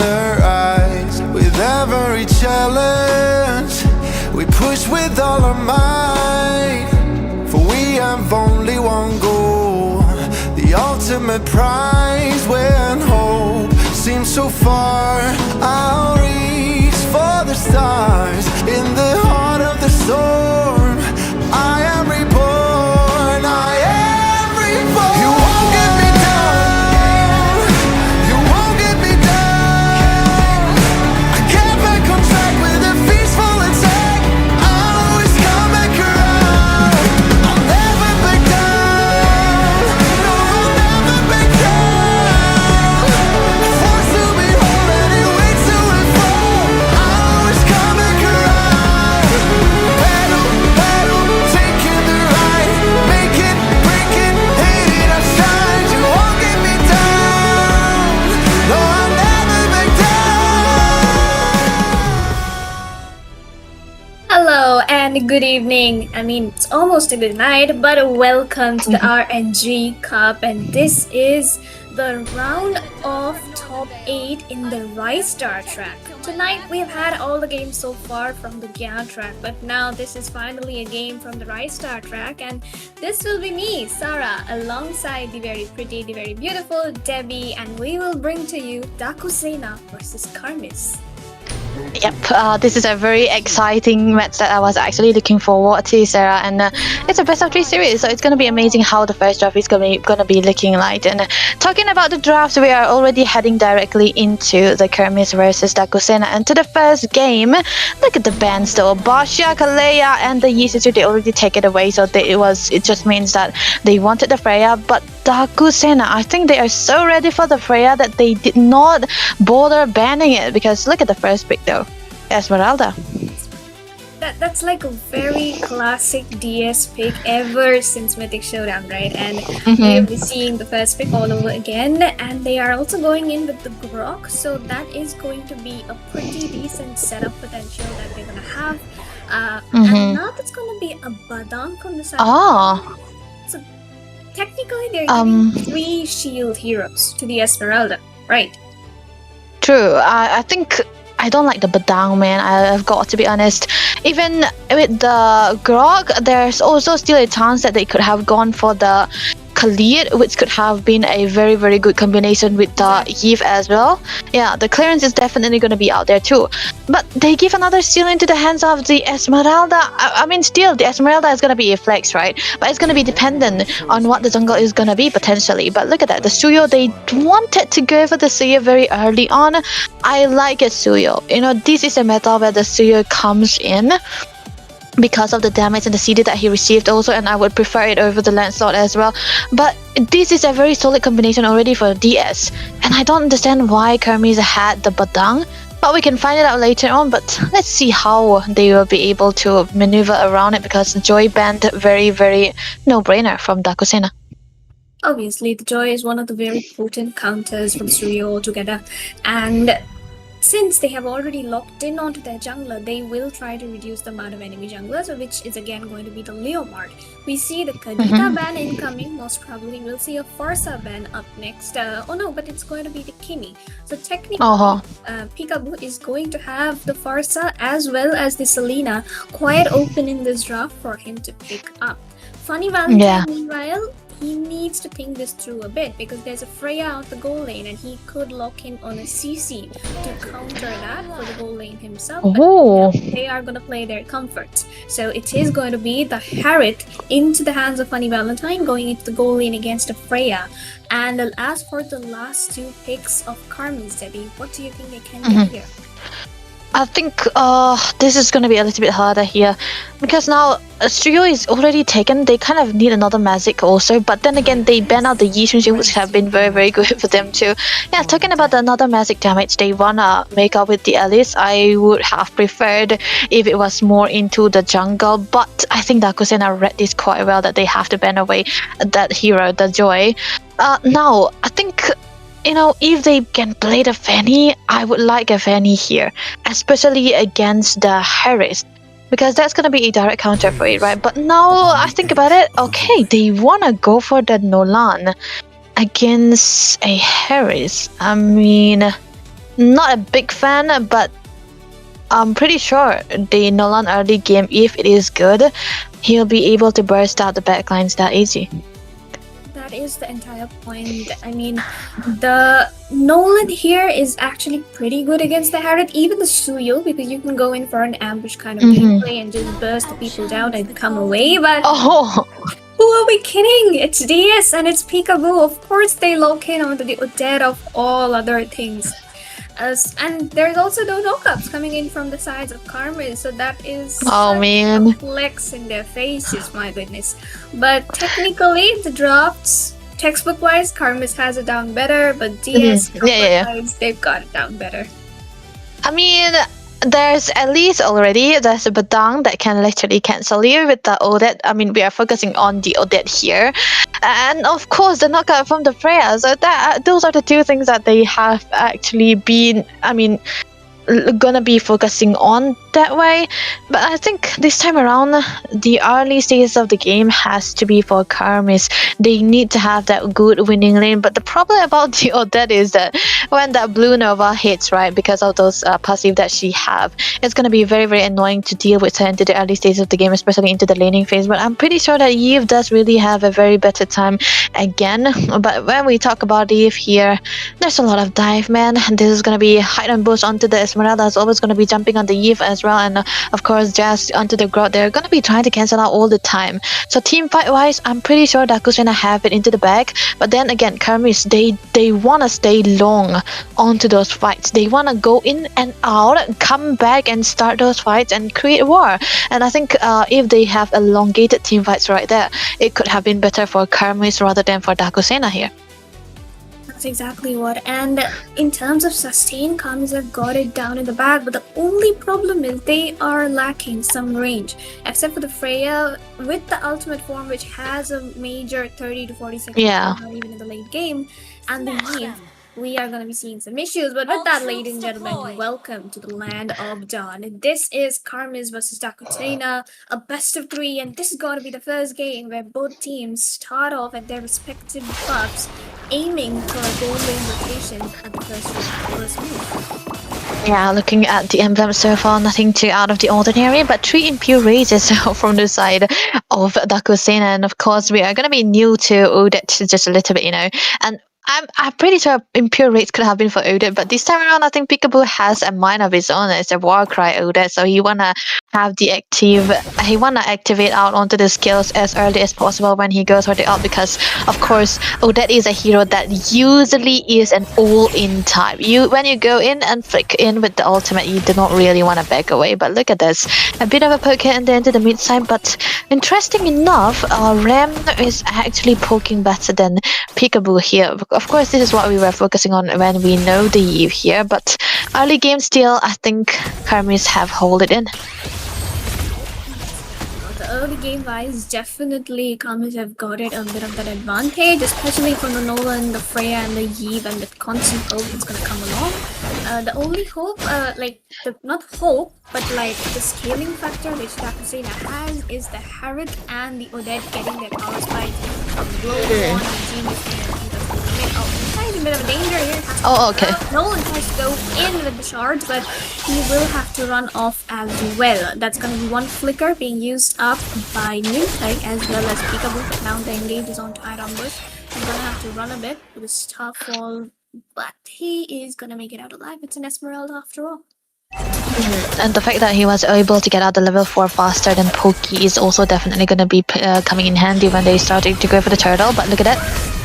arise. With every challenge, we push with all our might. For we have only one goal, the ultimate prize. When hope seems so far, I'll reach for the stars. In the heart of the storm, I am reborn. I am reborn. You won't get me down. You won't get me down. I get back on track with a peaceful attack. I'll always come back around. I'll never back down. No, I'll never back down. Forced to be whole and it waits to and fall. I'll always come back around. Battle, and good evening. I mean, it's almost a good night, but welcome to the RNG Cup, and this is the round of top 8 in the Rise Star track. Tonight we've had all the games so far from the Gyan track, but now this is finally a game from the Rise Star track, and this will be me, Sarah, alongside the very pretty, the very beautiful Debbie, and we will bring to you Dakusena versus Karmis. Yep, this is a very exciting match that I was actually looking forward to, Sarah, and it's a best of 3 series, so it's going to be amazing how the first draft is going to be looking like. And talking about the drafts, we are already heading directly into the Kermis versus Dakusena, and to the first game. Look at the bands though, Basha, Kalea, and the Yisuzu, they already take it away, so it just means that they wanted the Freya, but Dakusena, I think they are so ready for the Freya that they did not bother banning it, because look at the first pick though, Esmeralda. That's like a very classic DS pick ever since Mythic Showdown, right? And we'll be seeing the first pick all over again, and they are also going in with the Grok, so that is going to be a pretty decent setup potential that they're gonna have. And now that's gonna be a Badang from the side. Oh. So technically they're giving 3 shield heroes to the Esmeralda, right? True. I think I don't like the Badang, man. I've got to be honest. Even with the Grog, there's also still a chance that they could have gone for the Khalid, which could have been a very, very good combination with the Eve as well. Yeah, the clearance is definitely going to be out there too. But they give another seal into the hands of the Esmeralda. I mean, still, the Esmeralda is going to be a flex, right? But it's going to be dependent on what the jungle is going to be potentially. But look at that. The Suyo, they wanted to go for the Suyo very early on. I like it, Suyo. You know, this is a meta where the Suyo comes in because of the damage and the CD that he received also, and I would prefer it over the Lancelot as well. But this is a very solid combination already for DS, and I don't understand why Kermis had the Badang, but we can find it out later on. But let's see how they will be able to maneuver around it, because Joy banned very, very no-brainer from Dakusena. Obviously, the Joy is one of the very potent counters from Suryo altogether, and since they have already locked in onto their jungler, they will try to reduce the amount of enemy junglers, which is again going to be the Leomard. We see the Kadita ban incoming, most probably we'll see a Farsa ban up next. Oh no, but it's going to be the Kimi. So technically, Peekaboo is going to have the Farsa as well as the Selena quite open in this draft for him to pick up. Funny Valentine, meanwhile, he needs to think this through a bit, because there's a Freya out the goal lane and he could lock in on a CC to counter that for the goal lane himself. But they are going to play their comforts. So it is going to be the Harriet into the hands of Funny Valentine going into the goal lane against a Freya. And as for the last 2 picks of Carmen's, Debbie, what do you think they can get here? I think this is going to be a little bit harder here, because now Studio is already taken. They kind of need another magic also, but then again they ban out the Yi Shunji, which have been very, very good for them too. Yeah, talking about another magic damage they wanna make up with the Alice, I would have preferred if it was more into the jungle, but I think Dakusena read this quite well, that they have to ban away that hero, the Joy. Now, I think, you know, if they can play the Fanny, I would like a Fanny here, especially against the Harris, because that's going to be a direct counter for it, right? But now I think about it, okay, they want to go for the Nolan against a Harris. I mean, not a big fan, but I'm pretty sure the Nolan early game, if it is good, he'll be able to burst out the backlines that easy. That is the entire point. I mean, the Nolan here is actually pretty good against the Harriet, even the Suyo, because you can go in for an ambush kind of gameplay and just burst the people down and come away. But who are we kidding? It's DS and it's Peekaboo. Of course they lock in onto the dead of all other things. And there's also no knockups coming in from the sides of Carmen, so that is a flex in their faces, my goodness. But technically, the drafts, textbook-wise, Carmen has it down better, but DS, they've got it down better. I mean, there's at least already there's a Badang that can literally cancel you with the Odette. I mean, we are focusing on the Odette here, and of course the knockout from the Freya. So that those are the 2 things that they have actually been, I mean, gonna be focusing on that way. But I think this time around, the early stages of the game has to be for Karmis. They need to have that good winning lane. But the problem about the Odette is that when that blue Nova hits, right, because of those passive that she have, it's gonna be very, very annoying to deal with her into the early stages of the game, especially into the laning phase. But I'm pretty sure that Eve does really have a very better time again. But when we talk about Eve here, there's a lot of dive, man. This is gonna be hide and boost onto the Esmeralda. Is always gonna be jumping on the Eve as well, and of course Jazz onto the Grot. They're gonna be trying to cancel out all the time. So team fight wise, I'm pretty sure Daku's gonna have it into the bag. But then again, Karmis, they wanna stay long onto those fights. They wanna go in and out, come back and start those fights and create war. And I think if they have elongated team fights right there, it could have been better for Karmis rather than for Dakusena here. That's exactly what. And in terms of sustain, Karmis have got it down in the bag, but the only problem is they are lacking some range. Except for the Freya with the ultimate form, which has a major 30 to 40 seconds, Yeah. not even in the late game, and the Eve, we are going to be seeing some issues. But with that, ladies and gentlemen, welcome to the land of Dawn. This is Karmis versus Dakutena, a best of 3, and this is going to be the first game where both teams start off at their respective buffs, aiming for a gold lane rotation at the first move. Yeah, looking at the emblem so far, nothing too out of the ordinary, but 3 impure rages from the side of Dakusena, and of course we are going to be new to Odette just a little bit, and I'm pretty sure impure rates could have been for Odette, but this time around I think Peekaboo has a mind of his own. It's a war cry Odette, so he wanna have the he wanna activate out onto the skills as early as possible when he goes for the ult, because of course Odette is a hero that usually is an all-in type. When you go in and flick in with the ultimate, you do not really want to back away. But look at this, a bit of a poke here and then to the mid side, but interesting enough, Ram is actually poking better than Peekaboo here. Of course, this is what we were focusing on when we know the Eve here, but early game still, I think Karmis have hold it in. The early game wise, definitely Karmis have got it a bit of that advantage, especially from the Nolan, the Freya, and the Eve, and the constant hope that's gonna come along. The only hope, not hope, but like the scaling factor which Dakusena has is the Harriet and the Odette getting their power spikes from Blow on the Genius and a bit of a danger here. Oh, okay. Nolan tries to go in with the shards, but he will have to run off as well. That's going to be one flicker being used up by Nintag as well as Peekaboo, but now the engage is onto Iron Bush. He's going to have to run a bit with his Starfall, but he is going to make it out alive. It's an Esmeralda after all. And the fact that he was able to get out the level 4 faster than Pokey is also definitely going to be coming in handy when they started to go for the turtle, but look at that.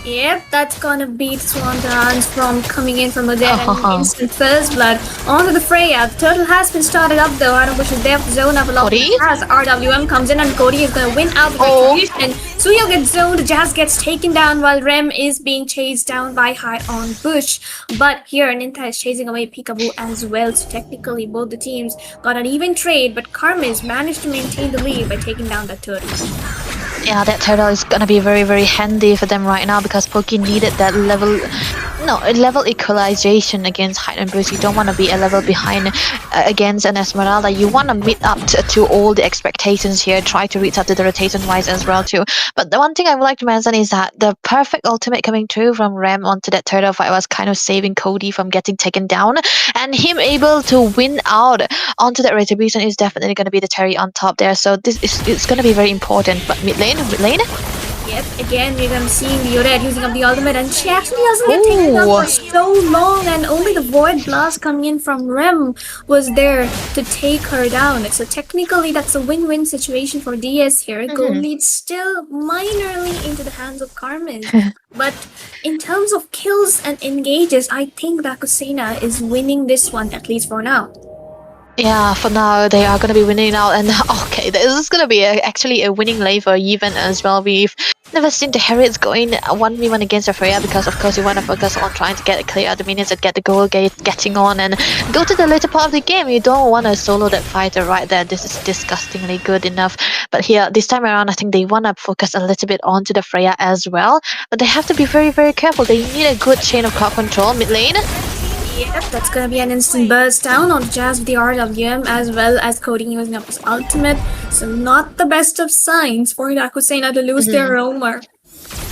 Yep, that's gonna beat Swan Dance from coming in from Odette and instant first blood onto the Freya. The turtle has been started up though. Iron Bush is there for zone up along as RWM comes in and Cody is gonna win out the retribution. Suyo gets zoned, Jazz gets taken down while Rem is being chased down by High on Bush. But here Ninta is chasing away Peekaboo as well. So technically both the teams got an even trade, but Karmis managed to maintain the lead by taking down that turtle. Yeah, that turtle is gonna be very, very handy for them right now because Pokey needed that level equalization against Hide and Bruce. You don't want to be a level behind against an Esmeralda. You want to meet up to all the expectations here. Try to reach up to the rotation wise as well too. But the one thing I would like to mention is that the perfect ultimate coming through from Rem onto that turtle fight was kind of saving Cody from getting taken down, and him able to win out onto that retribution is definitely going to be the cherry on top there. So this is it's going to be very important. But mid lane. Yep, again we're gonna see the Odette using up the ultimate, and she actually doesn't get taken down for so long, and only the Void Blast coming in from Rem was there to take her down. So technically that's a win-win situation for DS here. Gold lead still minorly into the hands of Karmis. But in terms of kills and engages, I think Dakusena is winning this one, at least for now. Yeah, for now they are going to be winning out, and okay, this is going to be actually a winning lane for Even as well. We've never seen the Harriets going 1v1 against a Freya because of course you want to focus on trying to get clear the minions and get the goal getting on and go to the later part of the game. You don't want to solo that fighter right there. This is disgustingly good enough. But here, this time around, I think they want to focus a little bit onto the Freya as well. But they have to be very, very careful. They need a good chain of crowd control mid lane. Yep, that's gonna be an instant burst down on Jazz with the RWM as well as Cody using up his ultimate. So not the best of signs for Dakusena to lose their roamer.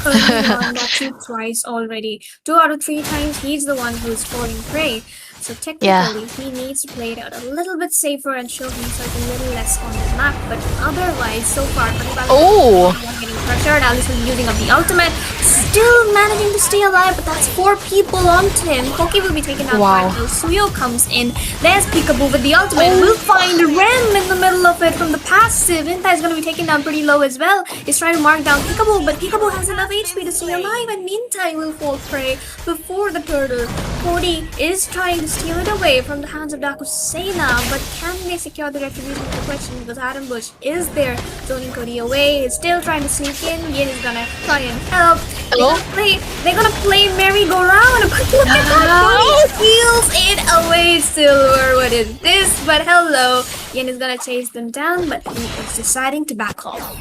Currently won that 2 twice already. 2 out of 3 times he's the one who's falling prey. So technically he needs to play it out a little bit safer and show himself a little less on the map. But otherwise, so far, getting pressured. Alice will be using up the ultimate. Still managing to stay alive, but that's 4 people onto him. Koki will be taken out by Suyo comes in. There's Peekaboo with the ultimate. We'll find Rem in the middle of it from the passive. Inta is going to be taken down pretty low as well. He's trying to mark down Peekaboo, but Peekaboo has enough HP to stay alive, and Nintai will fall prey before the turtle. Cody is trying to steal it away from the hands of Dakusena, but can they secure the retribution is the question, because Adam Bush is there zoning Cody away. He's still trying to sneak in. Yin is gonna try and help. They're gonna play merry-go-round, but look at that! Cody steals it away, Silver. What is this? But hello. Yin is gonna chase them down, but he is deciding to back off.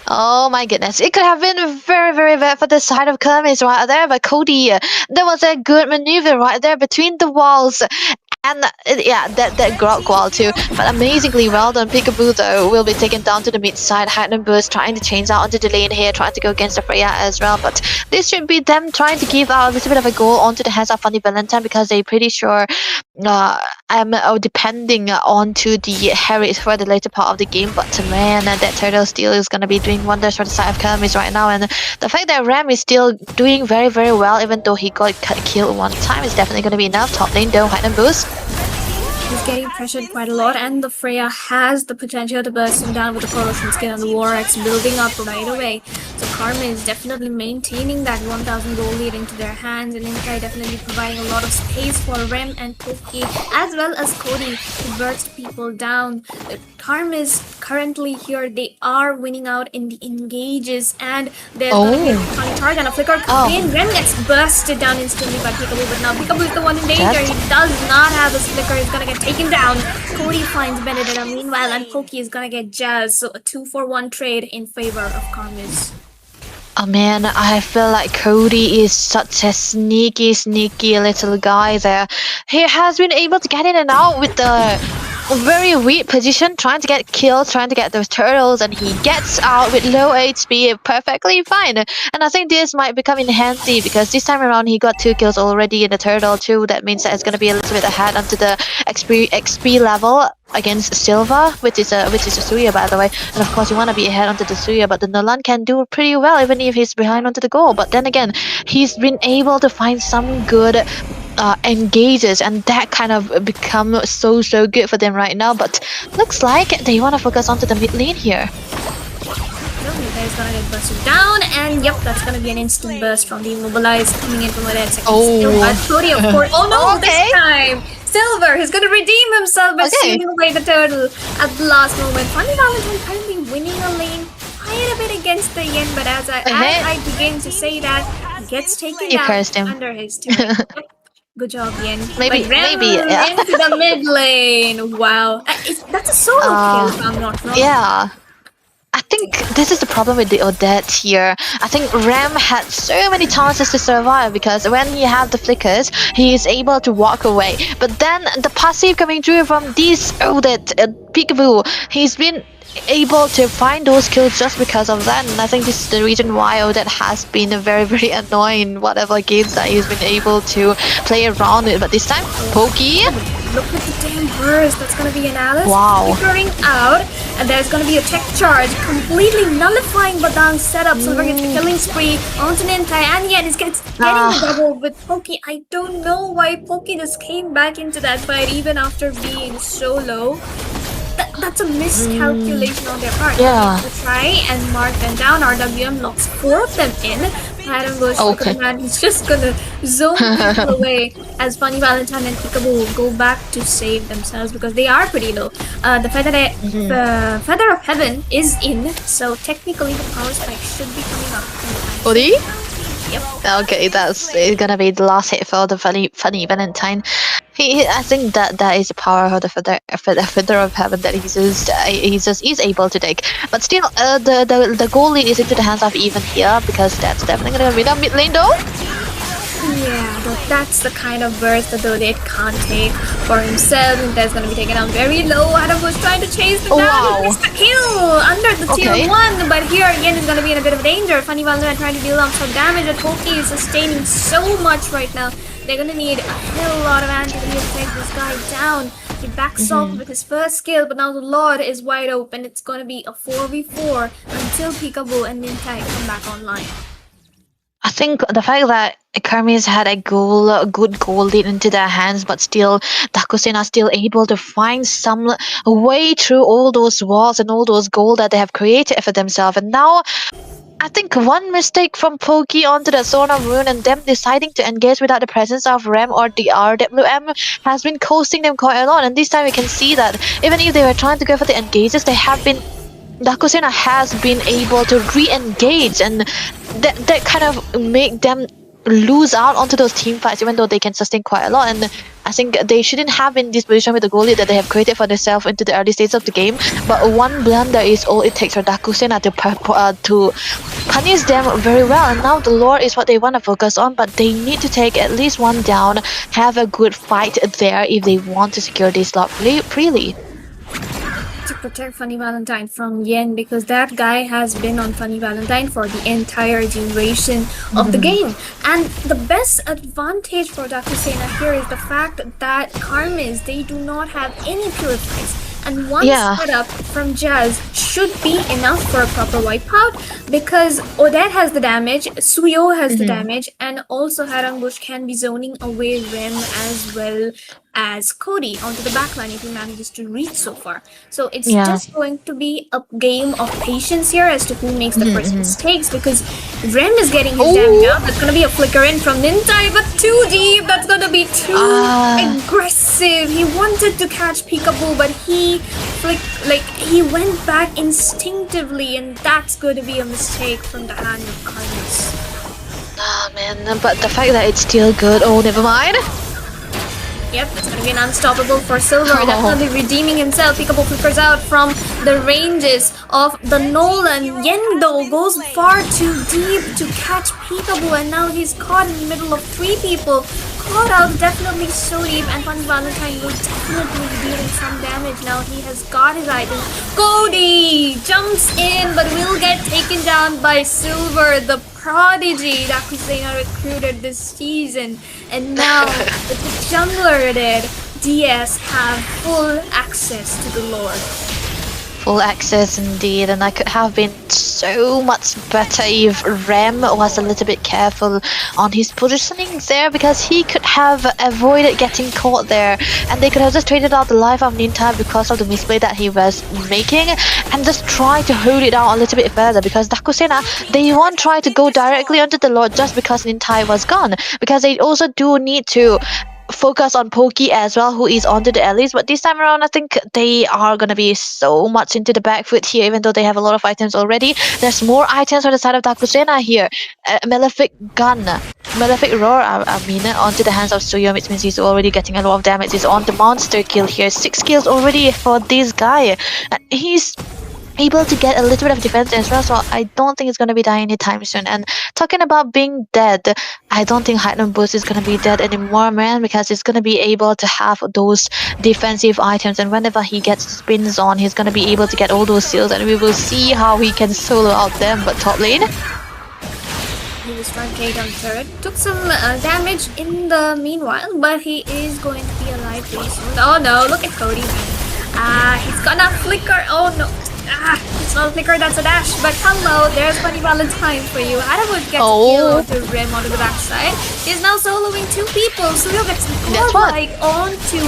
Oh my goodness, it could have been very, very bad for the side of Kermis right there, but Cody, there was a good maneuver right there between the walls. And yeah, that Grog wall too. But amazingly well done. Peekaboo though will be taken down to the mid side. Hyden Burst trying to change out onto the lane here, trying to go against the Freya as well. But this should be them trying to give out a little bit of a goal onto the hands of Funny Valentine, because they're pretty sure I'm depending onto the Harriet for the later part of the game. But man, that turtle steal is going to be doing wonders for the side of Kermis right now. And the fact that Ram is still doing very, very well, even though he got killed 1 time, is definitely going to be enough. Top lane though, Hyden Burst. He's getting pressured quite a lot, and the Freya has the potential to burst him down with the corrosion skin and the War Axe building up right away. So Karma is definitely maintaining that 1000 gold lead into their hands, and Inkai definitely providing a lot of space for Rem and Koki as well as Cody to burst people down. Karma is currently here. They are winning out in the engages, and there's going to be a funny charge and a flicker. And Rem gets bursted down instantly by Peekaboo, but now Peekaboo is the one in danger. He does not have this flicker. He's gonna get taken down. Cody finds Benedetta meanwhile, and Koki is gonna get Jazz. So a 2-for-1 trade in favor of Karmis. Oh man, I feel like Cody is such a sneaky little guy there. He has been able to get in and out with the very weak position, trying to get kills, trying to get those turtles, and he gets out with low HP perfectly fine. And I think this might become in handy, because this time around he got 2 kills already in the turtle too. That means that it's going to be a little bit ahead onto the XP level against Silva, which is a Suya, by the way. And of course you want to be ahead onto the Suya, but the Nolan can do pretty well even if he's behind onto the goal. But then again, he's been able to find some good engages, and that kind of become so good for them right now. But looks like they want to focus onto the mid lane here. Is gonna get bursted down, and yep, that's gonna be an instant burst from the immobilized coming in from the red section. Cody, of course. Oh no, this time! Silver is gonna redeem himself by stealing away the turtle at the last moment. Funny Valentine currently winning a lane quite a bit against the Yin, but as I begin to say that, he gets taken down under his turret. Good job, Yin. Maybe, into the mid lane. Wow, that's a solo kill if I'm not wrong. Yeah. I think this is the problem with the Odette here. I think Ram had so many chances to survive, because when he had the flickers, he is able to walk away. But then the passive coming through from this Odette, Peekaboo, he's been able to find those kills just because of that. And I think this is the reason why Odette has been a very, very annoying whatever games that he's been able to play around it. But this time, Pokey. Look at the damn burst. That's gonna be an Alice flickering out, and there's gonna be a tech charge completely nullifying Badang's setup. So we're gonna get the killing spree onto Nintai, and yet he's getting the double with Pokey. I don't know why Pokey just came back into that fight even after being so low. That's a miscalculation on their part. To try and mark them down. RWM locks 4 of them in. Adam goes to man. He's just gonna zone people away as Funny Valentine and Peekaboo go back to save themselves, because they are pretty low. The Feather of Heaven is in, so technically the power spike should be coming up. Odi? Yep. Okay, that's gonna be the last hit for the funny Valentine. I think that is the power of the Feather of Heaven that he's able to take. But still, the goal lead is into the hands of Even here, because that's definitely gonna be the mid lane though. Yeah, that's the kind of burst that the Odette can't take for himself. That's gonna be taken down very low. Adam was trying to chase them down. Wow. He missed the kill under the Okay. tier 1, but here again is gonna be in a bit of danger. Funny Valorant trying to deal out some damage, and Toki is sustaining so much right now. They're gonna need a hell lot of anti to take this guy down. He backs off with his first skill, but now the Lord is wide open. It's gonna be a 4v4 until Peekaboo and Nintai come back online. I think the fact that Kermis had a good goal lead into their hands, but still Dakusen are still able to find some way through all those walls and all those goals that they have created for themselves. And now, I think one mistake from Pokey onto the Zone of Ruin and them deciding to engage without the presence of Rem or the RWM has been costing them quite a lot. And this time we can see that even if they were trying to go for the engages, they have been Dakusena has been able to re-engage, and that kind of make them lose out onto those team fights, even though they can sustain quite a lot. And I think they shouldn't have been in this position with the goal lead that they have created for themselves into the early stages of the game. But one blunder is all it takes for Dakusena to punish them very well. And now the lore is what they want to focus on, but they need to take at least one down, have a good fight there if they want to secure this slot freely. To protect Funny Valentine from Yen, because that guy has been on Funny Valentine for the entire duration of the game. And the best advantage for Dakusena here is the fact that Karmis, they do not have any purifies. And one setup from Jazz should be enough for a proper wipeout, because Odette has the damage, Suyo has the damage, and also Harangbush can be zoning away Rem as well as Cody onto the backline if he manages to reach so far. So it's just going to be a game of patience here as to who makes the first mistakes, because Rem is getting his damage out. That's going to be a flicker in from Nintai, but too deep. That's going to be too aggressive. He wanted to catch Peekaboo, but he went back instinctively, and that's going to be a mistake from the hand of Carlos. Ah man, but the fact that it's still good, oh never mind. Yep, it's gonna be an unstoppable for Silver, definitely redeeming himself. Peekaboo flickers out from the ranges of the Nolan. Yendo goes far too deep to catch Peekaboo, and now he's caught in the middle of 3 people. Caught out definitely so deep, and Funny Valentine will definitely be dealing some damage now. He has got his item. Cody jumps in, but will get taken down by Silver, the prodigy that Kusena recruited this season. And now, with the jungler dead, DS have full access to the Lord. Full access indeed, and I could have been so much better if Rem was a little bit careful on his positioning there, because he could have avoided getting caught there, and they could have just traded out the life of Nintai because of the misplay that he was making, and just try to hold it down a little bit further, because Dakusena, they won't try to go directly onto the Lord just because Nintai was gone, because they also do need to focus on Pokey as well, who is onto the allies. But this time around, I think they are gonna be so much into the back foot here, even though they have a lot of items already. There's more items on the side of Dakusena here. Malefic Gun, Malefic Roar, I mean, onto the hands of Suyo, which means he's already getting a lot of damage. He's on the monster kill here. 6 kills already for this guy. He's able to get a little bit of defense as well, so I don't think it's going to be dying anytime soon. And talking about being dead, I don't think Heightened Boost is going to be dead anymore, man, because it's going to be able to have those defensive items, and whenever he gets spins on, he's going to be able to get all those seals, and we will see how he can solo out them. But top lane, He was trying to take down turret. Took some damage in the meanwhile, but he is going to be alive pretty soon. Oh no, look at Cody, man. He's gonna flicker. Oh no. It's not a flicker, that's a dash. But hello, there's Funny Valentine for you. Adam would get to kill to Rim onto the backside. He's now soloing 2 people. Suyo gets godlike onto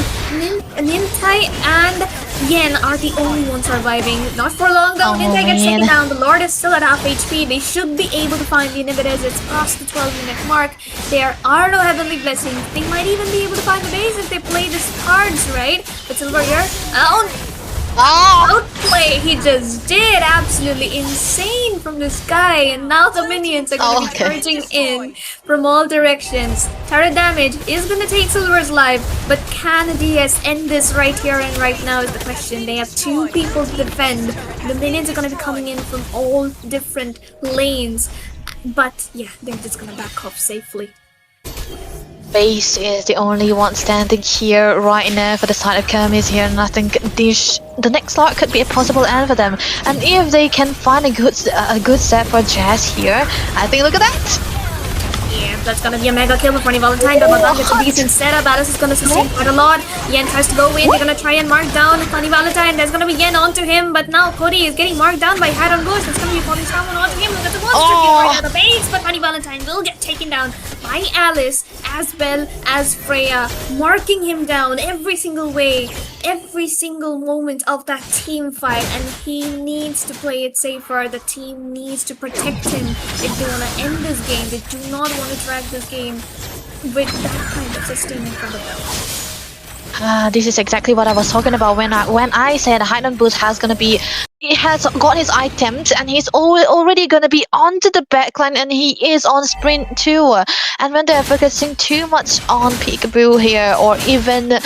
Nintai, and Yen are the only ones surviving. Not for long though. Nintai gets taken down. The Lord is still at half HP. They should be able to find the inhibitors. It's past the 12-minute mark. There are no heavenly blessings. They might even be able to find the base if they play these cards right. But Silver here, outplay he just did. Absolutely insane from this guy, and now the minions are going to be charging in from all directions. Turret damage is going to take Silver's life, but can DS end this right here and right now is the question. They have 2 people to defend. The minions are going to be coming in from all different lanes, but yeah, they're just going to back off safely. Base is the only one standing here right now for the side of Kermis here, and I think the next slot could be a possible end for them. And if they can find a good set for Jazz here, I think look at that. Yeah, that's gonna be a mega kill for Funny Valentine, but Madame gets a decent setup. Alice is gonna sustain quite a lot. Yen tries to go in, they're gonna try and mark down Funny Valentine. There's gonna be Yen onto him, but now Cody is getting marked down by Hide on Bush. There's gonna be Cody Strongman onto him. Look at the monster kill right out the base, but Funny Valentine will get taken down by Alice as well as Freya, marking him down every single way, every single moment of that team fight, and he needs to play it safer. The team needs to protect him if they wanna end this game. They do not want to drag this game with that kind of system in front of them. This is exactly what I was talking about when I said Highland Boost he has got his items and he's already gonna be onto the backline, and he is on sprint too. And when they're focusing too much on Peekaboo here or even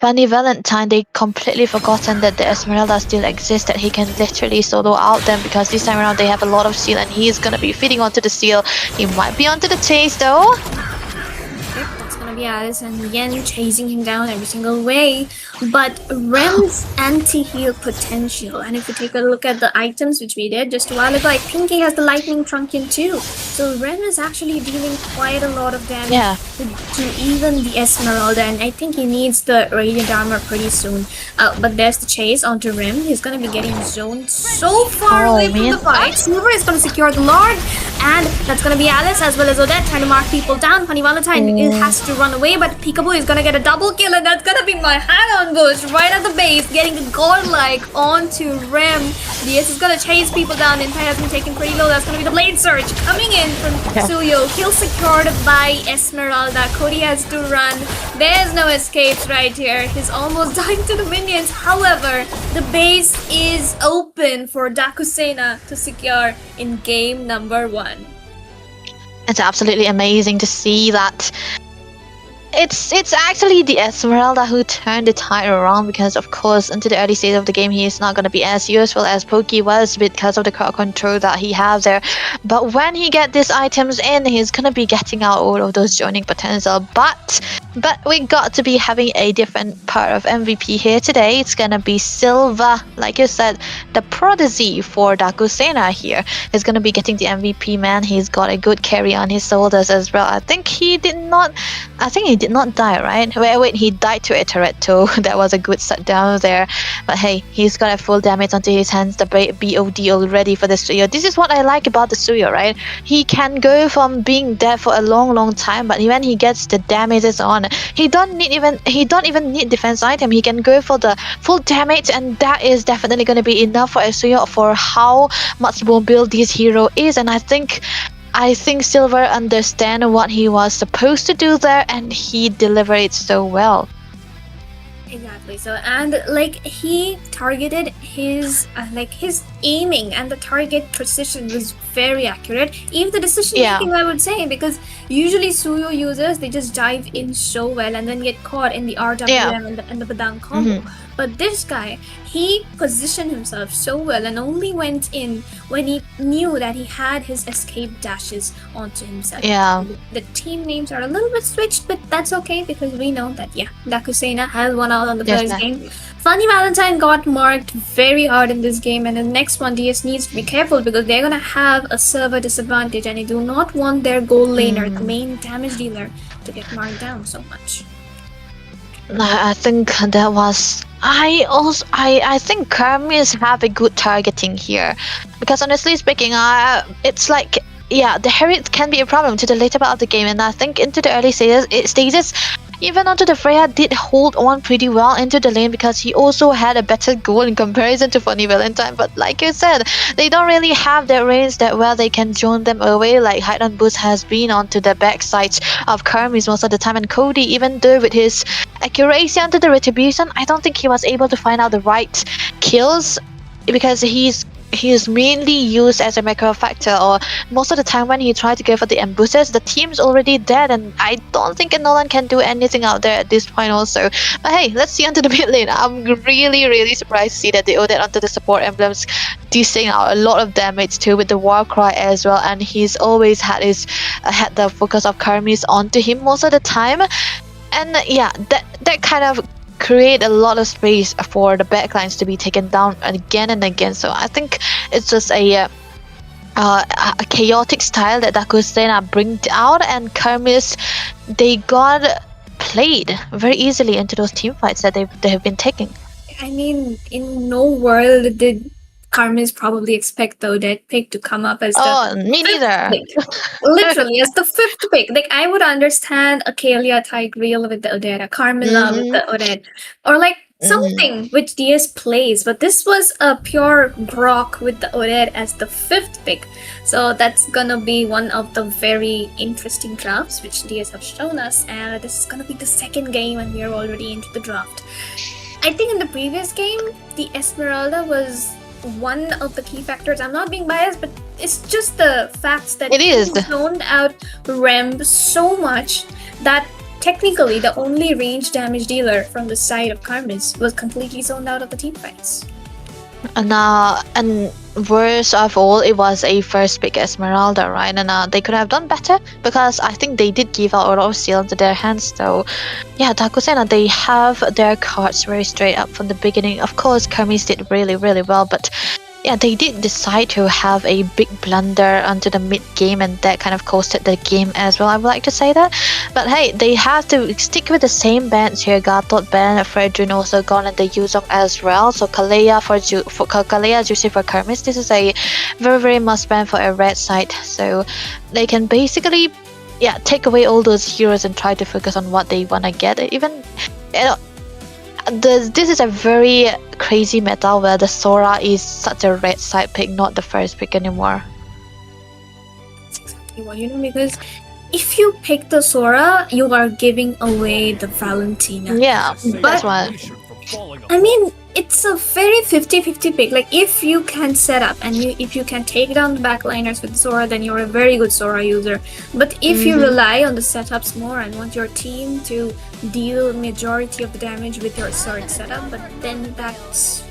Funny Valentine, they completely forgotten that the Esmeralda still exists, that he can literally solo out them, because this time around they have a lot of seal and he is gonna be feeding onto the seal. He might be onto the chase though. Yep, that's gonna be Alice and Yen chasing him down every single way. But Rem's anti-heal potential, and if you take a look at the items which we did just a while ago, I think he has the Lightning Truncheon too. So Rem is actually dealing quite a lot of damage to even the Esmeralda, and I think he needs the Radiant Armor pretty soon. But there's the chase onto Rem. He's gonna be getting zoned so far away from the fight. Silver is gonna secure the Lord, and that's gonna be Alice as well as Odette trying to mark people down. Funny Valentine has to run away, but Peekaboo is gonna get a double kill, and that's gonna be my hand on Bush right at the base, getting the godlike onto Rem. DS is gonna chase people down. Entire has been taken pretty low. That's gonna be the Blade Surge coming in from Suyo. Kill secured by Esmeralda. Cody has to run. There's no escapes right here. He's almost dying to the minions. However, the base is open for Dakusena to secure in game number 1. It's absolutely amazing to see that. It's actually the Esmeralda who turned the tide around, because of course into the early stage of the game he is not going to be as useful as Pokey was because of the crowd control that he has there. But when he get these items in, he's going to be getting out all of those joining potential. But we got to be having a different part of MVP here today. It's going to be Silva, like you said, the prodigy for Dakusena here is going to be getting the MVP, man. He's got a good carry on his shoulders as well. I think he did not die, right? Wait, he died to a turret too. That was a good shutdown there. But hey, he's got a full damage onto his hands, the BOD already for the Suyo. This is what I like about the Suyo, right? He can go from being dead for a long time, but when he gets the damages on, he don't even need defense item. He can go for the full damage, and that is definitely going to be enough for a Suyo for how much more build this hero is. And I think Silver understand what he was supposed to do there, and he delivered it so well. Exactly. So, and like he targeted his his aiming and the target precision was very accurate. Even the decision making, I would say, because usually Suyo users, they just dive in so well and then get caught in the RWM and the Badang combo. But this guy, he positioned himself so well and only went in when he knew that he had his escape dashes onto himself. The team names are a little bit switched, but that's okay because we know that Dakusena has won out on the first game. Funny Valentine got marked very hard in this game, and the next one DS needs to be careful because they're gonna have a server disadvantage, and they do not want their goal laner, the main damage dealer, to get marked down so much. I think that was. I think Kermis have a good targeting here, because honestly speaking, it's like the Harriet can be a problem to the later part of the game, and I think into the early stages, even onto the Freya did hold on pretty well into the lane because he also had a better goal in comparison to Funny Valentine. But like you said, they don't really have that range that where they can join them away like Hide on Boost has been onto the backsides of Kermis most of the time. And Cody, even though with his accuracy onto the retribution, I don't think he was able to find out the right kills, because he's he is mainly used as a macro factor, or most of the time when he tried to go for the ambushes, the team's already dead, and I don't think Nolan can do anything out there at this point also. But hey, let's see onto the mid lane. I'm really surprised to see that they Odette onto the support emblems, dishing out a lot of damage too with the war cry as well, and he's always had the focus of Karmis onto him most of the time. And yeah, that kind of create a lot of space for the backlines to be taken down again and again. So I think it's just a chaotic style that Dakusena bring out, and Kermis, they got played very easily into those team fights that they have been taking. I mean, in no world did Carmen's probably expect the Odette pick to come up as the Me neither. literally as the fifth pick. Like, I would understand a Kalia Tigreal with the Odette, a Carmilla with the Odette, or like something which DS plays, but this was a pure Grok with the Odette as the fifth pick. So that's gonna be one of the very interesting drafts which DS have shown us, and this is gonna be the second game and we are already into the draft. I think in the previous game, the Esmeralda was one of the key factors. I'm not being biased, but it's just the facts that it is zoned out Rem so much that technically the only range damage dealer from the side of Karmis was completely zoned out of the team fights. And worst of all, it was a first pick Esmeralda, right? And they could have done better because I think they did give out a lot of steel into their hands. So yeah, Dakusena, they have their cards very straight up from the beginning. Of course, Kermis did really well, but yeah, they did decide to have a big blunder onto the mid game, and that kind of costed the game as well. I would like to say that, but hey, they have to stick with the same bands here. Gatot ban, Fredrin also gone, and the Yuzong as well. So Kalea for Kalea, Juicy for Kermis. This is a very must ban for a red side. So they can basically take away all those heroes and try to focus on what they wanna get. Even this is a very crazy meta where the Sora is such a red side pick, not the first pick anymore. That's exactly what because if you pick the Sora, you are giving away the Valentina. Yeah, but that's why. I mean, it's a very 50-50 pick. Like, if you can set up and if you can take down the backliners with Sora, then you're a very good Sora user. But if you rely on the setups more and want your team to deal majority of the damage with your sword setup, but then that's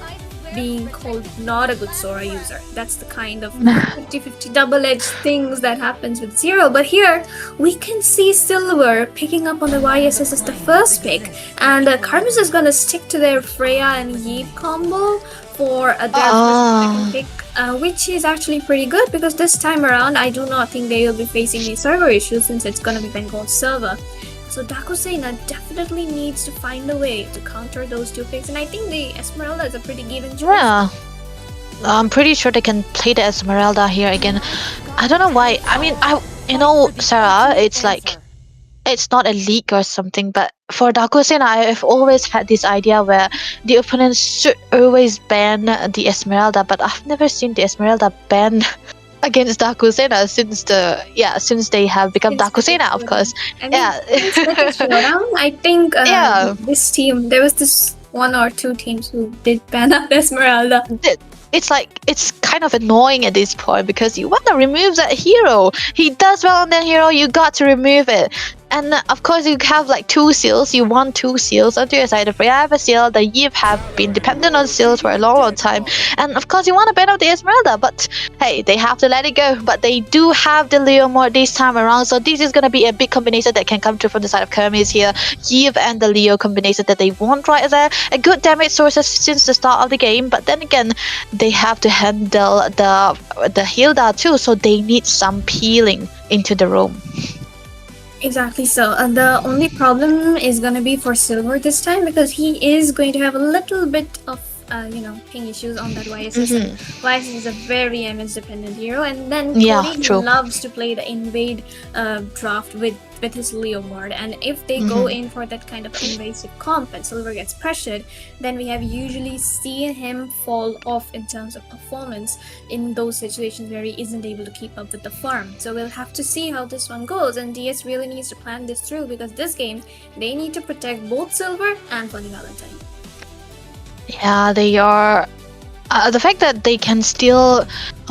being called not a good Sora user. That's the kind of 50-50 double-edged things that happens with Zero. But here, we can see Silver picking up on the YSS as the first pick, and Karmus is gonna stick to their Freya and Yeep combo for their second pick, which is actually pretty good because this time around, I do not think they will be facing any server issues since it's gonna be Bengal's server. So Dakusena definitely needs to find a way to counter those two picks, and I think the Esmeralda is a pretty given choice. Yeah, I'm pretty sure they can play the Esmeralda here again. I don't know why. I mean, Sarah, it's like it's not a leak or something, but for Dakusena, I've always had this idea where the opponents should always ban the Esmeralda, but I've never seen the Esmeralda ban against Dakusena since they have become Dakusena, of course. I mean, I think this team, there was this one or two teams who did ban out Esmeralda. It's like, it's kind of annoying at this point because you want to remove that hero. He does well on that hero, you got to remove it. And of course, you have like two seals. You want two seals onto your side. If you have a seal, the Yip have been dependent on seals for a long time. And of course, you want to ban out the Esmeralda. But hey, they have to let it go. But they do have the Leo mod this time around. So this is going to be a big combination that can come through from the side of Kermis here. Yip and the Leo combination that they want right there. A good damage sources since the start of the game. But then again, they have to handle the Hilda too. So they need some peeling into the room. Exactly so. The only problem is going to be for Silver this time because he is going to have a little bit of ping issues on that YSS. YSS is a very MS dependent hero, and then Cody loves to play the invade draft with his Leo mod, and if they go in for that kind of invasive comp and Silver gets pressured, then we have usually seen him fall off in terms of performance in those situations where he isn't able to keep up with the farm. So we'll have to see how this one goes, and DS really needs to plan this through because this game, they need to protect both Silver and Funny Valentine. Yeah, they are The fact that they can still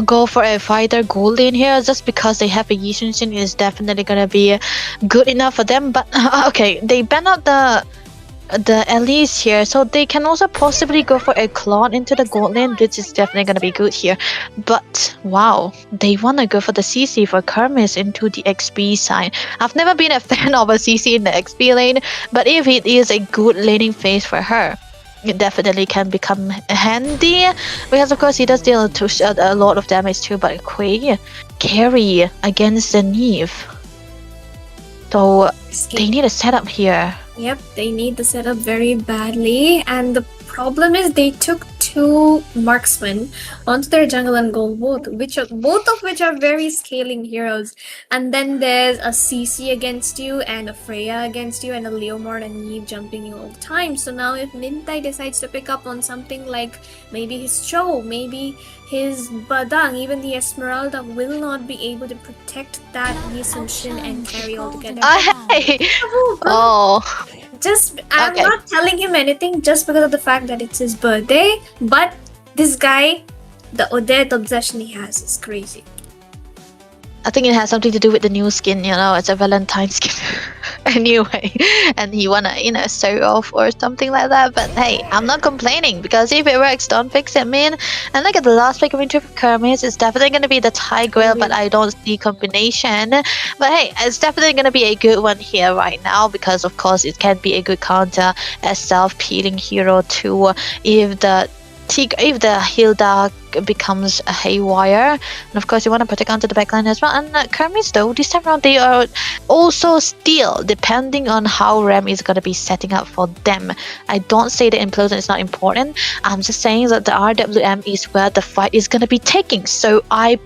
go for a fighter gold lane here just because they have a Yi Xunshin is definitely gonna be good enough for them. But okay, they ban out the Elise here, so they can also possibly go for a clone into the gold lane, which is definitely gonna be good here. But wow, they wanna go for the CC for Kermis into the XP side. I've never been a fan of a CC in the XP lane, but if it is a good laning phase for her, it definitely can become handy because of course he does deal a lot of damage too. But Quay carry against the Neve, so they need a setup here. Yep, they need the setup very badly, and the problem is they took two marksmen onto their jungle and gold both, both of which are very scaling heroes. And then there's a CC against you, and a Freya against you, and a Leomord and Eve jumping you all the time. So now if Nintai decides to pick up on something like maybe his Cho, maybe his Badang, even the Esmeralda will not be able to protect that Yi Sun-shin and carry all together. Oh, I'm Okay. not telling him anything just because of the fact that it's his birthday, but this guy, the Odette obsession he has is crazy. I think it has something to do with the new skin, it's a Valentine skin anyway, and he wanna, show off or something like that. But hey, I'm not complaining because if it works, don't fix it, man. And look at the last pick coming through for Kermis, it's definitely gonna be the Thai Grail, but I don't see combination. But hey, it's definitely gonna be a good one here right now because of course it can be a good counter as self-healing hero too if the Hilda becomes a haywire, and of course you want to protect onto the backline as well. And Kermis though, this time around they are also still depending on how Rem is going to be setting up for them. I don't say the implosion is not important, I'm just saying that the RWM is where the fight is going to be taking. So I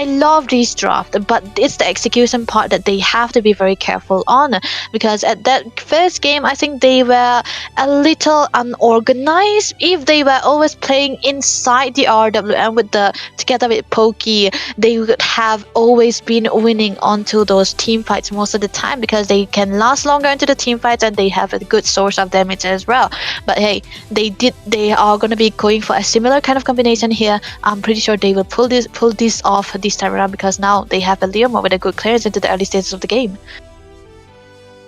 love this draft, but it's the execution part that they have to be very careful on, because at that first game I think they were a little unorganized. If they were always playing inside the RWM together with Pokey, they would have always been winning onto those team fights most of the time because they can last longer into the team fights and they have a good source of damage as well. But hey, they are going to be going for a similar kind of combination here. I'm pretty sure they will pull this off this time around because now they have a Leomord with a good clearance into the early stages of the game.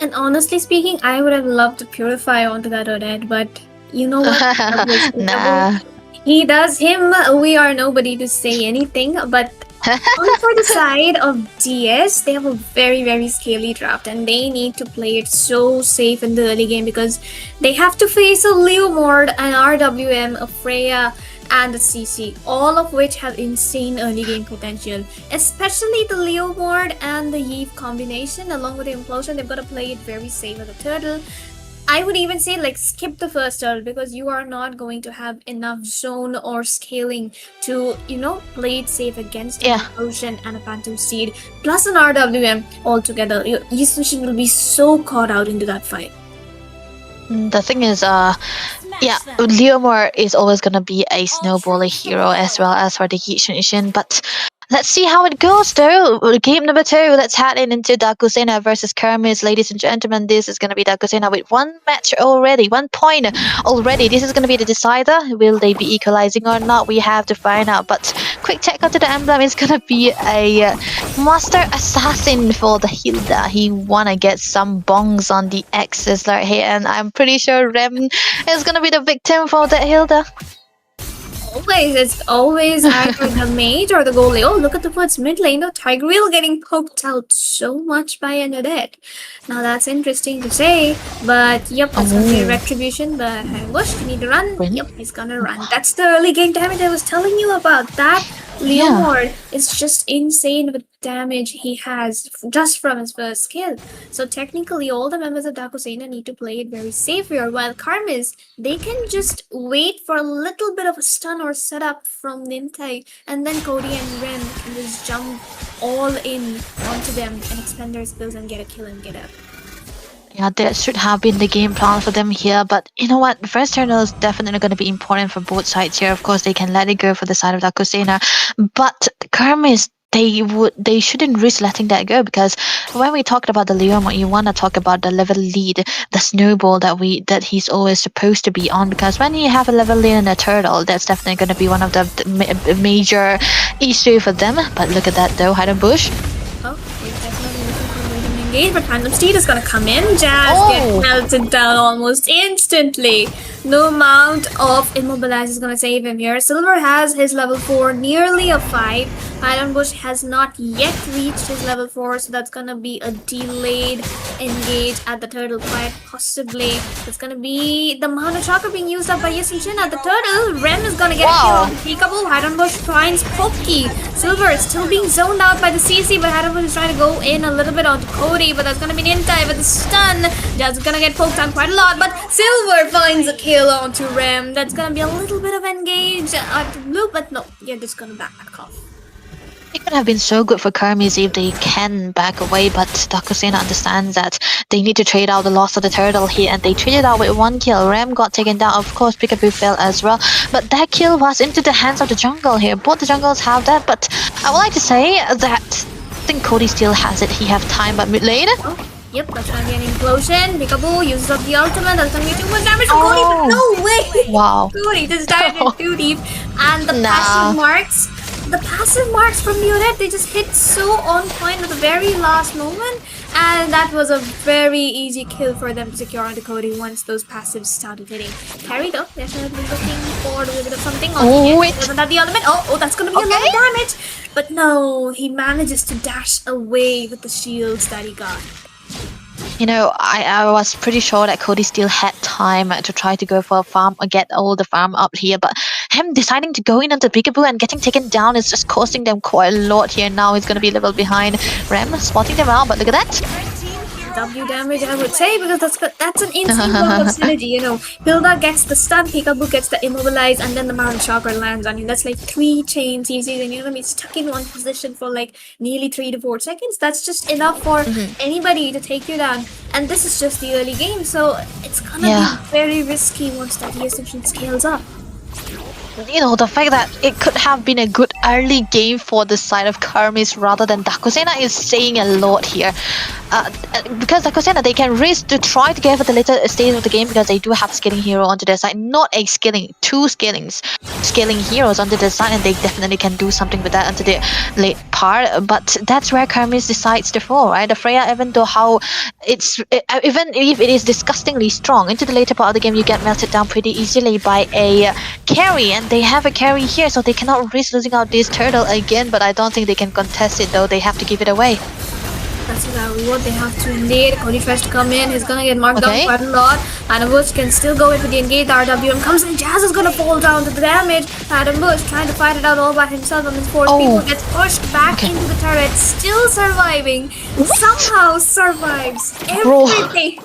And honestly speaking, I would have loved to purify onto that Odette, but you know what? Nah. He does him. We are nobody to say anything. But on for the side of DS, they have a very, very scaly draft, and they need to play it so safe in the early game because they have to face a Leomord, an RWM, a Freya, and a CC, all of which have insane early game potential. Especially the Leomord and the Eve combination, along with the Implosion, they've got to play it very safe with the Turtle. I would even say skip the first turtle because you are not going to have enough zone or scaling to play it safe against an Ocean and a Phantom Seed plus an RWM altogether. Yi Sun-shin will be so caught out into that fight. The thing is, Leomord is always gonna be a snowballer hero as well as for the Yi Sun-shin, but let's see how it goes though. Game number 2, let's head into Dakusena versus Kermis. Ladies and gentlemen, this is going to be Dakusena with 1 match already, 1 point already. This is going to be the decider. Will they be equalizing or not? We have to find out. But quick check onto the emblem is going to be a Master Assassin for the Hilda. He want to get some bongs on the X's right here, and I'm pretty sure Rem is going to be the victim for the Hilda. It's always either the mage or the goalie. Oh, look at the first mid lane. Tigreal getting poked out so much by an Odette. Now that's interesting to say, but yep, that's gonna be a retribution. But Bush, you need to run. Yep, he's gonna run. That's the early game damage I was telling you about. That Leomord is just insane with damage he has just from his first skill. So technically, all the members of Dakusena need to play it very safe here. While Kermis, they can just wait for a little bit of a stun or setup from Nintai, and then Cody and Ren can just jump all in onto them and expend their skills and get a kill and get up. Yeah, that should have been the game plan for them here, but you know what? The first turtle is definitely going to be important for both sides here. Of course, they can let it go for the side of Dakusena, but Kermis they shouldn't risk letting that go, because when we talked about the Leon, you want to talk about the level lead, the snowball that he's always supposed to be on, because when you have a level lead and a turtle, that's definitely going to be one of the major issue for them. But look at that though, Hidden Bush. Oh, he's definitely looking for a way to engage, but Phantom Steed is gonna come in. Jazz gets melted down almost instantly. No amount of immobilize is gonna save him here. Silver has his level 4, nearly a 5. Iron Bush has not yet reached his level 4, so that's gonna be a delayed engage at the turtle, quite possibly. It's gonna be the amount of chakra being used up by Yashin at the turtle. Rem is gonna get a kill on Peekaboo. Iron Bush finds Pokey. Silver is still being zoned out by the CC, but Iron Bush is trying to go in a little bit onto Cody, but that's gonna be an in-time with the stun. Jazz is gonna get poked on quite a lot, but Silver finds a kill onto Rem. That's gonna be a little bit of engage at blue, but no, you're just gonna back off. It could have been so good for Kermis if they can back away, but Dakusena understands that they need to trade out the loss of the turtle here, and they traded out with 1 kill. Rem got taken down, of course, Peekaboo fell as well, but that kill was into the hands of the jungle here. Both the jungles have that, but I would like to say that I think Cody still has it. He have time, but mid lane. Yep, that's gonna be an implosion. Peekaboo uses up the ultimate. That's gonna be too much damage to Cody, but no way! Wow. Cody just died in too deep. And the passive marks from Muret, they just hit so on point at the very last moment. And that was a very easy kill for them to secure onto Cody once those passives started hitting. Carry though, definitely looking for a little bit of something on doesn't have the ultimate. Oh, that's gonna be a lot of damage. But no, he manages to dash away with the shields that he got. You know, I was pretty sure that Cody still had time to try to go for a farm or get all the farm up here, but him deciding to go in onto Peekaboo and getting taken down is just costing them quite a lot here. Now he's going to be a level behind. Rem spotting them out, but look at that. W damage, I would say, because that's an insane level of synergy, you know. Hilda gets the stun, Peekaboo gets the immobilize, and then the Mountain Chakra lands on you. That's like 3 chain CCs, and you're gonna be stuck in one position for like nearly 3 to 4 seconds. That's just enough for anybody to take you down. And this is just the early game, so it's gonna be very risky once that Ascension scales up. You know, the fact that it could have been a good early game for the side of Kermis rather than Dakusena is saying a lot here. Because Dakusena, they can risk to try to get at the later stage of the game because they do have scaling hero onto their side. Not a scaling, 2 scaling heroes onto their side, and they definitely can do something with that until the late part. But that's where Kermis decides to fall, right? The Freya, even though even if it is disgustingly strong, into the later part of the game you get melted down pretty easily by a carry, and they have a carry here, so they cannot risk losing out this turtle again, but I don't think they can contest it though. They have to give it away. That's exactly what they have to indeed. Cody tries to come in, he's gonna get marked down quite a lot. Adam Bush can still go in with the engaged RW and comes in. Jazz is gonna fall down to the damage. Adam Bush trying to fight it out all by himself on his 4th people, gets pushed back into the turret, still surviving. Somehow survives everything.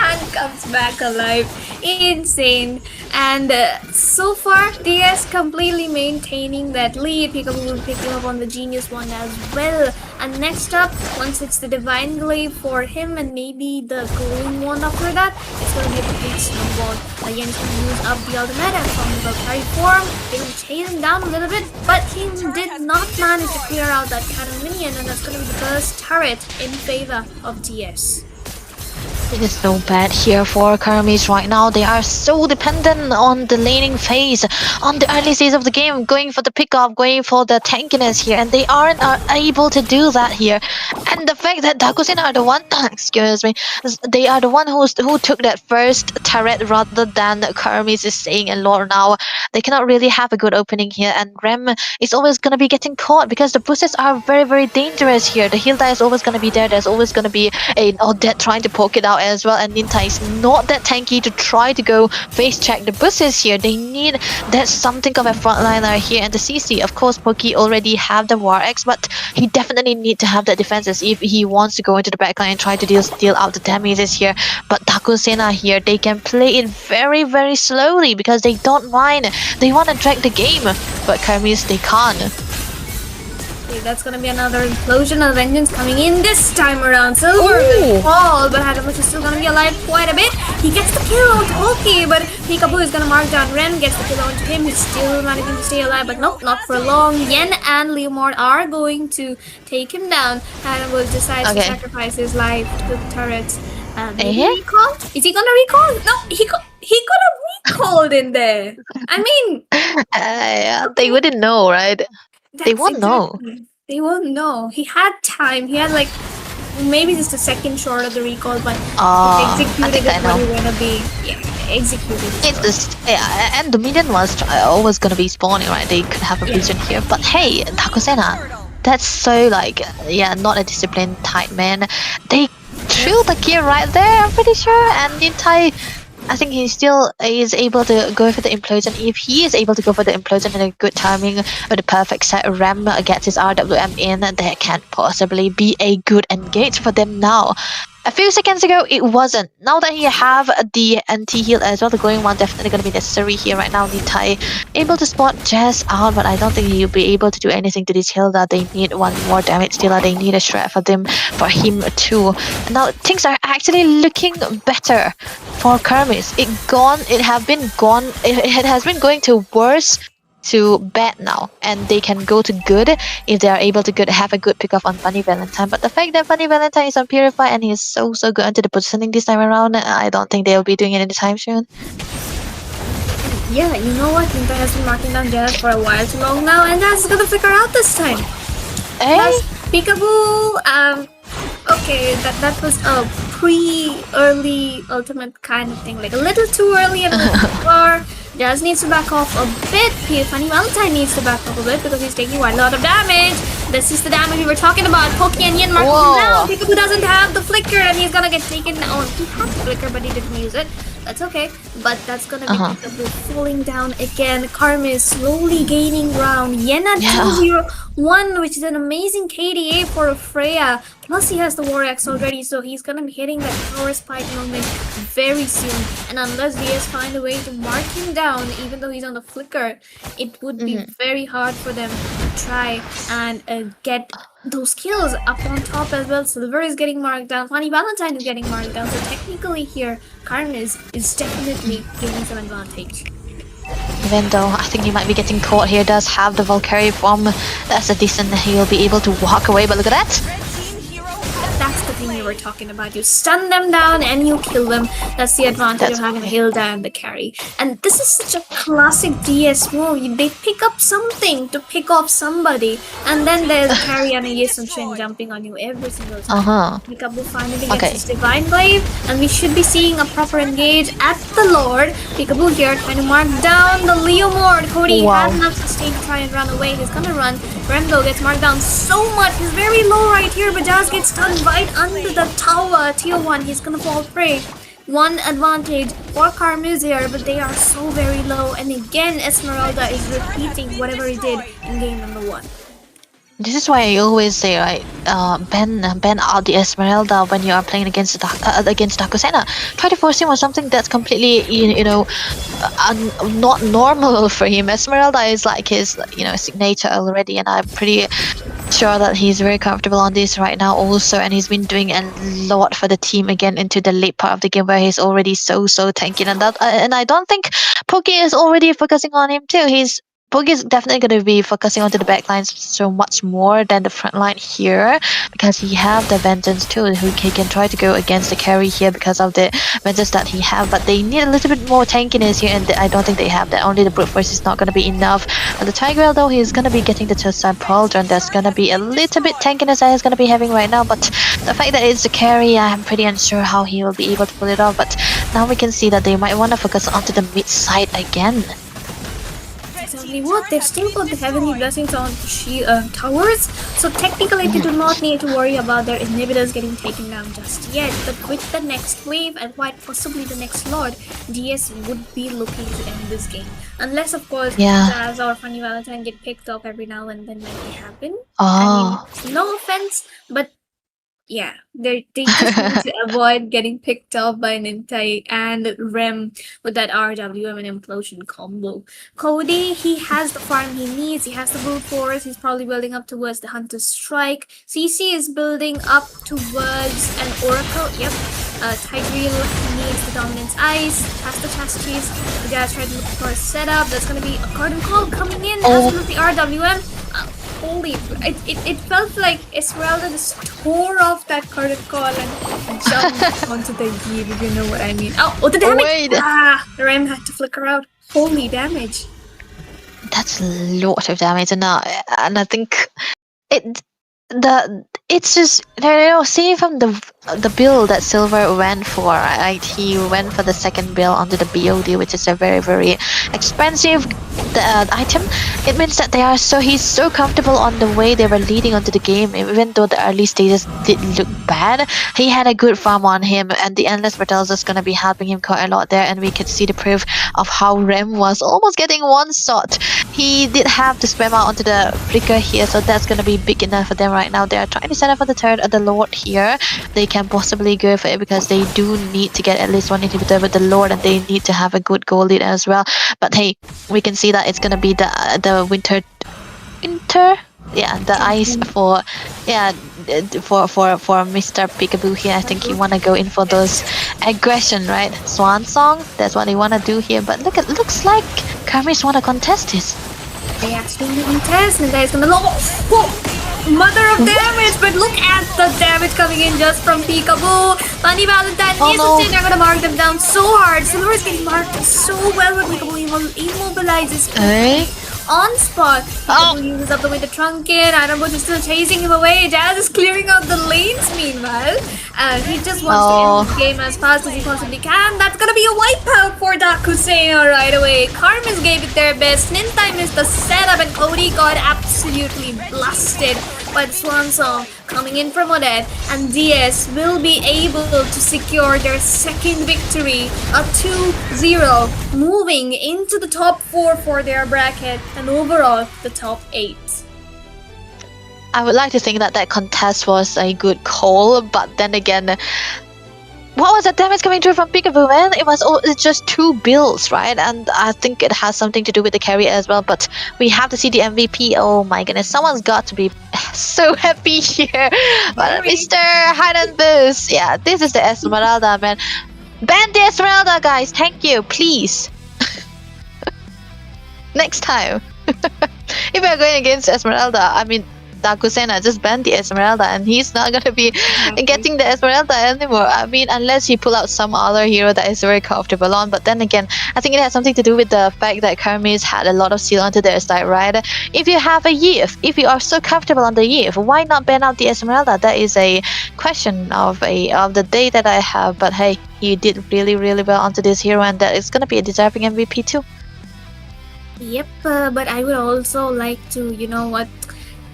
And comes back alive. Insane. And so far, DS completely maintaining that lead. Peekaboo will pick him up on the Genius one as well. And next up, once it's the Divine Glaive for him and maybe the Glowing one after that, it's going to be a complete snowball. Again, he's going to use up the ultimate and from the carry form. They will chase him down a little bit, but he did not manage to clear out that cannon minion, and that's going to be the first turret in favor of DS. It is so bad here for Kermis right now. They are so dependent on the laning phase, on the early stage of the game, going for the pickoff, going for the tankiness here, and they aren't able to do that here. And the fact that Dakusena are the one, excuse me, they are the one who took that first turret rather than Kermis is saying a lot now. They cannot really have a good opening here, and Rem is always going to be getting caught because the boosters are very, very dangerous here. The Hilda is always going to be there. There's always going to be a Odette trying to poke it out as well, and Ninta is not that tanky to try to go face check the boosters here. They need that something of a frontliner here, and the CC, of course, Poki already have the War X, but he definitely need to have that defenses if he wants to go into the backline and try to deal out the damages here. But Dakusena here, they can play it very, very slowly because they don't mind. They want to drag the game, but Kermis, they can't. Okay, that's gonna be another implosion of vengeance coming in this time around. Silver will fall, but Hadamush is still gonna be alive quite a bit. He gets the kill on Toki, but Peekaboo is gonna mark down Ren, gets the kill onto him. He's still managing to stay alive, but nope, not for long. Yen and Leomord are going to take him down. Hadamush decides to sacrifice his life to the turrets. Maybe recall? Is he gonna recall? No, he could have recalled in there. I mean, they wouldn't know, right? They won't know. They won't know. He had time. He had like maybe just a second short of the recall, but executed it when he wanna be executed. It's this, and the minion was always gonna be spawning, right? They could have a vision here, but hey, Takusena, that's so like not a disciplined type man. They threw the gear right there, I'm pretty sure, and Nintai, I think he still is able to go for the implosion. If he is able to go for the implosion in a good timing with the perfect set Ram gets his RWM in, there can possibly be a good engage for them now. A few seconds ago, it wasn't. Now that he have the anti-heal as well, the going one definitely going to be necessary here right now. Nitai able to spot Jazz out, but I don't think he'll be able to do anything to this Hilda. They need one more damage dealer. They need a shred for him too. Now things are actually looking better for Kermis. It has been going to worse to bad now, and they can go to good if they are able to have a good pickup on Funny Valentine. But the fact that Funny Valentine is on Purify and he's so good into the positioning this time around, I don't think they'll be doing it anytime soon. Yeah, you know what? Ninta has been marking down Jazz for a while too long now, and Jazz is gonna flicker out this time. Plus, Peekaboo, okay, that was a pre-early ultimate kind of thing, like a little too early and a little too far. Jazz needs to back off a bit. Funny Valentine needs to back off a bit because he's taking quite a lot of damage. This is the damage we were talking about. Poki and Yin marking him down. Peekaboo doesn't have the flicker and he's gonna get taken down. Oh, he had the flicker but he didn't use it. That's okay. But that's gonna be Peekaboo falling down again. Karma is slowly gaining ground. Yen at 201, which is an amazing KDA for Freya. Plus he has the War Axe already, so he's gonna be hitting that power spike moment very soon. And unless DS find a way to mark him down, even though he's on the flicker, it would be very hard for them to try and get those kills up on top as well. Silver is getting marked down. Funny Valentine is getting marked down. So technically here, Karnis is definitely gaining some advantage. Even though I think he might be getting caught here, does have the Valkyrie bomb. That's a decent, he'll be able to walk away, but look at that. That's the thing we were talking about. You stun them down and you kill them. That's the advantage of having Hilda and the carry. And this is such a classic DS move. They pick up something to pick off somebody, and then there's a carry and a Yesung Shin jumping on you every single time. Peekaboo finally gets his Divine Glaive, and we should be seeing a proper engage at the Lord. Peekaboo here trying to mark down the Leomord. Cody has enough sustain to try and run away. He's gonna run. Rembo gets marked down so much. He's very low right here, but Jazz gets stunned right under the tower. Tier 1, he's gonna fall prey. One advantage for Karmiz here, but they are so very low. And again, Esmeralda is repeating whatever he did in game number 1. This is why I always say, right, ban out the Esmeralda when you are playing against Takusena. Try to force him on something that's completely, not normal for him. Esmeralda is like his, signature already, and I'm pretty sure that he's very comfortable on this right now also, and he's been doing a lot for the team again into the late part of the game where he's already so tanky, and I don't think Poki is already focusing on him too. Pogi is definitely going to be focusing onto the back lines so much more than the front line here, because he have the Vengeance too, he can try to go against the carry here because of the Vengeance that he have, but they need a little bit more tankiness here, and I don't think they have that. Only the Brute Force is not going to be enough. But the Tigrel though, he's going to be getting the Tosan Pauldron. There's going to be a little bit tankiness that he's going to be having right now, but the fact that it's the carry, I'm pretty unsure how he will be able to pull it off. But now we can see that they might want to focus onto the mid side again. Exactly what? They've still got the Heavenly Blessings on towers, so technically they do not need to worry about their inhibitors getting taken down just yet. But with the next wave and quite possibly the next Lord, DS would be looking to end this game. Unless, of course, Jazz or Funny Valentine get picked up every now and then, like they happen. I mean, no offense, but Yeah, they just need to avoid getting picked off by Nintai and Rem with that RWM and implosion combo. Cody, he has the farm he needs. He has the brute force. He's probably building up towards the Hunter's Strike. CC is building up towards an Oracle. Yep. Tigreal needs the Dominance Ice. Has the Chastise. The guys trying to look for a setup. There's gonna be a Garden Call coming in as well as the RWM. Holy, it felt like Esmeralda just tore off that curtain call and jumped onto the gear, if you know what I mean. Oh, the damage! Wait. Rem had to flicker out. Holy damage. That's a lot of damage, and I think it's just see from the build that Silver went for, right? He went for the second build onto the BOD, which is a very, very expensive item. It means that he's so comfortable on the way they were leading onto the game, even though the early stages did look bad. He had a good farm on him, and the Endless Battles is gonna be helping him quite a lot there, and we could see the proof of how Rem was almost getting one shot. He did have to spam out onto the flicker here, so that's gonna be big enough for them right now. They are trying to set up for the third of the Lord here. They can possibly go for it because they do need to get at least one inhibitor with the Lord, and they need to have a good goal lead as well. But hey, we can see that it's gonna be the winter, the ice for Mr. Peekaboo here. I think he wanna go in for those aggression, right? Swan song. That's what they wanna do here. But looks like Kermis wanna contest this. They actually need to contest, and guys gonna mother of damage, but look at the damage coming in just from Peekaboo. Bunny Valentine is they're gonna mark them down so hard. Silver is getting marked so well with Peekaboo. Immobilizes on spot. Peekaboo uses up the winter trunket. Ironbush is still chasing him away. Jazz is clearing out the lanes meanwhile. He just wants to end the game as fast as he possibly can. That's gonna be a wipeout for Dakusena right away. Karmas gave it their best. Nintai missed the setup, and Cody got absolutely blasted by the Swan Song coming in from Odette, and DS will be able to secure their second victory, a 2-0, moving into the top 4 for their bracket and overall the top 8. I would like to think that contest was a good call, but then again, what was that damage coming through from Peekaboo, man? It's just 2 builds, right? And I think it has something to do with the carry as well, but we have to see the MVP. Oh my goodness, someone's got to be so happy here. But Mr. Hide and Boost, yeah, this is the Esmeralda, man. Ban the Esmeralda, guys, thank you, please. Next time. If we're going against Esmeralda, I mean, Dakusena just banned the Esmeralda, and he's not gonna be getting the Esmeralda anymore. I mean, unless he pull out some other hero that is very comfortable on. But then again, I think it has something to do with the fact that Kermis had a lot of seal onto their side, right? If you have a Yif, if you are so comfortable on the Yif, why not ban out the Esmeralda? That is a question of the day that I have. But hey, he did really, really well onto this hero, and that is gonna be a deserving MVP too. Yep, but I would also like to,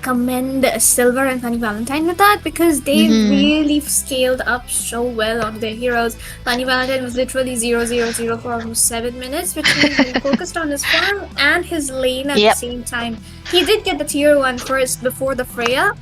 commend Silver and Funny Valentine with that, because they really scaled up so well on their heroes. Funny Valentine was literally 0-0-0 for almost 7 minutes, which means he focused on his farm and his lane at the same time. He did get the tier 1 first before the Freya,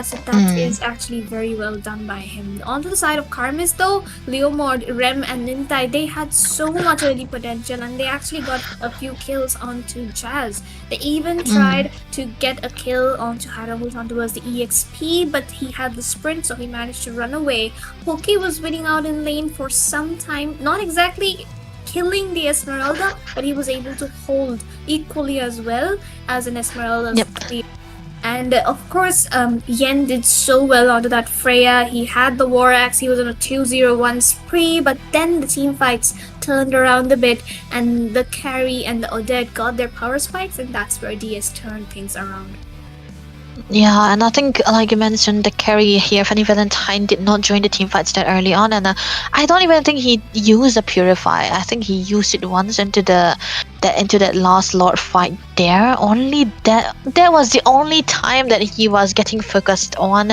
so that is actually very well done by him. On to the side of Karmis though, Leomord, Rem and Nintai, they had so much early potential, and they actually got a few kills onto Jazz. They even tried to get a kill onto Haramultan towards the EXP, but he had the sprint, so he managed to run away. Poki was winning out in lane for some time, not exactly killing the Esmeralda, but he was able to hold equally as well as an Esmeralda. And of course, Yen did so well onto that Freya. He had the War Axe, he was on a 2-0-1 spree, but then the team fights turned around a bit, and the carry and the Odette got their power spikes, and that's where DS turned things around. Yeah, and I think, like you mentioned, the carry here, Fanny Valentine, did not join the team fights that early on, and I don't even think he used a Purify. I think he used it once into that last Lord fight there. Only that was the only time that he was getting focused on,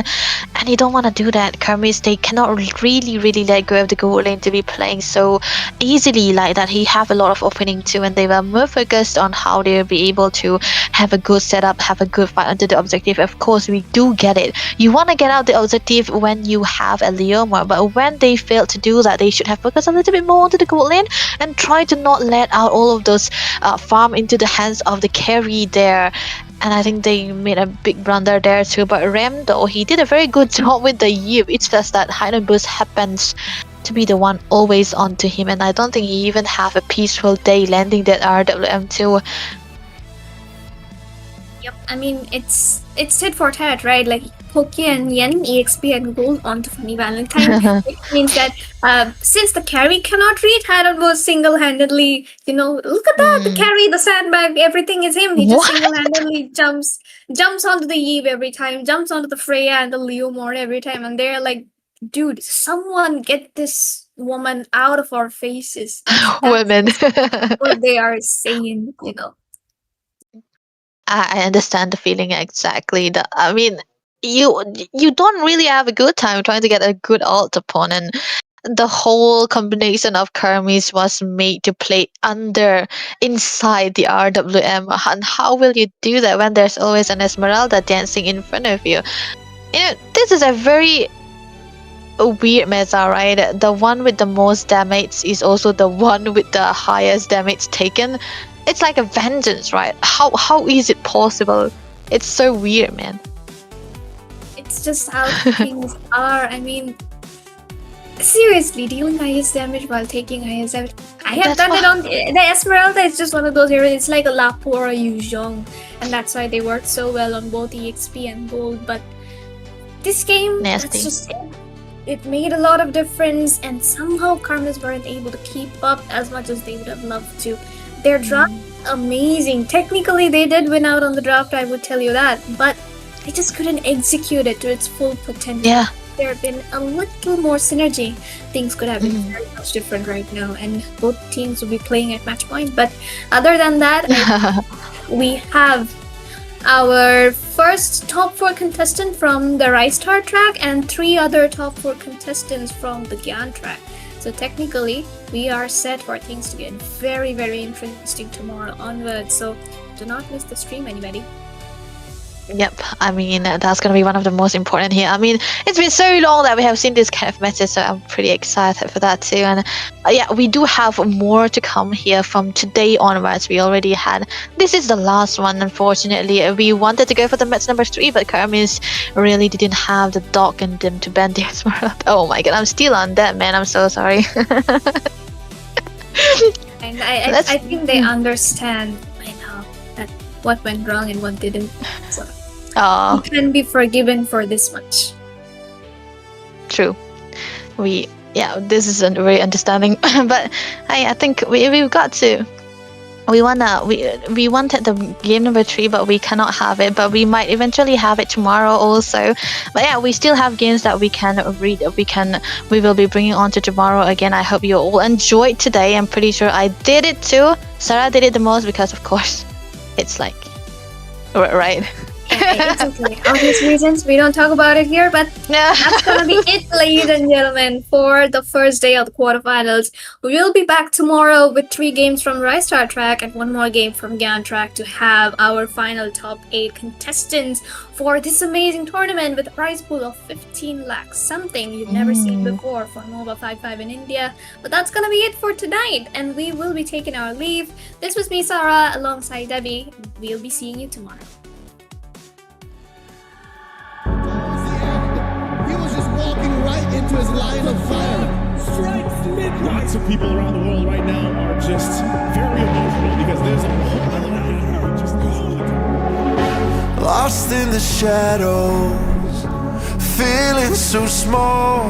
And you don't want to do that. Kermis, they cannot really let go of the gold lane to be playing so easily like that. He have a lot of opening too, and they were more focused on how they'll be able to have a good setup, have a good fight onto the objective. Of course, we do get it. You want to get out the objective when you have a Leomar, but when they fail to do that, they should have focused a little bit more onto the gold lane and try to not let out all of those farm into the hands of the carry there. And I think they made a big blunder there too. But Rem, though, he did a very good job with the Yip. It's just that Hidden Boost happens to be the one always onto him, and I don't think he even have a peaceful day landing that RWM too. Yep, I mean it's tit for tat, right? Like Poki and Yen, EXP and gold onto Funny Valentine, which means that since the carry cannot read, Haddon was single-handedly, look at that, the carry, the sandbag, everything is him. He just single-handedly jumps onto the Eve every time, jumps onto the Freya and the Leomord every time, and they're like, dude, someone get this woman out of our faces. Women. What they are saying, I understand the feeling exactly. I mean, you don't really have a good time trying to get a good ult upon, and the whole combination of Kermis was made to play inside the RWM. And how will you do that when there's always an Esmeralda dancing in front of you? This is a very weird meta, right? The one with the most damage is also the one with the highest damage taken. It's like a vengeance, right? How is it possible? It's so weird, man. It's just how things are. I mean, seriously, dealing highest damage while taking highest damage. I have done it on the Esmeralda. It's just one of those areas. It's like a Lapu or a Yuzhong, and that's why they work so well on both EXP and Gold. But this game, Nasty. That's just it made a lot of difference, and somehow Karmas weren't able to keep up as much as they would have loved to. Their draft amazing. Technically, they did win out on the draft, I would tell you that, but they just couldn't execute it to its full potential. Yeah. There had been a little more synergy, things could have been very much different right now, and both teams would be playing at match point. But other than that, we have our first top 4 contestant from the Rise Star track and 3 other top 4 contestants from the Gyan track. So technically, we are set for things to get very, very interesting tomorrow onwards. So do not miss the stream, anybody. Yep, I mean, that's going to be one of the most important here. I mean, it's been so long that we have seen this kind of matches, so I'm pretty excited for that too. And yeah, we do have more to come here from today onwards. We already had, this is the last one, unfortunately. We wanted to go for the match number 3, but Kermis really didn't have the dog in them to bend the Esmeralda. Oh my god, I'm still on that, man. I'm so sorry. And I think they understand by now that what went wrong and what didn't. So you can be forgiven for this much. True. This isn't very understanding, but I think we've got to. We wanted the game number 3, but we cannot have it. But we might eventually have it tomorrow also. But yeah, we still have games that we can read. We will be bringing on to tomorrow again. I hope you all enjoyed today. I'm pretty sure I did it too. Sarah did it the most because, of course, it's like right. It's okay. Obvious reasons we don't talk about it here, but that's gonna be it, ladies and gentlemen, for the first day of the quarterfinals. We will be back tomorrow with 3 games from Rise Star track and 1 more game from Gyan track to have our final top 8 contestants for this amazing tournament with a prize pool of 15 lakhs, something you've never seen before for Moba 5-5 in India. But that's gonna be it for tonight, and we will be taking our leave. This was me, Sarah, alongside Debbie. We'll be seeing you tomorrow. He was just walking right into his line of fire. Strikes mid. Lots of people around the world right now are just very emotional because there's a whole other just Lost in the shadows, feeling so small.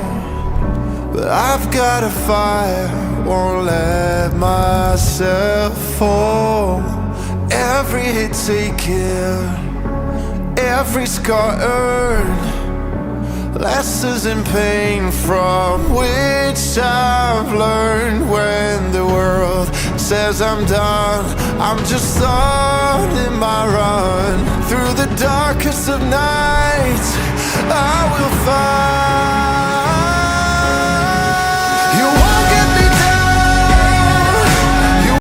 But I've got a fire, won't let myself fall. Every hit taken, every scar earned, lessons in pain from which I've learned. When the world says I'm done, I'm just starting my run through the darkest of nights. I will find